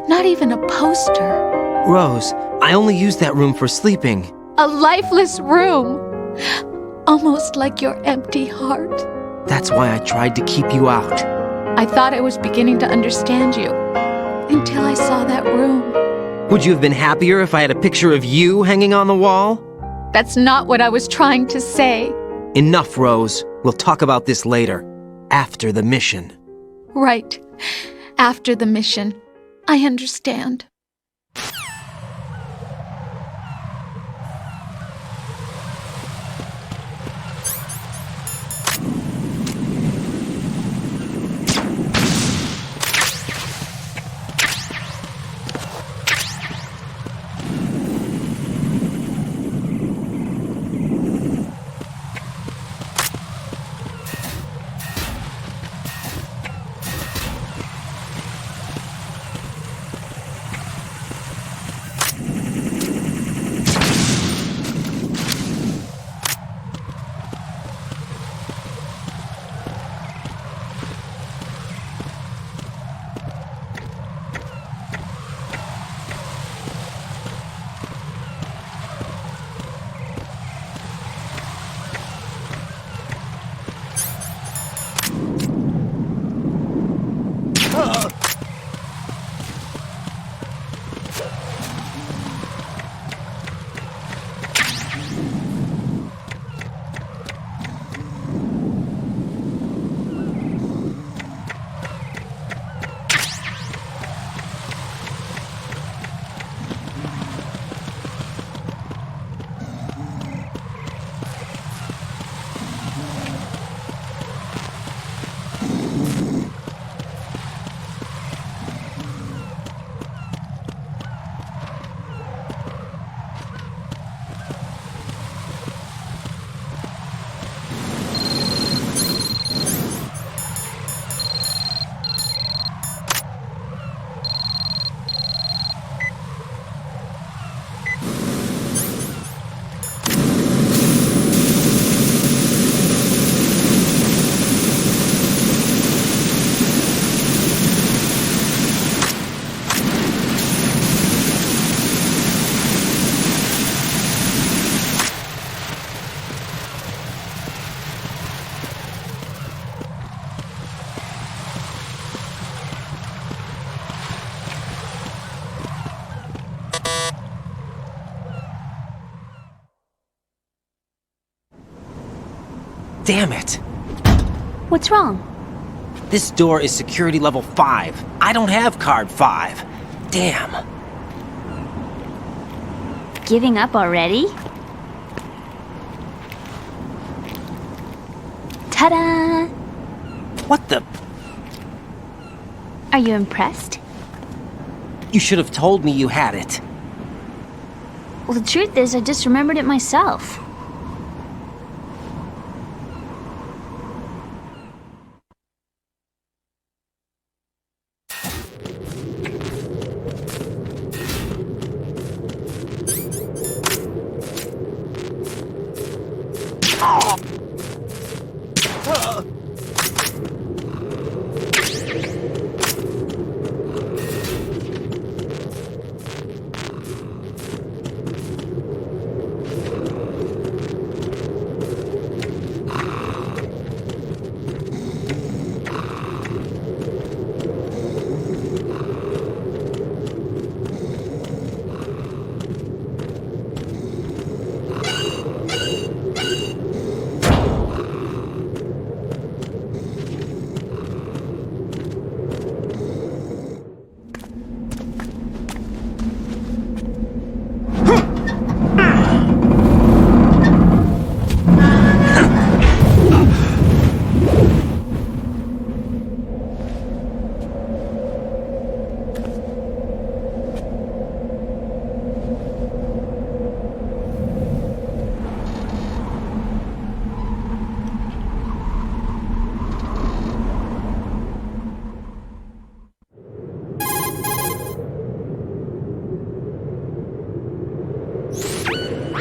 Not even a poster. Rose, I only use that room for sleeping. A lifeless room. Almost like your empty heart. That's why I tried to keep you out. I thought I was beginning to understand you. Until I saw that room. Would you have been happier if I had a picture of you hanging on the wall? That's not what I was trying to say. Enough, Rose. We'll talk about this later. After the mission. Right. After the mission. I understand. Damn it. What's wrong? This door is security level 5. I don't have card 5. Damn. Giving up already? Ta-da! What the? Are you impressed? You should have told me you had it. Well, the truth is, I just remembered it myself.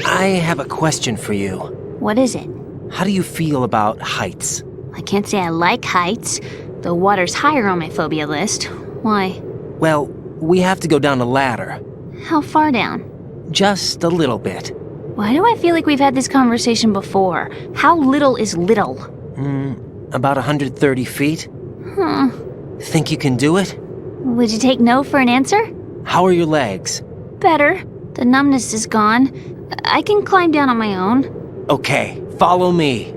I have a question for you. What is it? How do you feel about heights? I can't say I like heights, though water's higher on my phobia list. Why? Well, we have to go down a ladder. How far down? Just a little bit. Why do I feel like we've had this conversation before? How little is little? About 130 feet. Think you can do it? Would you take no for an answer? How are your legs? Better. The numbness is gone. I can climb down on my own. Okay, follow me.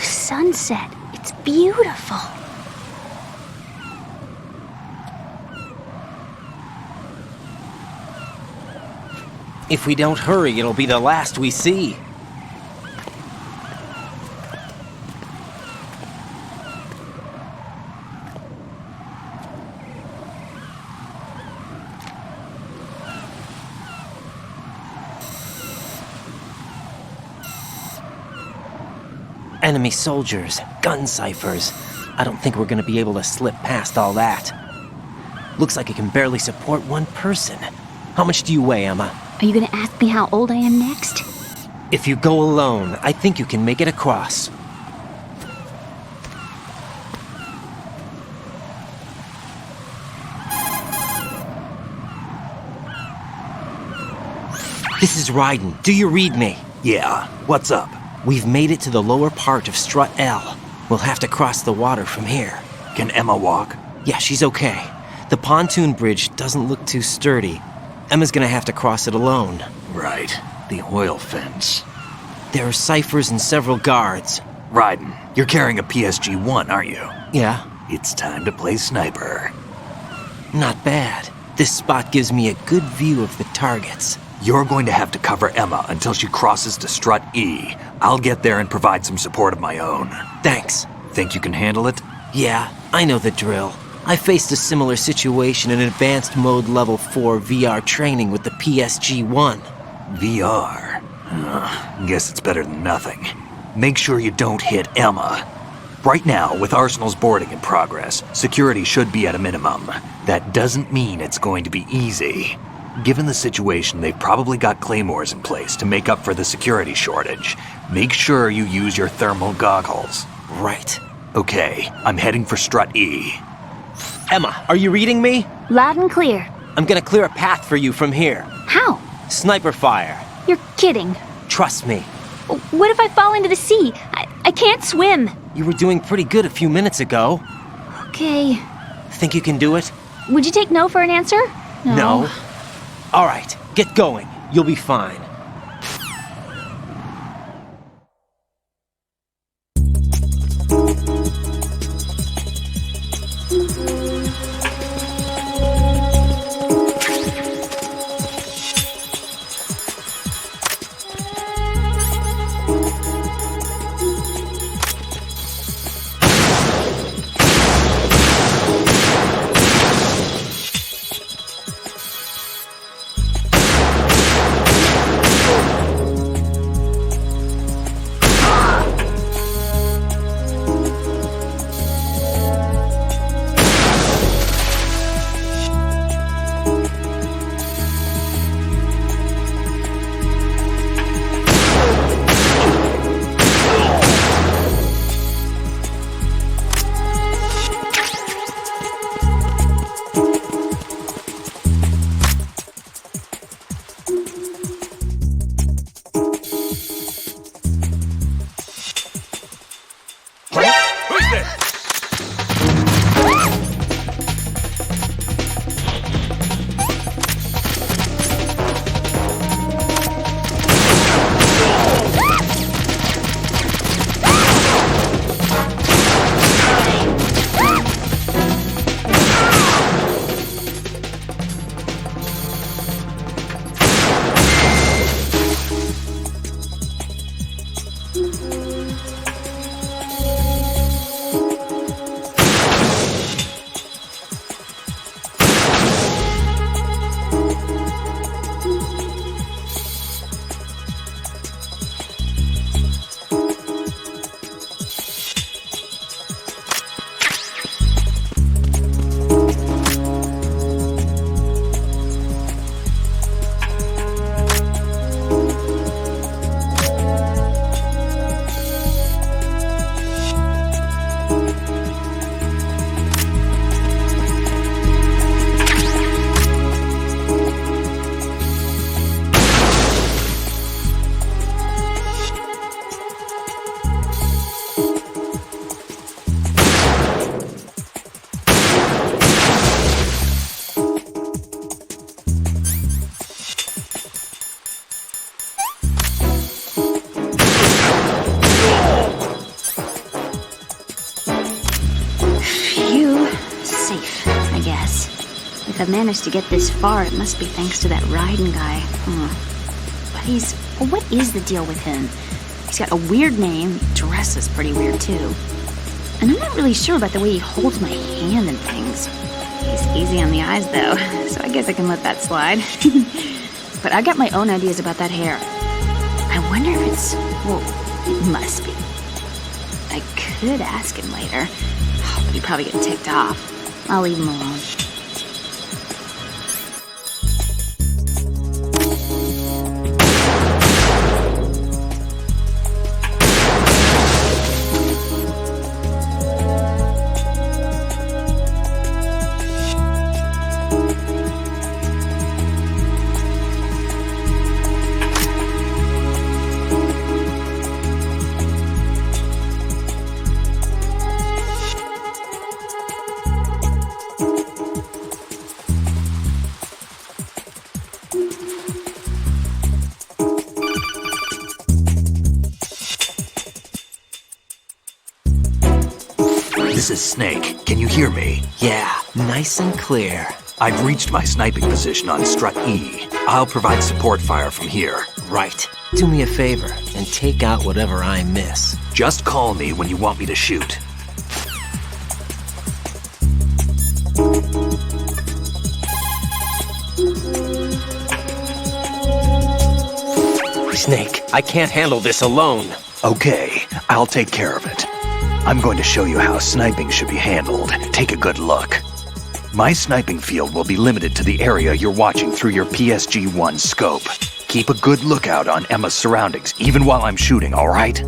Sunset. It's beautiful. If we don't hurry, it'll be the last we see. Enemy soldiers, gun ciphers. I don't think we're gonna be able to slip past all that. Looks like it can barely support one person. How much do you weigh, Emma? Are you gonna ask me how old I am next? If you go alone, I think you can make it across. This is Raiden. Do you read me? Yeah, what's up? We've made it to the lower part of Strut L. We'll have to cross the water from here. Can Emma walk? Yeah, she's okay. The pontoon bridge doesn't look too sturdy. Emma's gonna have to cross it alone. Right. The oil fence. There are ciphers and several guards. Raiden, you're carrying a PSG-1, aren't you? Yeah. It's time to play sniper. Not bad. This spot gives me a good view of the targets. You're going to have to cover Emma until she crosses to Strut E. I'll get there and provide some support of my own. Thanks. Think you can handle it? Yeah, I know the drill. I faced a similar situation in advanced mode level 4 VR training with the PSG-1. VR? Guess it's better than nothing. Make sure you don't hit Emma. Right now, with Arsenal's boarding in progress, security should be at a minimum. That doesn't mean it's going to be easy. Given the situation, they've probably got claymores in place to make up for the security shortage. Make sure you use your thermal goggles. Right. Okay, I'm heading for Strut E. Emma, are you reading me? Loud and clear. I'm gonna clear a path for you from here. How? Sniper fire. You're kidding. Trust me. What if I fall into the sea? I can't swim. You were doing pretty good a few minutes ago. Okay. Think you can do it? Would you take no for an answer? No. All right, get going. You'll be fine. If I've managed to get this far, it must be thanks to that Raiden guy. But what is the deal with him? He's got a weird name, dresses pretty weird too. And I'm not really sure about the way he holds my hand and things. He's easy on the eyes though, so I guess I can let that slide. But I got my own ideas about that hair. I wonder if it's... well, it must be. I could ask him later, but he'd probably get ticked off. I'll leave him alone. This is Snake. Can you hear me? Yeah, nice and clear. I've reached my sniping position on Strut E. I'll provide support fire from here. Right. Do me a favor and take out whatever I miss. Just call me when you want me to shoot. Snake, I can't handle this alone. Okay, I'll take care of it. I'm going to show you how sniping should be handled. Take a good look. My sniping field will be limited to the area you're watching through your PSG-1 scope. Keep a good lookout on Emma's surroundings, even while I'm shooting, all right?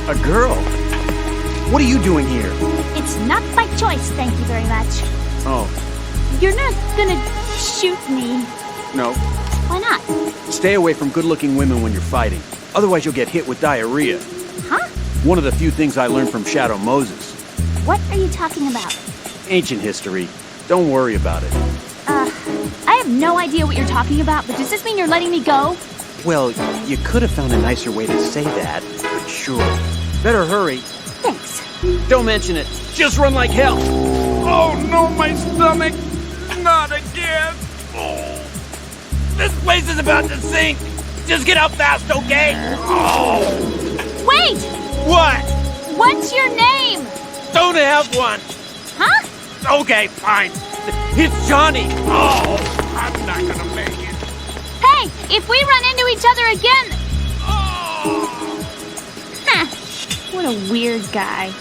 A girl? What are you doing here? It's not by choice, thank you very much. Oh, You're not gonna shoot me. no. Why not? Stay away from good-looking women when you're fighting. Otherwise you'll get hit with diarrhea. Huh? One of the few things I learned from Shadow Moses. What are you talking about? Ancient history. Don't worry about it. I have no idea what you're talking about, but does this mean you're letting me go? Well, you could have found a nicer way to say that, but sure. Better hurry. Thanks. Don't mention it. Just run like hell. Oh no, my stomach! Not again! Oh. This place is about to sink! Just get out fast, okay? Oh. Wait! What? What's your name? Don't have one! Huh? Okay, fine. It's Johnny! Oh, I'm not gonna make it. Hey, if we run into each other again... Huh. What a weird guy.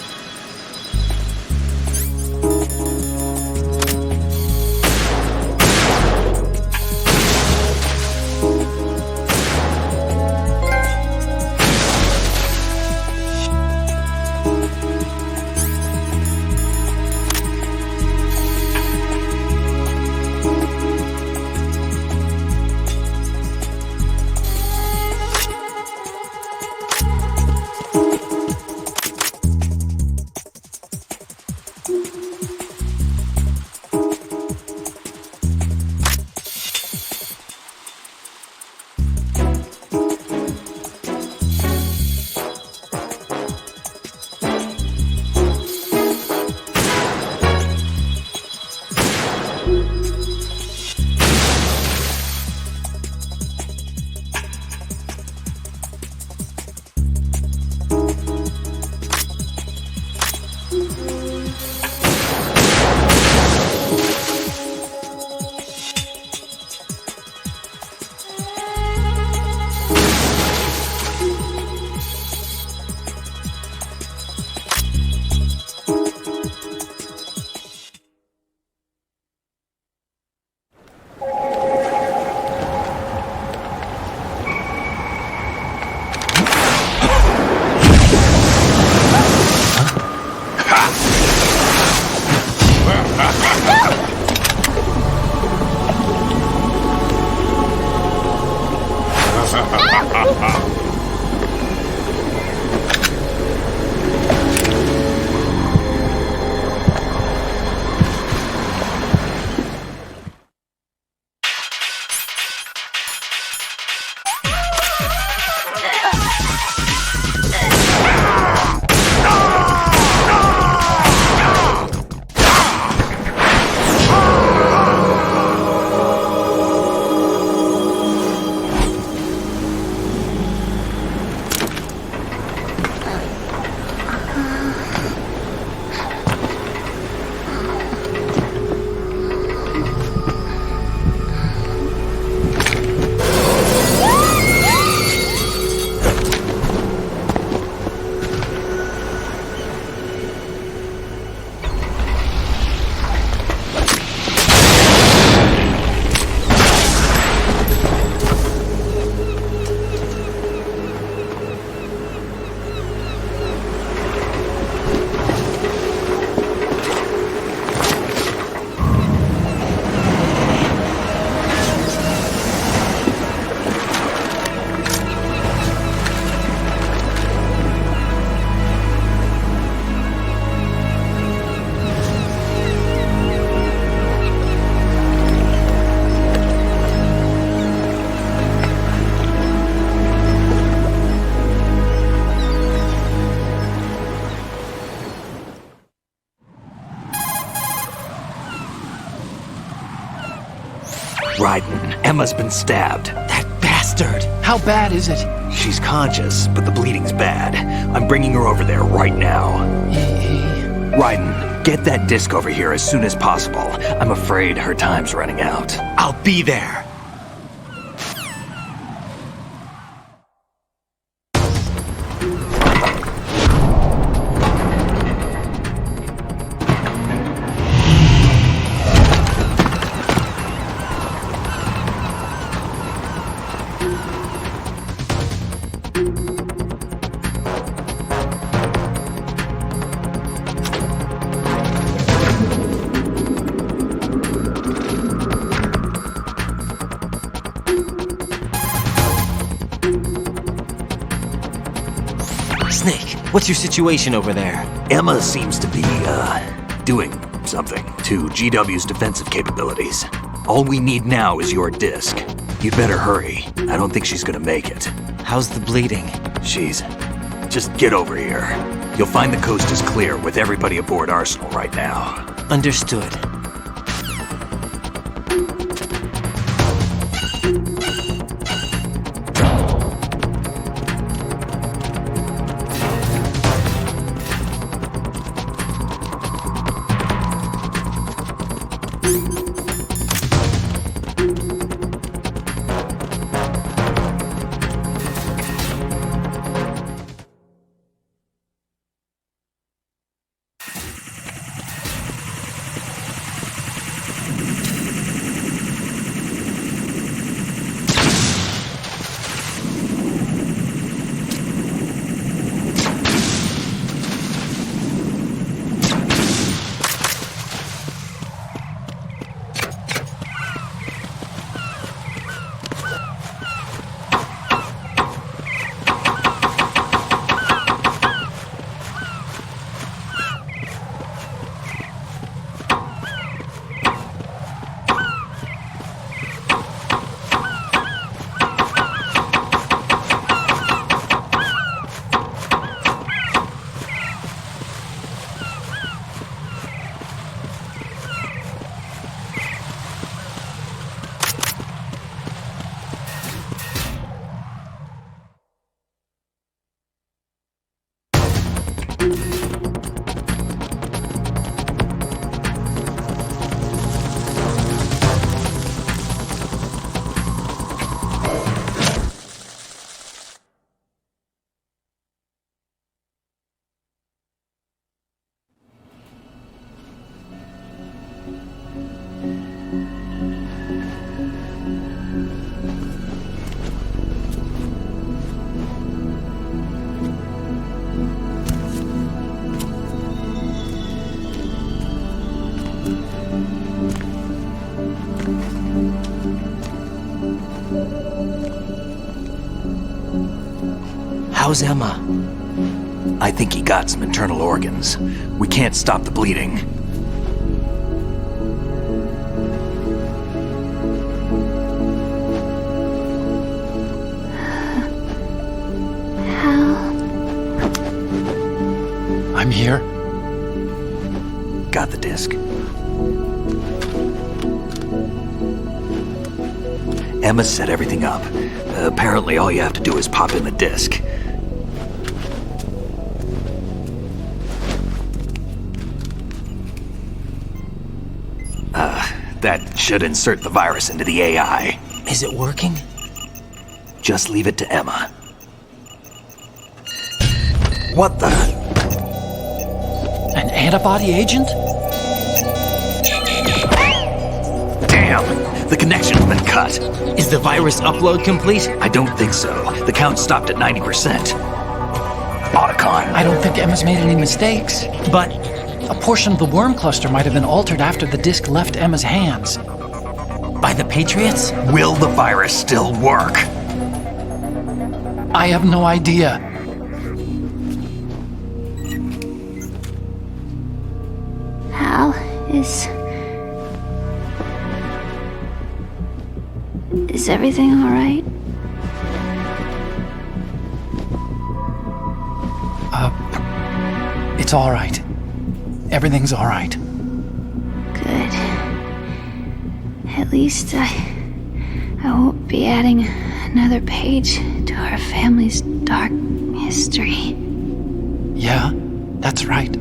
Raiden, Emma's been stabbed. That bastard! How bad is it? She's conscious, but the bleeding's bad. I'm bringing her over there right now. Raiden, get that disc over here as soon as possible. I'm afraid her time's running out. I'll be there. Snake, what's your situation over there? Emma seems to be, doing something to GW's defensive capabilities. All we need now is your disc. You'd better hurry. I don't think she's gonna make it. How's the bleeding? Just get over here. You'll find the coast is clear with everybody aboard Arsenal right now. Understood. How's Emma? I think he got some internal organs. We can't stop the bleeding. I'm here. Got the disc. Emma set everything up. Apparently all you have to do is pop in the disc. That should insert the virus into the AI. Is it working? Just leave it to Emma. What the? An antibody agent? Damn! The connection's been cut. Is the virus upload complete? I don't think so. The count stopped at 90%. Otacon. I don't think Emma's made any mistakes. But a portion of the worm cluster might have been altered after the disc left Emma's hands. By the Patriots? Will the virus still work? I have no idea. Hal, is everything all right? It's all right. Everything's all right. Good. At least I won't be adding another page to our family's dark history. Yeah, that's right.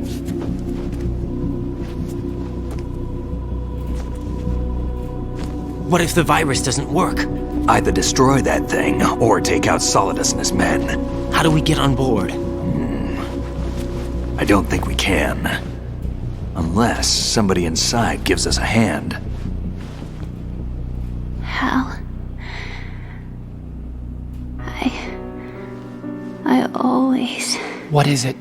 What if the virus doesn't work? Either destroy that thing, or take out Solidus and his men. How do we get on board? I don't think we can. Unless somebody inside gives us a hand. Hal. I always... What is it?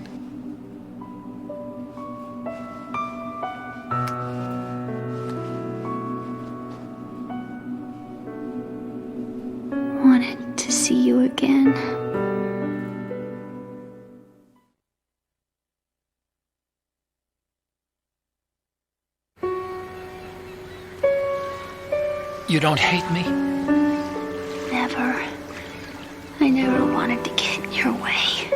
wanted to see you again. You don't hate me? Never. I never wanted to get in your way.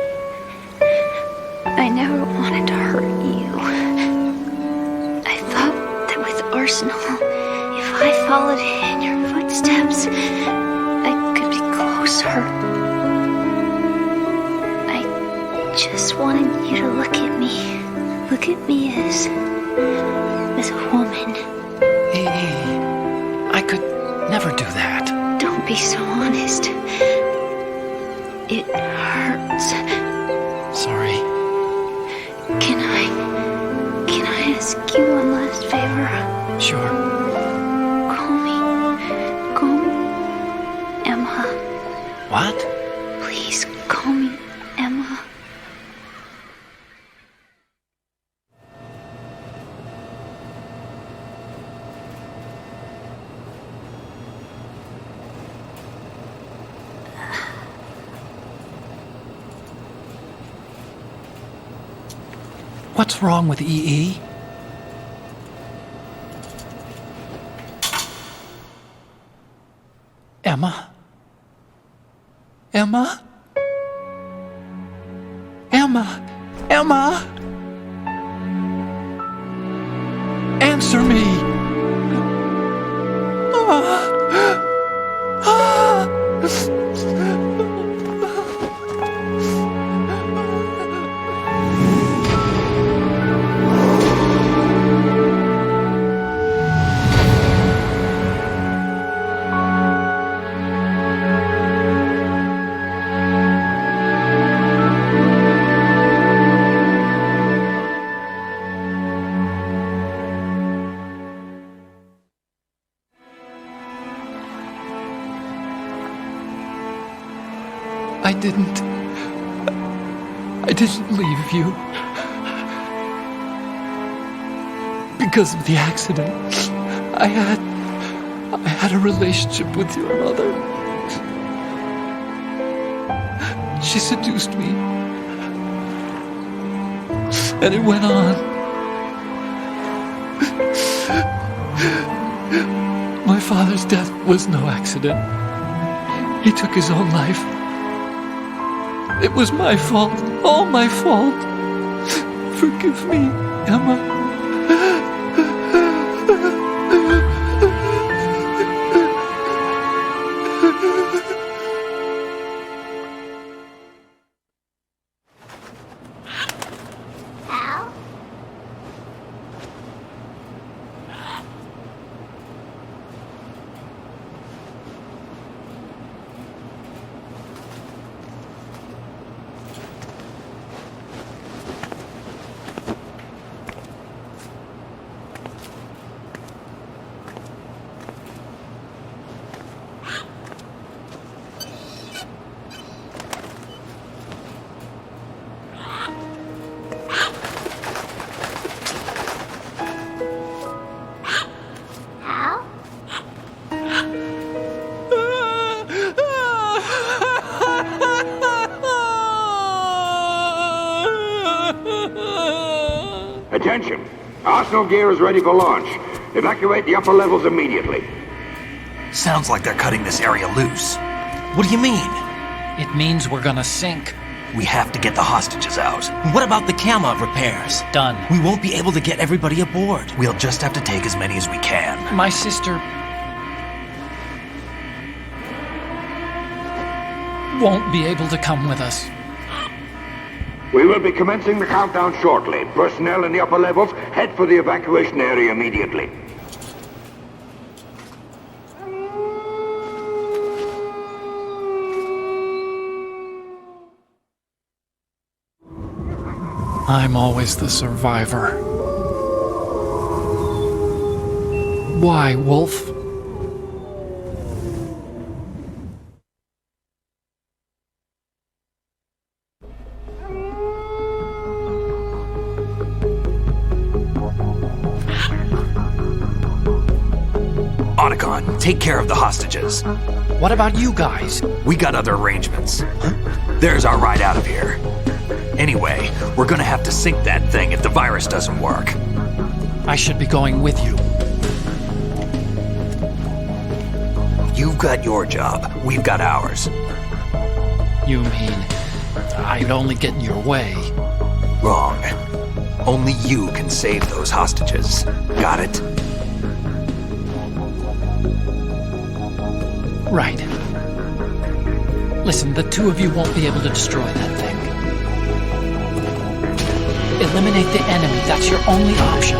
I never wanted to hurt you. I thought that with Arsenal, if I followed in your footsteps, I could be closer. I just wanted you to look at me. Look at me as a woman. I could never do that. Don't be so honest. It hurts. Sorry. Can I ask you one last favor? Sure. Call me Emma. What? Please call me Emma. What's wrong with EE? Emma? Emma? Emma? Emma? Answer me! I didn't leave you. Because of the accident, I had a relationship with your mother. She seduced me. And it went on. My father's death was no accident. He took his own life. It was my fault, all my fault. Forgive me, Emma. Attention! Arsenal gear is ready for launch. Evacuate the upper levels immediately. Sounds like they're cutting this area loose. What do you mean? It means we're gonna sink. We have to get the hostages out. What about the camera repairs? Done. We won't be able to get everybody aboard. We'll just have to take as many as we can. My sister... won't be able to come with us. We will be commencing the countdown shortly. Personnel in the upper levels, head for the evacuation area immediately. I'm always the survivor. Why, Wolf? Otacon, take care of the hostages. What about you guys? We got other arrangements. There's our ride out of here. Anyway, we're gonna have to sink that thing if the virus doesn't work. I should be going with you. You've got your job, we've got ours. You mean I'd only get in your way? Wrong. Only you can save those hostages. Got it? Right. Listen, the two of you won't be able to destroy that thing. Eliminate the enemy. That's your only option.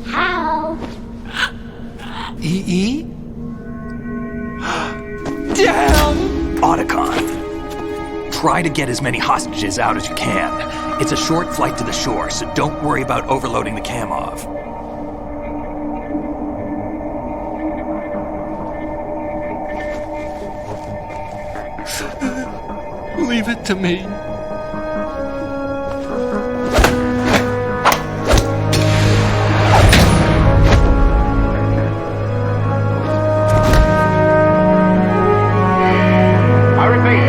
How? E.E.? Damn! Otacon, try to get as many hostages out as you can. It's a short flight to the shore, so don't worry about overloading the Kamov. Leave it to me.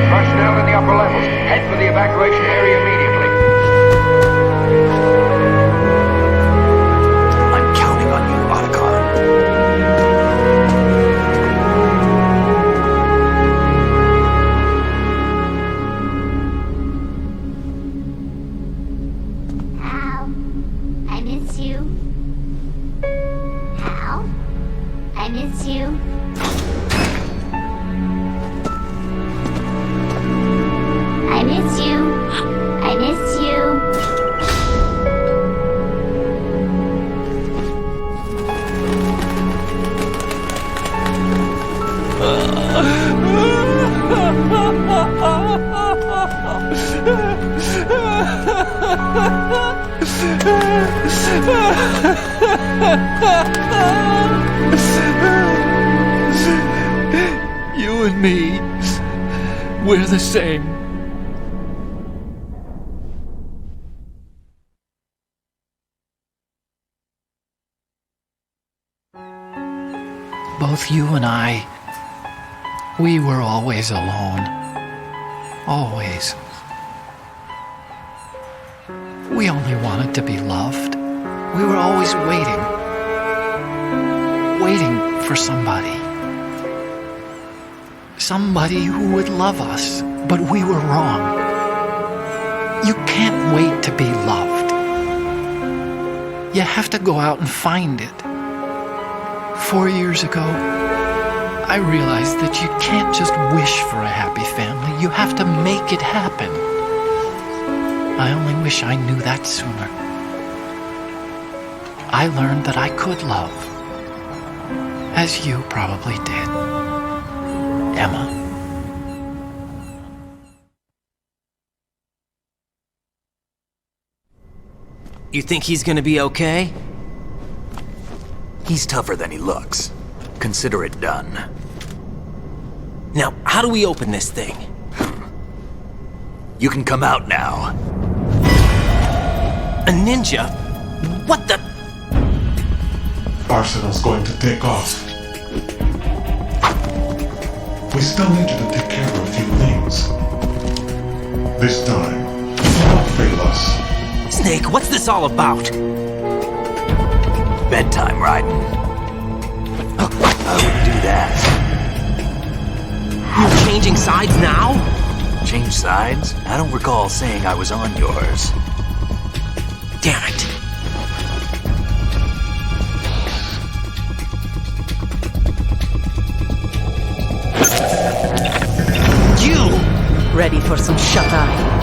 Personnel in the upper levels, head for the evacuation area immediately. I'm counting on you, Otacon. Hal, I miss you. Hal, I miss you. I miss you. I miss you. You and me, we're the same. Both you and I, we were always alone. Always. We only wanted to be loved. We were always waiting. Waiting for somebody. Somebody who would love us, but we were wrong. You can't wait to be loved. You have to go out and find it. 4 years ago, I realized that you can't just wish for a happy family. You have to make it happen. I only wish I knew that sooner. I learned that I could love, as you probably did, Emma. You think he's gonna be okay? He's tougher than he looks. Consider it done. Now, how do we open this thing? You can come out now. A ninja? What the? Arsenal's going to take off. We still need you to take care of a few things. This time, do not fail us. Snake, what's this all about? Bedtime, Raiden. I wouldn't do that. You're changing sides now? Change sides? I don't recall saying I was on yours. Damn it. You! Ready for some shut-eye?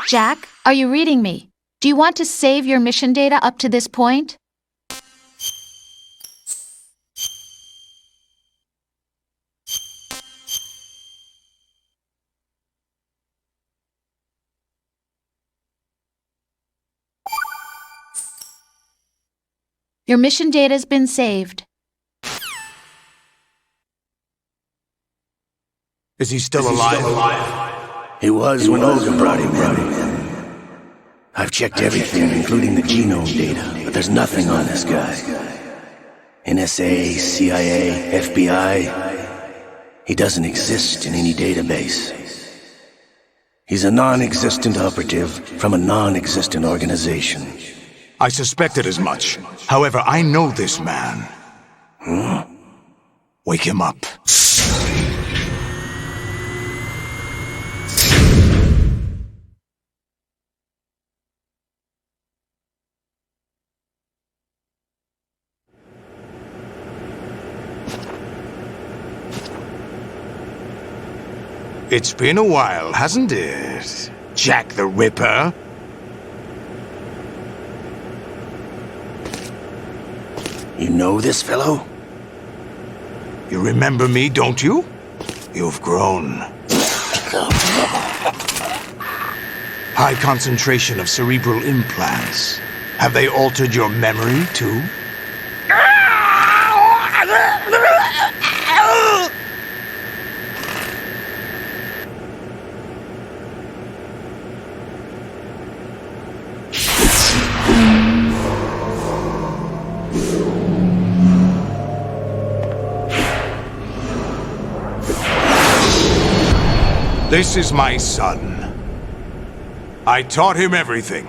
Jack, are you reading me? Do you want to save your mission data up to this point? Your mission data's been saved. Is he still alive? He was when Olga brought him in. I've checked everything, including the genome data, but there's nothing on this guy. NSA, CIA, FBI. He doesn't exist in any database. He's a non-existent operative from a non-existent organization. I suspected as much. However, I know this man. Wake him up. It's been a while, hasn't it? Jack the Ripper? You know this fellow? You remember me, don't you? You've grown. High concentration of cerebral implants. Have they altered your memory, too? This is my son. I taught him everything.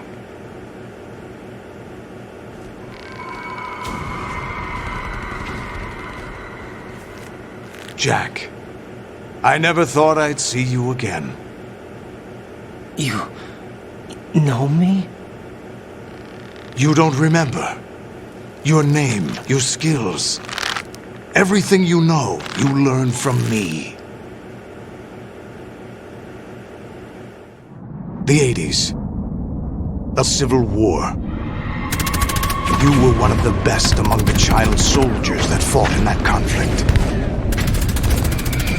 Jack, I never thought I'd see you again. You know me? You don't remember. Your name, your skills. Everything you know, you learned from me. The 80s. The Civil War. You were one of the best among the child soldiers that fought in that conflict.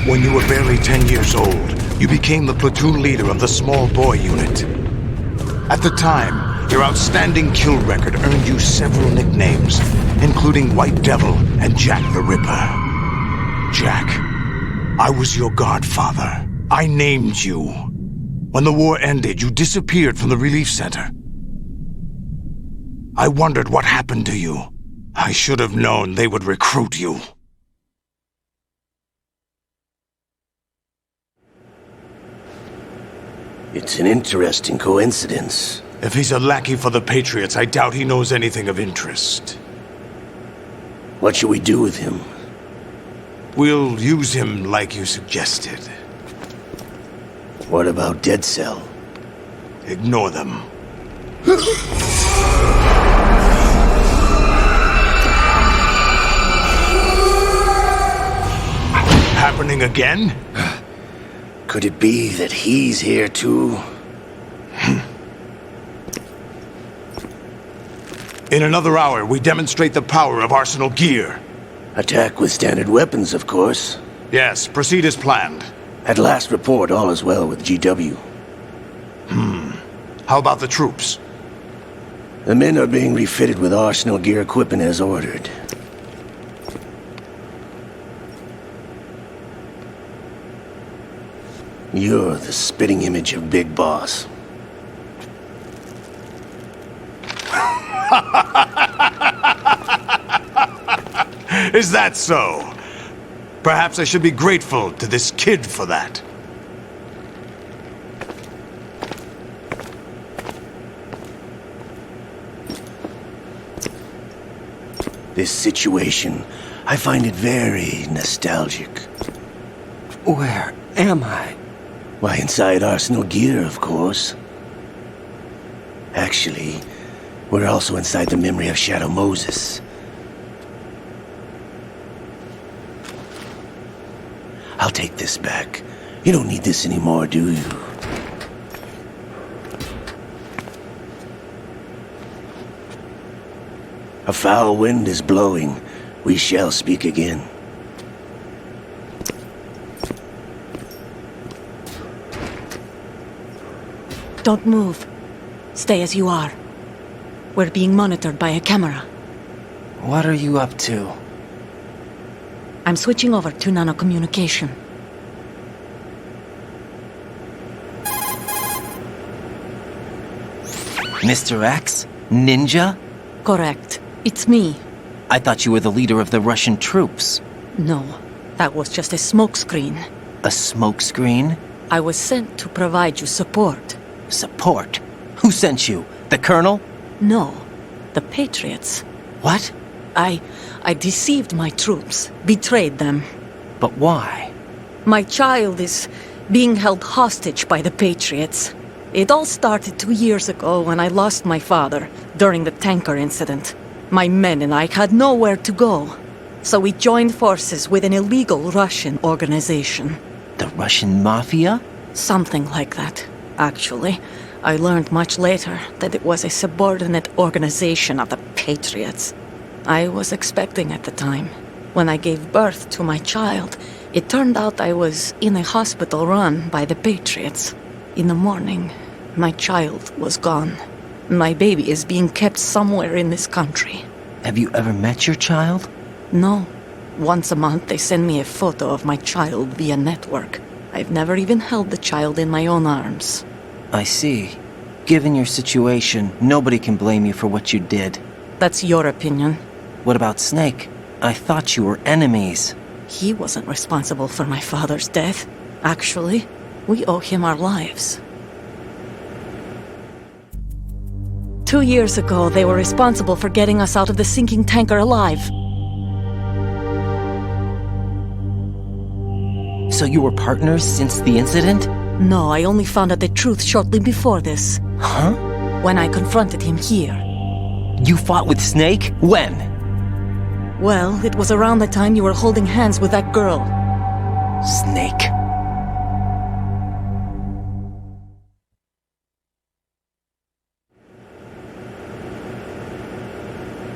When you were barely 10 years old, you became the platoon leader of the small boy unit. At the time, your outstanding kill record earned you several nicknames, including White Devil and Jack the Ripper. Jack, I was your godfather. I named you. When the war ended, you disappeared from the relief center. I wondered what happened to you. I should have known they would recruit you. It's an interesting coincidence. If he's a lackey for the Patriots, I doubt he knows anything of interest. What should we do with him? We'll use him like you suggested. What about Dead Cell? Ignore them. Happening again? Could it be that he's here too? In another hour, we demonstrate the power of Arsenal gear. Attack with standard weapons, of course. Yes, proceed as planned. At last report, all is well with GW. How about the troops? The men are being refitted with Arsenal gear equipment as ordered. You're the spitting image of Big Boss. Is that so? Perhaps I should be grateful to this kid for that. This situation, I find it very nostalgic. Where am I? Why, inside Arsenal gear, of course. Actually, we're also inside the memory of Shadow Moses. I'll take this back. You don't need this anymore, do you? A foul wind is blowing. We shall speak again. Don't move. Stay as you are. We're being monitored by a camera. What are you up to? I'm switching over to nanocommunication. Mr. X? Ninja? Correct. It's me. I thought you were the leader of the Russian troops. No, that was just a smokescreen. A smokescreen? I was sent to provide you support. Support? Who sent you? The Colonel? No, the Patriots. What? I deceived my troops, betrayed them. But why? My child is being held hostage by the Patriots. It all started 2 years ago when I lost my father during the tanker incident. My men and I had nowhere to go. So we joined forces with an illegal Russian organization. The Russian Mafia? Something like that, actually. I learned much later that it was a subordinate organization of the Patriots. I was expecting at the time. When I gave birth to my child, it turned out I was in a hospital run by the Patriots. In the morning, my child was gone. My baby is being kept somewhere in this country. Have you ever met your child? No. Once a month they send me a photo of my child via network. I've never even held the child in my own arms. I see. Given your situation, nobody can blame you for what you did. That's your opinion. What about Snake? I thought you were enemies. He wasn't responsible for my father's death. Actually, we owe him our lives. 2 years ago, they were responsible for getting us out of the sinking tanker alive. So you were partners since the incident? No, I only found out the truth shortly before this. Huh? When I confronted him here. You fought with Snake? When? Well, it was around the time you were holding hands with that girl. Snake.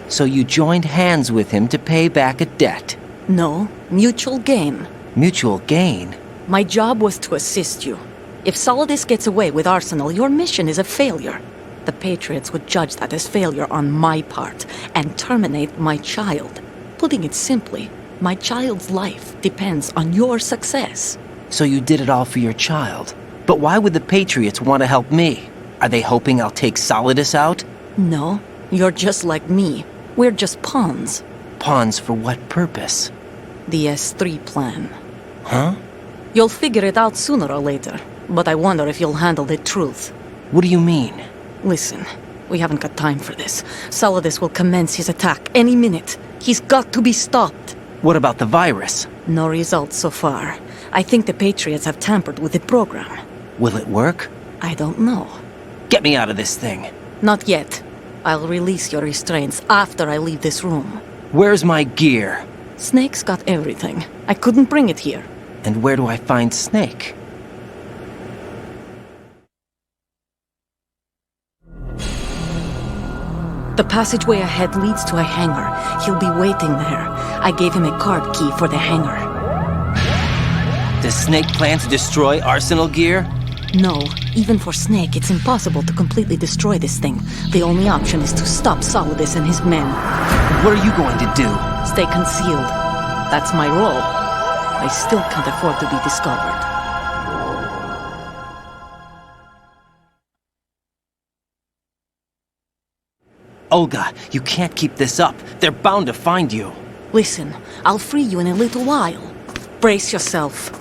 So you joined hands with him to pay back a debt? No, mutual gain. Mutual gain? My job was to assist you. If Solidus gets away with Arsenal, your mission is a failure. The Patriots would judge that as failure on my part and terminate my child. Putting it simply, my child's life depends on your success. So you did it all for your child. But why would the Patriots want to help me? Are they hoping I'll take Solidus out? No, you're just like me. We're just pawns. Pawns for what purpose? The S3 plan. Huh? You'll figure it out sooner or later, but I wonder if you'll handle the truth. What do you mean? Listen, we haven't got time for this. Solidus will commence his attack any minute. He's got to be stopped. What about the virus? No results so far. I think the Patriots have tampered with the program. Will it work? I don't know. Get me out of this thing. Not yet. I'll release your restraints after I leave this room. Where's my gear? Snake's got everything. I couldn't bring it here. And where do I find Snake? The passageway ahead leads to a hangar. He'll be waiting there. I gave him a card key for the hangar. Does Snake plan to destroy Arsenal gear? No. Even for Snake, it's impossible to completely destroy this thing. The only option is to stop Solidus and his men. What are you going to do? Stay concealed. That's my role. I still can't afford to be discovered. Olga, you can't keep this up. They're bound to find you. Listen, I'll free you in a little while. Brace yourself.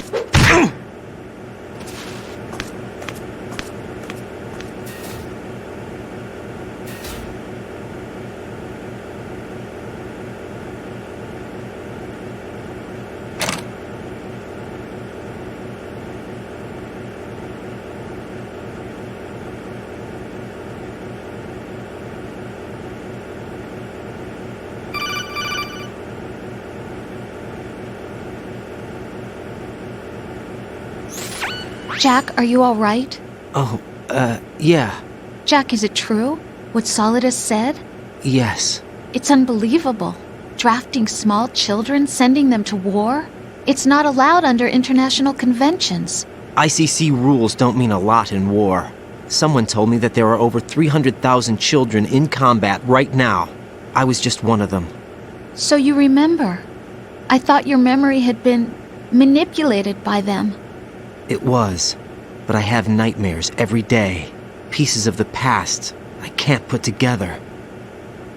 Jack, are you all right? Oh, yeah. Jack, is it true? What Solidus said? Yes. It's unbelievable. Drafting small children, sending them to war? It's not allowed under international conventions. ICC rules don't mean a lot in war. Someone told me that there are over 300,000 children in combat right now. I was just one of them. So you remember? I thought your memory had been manipulated by them. It was, but I have nightmares every day. Pieces of the past I can't put together.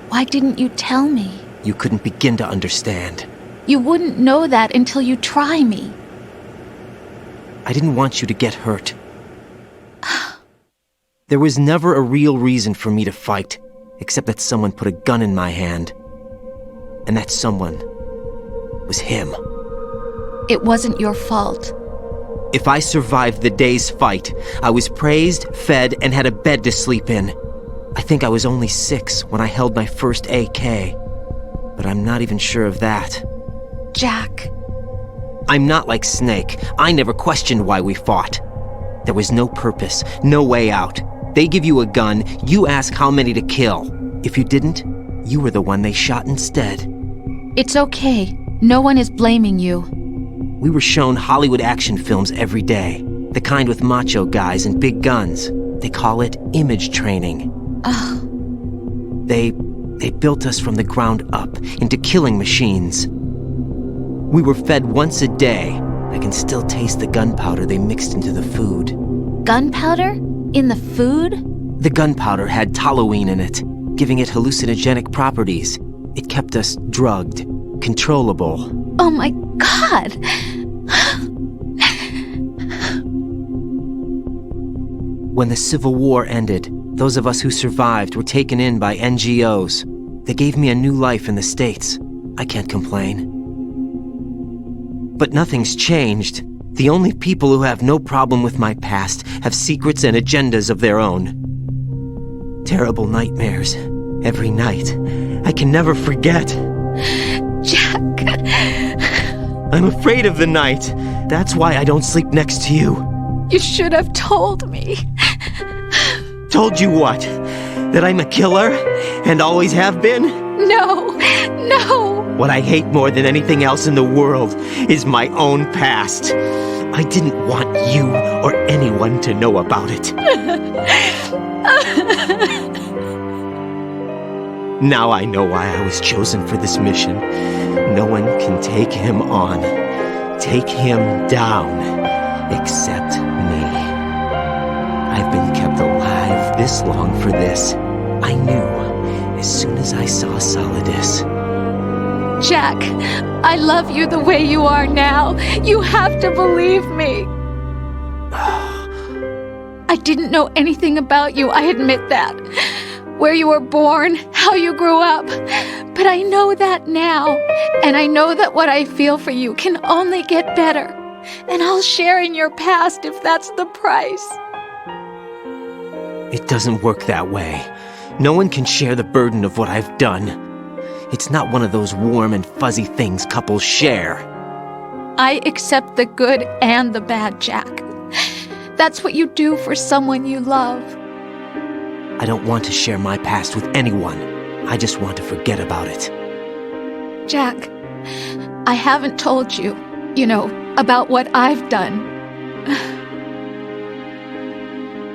Why didn't you tell me? You couldn't begin to understand. You wouldn't know that until you try me. I didn't want you to get hurt. There was never a real reason for me to fight, except that someone put a gun in my hand. And that someone was him. It wasn't your fault. If I survived the day's fight, I was praised, fed, and had a bed to sleep in. I think I was only 6 when I held my first AK. But I'm not even sure of that. Jack. I'm not like Snake. I never questioned why we fought. There was no purpose, no way out. They give you a gun, you ask how many to kill. If you didn't, you were the one they shot instead. It's okay. No one is blaming you. We were shown Hollywood action films every day. The kind with macho guys and big guns. They call it image training. Ugh. They built us from the ground up into killing machines. We were fed once a day. I can still taste the gunpowder they mixed into the food. Gunpowder? In the food? The gunpowder had toluene in it, giving it hallucinogenic properties. It kept us drugged, controllable. Oh my God! When the Civil War ended, those of us who survived were taken in by NGOs. They gave me a new life in the States. I can't complain. But nothing's changed. The only people who have no problem with my past have secrets and agendas of their own. Terrible nightmares. Every night. I can never forget. Jack. I'm afraid of the night. That's why I don't sleep next to you. You should have told me. Told you what? That I'm a killer? And always have been? No. No. What I hate more than anything else in the world is my own past. I didn't want you or anyone to know about it. Now I know why I was chosen for this mission. No one can take him on, take him down, except me. I've been kept alive this long for this. I knew as soon as I saw Solidus. Jack, I love you the way you are now. You have to believe me. I didn't know anything about you, I admit that. where you were born, how you grew up. But I know that now, and I know that what I feel for you can only get better. And I'll share in your past if that's the price. It doesn't work that way. No one can share the burden of what I've done. It's not one of those warm and fuzzy things couples share. I accept the good and the bad, Jack. That's what you do for someone you love. I don't want to share my past with anyone. I just want to forget about it. Jack, I haven't told you, about what I've done.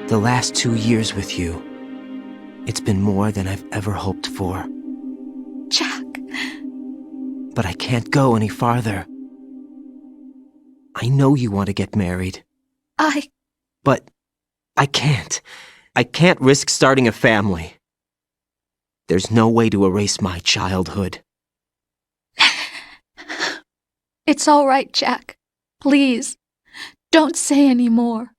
The last 2 years with you, it's been more than I've ever hoped for. Jack. But I can't go any farther. I know you want to get married. But I can't. I can't risk starting a family. There's no way to erase my childhood. It's all right, Jack. Please, don't say any more.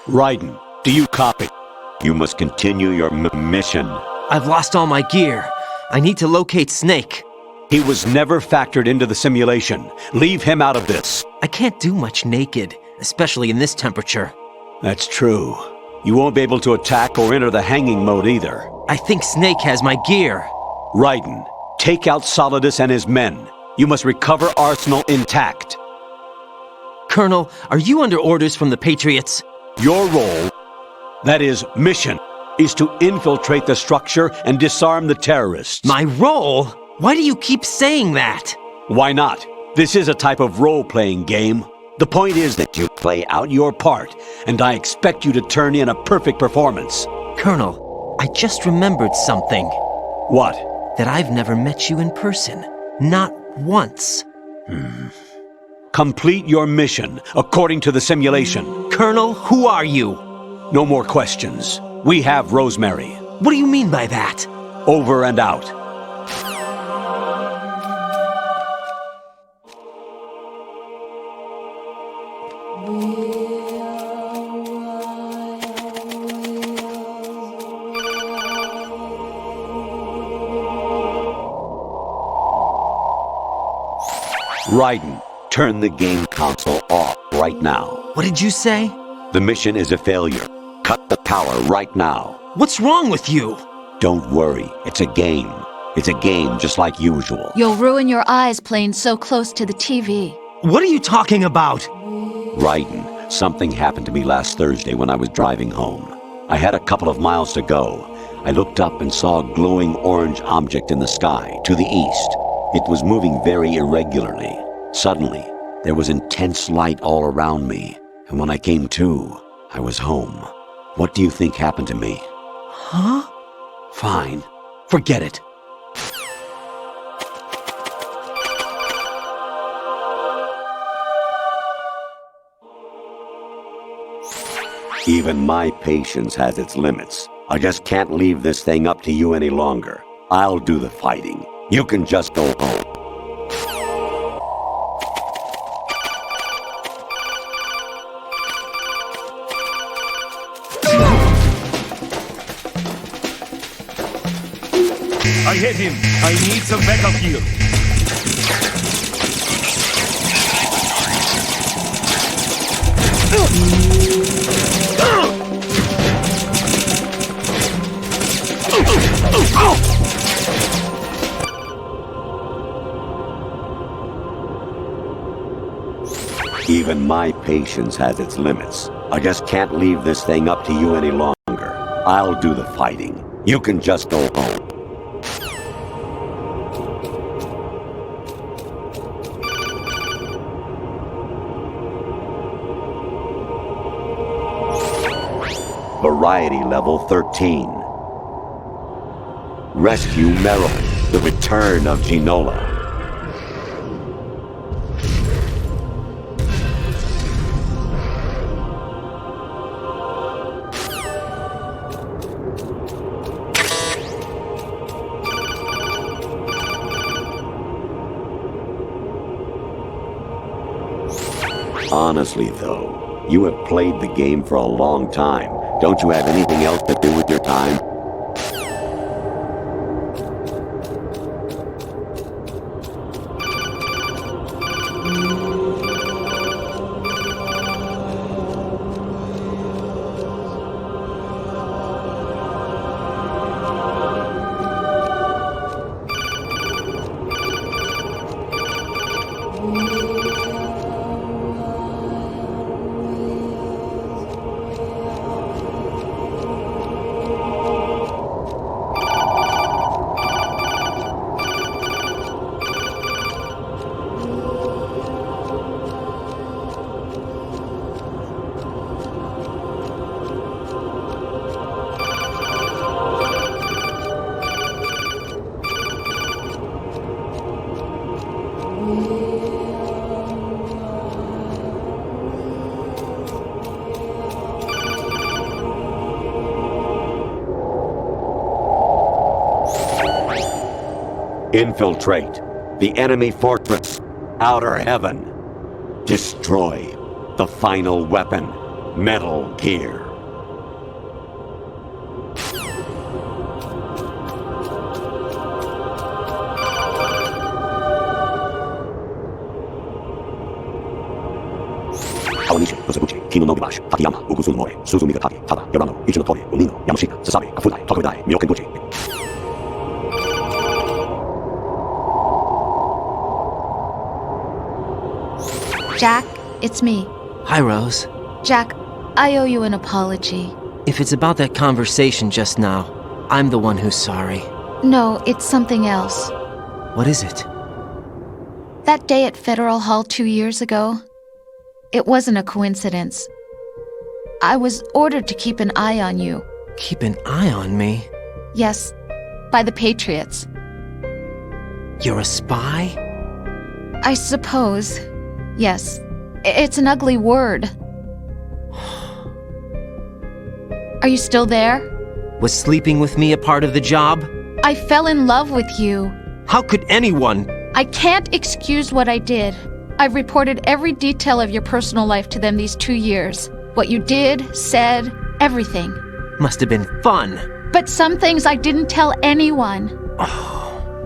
Raiden, do you copy? You must continue your mission. I've lost all my gear. I need to locate Snake. He was never factored into the simulation. Leave him out of this. I can't do much naked, especially in this temperature. That's true. You won't be able to attack or enter the hanging mode either. I think Snake has my gear. Raiden, take out Solidus and his men. You must recover Arsenal intact. Colonel, are you under orders from the Patriots? Your role, that is, mission, is to infiltrate the structure and disarm the terrorists. My role? Why do you keep saying that? Why not? This is a type of role-playing game. The point is that you play out your part, and I expect you to turn in a perfect performance. Colonel, I just remembered something. What? That I've never met you in person. Not once. Complete your mission, according to the simulation. Colonel, who are you? No more questions. We have Rosemary. What do you mean by that? Over and out. Raiden, turn the game console off right now. What did you say? The mission is a failure. Cut the power right now. What's wrong with you? Don't worry, it's a game. It's a game just like usual. You'll ruin your eyes playing so close to the TV. What are you talking about? Raiden, something happened to me last Thursday when I was driving home. I had a couple of miles to go. I looked up and saw a glowing orange object in the sky, to the east. It was moving very irregularly. Suddenly, there was intense light all around me, and when I came to, I was home. What do you think happened to me? Huh? Fine. Forget it. Even my patience has its limits. I just can't leave this thing up to you any longer. I'll do the fighting. You can just go home. I hit him. I need some backup here. Even my patience has its limits. I just can't leave this thing up to you any longer. I'll do the fighting. You can just go home. Variety level 13. Rescue Merrill, the return of Ginola. Honestly, though, you have played the game for a long time. Don't you have anything else to do with your time? Infiltrate the enemy fortress, Outer Heaven. Destroy the final weapon, Metal Gear. Jack, it's me. Hi, Rose. Jack, I owe you an apology. If it's about that conversation just now, I'm the one who's sorry. No, it's something else. What is it? That day at Federal Hall 2 years ago, it wasn't a coincidence. I was ordered to keep an eye on you. Keep an eye on me? Yes, by the Patriots. You're a spy? I suppose. Yes. It's an ugly word. Are you still there? Was sleeping with me a part of the job? I fell in love with you. How could anyone? I can't excuse what I did. I've reported every detail of your personal life to them these 2 years. What you did, said, everything. Must have been fun. But some things I didn't tell anyone.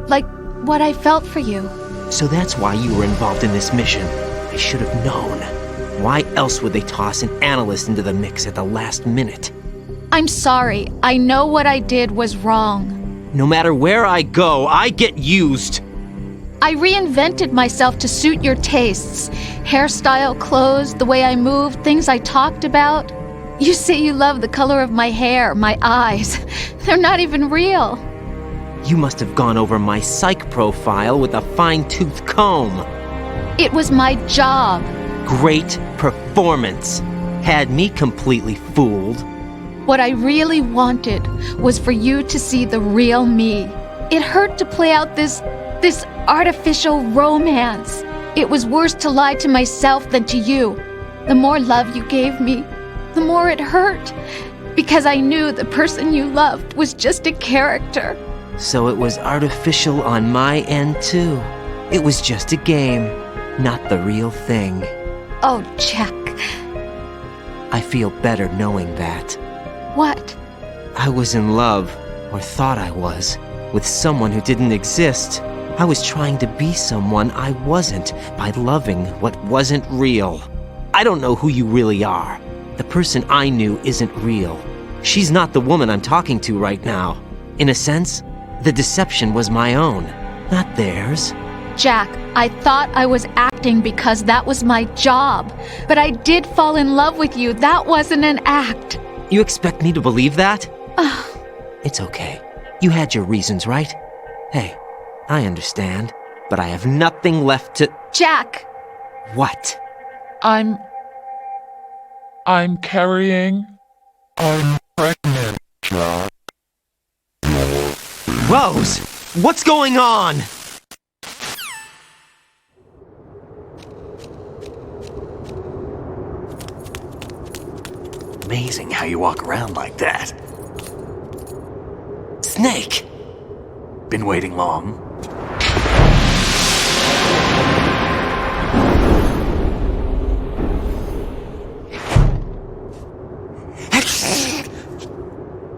Like what I felt for you. So that's why you were involved in this mission. I should have known. Why else would they toss an analyst into the mix at the last minute? I'm sorry. I know what I did was wrong. No matter where I go, I get used. I reinvented myself to suit your tastes. Hairstyle, clothes, the way I moved, things I talked about. You say you love the color of my hair, my eyes. They're not even real. You must have gone over my psych profile with a fine-tooth comb. It was my job. Great performance. Had me completely fooled. What I really wanted was for you to see the real me. It hurt to play out this artificial romance. It was worse to lie to myself than to you. The more love you gave me, the more it hurt. Because I knew the person you loved was just a character. So it was artificial on my end, too. It was just a game, not the real thing. Oh, Jack. I feel better knowing that. What? I was in love, or thought I was, with someone who didn't exist. I was trying to be someone I wasn't by loving what wasn't real. I don't know who you really are. The person I knew isn't real. She's not the woman I'm talking to right now. In a sense, the deception was my own, not theirs. Jack, I thought I was acting because that was my job. But I did fall in love with you. That wasn't an act. You expect me to believe that? It's okay. You had your reasons, right? Hey, I understand. But I have nothing left to... Jack! What? I'm carrying... Rose, what's going on? Amazing how you walk around like that. Snake! Been waiting long?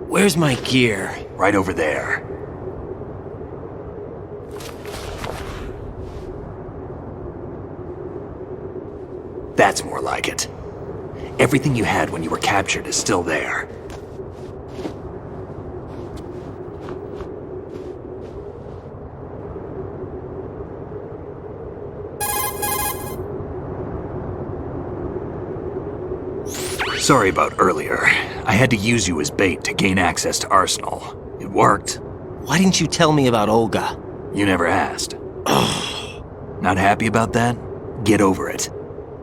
Where's my gear? Right over there. That's more like it. Everything you had when you were captured is still there. Sorry about earlier. I had to use you as bait to gain access to Arsenal. It worked. Why didn't you tell me about Olga? You never asked. Not happy about that? Get over it.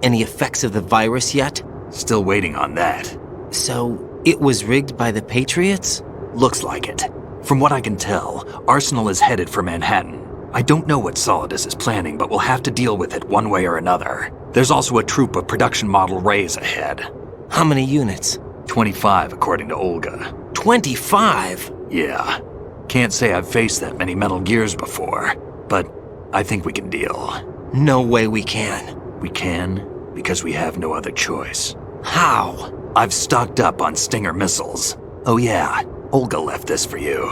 Any effects of the virus yet? Still waiting on that. So, it was rigged by the Patriots? Looks like it. From what I can tell, Arsenal is headed for Manhattan. I don't know what Solidus is planning, but we'll have to deal with it one way or another. There's also a troop of production model Rays ahead. How many units? 25, according to Olga. 25? Yeah. Can't say I've faced that many Metal Gears before, but I think we can deal. No way we can. We can, because we have no other choice. How? I've stocked up on Stinger missiles. Oh yeah, Olga left this for you.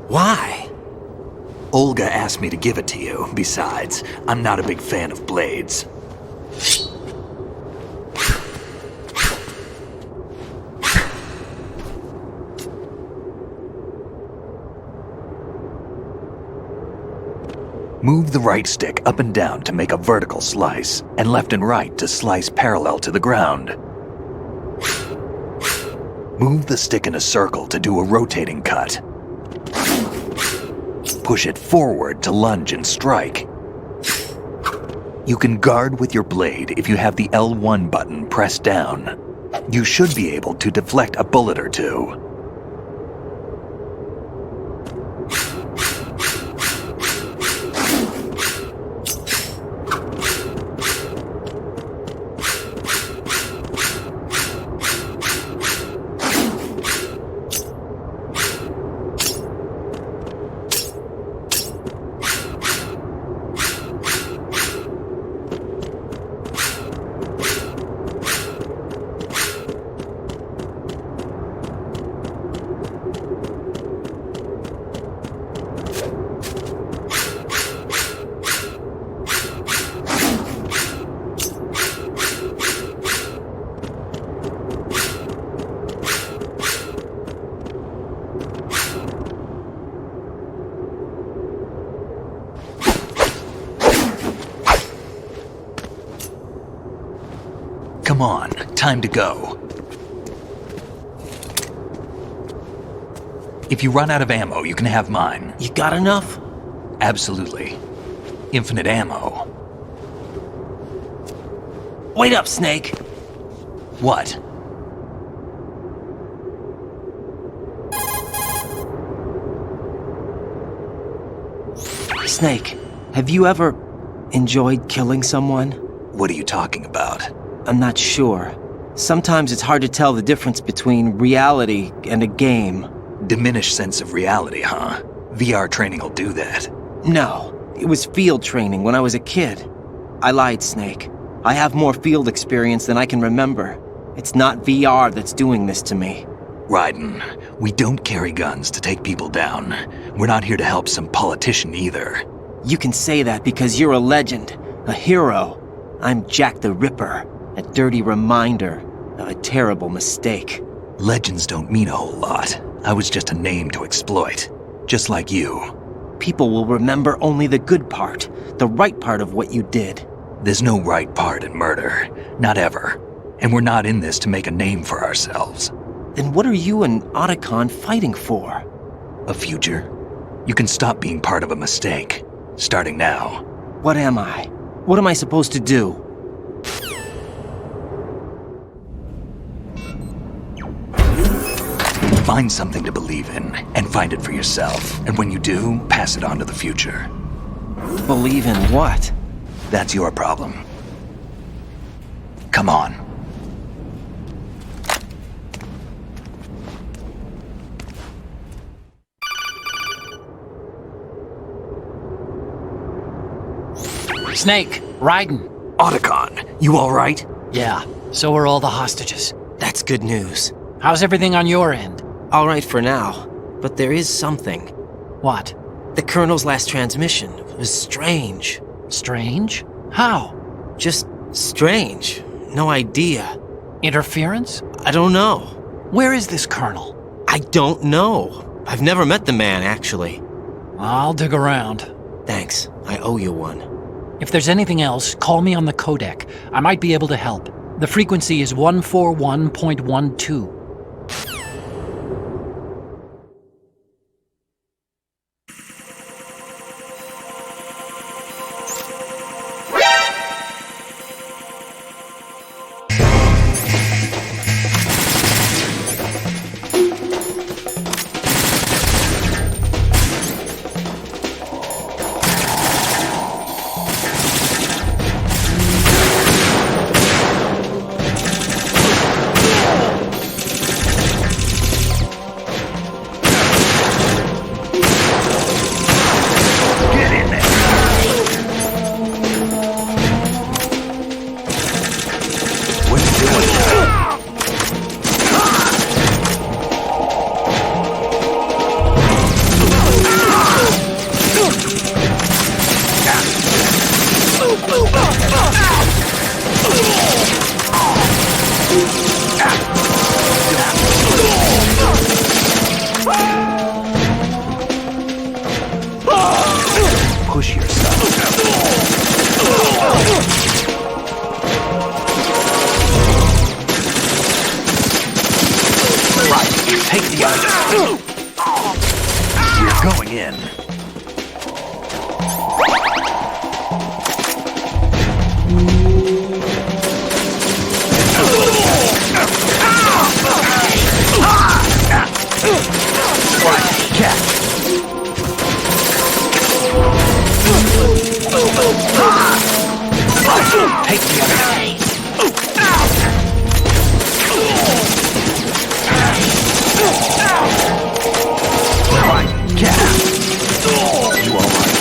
Why? Olga asked me to give it to you. Besides, I'm not a big fan of blades. Move the right stick up and down to make a vertical slice, and left and right to slice parallel to the ground. Move the stick in a circle to do a rotating cut. Push it forward to lunge and strike. You can guard with your blade if you have the L1 button pressed down. You should be able to deflect a bullet or two. Come on, time to go. If you run out of ammo, you can have mine. You got enough? Absolutely. Infinite ammo. Wait up, Snake. What? Snake, have you ever enjoyed killing someone? What are you talking about? I'm not sure. Sometimes it's hard to tell the difference between reality and a game. Diminished sense of reality, huh? VR training will do that. No, it was field training when I was a kid. I lied, Snake. I have more field experience than I can remember. It's not VR that's doing this to me. Raiden, we don't carry guns to take people down. We're not here to help some politician either. You can say that because you're a legend, a hero. I'm Jack the Ripper, a dirty reminder of a terrible mistake. Legends don't mean a whole lot. I was just a name to exploit, just like you. People will remember only the good part, the right part of what you did. There's no right part in murder, not ever. And we're not in this to make a name for ourselves. Then what are you and Otacon fighting for? A future. You can stop being part of a mistake, starting now. What am I? What am I supposed to do? Find something to believe in, and find it for yourself. And when you do, pass it on to the future. Believe in what? That's your problem. Come on. Snake, Raiden. Otacon, you all right? Yeah, so are all the hostages. That's good news. How's everything on your end? All right for now, but there is something. What? The Colonel's last transmission was strange. Strange? How? Just strange. No idea. Interference? I don't know. Where is this Colonel? I don't know. I've never met the man, actually. I'll dig around. Thanks. I owe you one. If there's anything else, call me on the codec. I might be able to help. The frequency is 141.12. Push yourself. Right, take the other. We're going in. Right, catch. Take the other. Right, cat. You all right?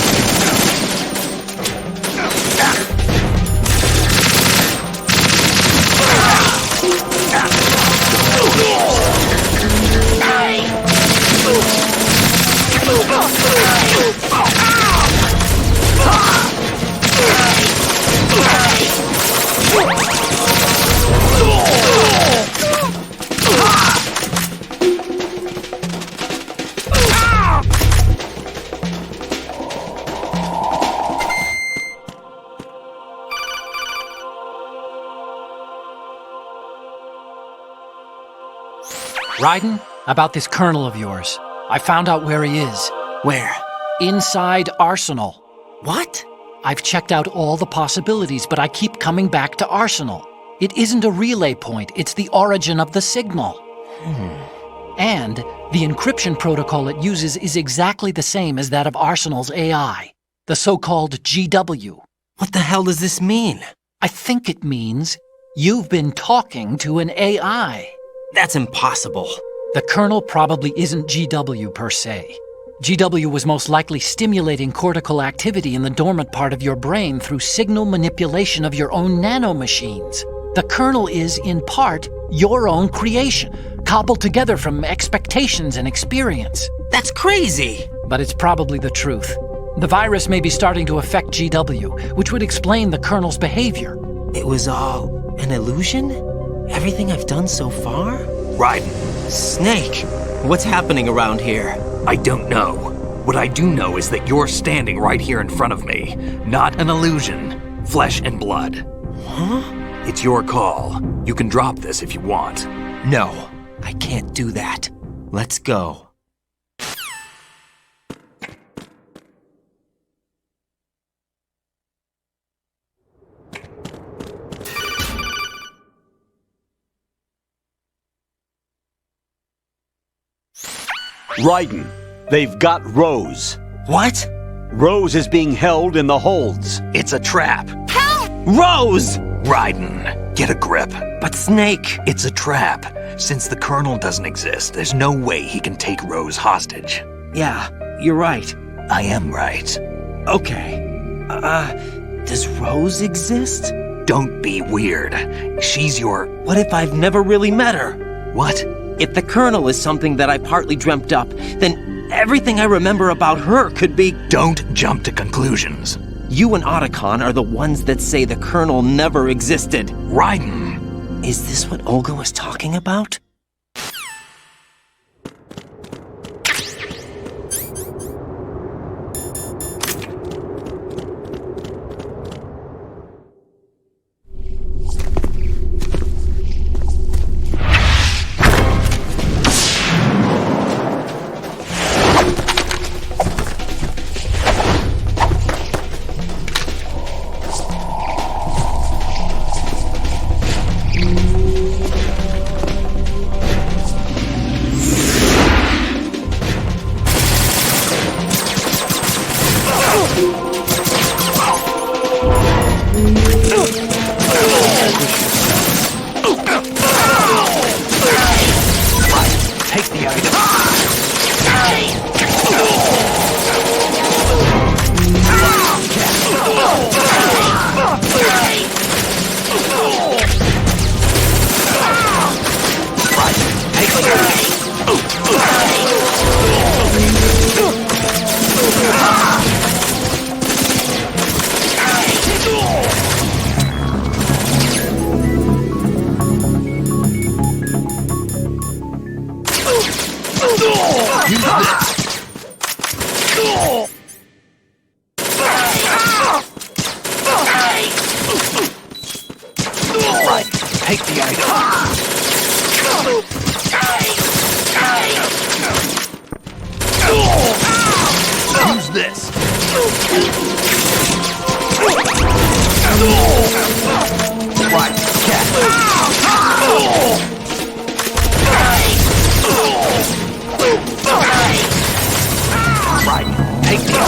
Raiden, about this colonel of yours. I found out where he is. Where? Inside Arsenal. What? I've checked out all the possibilities, but I keep coming back to Arsenal. It isn't a relay point, it's the origin of the signal. And the encryption protocol it uses is exactly the same as that of Arsenal's AI, the so-called GW. What the hell does this mean? I think it means you've been talking to an AI. That's impossible. The Colonel probably isn't GW per se. GW was most likely stimulating cortical activity in the dormant part of your brain through signal manipulation of your own nanomachines. The Colonel is, in part, your own creation, cobbled together from expectations and experience. That's crazy! But it's probably the truth. The virus may be starting to affect GW, which would explain the Colonel's behavior. It was all an illusion? Everything I've done so far? Raiden. Snake, what's happening around here? I don't know. What I do know is that you're standing right here in front of me. Not an illusion. Flesh and blood. Huh? It's your call. You can drop this if you want. No. I can't do that. Let's go. Raiden, they've got Rose. What? Rose is being held in the holds. It's a trap. Help! Rose! Raiden, get a grip. But Snake... It's a trap. Since the Colonel doesn't exist, there's no way he can take Rose hostage. Yeah, you're right. I am right. Okay. Does Rose exist? Don't be weird. She's your... What if I've never really met her? What? If the Colonel is something that I partly dreamt up, then everything I remember about her could be... Don't jump to conclusions. You and Otacon are the ones that say the Colonel never existed. Raiden! Is this what Olga was talking about? Take the item. Use this. Right, Right, take the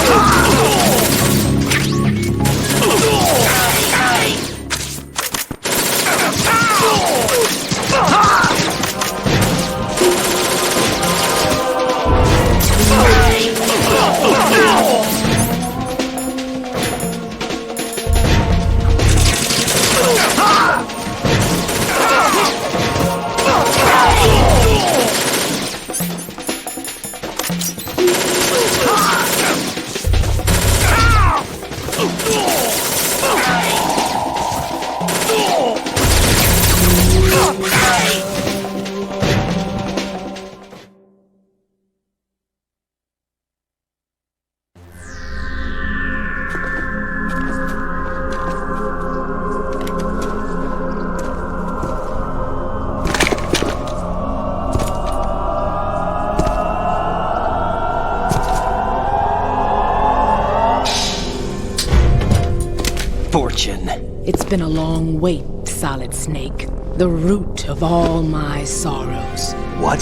Fortune. It's been a long wait, Solid Snake. The root of all my sorrows. What?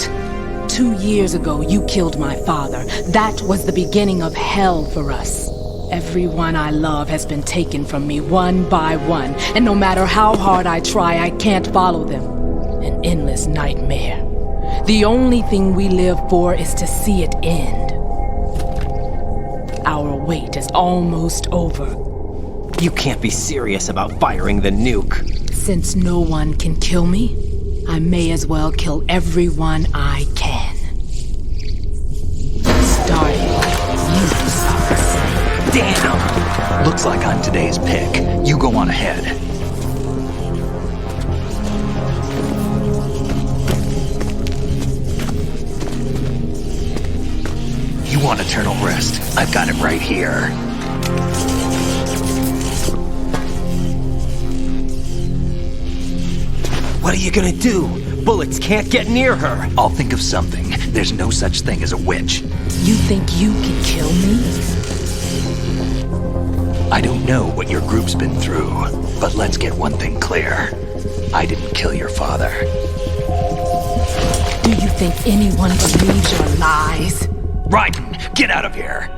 2 years ago, you killed my father. That was the beginning of hell for us. Everyone I love has been taken from me one by one, and no matter how hard I try, I can't follow them. An endless nightmare. The only thing we live for is to see it end. Our wait is almost over. You can't be serious about firing the nuke. Since no one can kill me, I may as well kill everyone I can. Starting with you, Solid Snake. Damn! Looks like I'm today's pick. You go on ahead. You want eternal rest? I've got it right here. What are you gonna do? bullets can't get near her. I'll think of something. There's no such thing as a witch. You think you can kill me? I don't know what your group's been through, but let's get one thing clear. I didn't kill your father. Do you think anyone believes your lies? Raiden, get out of here!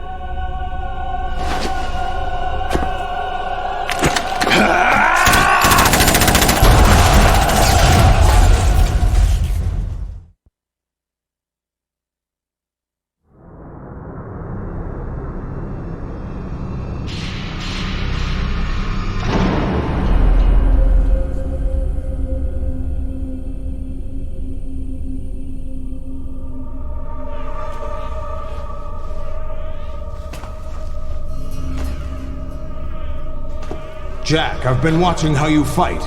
Jack, I've been watching how you fight.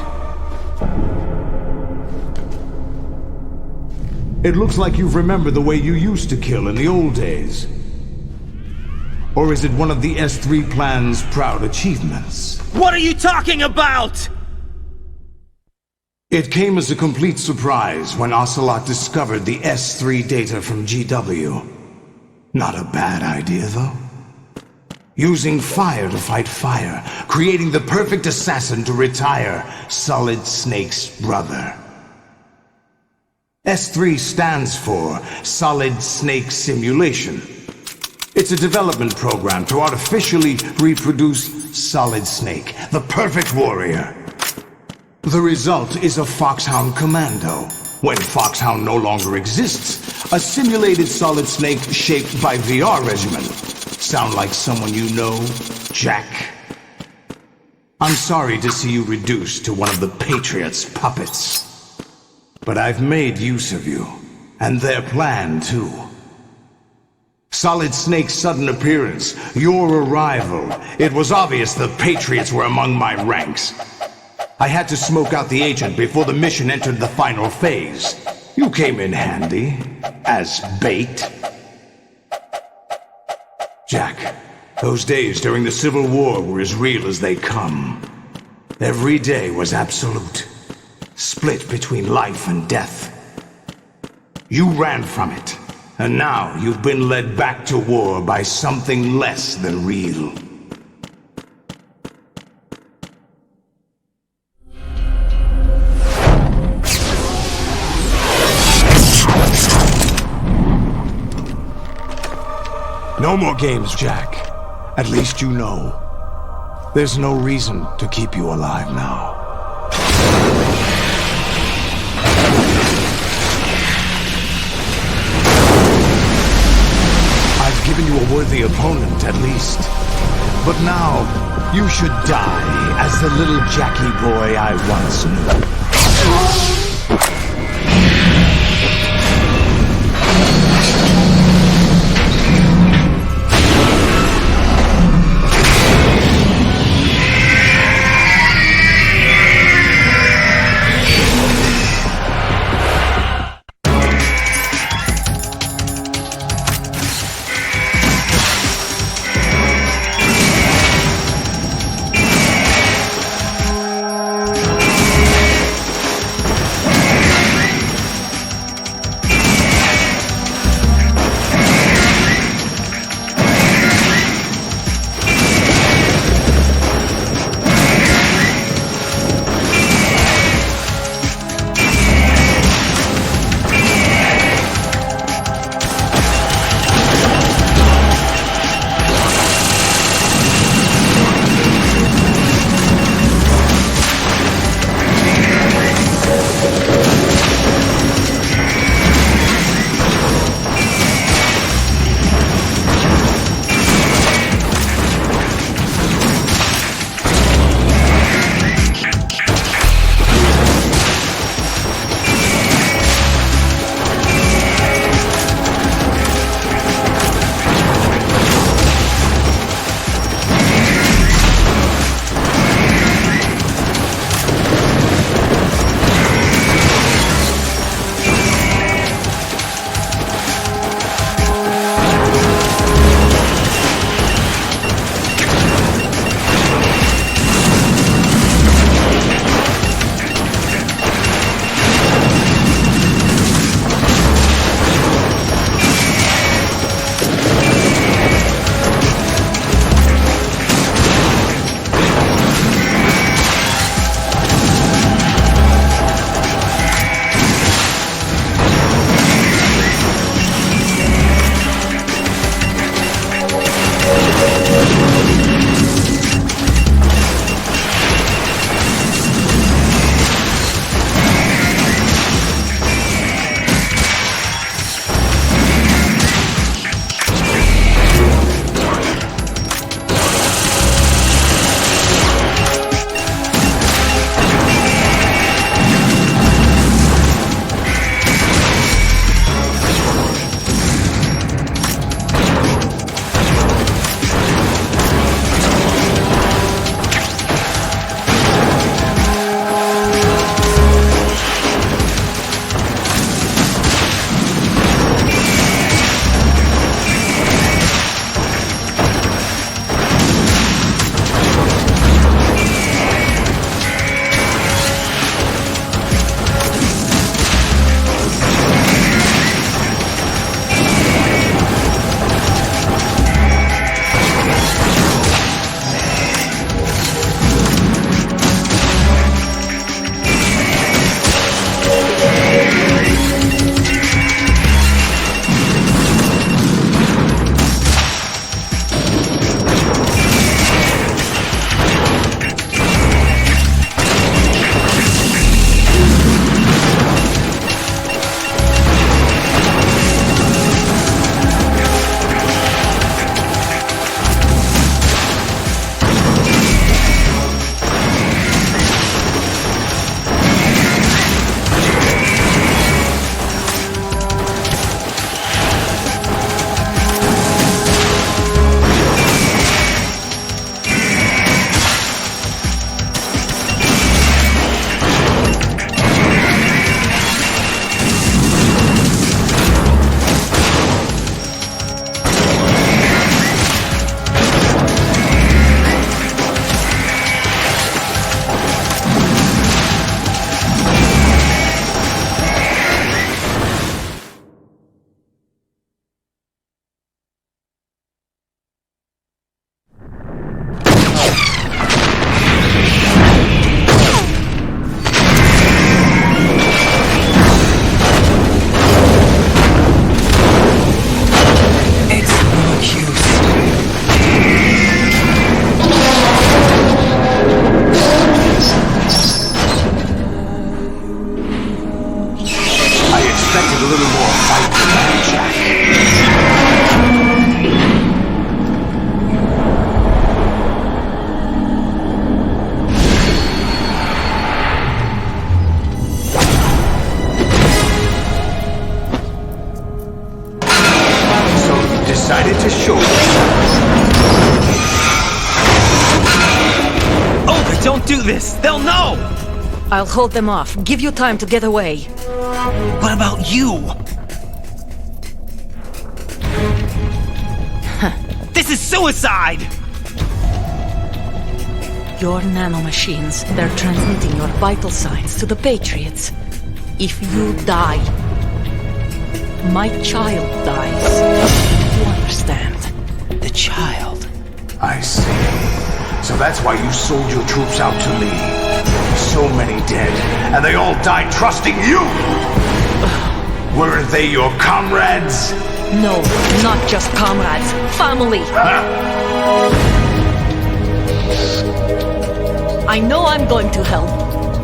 It looks like you've remembered the way you used to kill in the old days. Or is it one of the S3 plan's proud achievements? What are you talking about? It came as a complete surprise when Ocelot discovered the S3 data from GW. Not a bad idea, though. Using fire to fight fire, creating the perfect assassin to retire Solid Snake's brother. S3 stands for Solid Snake Simulation. It's a development program to artificially reproduce Solid Snake, the perfect warrior. The result is a Foxhound Commando. When Foxhound no longer exists, a simulated Solid Snake shaped by VR regimen. Sound like someone you know, Jack? I'm sorry to see you reduced to one of the Patriots' puppets. But I've made use of you, and their plan too. Solid Snake's sudden appearance, your arrival, it was obvious the Patriots were among my ranks. I had to smoke out the agent before the mission entered the final phase. You came in handy, as bait. Jack, those days during the Civil War were as real as they come. Every day was absolute, split between life and death. You ran from it, and now you've been led back to war by something less than real. No more games, Jack. At least you know. There's no reason to keep you alive now. I've given you a worthy opponent, at least. But now, you should die as the little Jackie boy I once knew. this! They'll know! I'll hold them off. Give you time to get away. What about you? This is suicide! Your nanomachines, they're transmitting your vital signs to the Patriots. If you die, my child dies. You understand? The child. I see. So that's why you sold your troops out to me. So many dead, and they all died trusting you! Weren't they your comrades? No, not just comrades. Family! I know I'm going to hell,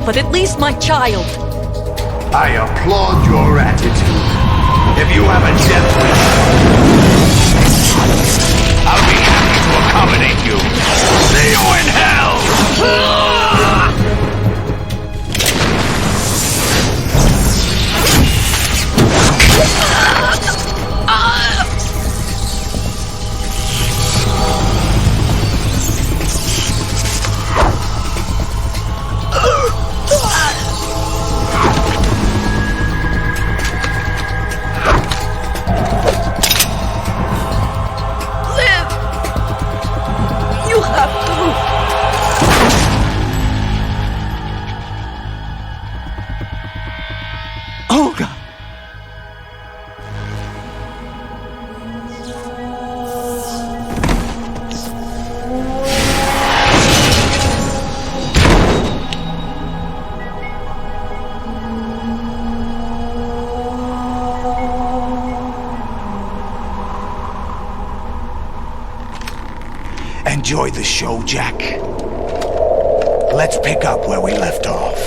but at least my child. I applaud your attitude. If you have a death wish, I'll be happy to accommodate you. See you in hell! Enjoy the show, Jack. Let's pick up where we left off.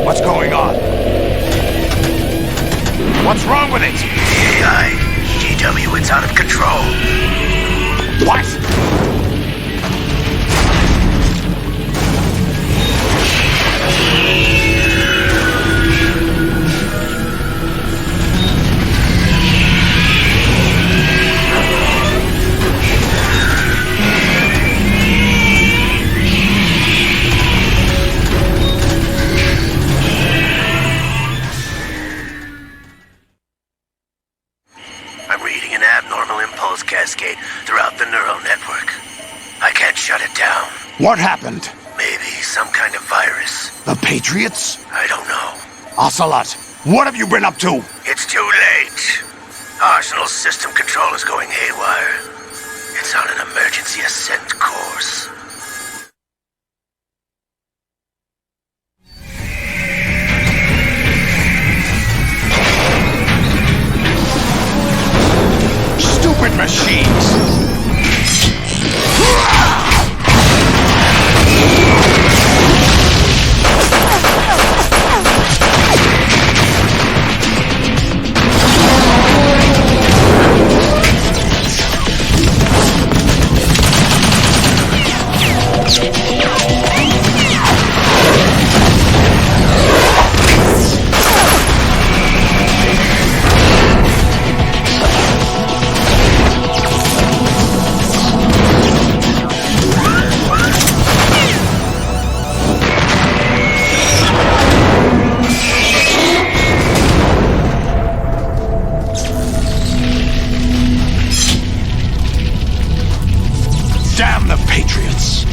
What's going on? What's wrong with it? GW, it's out of control. What? Cascade throughout the neural network. I can't shut it down. What happened? Maybe some kind of virus. The Patriots? I don't know. Ocelot, what have you been up to? It's too late. Arsenal's system control is going haywire. It's on an emergency ascent course. Stupid machines! Damn the Patriots!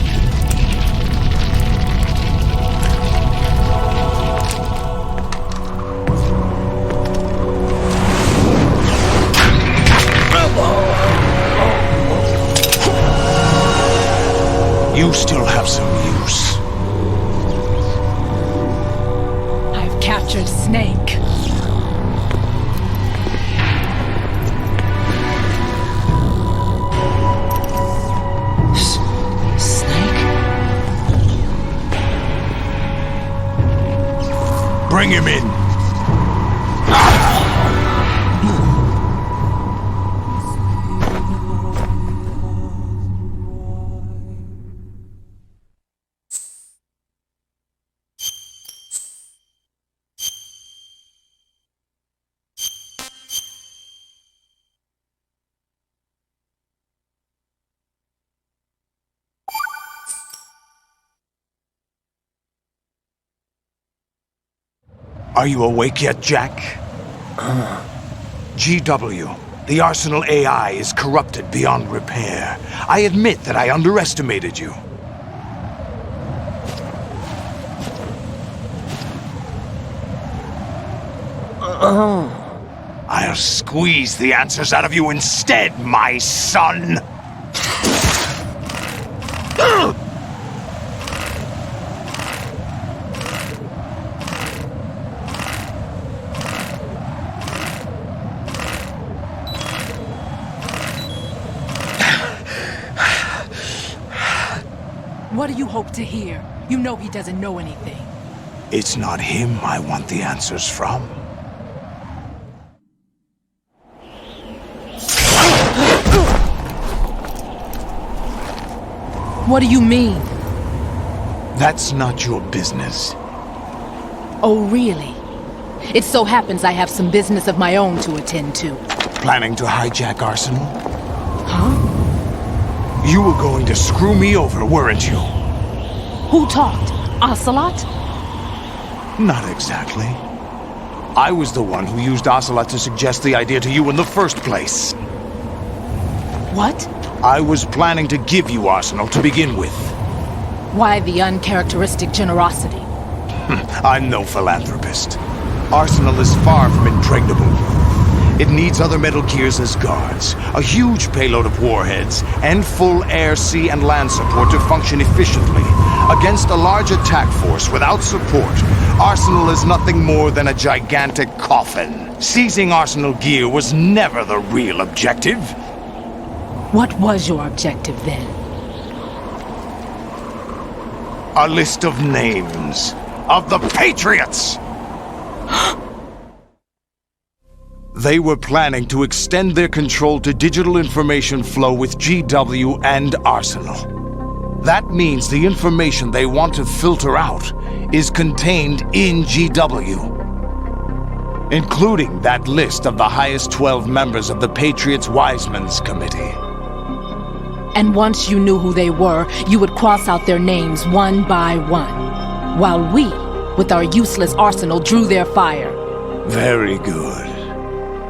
You still have some use. I've captured Snake. Bring him in. Are you awake yet, Jack? GW, the Arsenal AI is corrupted beyond repair. I admit that I underestimated you. I'll squeeze the answers out of you instead, my son! What do you hope to hear? You know he doesn't know anything. It's not him I want the answers from. What do you mean? That's not your business. Oh, really? It so happens I have some business of my own to attend to. Planning to hijack Arsenal? Huh? You were going to screw me over, weren't you? Who talked? Ocelot? Not exactly. I was the one who used Ocelot to suggest the idea to you in the first place. What? I was planning to give you Arsenal to begin with. Why the uncharacteristic generosity? I'm no philanthropist. Arsenal is far from impregnable. It needs other Metal Gears as guards, a huge payload of warheads, and full air, sea, and land support to function efficiently. Against a large attack force without support, Arsenal is nothing more than a gigantic coffin. Seizing Arsenal gear was never the real objective. What was your objective then? A list of names of the Patriots! They were planning to extend their control to digital information flow with GW and Arsenal. That means the information they want to filter out is contained in GW, including that list of the highest 12 members of the Patriots Wiseman's Committee. And once you knew who they were, you would cross out their names one by one, while we, with our useless arsenal, drew their fire. Very good.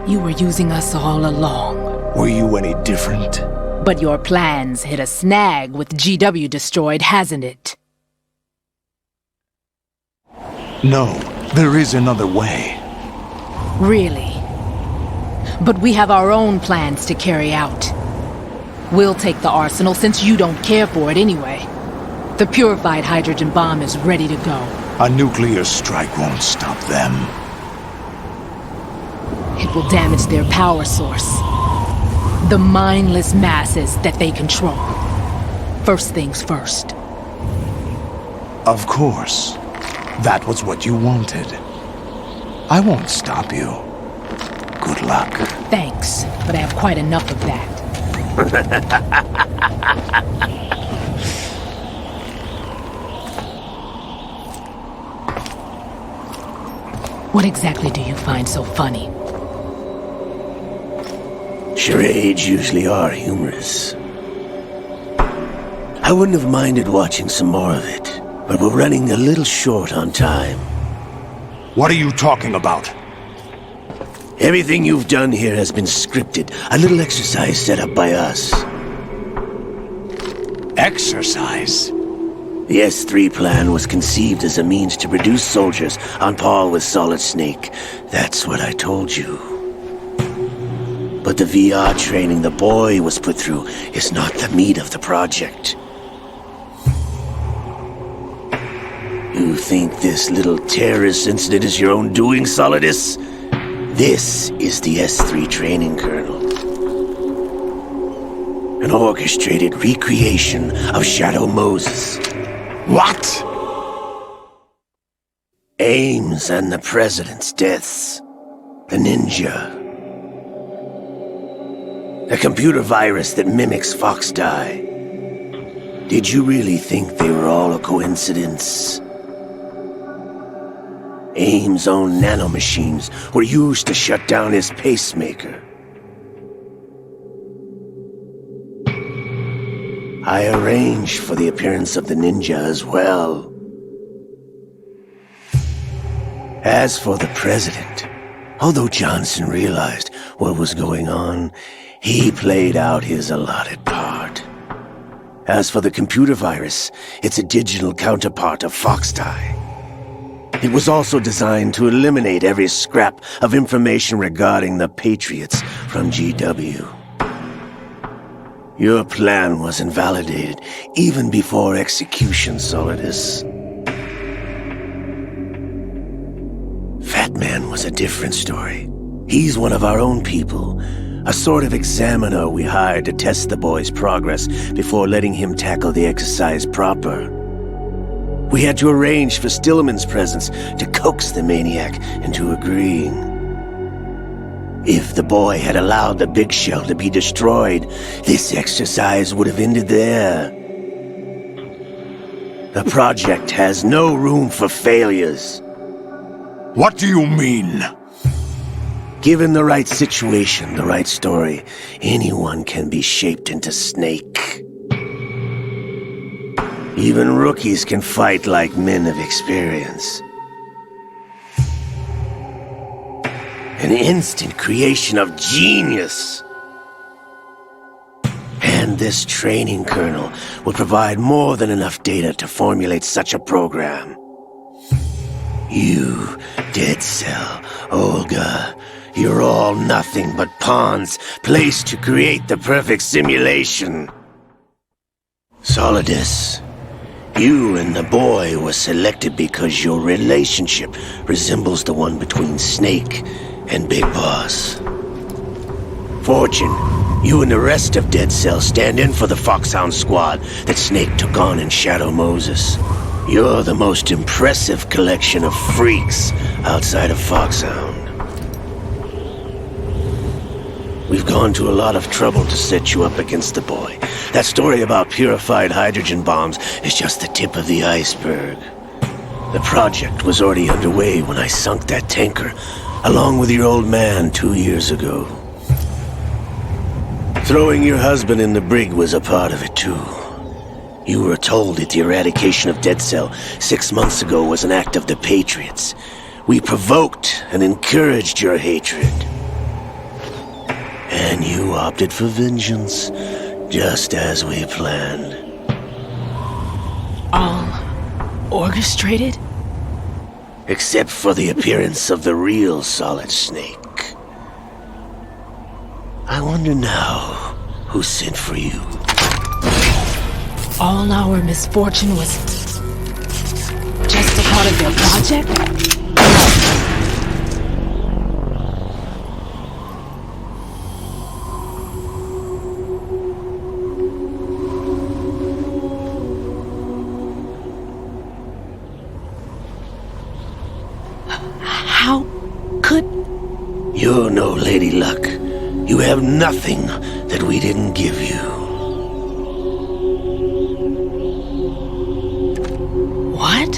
You were using us all along. Were you any different? But your plans hit a snag with GW destroyed, hasn't it? No, there is another way. Really? But we have our own plans to carry out. We'll take the arsenal since you don't care for it anyway. The purified hydrogen bomb is ready to go. A nuclear strike won't stop them. It will damage their power source. The mindless masses that they control. First things first. Of course. That was what you wanted. I won't stop you. Good luck. Thanks, but I have quite enough of that. What exactly do you find so funny? Charades usually are humorous. I wouldn't have minded watching some more of it, but we're running a little short on time. What are you talking about? Everything you've done here has been scripted, a little exercise set up by us. Exercise? The S3 plan was conceived as a means to produce soldiers on par with Solid Snake. That's what I told you. But the VR training the boy was put through is not the meat of the project. You think this little terrorist incident is your own doing, Solidus? This is the S3 training kernel. An orchestrated recreation of Shadow Moses. What? Ames and the President's deaths. The ninja. A computer virus that mimics Foxdie. Did you really think they were all a coincidence? Ames' own nanomachines were used to shut down his pacemaker. I arranged for the appearance of the ninja as well. As for the president, although Johnson realized what was going on, he played out his allotted part. As for the computer virus, it's a digital counterpart of Foxtie. It was also designed to eliminate every scrap of information regarding the Patriots from GW. Your plan was invalidated even before execution, Solidus. Fat Man was a different story. He's one of our own people, a sort of examiner we hired to test the boy's progress before letting him tackle the exercise proper. We had to arrange for Stillman's presence to coax the maniac into agreeing. If the boy had allowed the big shell to be destroyed, this exercise would have ended there. The project has no room for failures. What do you mean? Given the right situation, the right story, anyone can be shaped into Snake. Even rookies can fight like men of experience. An instant creation of genius. And this training kernel will provide more than enough data to formulate such a program. You, Dead Cell, Olga, you're all nothing but pawns placed to create the perfect simulation. Solidus, you and the boy were selected because your relationship resembles the one between Snake and Big Boss. Fortune, you and the rest of Dead Cell stand in for the Foxhound squad that Snake took on in Shadow Moses. You're the most impressive collection of freaks outside of Foxhound. We've gone to a lot of trouble to set you up against the boy. That story about purified hydrogen bombs is just the tip of the iceberg. The project was already underway when I sunk that tanker, along with your old man 2 years ago. Throwing your husband in the brig was a part of it too. You were told that the eradication of Dead Cell 6 months ago was an act of the Patriots. We provoked and encouraged your hatred. And you opted for vengeance, just as we planned. All orchestrated? Except for the appearance of the real Solid Snake. I wonder now who sent for you. All our misfortune was just a part of their project? How could... You're no Lady Luck. You have nothing that we didn't give you. What?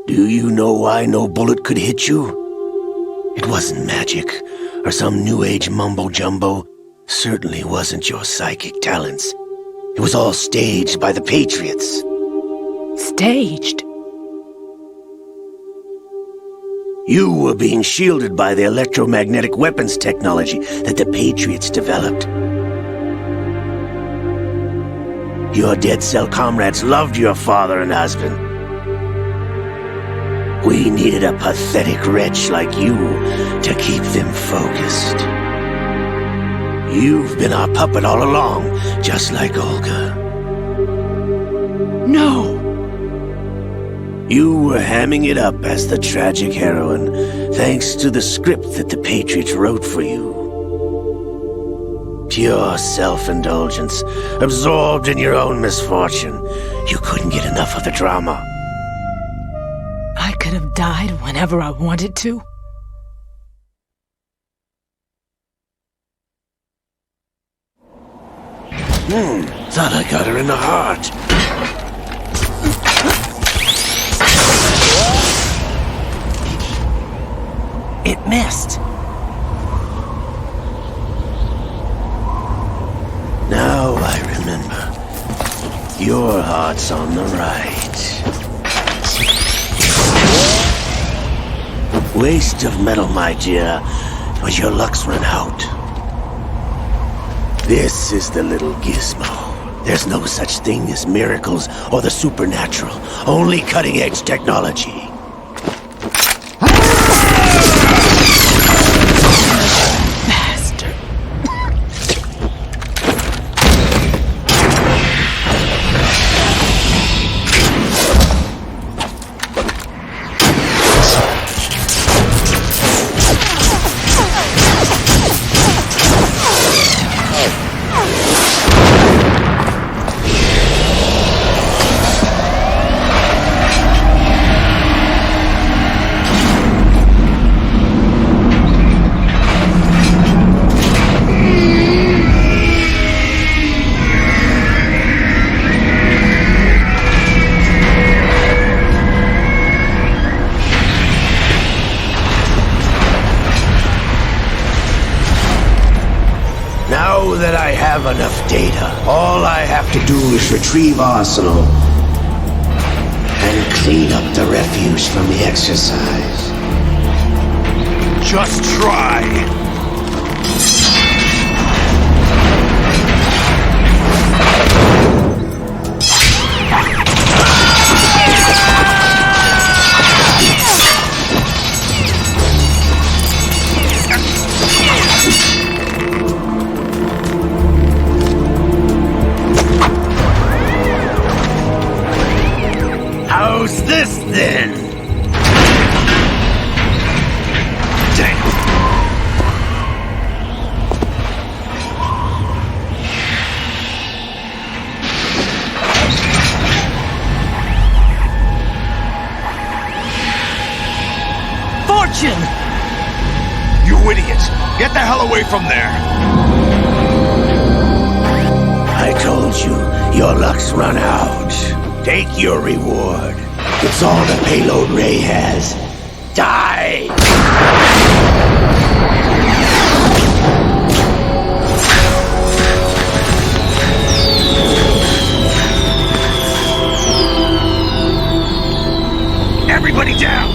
Do you know why no bullet could hit you? It wasn't magic, or some new age mumbo-jumbo. Certainly wasn't your psychic talents. It was all staged by the Patriots. Staged? You were being shielded by the electromagnetic weapons technology that the Patriots developed. Your Dead Cell comrades loved your father and husband. We needed a pathetic wretch like you to keep them focused. You've been our puppet all along, just like Olga. No! You were hamming it up as the tragic heroine, thanks to the script that the Patriots wrote for you. Pure self-indulgence, absorbed in your own misfortune. You couldn't get enough of the drama. I could have died whenever I wanted to. Thought I got her in the heart. It missed. Now I remember. Your heart's on the right. Waste of metal, my dear, but your luck's run out. This is the little gizmo. There's no such thing as miracles or the supernatural, only cutting-edge technology. Now that I have enough data, all I have to do is retrieve Arsenal and clean up the refuse from the exercise. Just try. How's this then? Fortune! You idiot! Get the hell away from there! I told you, your luck's run out. Take your reward. It's all the payload Ray has. Die! Everybody down!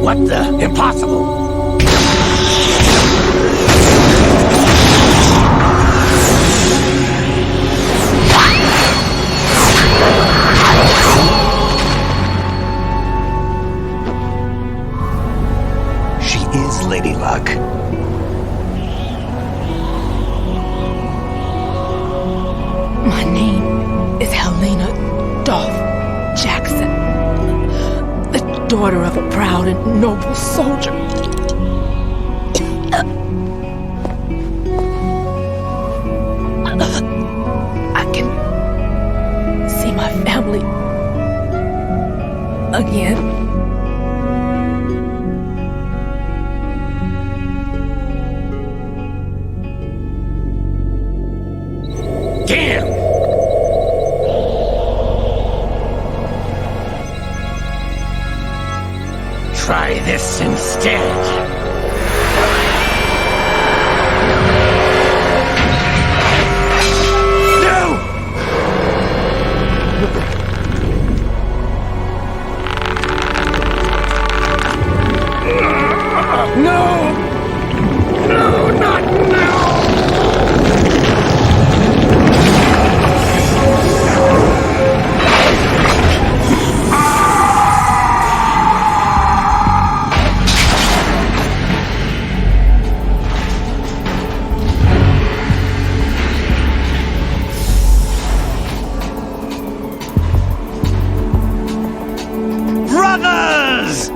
What the? Impossible! She is Lady Luck. My name is Helena Dolph Jackson, the daughter of a proud and noble soldier. I can see my family again. Damn! Try this instead. No! No, not now! Brothers!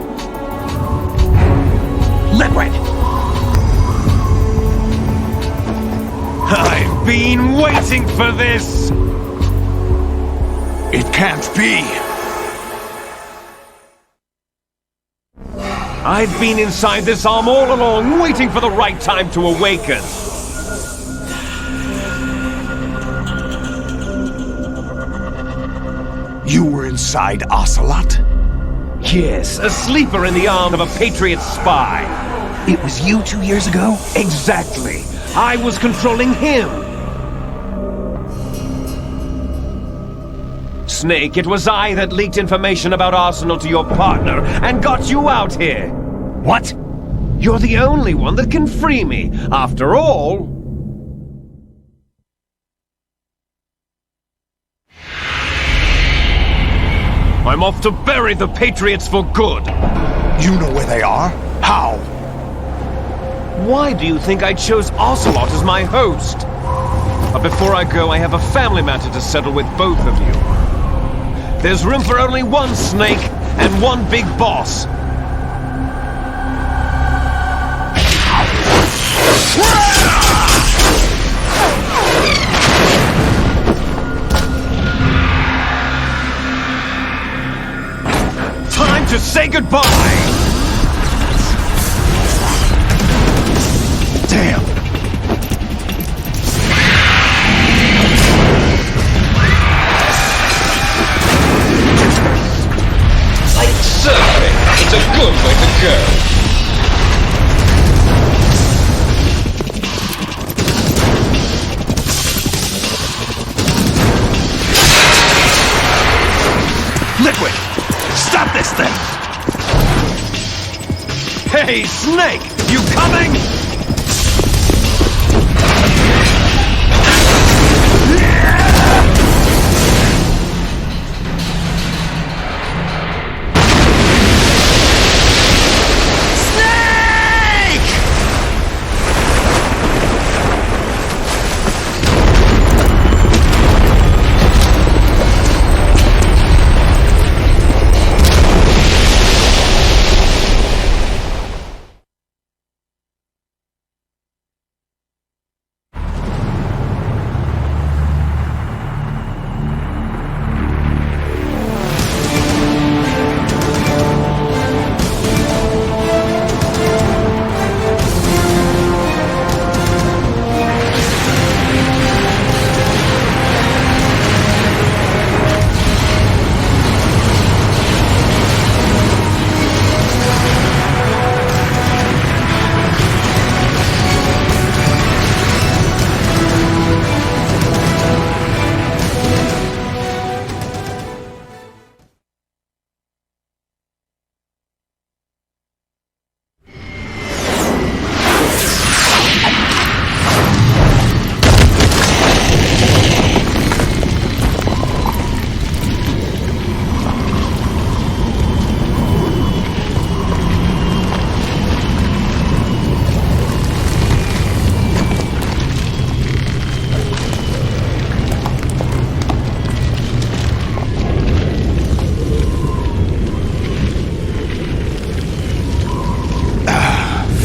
Liquid! I've been waiting for this! It can't be. I've been inside this arm all along, waiting for the right time to awaken. inside Ocelot? Yes, a sleeper in the arm of a Patriot spy. It was you 2 years ago? Exactly. I was controlling him. Snake, it was I that leaked information about Arsenal to your partner and got you out here. What? You're the only one that can free me. After all... I'm off to bury the Patriots for good. You know where they are? How? Why do you think I chose Ocelot as my host? But before I go, I have a family matter to settle with both of you. There's room for only one Snake and one big boss. Time to say goodbye! Damn! Like surfing, it's a good way to go. Liquid! Stop this thing! Hey, Snake! You coming?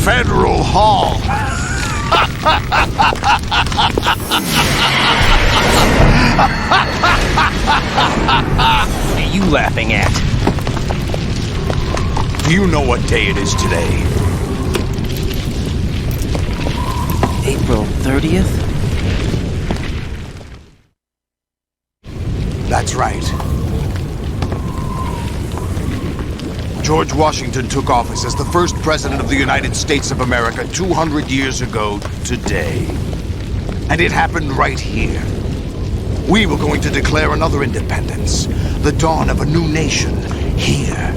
Federal Hall. What are you laughing at? Do you know what day it is today? April 30th? That's right. George Washington took office as the first president of the United States of America 200 years ago today. And it happened right here. We were going to declare another independence, the dawn of a new nation, here.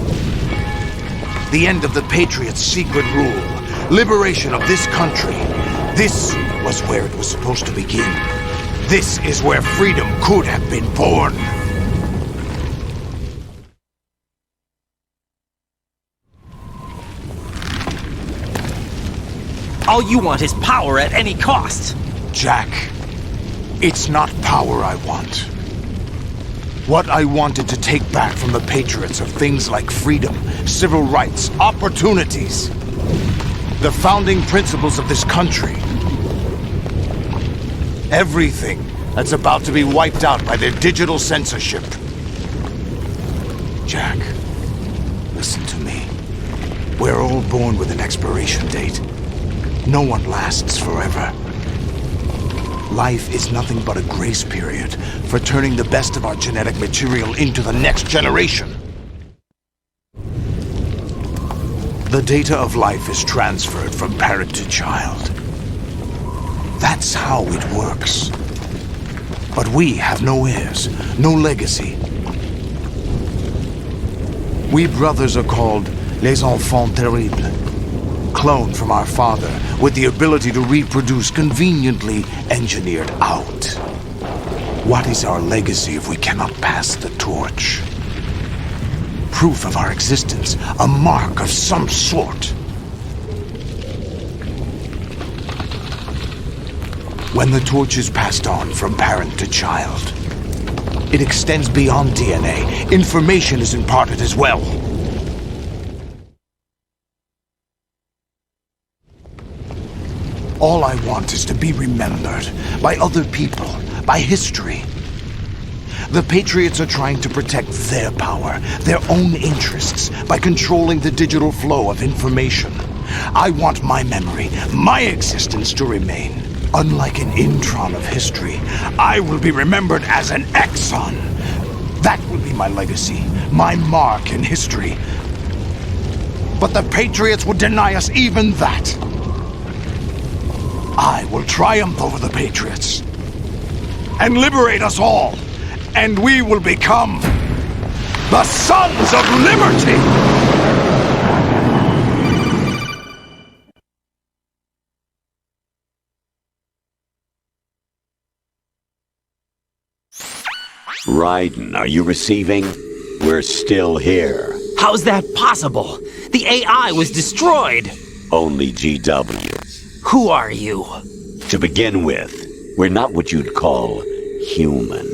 The end of the Patriots' secret rule, liberation of this country. This was where it was supposed to begin. This is where freedom could have been born. All you want is power at any cost. Jack, it's not power I want. What I wanted to take back from the Patriots are things like freedom, civil rights, opportunities. The founding principles of this country. Everything that's about to be wiped out by their digital censorship. Jack, listen to me. We're all born with an expiration date. No one lasts forever. life is nothing but a grace period for turning the best of our genetic material into the next generation. The data of life is transferred from parent to child. That's how it works. But we have no heirs, no legacy. We brothers are called les enfants terribles, cloned from our father with the ability to reproduce conveniently engineered out. What is our legacy if we cannot pass the torch? Proof of our existence, a mark of some sort. When the torch is passed on from parent to child, it extends beyond DNA. Information is imparted as well. All I want is to be remembered by other people, by history. The Patriots are trying to protect their power, their own interests, by controlling the digital flow of information. I want my memory, my existence to remain. Unlike an intron of history, I will be remembered as an exon. That will be my legacy, my mark in history. But the Patriots would deny us even that. I will triumph over the Patriots and liberate us all, and we will become the Sons of Liberty! Raiden, are you receiving? We're still here. How's that possible? The AI was destroyed! Only GW. Who are you? To begin with, we're not what you'd call human.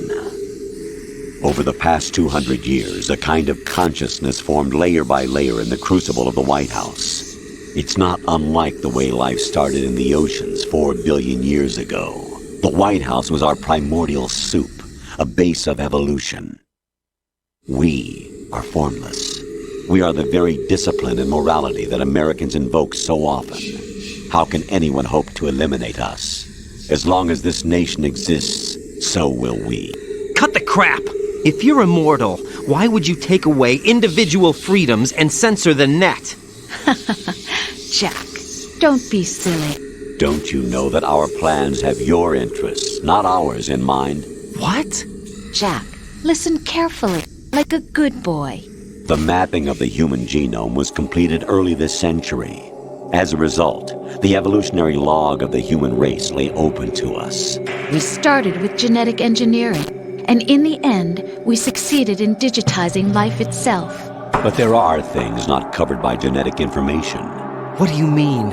Over the past 200 years, a kind of consciousness formed layer by layer in the crucible of the White House. It's not unlike the way life started in the oceans 4 billion years ago. The White House was our primordial soup, a base of evolution. We are formless. We are the very discipline and morality that Americans invoke so often. How can anyone hope to eliminate us? As long as this nation exists, so will we. Cut the crap! If you're immortal, why would you take away individual freedoms and censor the net? Jack, don't be silly. Don't you know that our plans have your interests, not ours, in mind? What? Jack, listen carefully, like a good boy. The mapping of the human genome was completed early this century. As a result, the evolutionary log of the human race lay open to us. We started with genetic engineering, and in the end, we succeeded in digitizing life itself. But there are things not covered by genetic information. What do you mean?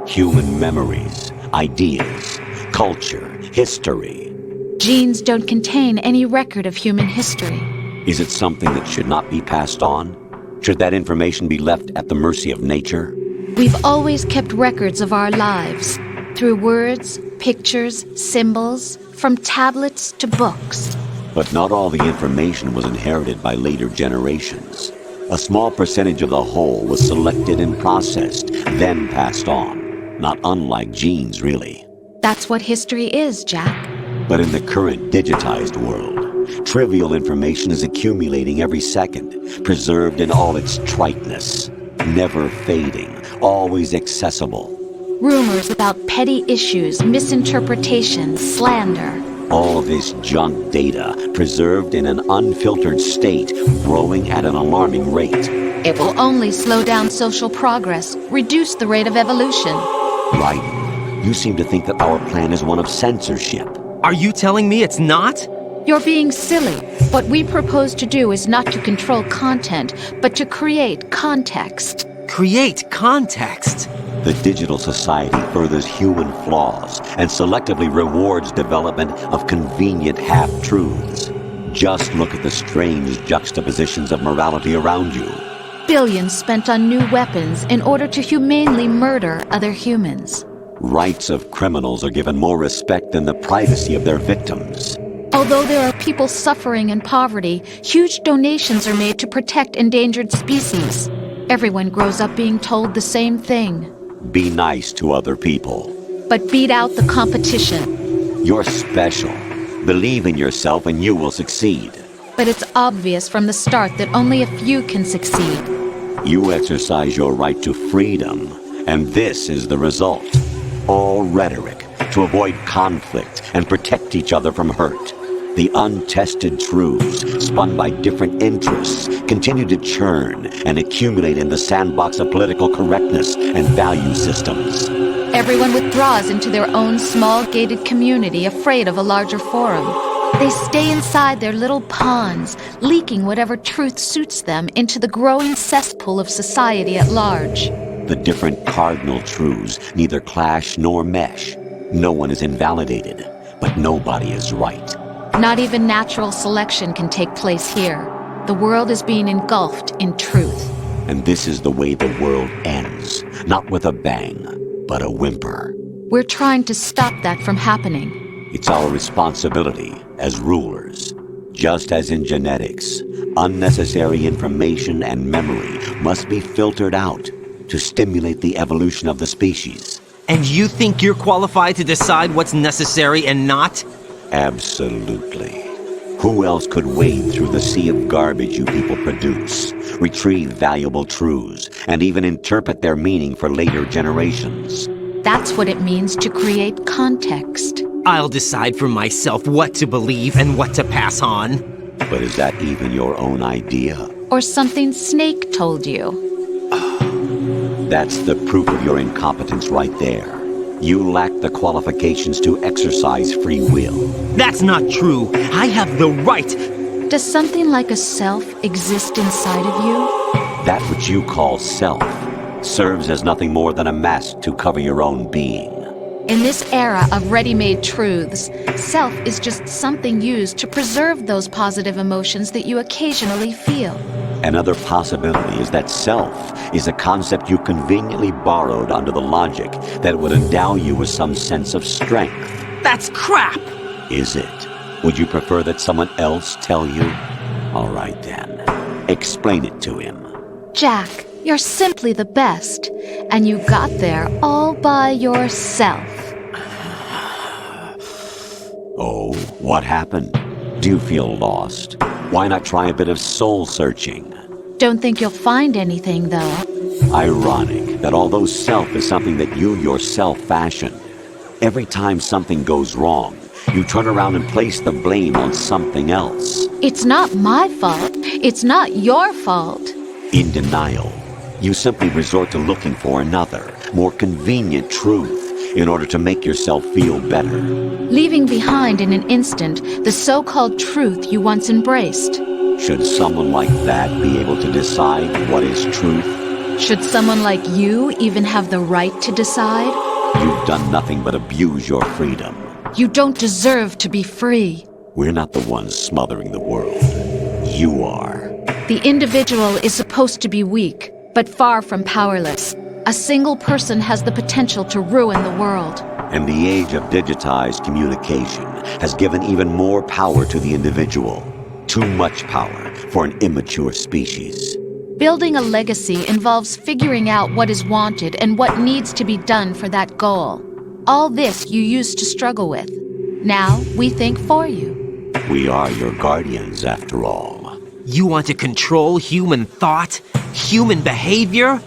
Human memories, ideas, culture, history. Genes don't contain any record of human history. Is it something that should not be passed on? Should that information be left at the mercy of nature? We've always kept records of our lives, through words, pictures, symbols, from tablets to books. But not all the information was inherited by later generations. A small percentage of the whole was selected and processed, then passed on. Not unlike genes, really. That's what history is, Jack. But in the current digitized world, trivial information is accumulating every second, preserved in all its triteness, never fading, always accessible. Rumors about petty issues, misinterpretations, slander. All this junk data, preserved in an unfiltered state, growing at an alarming rate. It will only slow down social progress, reduce the rate of evolution. Right. You seem to think that our plan is one of censorship. Are you telling me it's not? You're being silly. What we propose to do is not to control content, but to create context. Create context? The digital society furthers human flaws and selectively rewards development of convenient half-truths. Just look at the strange juxtapositions of morality around you. Billions spent on new weapons in order to humanely murder other humans. Rights of criminals are given more respect than the privacy of their victims. Although there are people suffering in poverty, huge donations are made to protect endangered species. Everyone grows up being told the same thing. Be nice to other people. But beat out the competition. You're special. Believe in yourself and you will succeed. But it's obvious from the start that only a few can succeed. You exercise your right to freedom, and this is the result. All rhetoric to avoid conflict and protect each other from hurt. The untested truths, spun by different interests, continue to churn and accumulate in the sandbox of political correctness and value systems. Everyone withdraws into their own small gated community, afraid of a larger forum. They stay inside their little ponds, leaking whatever truth suits them into the growing cesspool of society at large. The different cardinal truths neither clash nor mesh. No one is invalidated, but nobody is right. Not even natural selection can take place here. The world is being engulfed in truth. And this is the way the world ends, not with a bang, but a whimper. We're trying to stop that from happening. It's our responsibility as rulers. Just as in genetics, unnecessary information and memory must be filtered out to stimulate the evolution of the species. And you think you're qualified to decide what's necessary and not? Absolutely. Who else could wade through the sea of garbage you people produce, retrieve valuable truths, and even interpret their meaning for later generations? That's what it means to create context. I'll decide for myself what to believe and what to pass on. But is that even your own idea? Or something Snake told you? That's the proof of your incompetence right there. You lack the qualifications to exercise free will. That's not true. I have the right. Does something like a self exist inside of you? That which you call self serves as nothing more than a mask to cover your own being. In this era of ready-made truths, self is just something used to preserve those positive emotions that you occasionally feel. Another possibility is that self is a concept you conveniently borrowed under the logic that would endow you with some sense of strength. That's crap! Is it? Would you prefer that someone else tell you? All right then. Explain it to him. Jack, you're simply the best, and you got there all by yourself. Oh, what happened? Do you feel lost? Why not try a bit of soul-searching? Don't think you'll find anything, though. Ironic that although self is something that you yourself fashioned, every time something goes wrong, you turn around and place the blame on something else. It's not my fault. It's not your fault. In denial, you simply resort to looking for another, more convenient truth in order to make yourself feel better. Leaving behind in an instant the so-called truth you once embraced. Should someone like that be able to decide what is truth? Should someone like you even have the right to decide? You've done nothing but abuse your freedom. You don't deserve to be free. We're not the ones smothering the world. You are. The individual is supposed to be weak, but far from powerless. A single person has the potential to ruin the world. And the age of digitized communication has given even more power to the individual. Too much power for an immature species. Building a legacy involves figuring out what is wanted and what needs to be done for that goal. All this you used to struggle with. Now we think for you. We are your guardians, after all. You want to control human thought? Human behavior?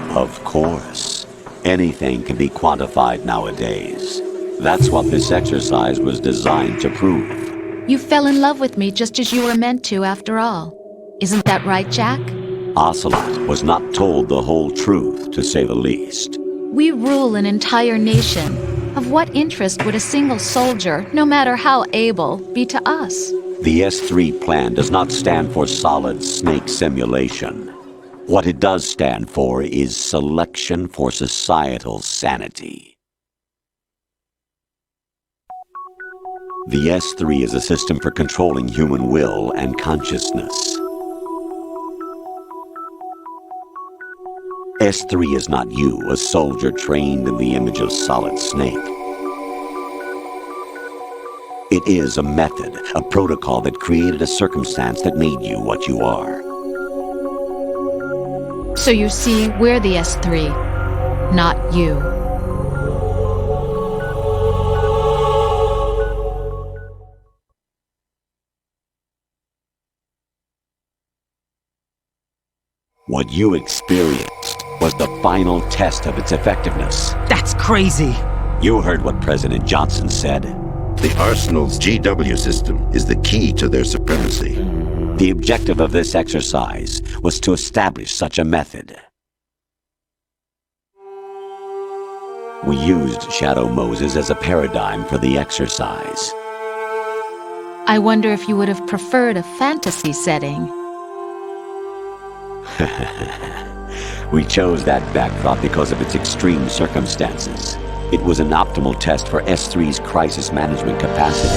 Of course. Anything can be quantified nowadays. That's what this exercise was designed to prove. You fell in love with me just as you were meant to, after all. Isn't that right, Jack? Ocelot was not told the whole truth, to say the least. We rule an entire nation. Of what interest would a single soldier, no matter how able, be to us? The S3 plan does not stand for solid snake simulation. What it does stand for is selection for societal sanity. The S3 is a system for controlling human will and consciousness. S3 is not you, a soldier trained in the image of Solid Snake. It is a method, a protocol that created a circumstance that made you what you are. So you see, we're the S3, not you. What you experienced was the final test of its effectiveness. That's crazy. You heard what President Johnson said. The Arsenal's GW system is the key to their supremacy. The objective of this exercise was to establish such a method. We used Shadow Moses as a paradigm for the exercise. I wonder if you would have preferred a fantasy setting. We chose that backdrop because of its extreme circumstances. It was an optimal test for S3's crisis management capacity.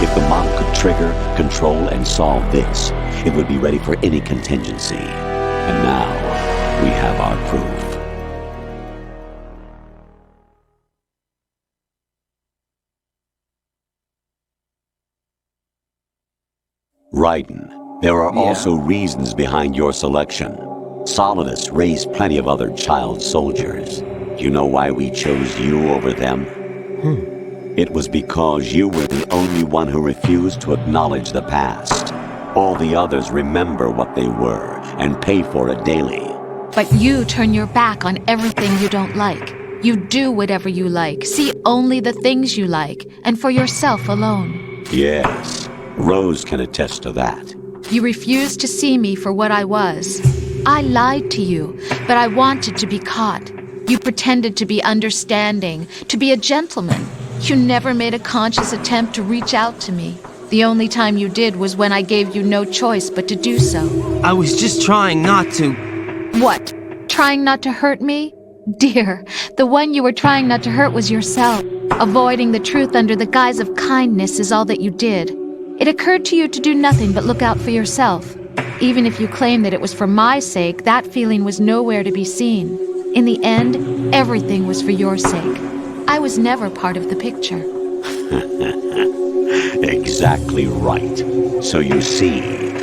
If the model could trigger, control, and solve this, it would be ready for any contingency. And now, we have our proof. Raiden, there are also reasons behind your selection. Solidus raised plenty of other child soldiers. Do you know why we chose you over them? It was because you were the only one who refused to acknowledge the past. All the others remember what they were and pay for it daily. But you turn your back on everything you don't like. You do whatever you like, see only the things you like, and for yourself alone. Yes, Rose can attest to that. You refused to see me for what I was. I lied to you, but I wanted to be caught. You pretended to be understanding, to be a gentleman. You never made a conscious attempt to reach out to me. The only time you did was when I gave you no choice but to do so. I was just trying not to... What? Trying not to hurt me? Dear, the one you were trying not to hurt was yourself. Avoiding the truth under the guise of kindness is all that you did. It occurred to you to do nothing but look out for yourself. Even if you claim that it was for my sake, that feeling was nowhere to be seen. In the end, everything was for your sake. I was never part of the picture. Exactly right. So you see,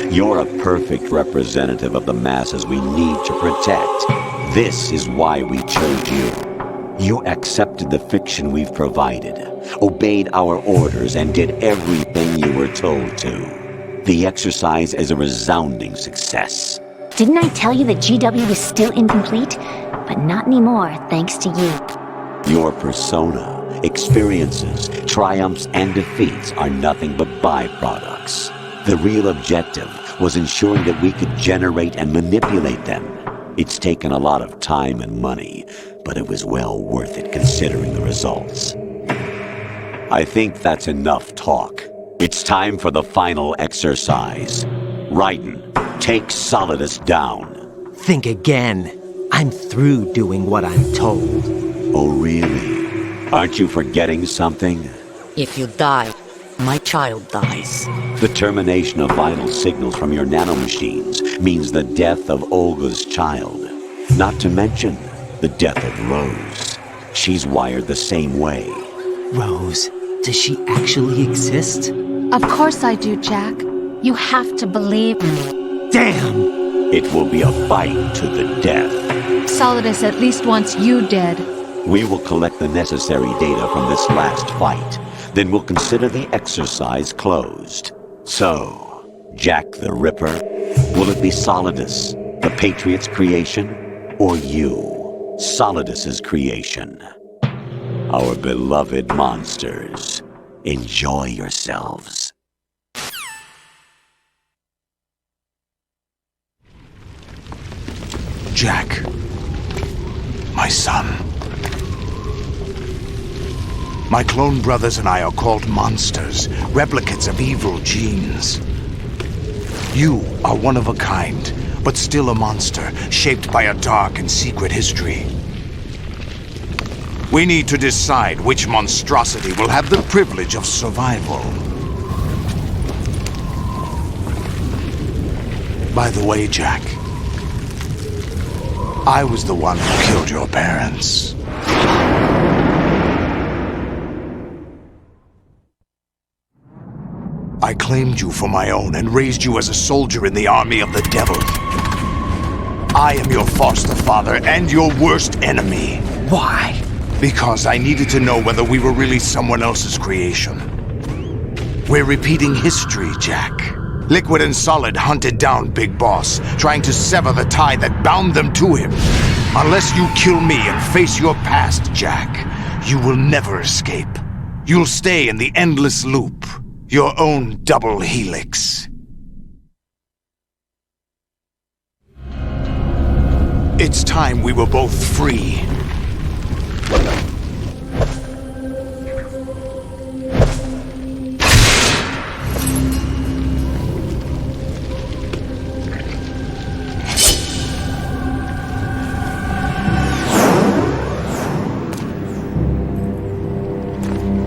you're a perfect representative of the masses we need to protect. This is why we chose you. You accepted the fiction we've provided, obeyed our orders, and did everything you were told to. The exercise is a resounding success. Didn't I tell you that GW was still incomplete? But not anymore, thanks to you. Your persona, experiences, triumphs, and defeats are nothing but byproducts. The real objective was ensuring that we could generate and manipulate them. It's taken a lot of time and money, but it was well worth it considering the results. I think that's enough talk. It's time for the final exercise. Raiden, take Solidus down. Think again. I'm through doing what I'm told. Oh, really? Aren't you forgetting something? If you die, my child dies. The termination of vital signals from your nanomachines means the death of Olga's child. Not to mention the death of Rose. She's wired the same way. Rose? Does she actually exist? Of course I do, Jack. You have to believe me. Damn! It will be a fight to the death. Solidus at least wants you dead. We will collect the necessary data from this last fight. Then we'll consider the exercise closed. So, Jack the Ripper, will it be Solidus, the Patriots' creation, or you, Solidus's creation? Our beloved monsters, enjoy yourselves. Jack, my son. My clone brothers and I are called monsters, replicates of evil genes. You are one of a kind, but still a monster, shaped by a dark and secret history. We need to decide which monstrosity will have the privilege of survival. By the way, Jack, I was the one who killed your parents. I claimed you for my own and raised you as a soldier in the army of the devil. I am your foster father and your worst enemy. Why? Because I needed to know whether we were really someone else's creation. We're repeating history, Jack. Liquid and Solid hunted down Big Boss, trying to sever the tie that bound them to him. Unless you kill me and face your past, Jack, you will never escape. You'll stay in the endless loop, your own double helix. It's time we were both free.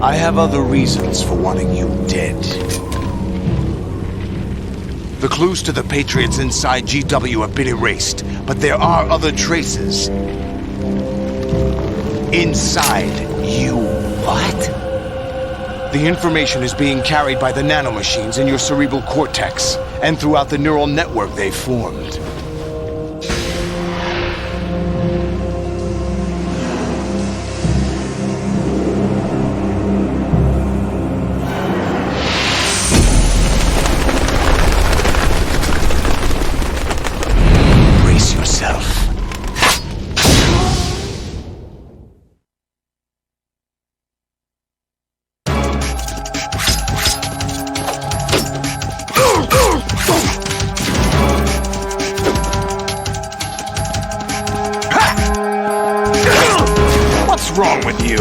I have other reasons for wanting you dead. The clues to the Patriots inside GW have been erased, but there are other traces. Inside you. What? The information is being carried by the nanomachines in your cerebral cortex, and throughout the neural network they've formed. What's wrong with you?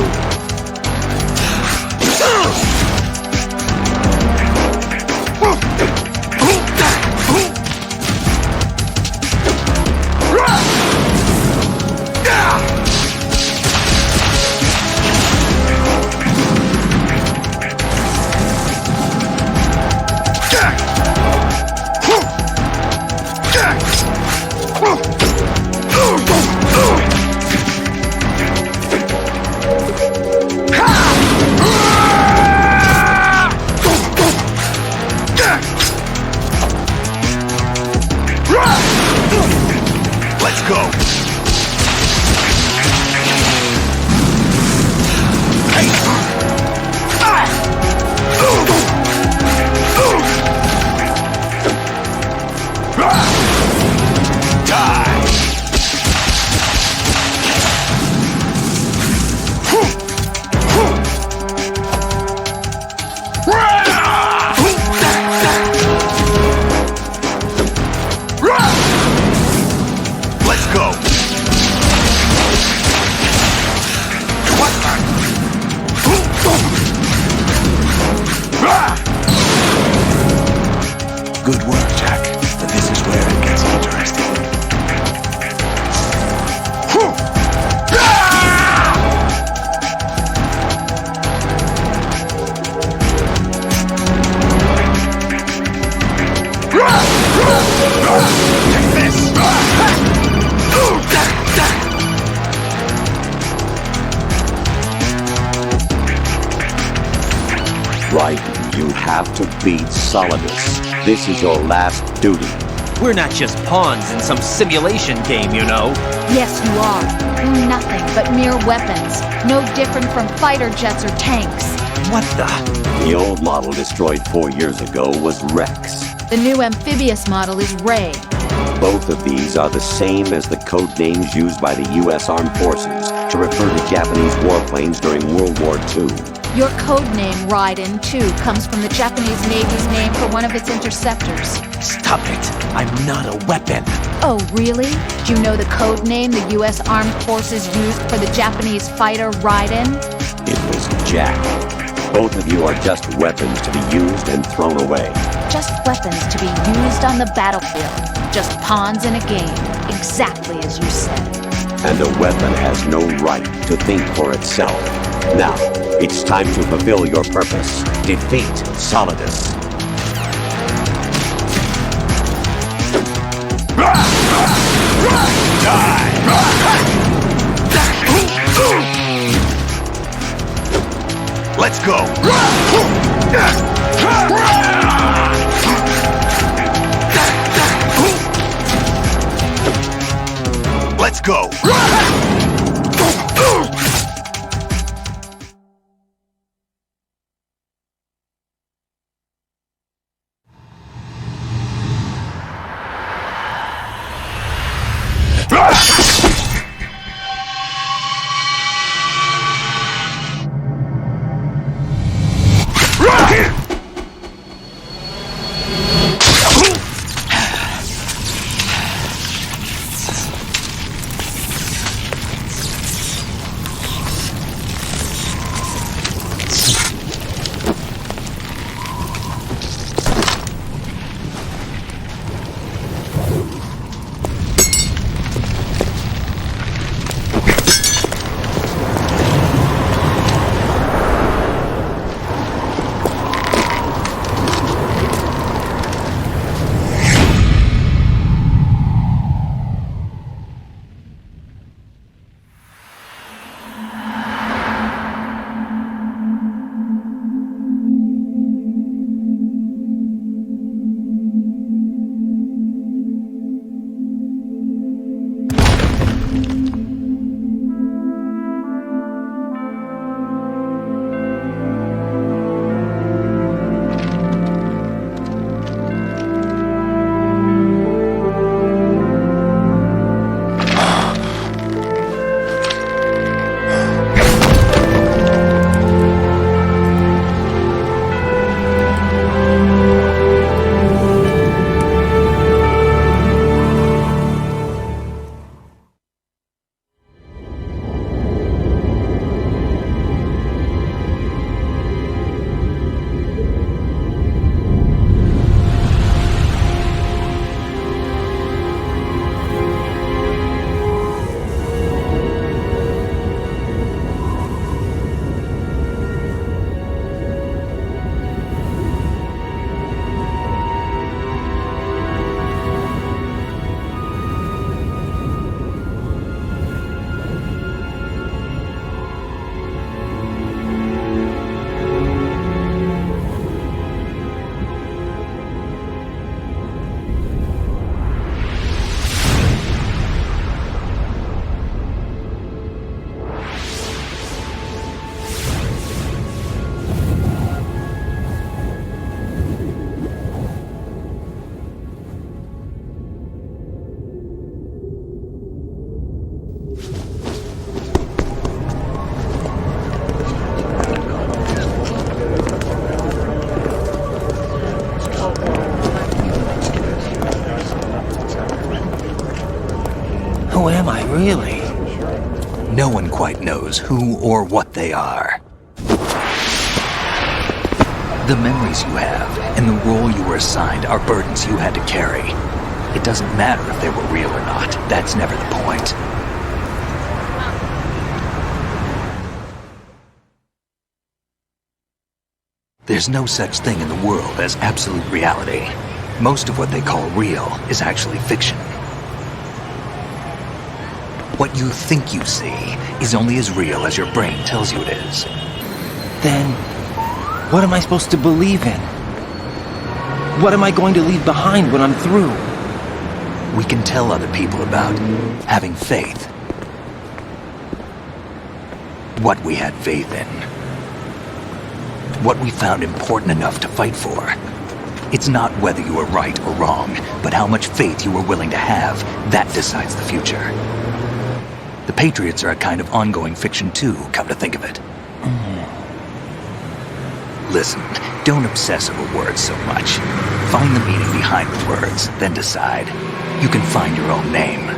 Let's go. Good work, Jack. But this is where it gets interesting. Take this! Right, you have to beat Solidus. This is your last duty. We're not just pawns in some simulation game, you know. Yes, you are. We're nothing but mere weapons. No different from fighter jets or tanks. What the? The old model destroyed 4 years ago was Rex. The new amphibious model is Ray. Both of these are the same as the code names used by the U.S. Armed Forces to refer to Japanese warplanes during World War II. Your code name, Raiden, too, comes from the Japanese Navy's name for one of its interceptors. Stop it! I'm not a weapon! Oh, really? Do you know the code name the U.S. Armed Forces used for the Japanese fighter Raiden? It was Jack. Both of you are just weapons to be used and thrown away. Just weapons to be used on the battlefield. Just pawns in a game, exactly as you said. And a weapon has no right to think for itself. Now, it's time to fulfill your purpose. Defeat Solidus. Let's go. Let's go. Really? No one quite knows who or what they are. The memories you have and the role you were assigned are burdens you had to carry. It doesn't matter if they were real or not. That's never the point. There's no such thing in the world as absolute reality. Most of what they call real is actually fiction. What you think you see is only as real as your brain tells you it is. Then, what am I supposed to believe in? What am I going to leave behind when I'm through? We can tell other people about having faith. What we had faith in. What we found important enough to fight for. It's not whether you were right or wrong, but how much faith you were willing to have. That decides the future. The Patriots are a kind of ongoing fiction too, come to think of it. Listen, don't obsess over words so much. Find the meaning behind the words, then decide. You can find your own name.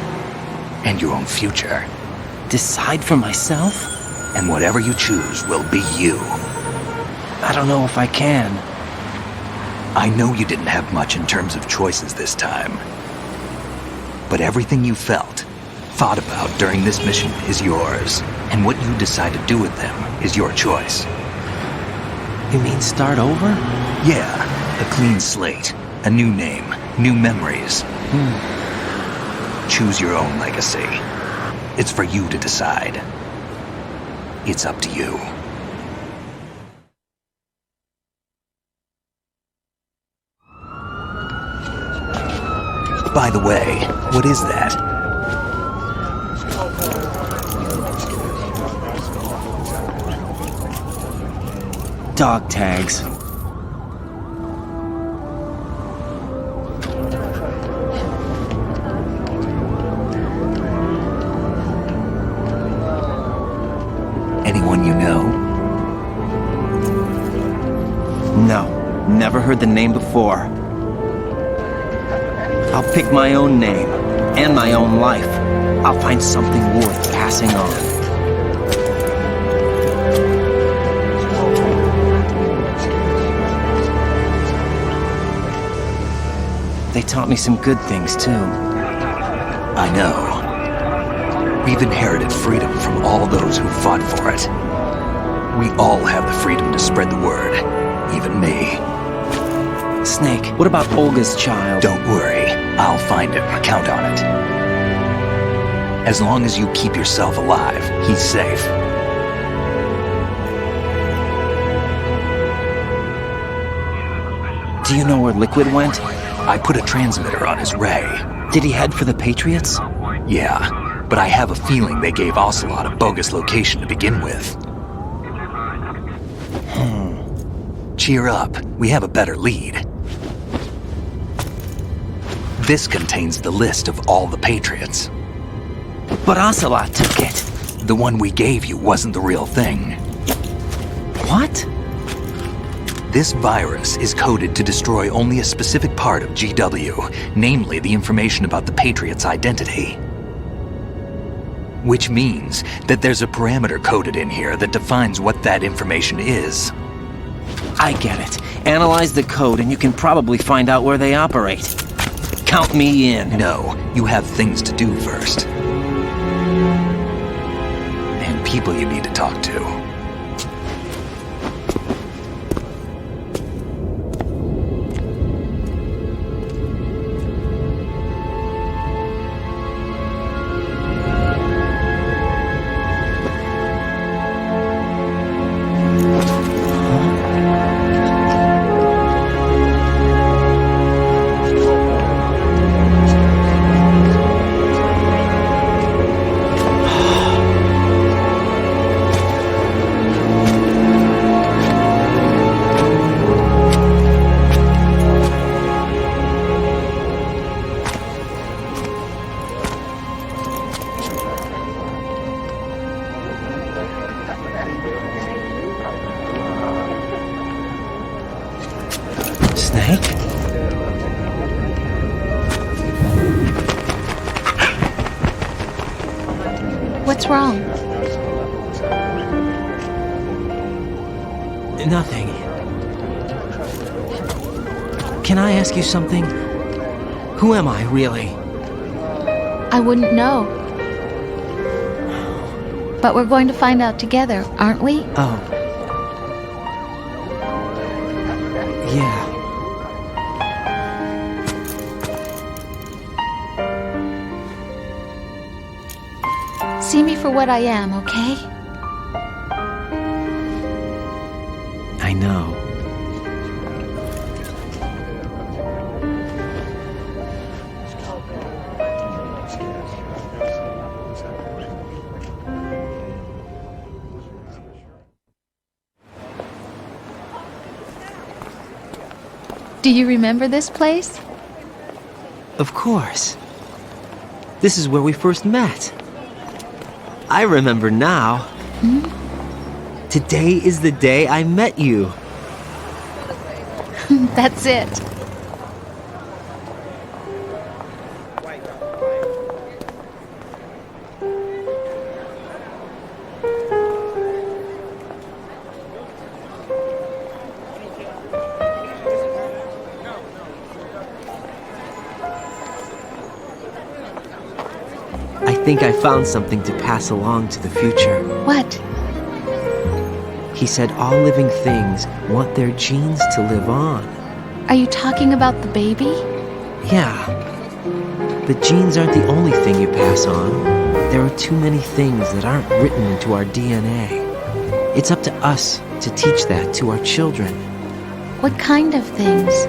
And your own future. Decide for myself? And whatever you choose will be you. I don't know if I can. I know you didn't have much in terms of choices this time. But everything you felt, thought about during this mission is yours. And what you decide to do with them is your choice. You mean start over? Yeah, a clean slate, a new name, new memories. Choose your own legacy. It's for you to decide. It's up to you. By the way, what is that? Dog tags. Anyone you know? No, never heard the name before. I'll pick my own name, and my own life. I'll find something worth passing on. They taught me some good things, too. I know. We've inherited freedom from all those who fought for it. We all have the freedom to spread the word, even me. Snake, what about Olga's child? Don't worry. I'll find him. Count on it. As long as you keep yourself alive, he's safe. Do you know where Liquid went? I put a transmitter on his ray. Did he head for the Patriots? Yeah, but I have a feeling they gave Ocelot a bogus location to begin with. Cheer up. We have a better lead. This contains the list of all the Patriots. But Ocelot took it. The one we gave you wasn't the real thing. What? This virus is coded to destroy only a specific part of GW, namely the information about the Patriots' identity. Which means that there's a parameter coded in here that defines what that information is. I get it. Analyze the code and you can probably find out where they operate. Count me in. No, you have things to do first. And people you need to talk to. What's wrong? Nothing. Can I ask you something? Who am I, really? I wouldn't know. But we're going to find out together, aren't we? Oh. Yeah. See me for what I am, okay? I know. Do you remember this place? Of course. This is where we first met. I remember now. Hmm? Today is the day I met you. That's it. I think I found something to pass along to the future. What? He said all living things want their genes to live on. Are you talking about the baby? Yeah. But genes aren't the only thing you pass on. There are too many things that aren't written into our DNA. It's up to us to teach that to our children. What kind of things?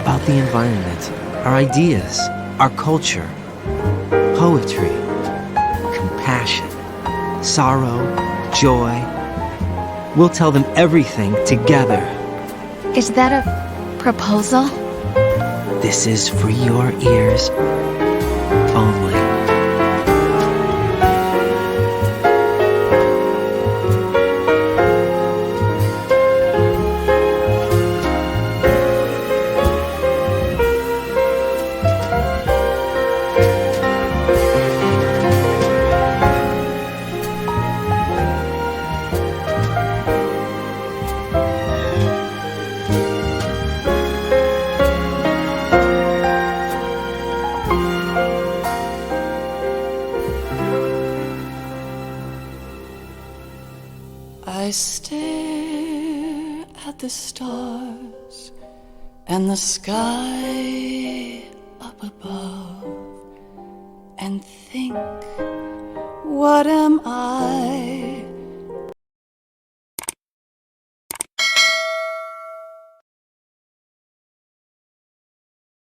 About the environment, our ideas, our culture, poetry, compassion, sorrow, joy. We'll tell them everything together. Is that a proposal? This is for your ears only. I stare at the stars and the sky up above and think, what am I